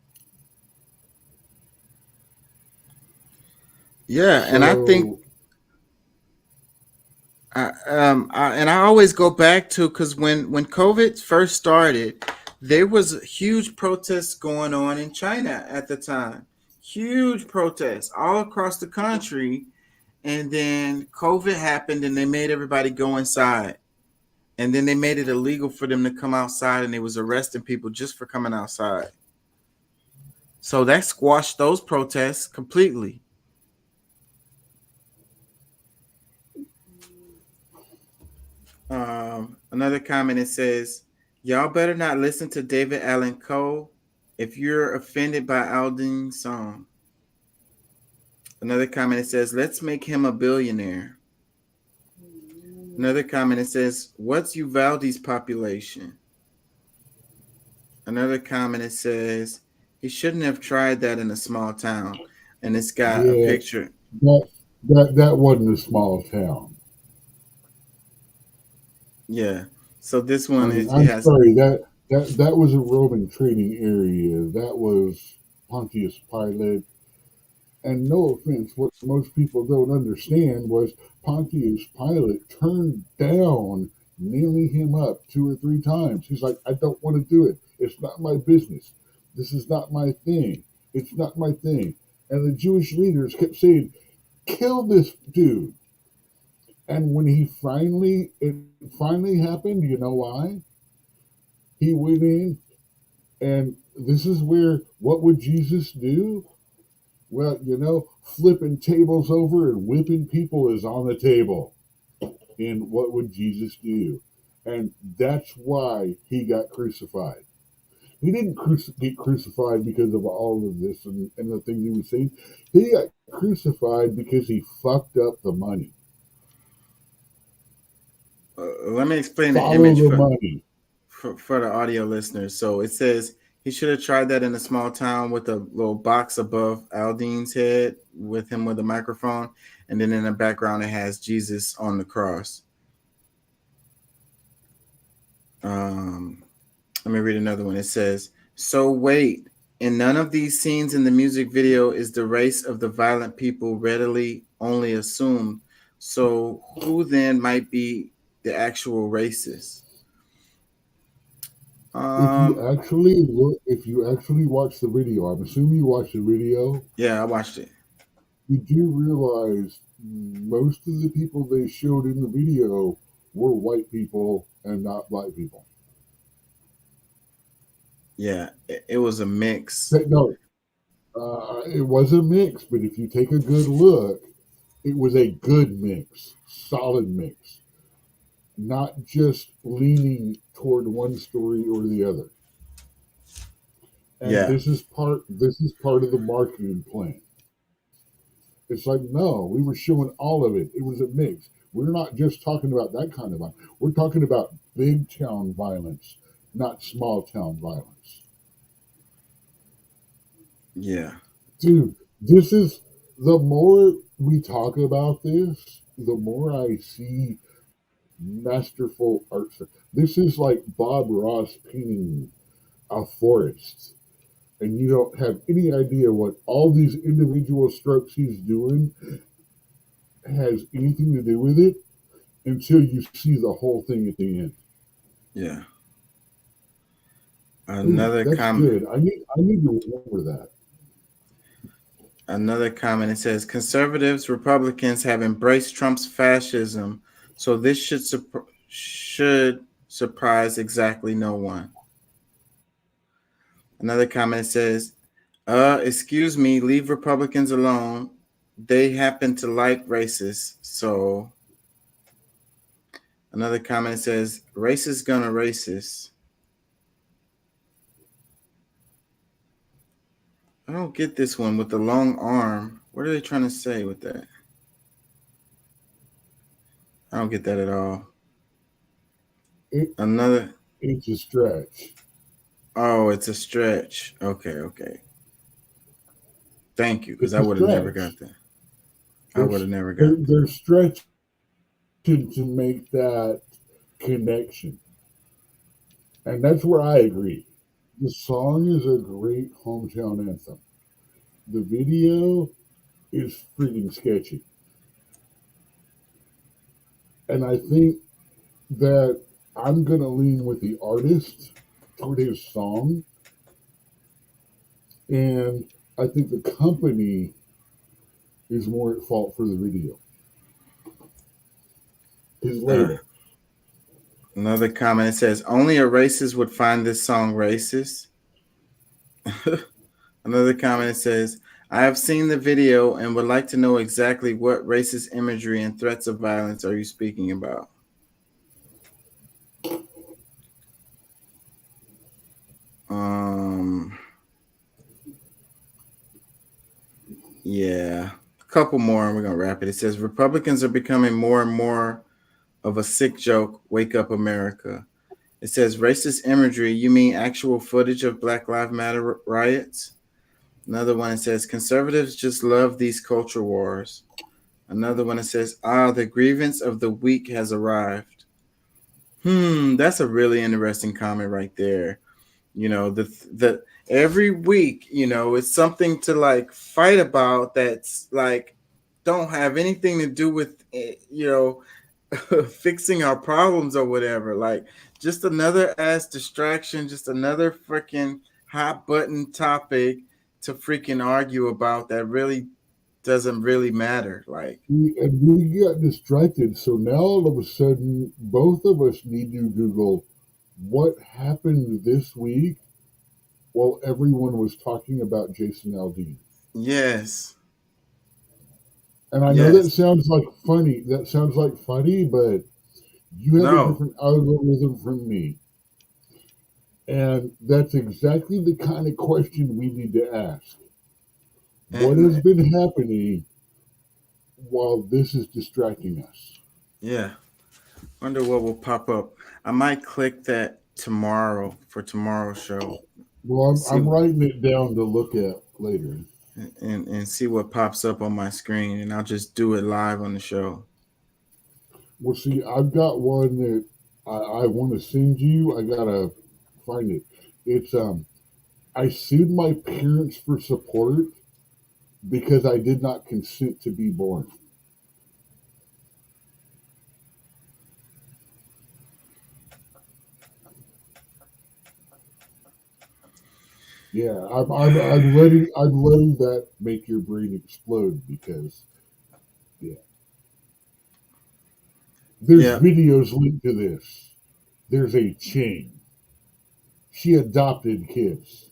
Speaker 1: Yeah, and I think, and I always go back to, because when COVID first started, there was huge protests going on in China at the time. Huge protests all across the country, and then COVID happened, and they made everybody go inside, and then they made it illegal for them to come outside, and they was arresting people just for coming outside. So that squashed those protests completely. Another comment, it says, y'all better not listen to David Allen Coe if you're offended by Alden's song. Another comment, it says, let's make him a billionaire. Another comment, it says, what's Uvalde's population? Another comment, it says, he shouldn't have tried that in a small town. And it's got a picture.
Speaker 22: That wasn't a small town.
Speaker 1: Yeah. So this one
Speaker 22: sorry, that was a Roman trading area. That was Pontius Pilate. And no offense, what most people don't understand was Pontius Pilate turned down nailing him up 2 or 3 times. He's like, I don't want to do it. It's not my business. This is not my thing. It's not my thing. And the Jewish leaders kept saying, kill this dude. And when it finally happened, you know why? He went in, and this is where, what would Jesus do? Well, flipping tables over and whipping people is on the table. And what would Jesus do? And that's why he got crucified. He didn't get crucified because of all of this and the things he was saying. He got crucified because he fucked up the money.
Speaker 1: Let me explain the image for the audio listeners. So it says, he should have tried that in a small town with a little box above Aldine's head with him with a microphone. And then in the background, it has Jesus on the cross. Let me read another one. It says, so wait, in none of these scenes in the music video is the race of the violent people readily only assumed. So who then might be the actual racist?
Speaker 22: If you actually watch the video, I'm assuming you watched the video.
Speaker 1: Yeah, I watched it.
Speaker 22: You do realize most of the people they showed in the video were white people and not black people.
Speaker 1: Yeah, it was a mix.
Speaker 22: No, it was a mix, but if you take a good look, it was a good mix, solid mix, not just leaning toward one story or the other. And this is part of the marketing plan. It's like, no, we were showing all of it. It was a mix. We're not just talking about that kind of violence. We're talking about big town violence, not small town violence.
Speaker 1: Yeah.
Speaker 22: Dude, this is, the more we talk about this, the more I see masterful art. This is like Bob Ross painting a forest. and you don't have any idea what all these individual strokes he's doing has anything to do with it until you see the whole thing at the end.
Speaker 1: Yeah.
Speaker 22: Ooh,
Speaker 1: Another
Speaker 22: that's
Speaker 1: comment.
Speaker 22: good. I need to remember that.
Speaker 1: Another comment. It says conservatives, Republicans have embraced Trump's fascism, so this should surprise exactly no one. Another comment says, excuse me, leave Republicans alone. They happen to like racists, so." Another comment says, racist gonna racist. I don't get this one with the long arm. What are they trying to say with that? I don't get that at all. Another.
Speaker 22: It's a stretch.
Speaker 1: Oh, it's a stretch. Okay. Thank you, because
Speaker 22: It's
Speaker 1: I
Speaker 22: a
Speaker 1: would have never
Speaker 22: stretch.
Speaker 1: got that. I would have never got that.
Speaker 22: They're stretching to make that connection. And that's where I agree. The song is a great hometown anthem. The video is freaking sketchy. And I think that I'm going to lean with the artist toward his song. And I think the company is more at fault for the video. His label.
Speaker 1: Another comment, it says, only a racist would find this song racist. Another comment, it says, I have seen the video and would like to know exactly what racist imagery and threats of violence are you speaking about? Yeah, a couple more and we're going to wrap it. It says, Republicans are becoming more and more of a sick joke. Wake up, America. It says, racist imagery. You mean actual footage of Black Lives Matter riots? Another one, it says, conservatives just love these culture wars. Another one, it says, the grievance of the week has arrived. That's a really interesting comment right there. You know, the every week, you know, it's something to like fight about that's like don't have anything to do with, you know, fixing our problems or whatever. Like just another ass distraction, just another freaking hot button topic to freaking argue about that really doesn't really matter. Like,
Speaker 22: And we got distracted. So now all of a sudden, both of us need to Google what happened this week while everyone was talking about Jason Aldean.
Speaker 1: yes.
Speaker 22: And I know that sounds like funny. But you have a different algorithm from me. And that's exactly the kind of question we need to ask. What has been happening while this is distracting us?
Speaker 1: Yeah. Wonder what will pop up. I might click that tomorrow for tomorrow's show.
Speaker 22: Well, I'm writing it down to look at later.
Speaker 1: And see what pops up on my screen, and I'll just do it live on the show.
Speaker 22: Well, see, I've got one that I want to send you. I gotta find it. It's I sued my parents for support because I did not consent to be born. Yeah, I'm letting that make your brain explode because, yeah. There's videos linked to this. There's a chain. She adopted kids.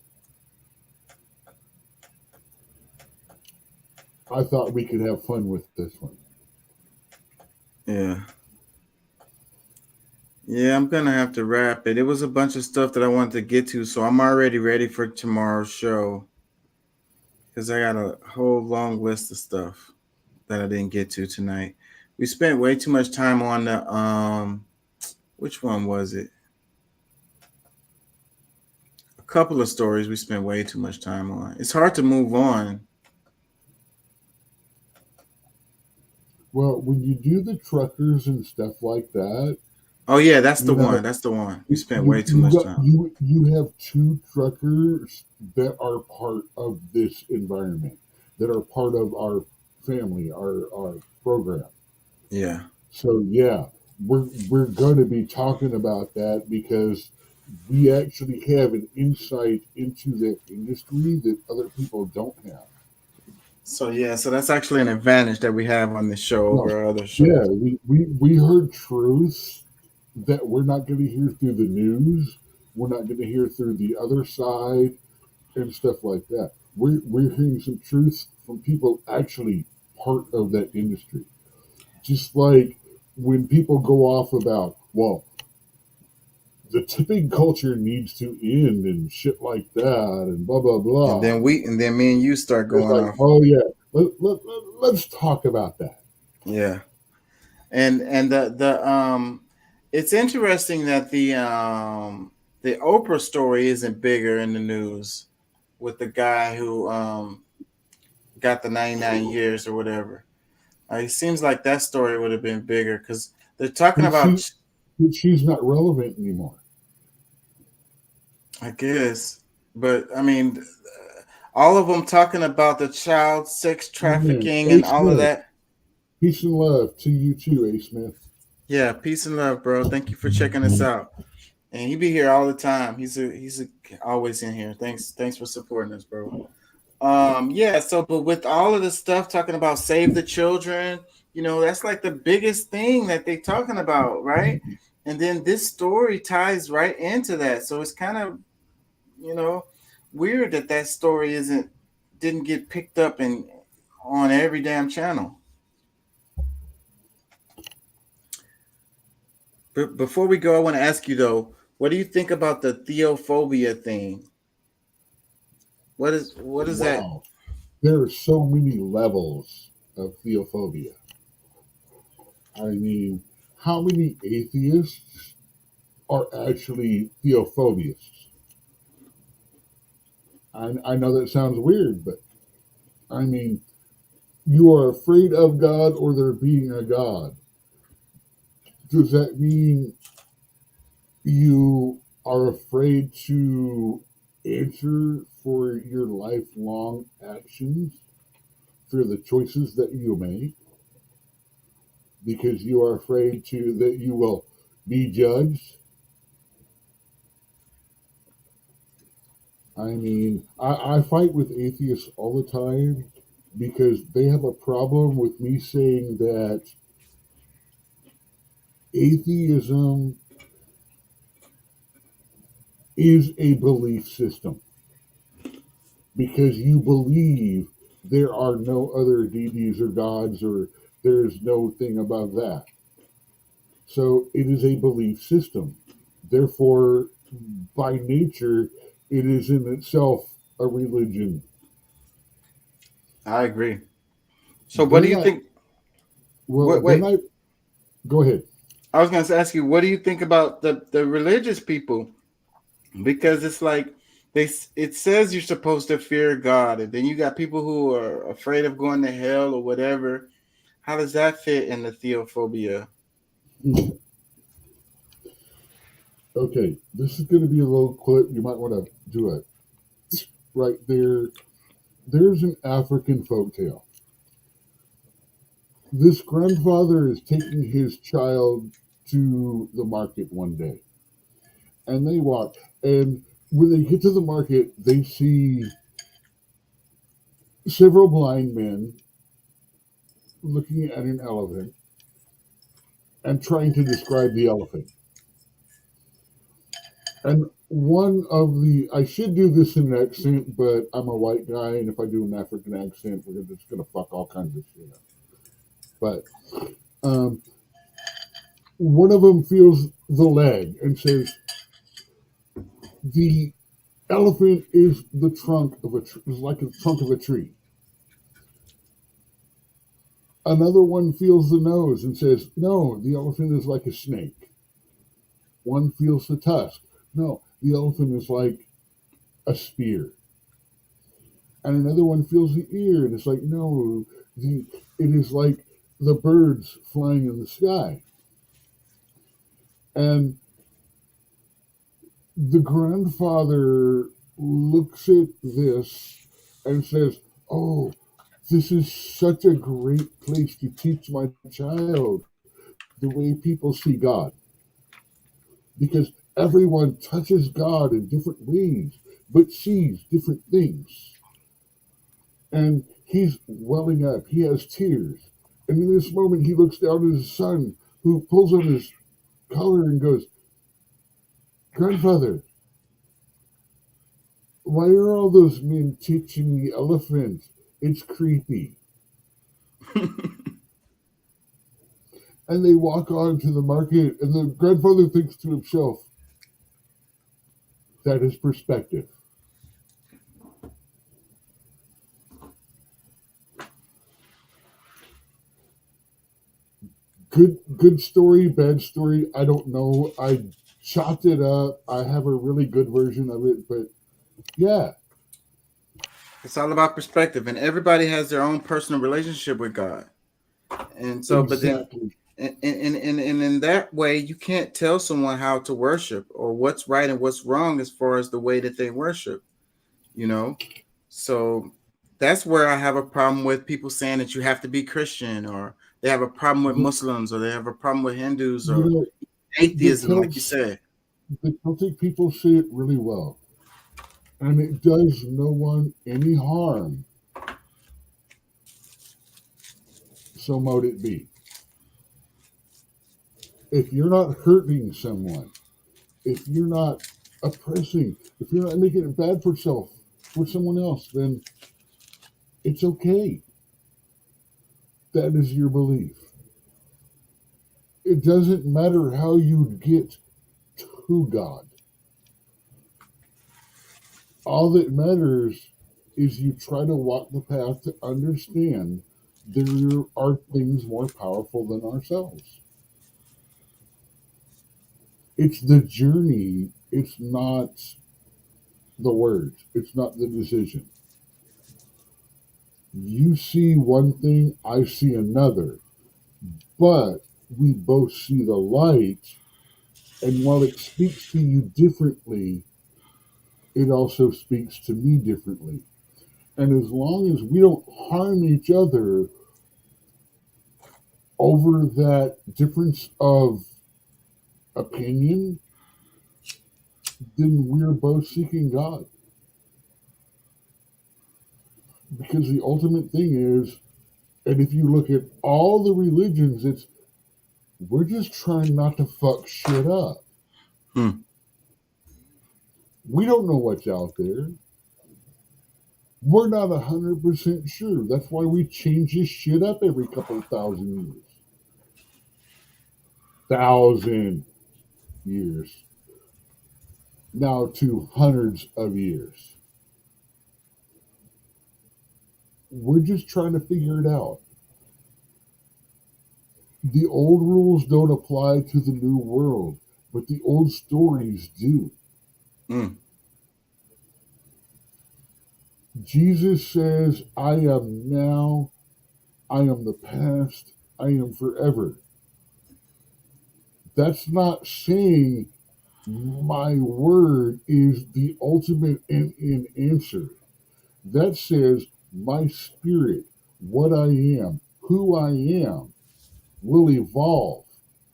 Speaker 22: I thought we could have fun with this one.
Speaker 1: Yeah. Yeah, I'm gonna have to wrap it. It was a bunch of stuff that I wanted to get to, so I'm already ready for tomorrow's show. Because I got a whole long list of stuff that I didn't get to tonight. We spent way too much time on the which one was it? A couple of stories we spent way too much time on. It's hard to move on.
Speaker 22: Well, when you do the truckers and stuff like that,
Speaker 1: Oh yeah, that's the
Speaker 22: You know,
Speaker 1: one. That's the one. We spent way too much time.
Speaker 22: you have two truckers that are part of this environment, that are part of our family, our program.
Speaker 1: Yeah.
Speaker 22: So yeah, we're going to be talking about that because we actually have an insight into that industry that other people don't have.
Speaker 1: So yeah, so that's actually an advantage that we have on this show
Speaker 22: No,
Speaker 1: over other
Speaker 22: yeah,
Speaker 1: shows.
Speaker 22: we heard truths that we're not going to hear through the news. We're not going to hear through the other side and stuff like that. We're hearing some truths from people actually part of that industry. Just like when people go off about, well, the tipping culture needs to end and shit like that and blah blah
Speaker 1: And
Speaker 22: blah.
Speaker 1: then me and you start
Speaker 22: It's
Speaker 1: going
Speaker 22: like,
Speaker 1: off.
Speaker 22: oh yeah, let's talk about that.
Speaker 1: Yeah. And the it's interesting that the Oprah story isn't bigger in the news with the guy who got the 99 years or whatever. It seems like that story would have been bigger because they're talking
Speaker 22: But
Speaker 1: about,
Speaker 22: she's not relevant anymore.
Speaker 1: I guess, but I mean, all of them talking about the child sex
Speaker 22: Man,
Speaker 1: trafficking
Speaker 22: A
Speaker 1: and all of
Speaker 22: Smith,
Speaker 1: that.
Speaker 22: peace and love to you too, A Smith.
Speaker 1: Yeah, peace and love, bro. Thank you for checking us out. And he be here all the time. He's always in here. Thanks for supporting us, bro. Yeah, so but with all of the stuff talking about save the children, that's like the biggest thing that they talking about, right? And then this story ties right into that. So it's kind of, you know, weird that story didn't get picked up and on every damn channel. But before we go, I want to ask you though, what do you think about the Theophobia thing? What is that?
Speaker 22: Wow, there are so many levels of theophobia. I mean, how many atheists are actually theophobists? I know that sounds weird, but I mean, you are afraid of God or there being a God. Does that mean you are afraid to answer for your lifelong actions, for the choices that you make, because you are afraid that you will be judged? I mean, I fight with atheists all the time because they have a problem with me saying that atheism is a belief system because you believe there are no other deities or gods or there's no thing above that. So it is a belief system. Therefore, by nature, it is in itself a religion.
Speaker 1: I agree. So what do
Speaker 22: Then
Speaker 1: you
Speaker 22: I,
Speaker 1: think?
Speaker 22: well, then
Speaker 1: Wait,
Speaker 22: I, go ahead.
Speaker 1: I was going to ask you, what do you think about the religious people? Because it's like it says you're supposed to fear God, and then you got people who are afraid of going to hell or whatever. How does that fit in the theophobia?
Speaker 22: Okay, this is going to be a little clip. You might want to do it right there. There's an African folktale. This grandfather is taking his child to the market one day, and they walk. And when they get to the market, they see several blind men looking at an elephant and trying to describe the elephant. And I should do this in an accent, but I'm a white guy, and if I do an African accent, we're just going to fuck all kinds of shit up. But one of them feels the leg and says, the elephant is the trunk of is like the trunk of a tree. Another one feels the nose and says, no, the elephant is like a snake. One feels the tusk. No, the elephant is like a spear. And another one feels the ear and it's like, no, it is like the birds flying in the sky. And the grandfather looks at this and says, "Oh, this is such a great place to teach my child the way people see God. Because everyone touches God in different ways, but sees different things." And he's welling up. He has tears. And in this moment, he looks down at his son, who pulls on his collar and goes, "Grandfather, why are all those men teaching the elephant? It's creepy." And they walk on to the market, and the grandfather thinks to himself, that is perspective. Good story, bad story, I don't know. I chopped it up. I have a really good version of it, but yeah.
Speaker 1: It's all about perspective, and everybody has their own personal relationship with God. And so,
Speaker 22: Exactly.
Speaker 1: but then, and in that way, you can't tell someone how to worship or what's right and what's wrong as far as the way that they worship, you know? So that's where I have a problem with people saying that you have to be Christian, or they have a problem with Muslims, or they have a problem with Hindus,
Speaker 22: You
Speaker 1: or
Speaker 22: know,
Speaker 1: atheism, like you said.
Speaker 22: the Celtic people say it really well. And it does no one any harm, so mote it be. If you're not hurting someone, if you're not oppressing, if you're not making it bad for someone else, then it's okay. That is your belief. It doesn't matter how you get to God. All that matters is you try to walk the path to understand there are things more powerful than ourselves. It's the journey, it's not the words, it's not the decision. You see one thing, I see another, but we both see the light, and while it speaks to you differently, it also speaks to me differently. And as long as we don't harm each other over that difference of opinion, then we're both seeking God. Because the ultimate thing is, and if you look at all the religions, it's we're just trying not to fuck shit up. We don't know what's out there. We're not 100% sure. That's why we change this shit up every couple of thousand years. 1,000 years. Now to hundreds of years. We're just trying to figure it out. The old rules don't apply to the new world, but the old stories do. Jesus says, I am now, I am the past, I am forever. That's not saying my word is the ultimate and in answer. That says my spirit, what I am, who I am, will evolve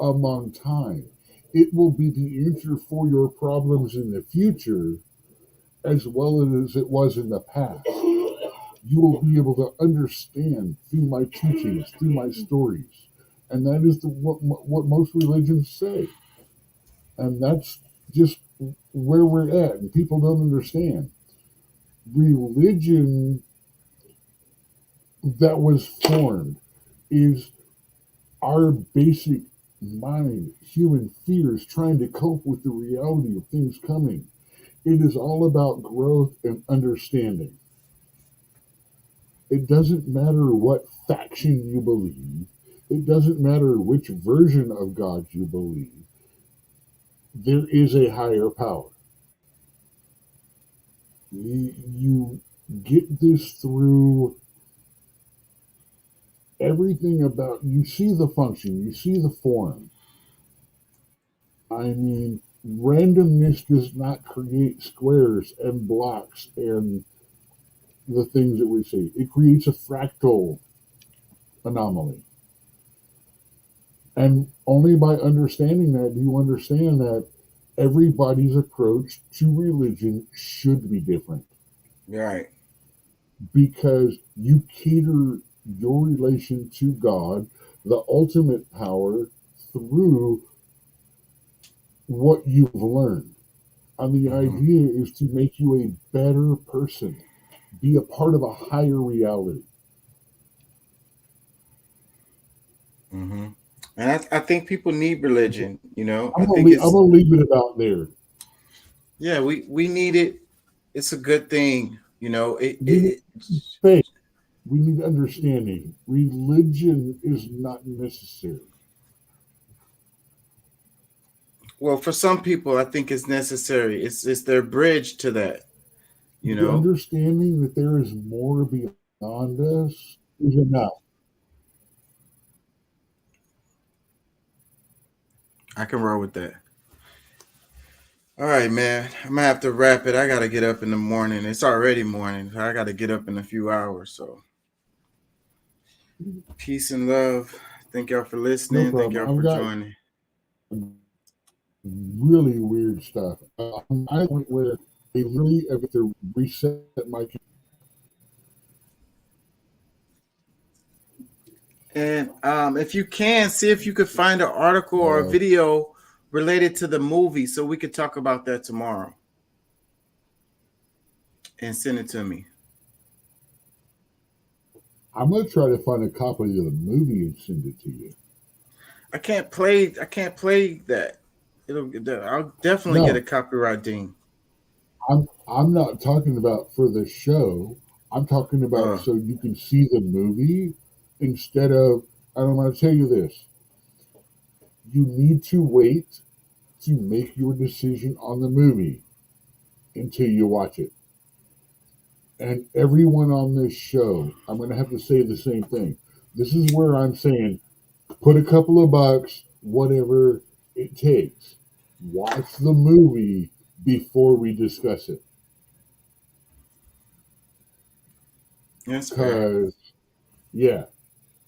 Speaker 22: among time. It will be the answer for your problems in the future as well as it was in the past. You will be able to understand through my teachings, through my stories. And that is what most religions say. And that's just where we're at, and people don't understand. Religion that was formed is our basic mind, human fears, trying to cope with the reality of things coming. It is all about growth and understanding. It doesn't matter what faction you believe. It doesn't matter which version of God you believe. There is a higher power. You get this through everything about, you see the function, you see the form. I mean, randomness does not create squares and blocks and the things that we see. It creates a fractal anomaly. And only by understanding that do you understand that everybody's approach to religion should be different.
Speaker 1: Right.
Speaker 22: Because you cater your relation to God, the ultimate power, through what you've learned. And the idea is to make you a better person, be a part of a higher reality.
Speaker 1: Mm-hmm. And I think people need religion, you know.
Speaker 22: I'm
Speaker 1: I
Speaker 22: gonna
Speaker 1: think
Speaker 22: leave, I'm gonna leave it about there.
Speaker 1: yeah, we need it. It's a good thing, you know.
Speaker 22: We need faith. We need understanding. Religion is not necessary.
Speaker 1: Well, for some people, I think it's necessary. It's their bridge to that, you
Speaker 22: The
Speaker 1: know.
Speaker 22: understanding that there is more beyond us is enough.
Speaker 1: I can roll with that. All right, man. I'm gonna have to wrap it. I gotta get up in the morning. It's already morning. I gotta get up in a few hours. So peace and love. Thank y'all for
Speaker 22: No
Speaker 1: listening. Thank
Speaker 22: problem.
Speaker 1: y'all for
Speaker 22: I've got
Speaker 1: joining.
Speaker 22: really weird stuff. I went where they really have to reset my.
Speaker 1: And if you can, see if you could find an article or a video related to the movie so we could talk about that tomorrow. And send it to me.
Speaker 22: I'm gonna try to find a copy of the movie and send it to you.
Speaker 1: I can't play that. I'll definitely get a copyright ding.
Speaker 22: I'm not talking about for the show. I'm talking about so you can see the movie instead of. And I'm going to tell you this: you need to wait to make your decision on the movie until you watch it. And everyone on this show, I'm going to have to say the same thing. This is where I'm saying, put a couple of bucks, whatever it takes. Watch the movie before we discuss it. Because, yeah,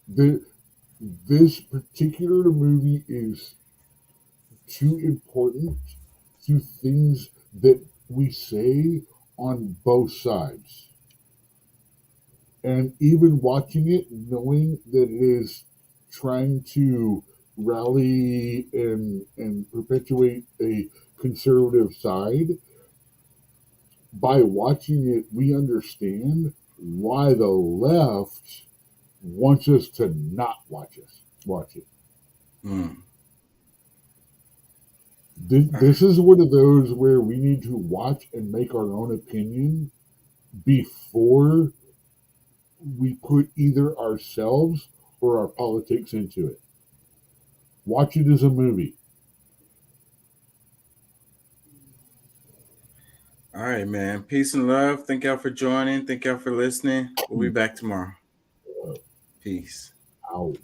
Speaker 22: this particular movie is too important to things that we say on both sides. And even watching it, knowing that it is trying to rally and perpetuate a conservative side, by watching it, we understand why the left wants us to not watch it. This is one of those where we need to watch and make our own opinion before we put either ourselves or our politics into it. Watch it as a movie.
Speaker 1: All right, man. Peace and love. Thank y'all for joining. Thank y'all for listening. We'll be back tomorrow. Peace.
Speaker 22: Out.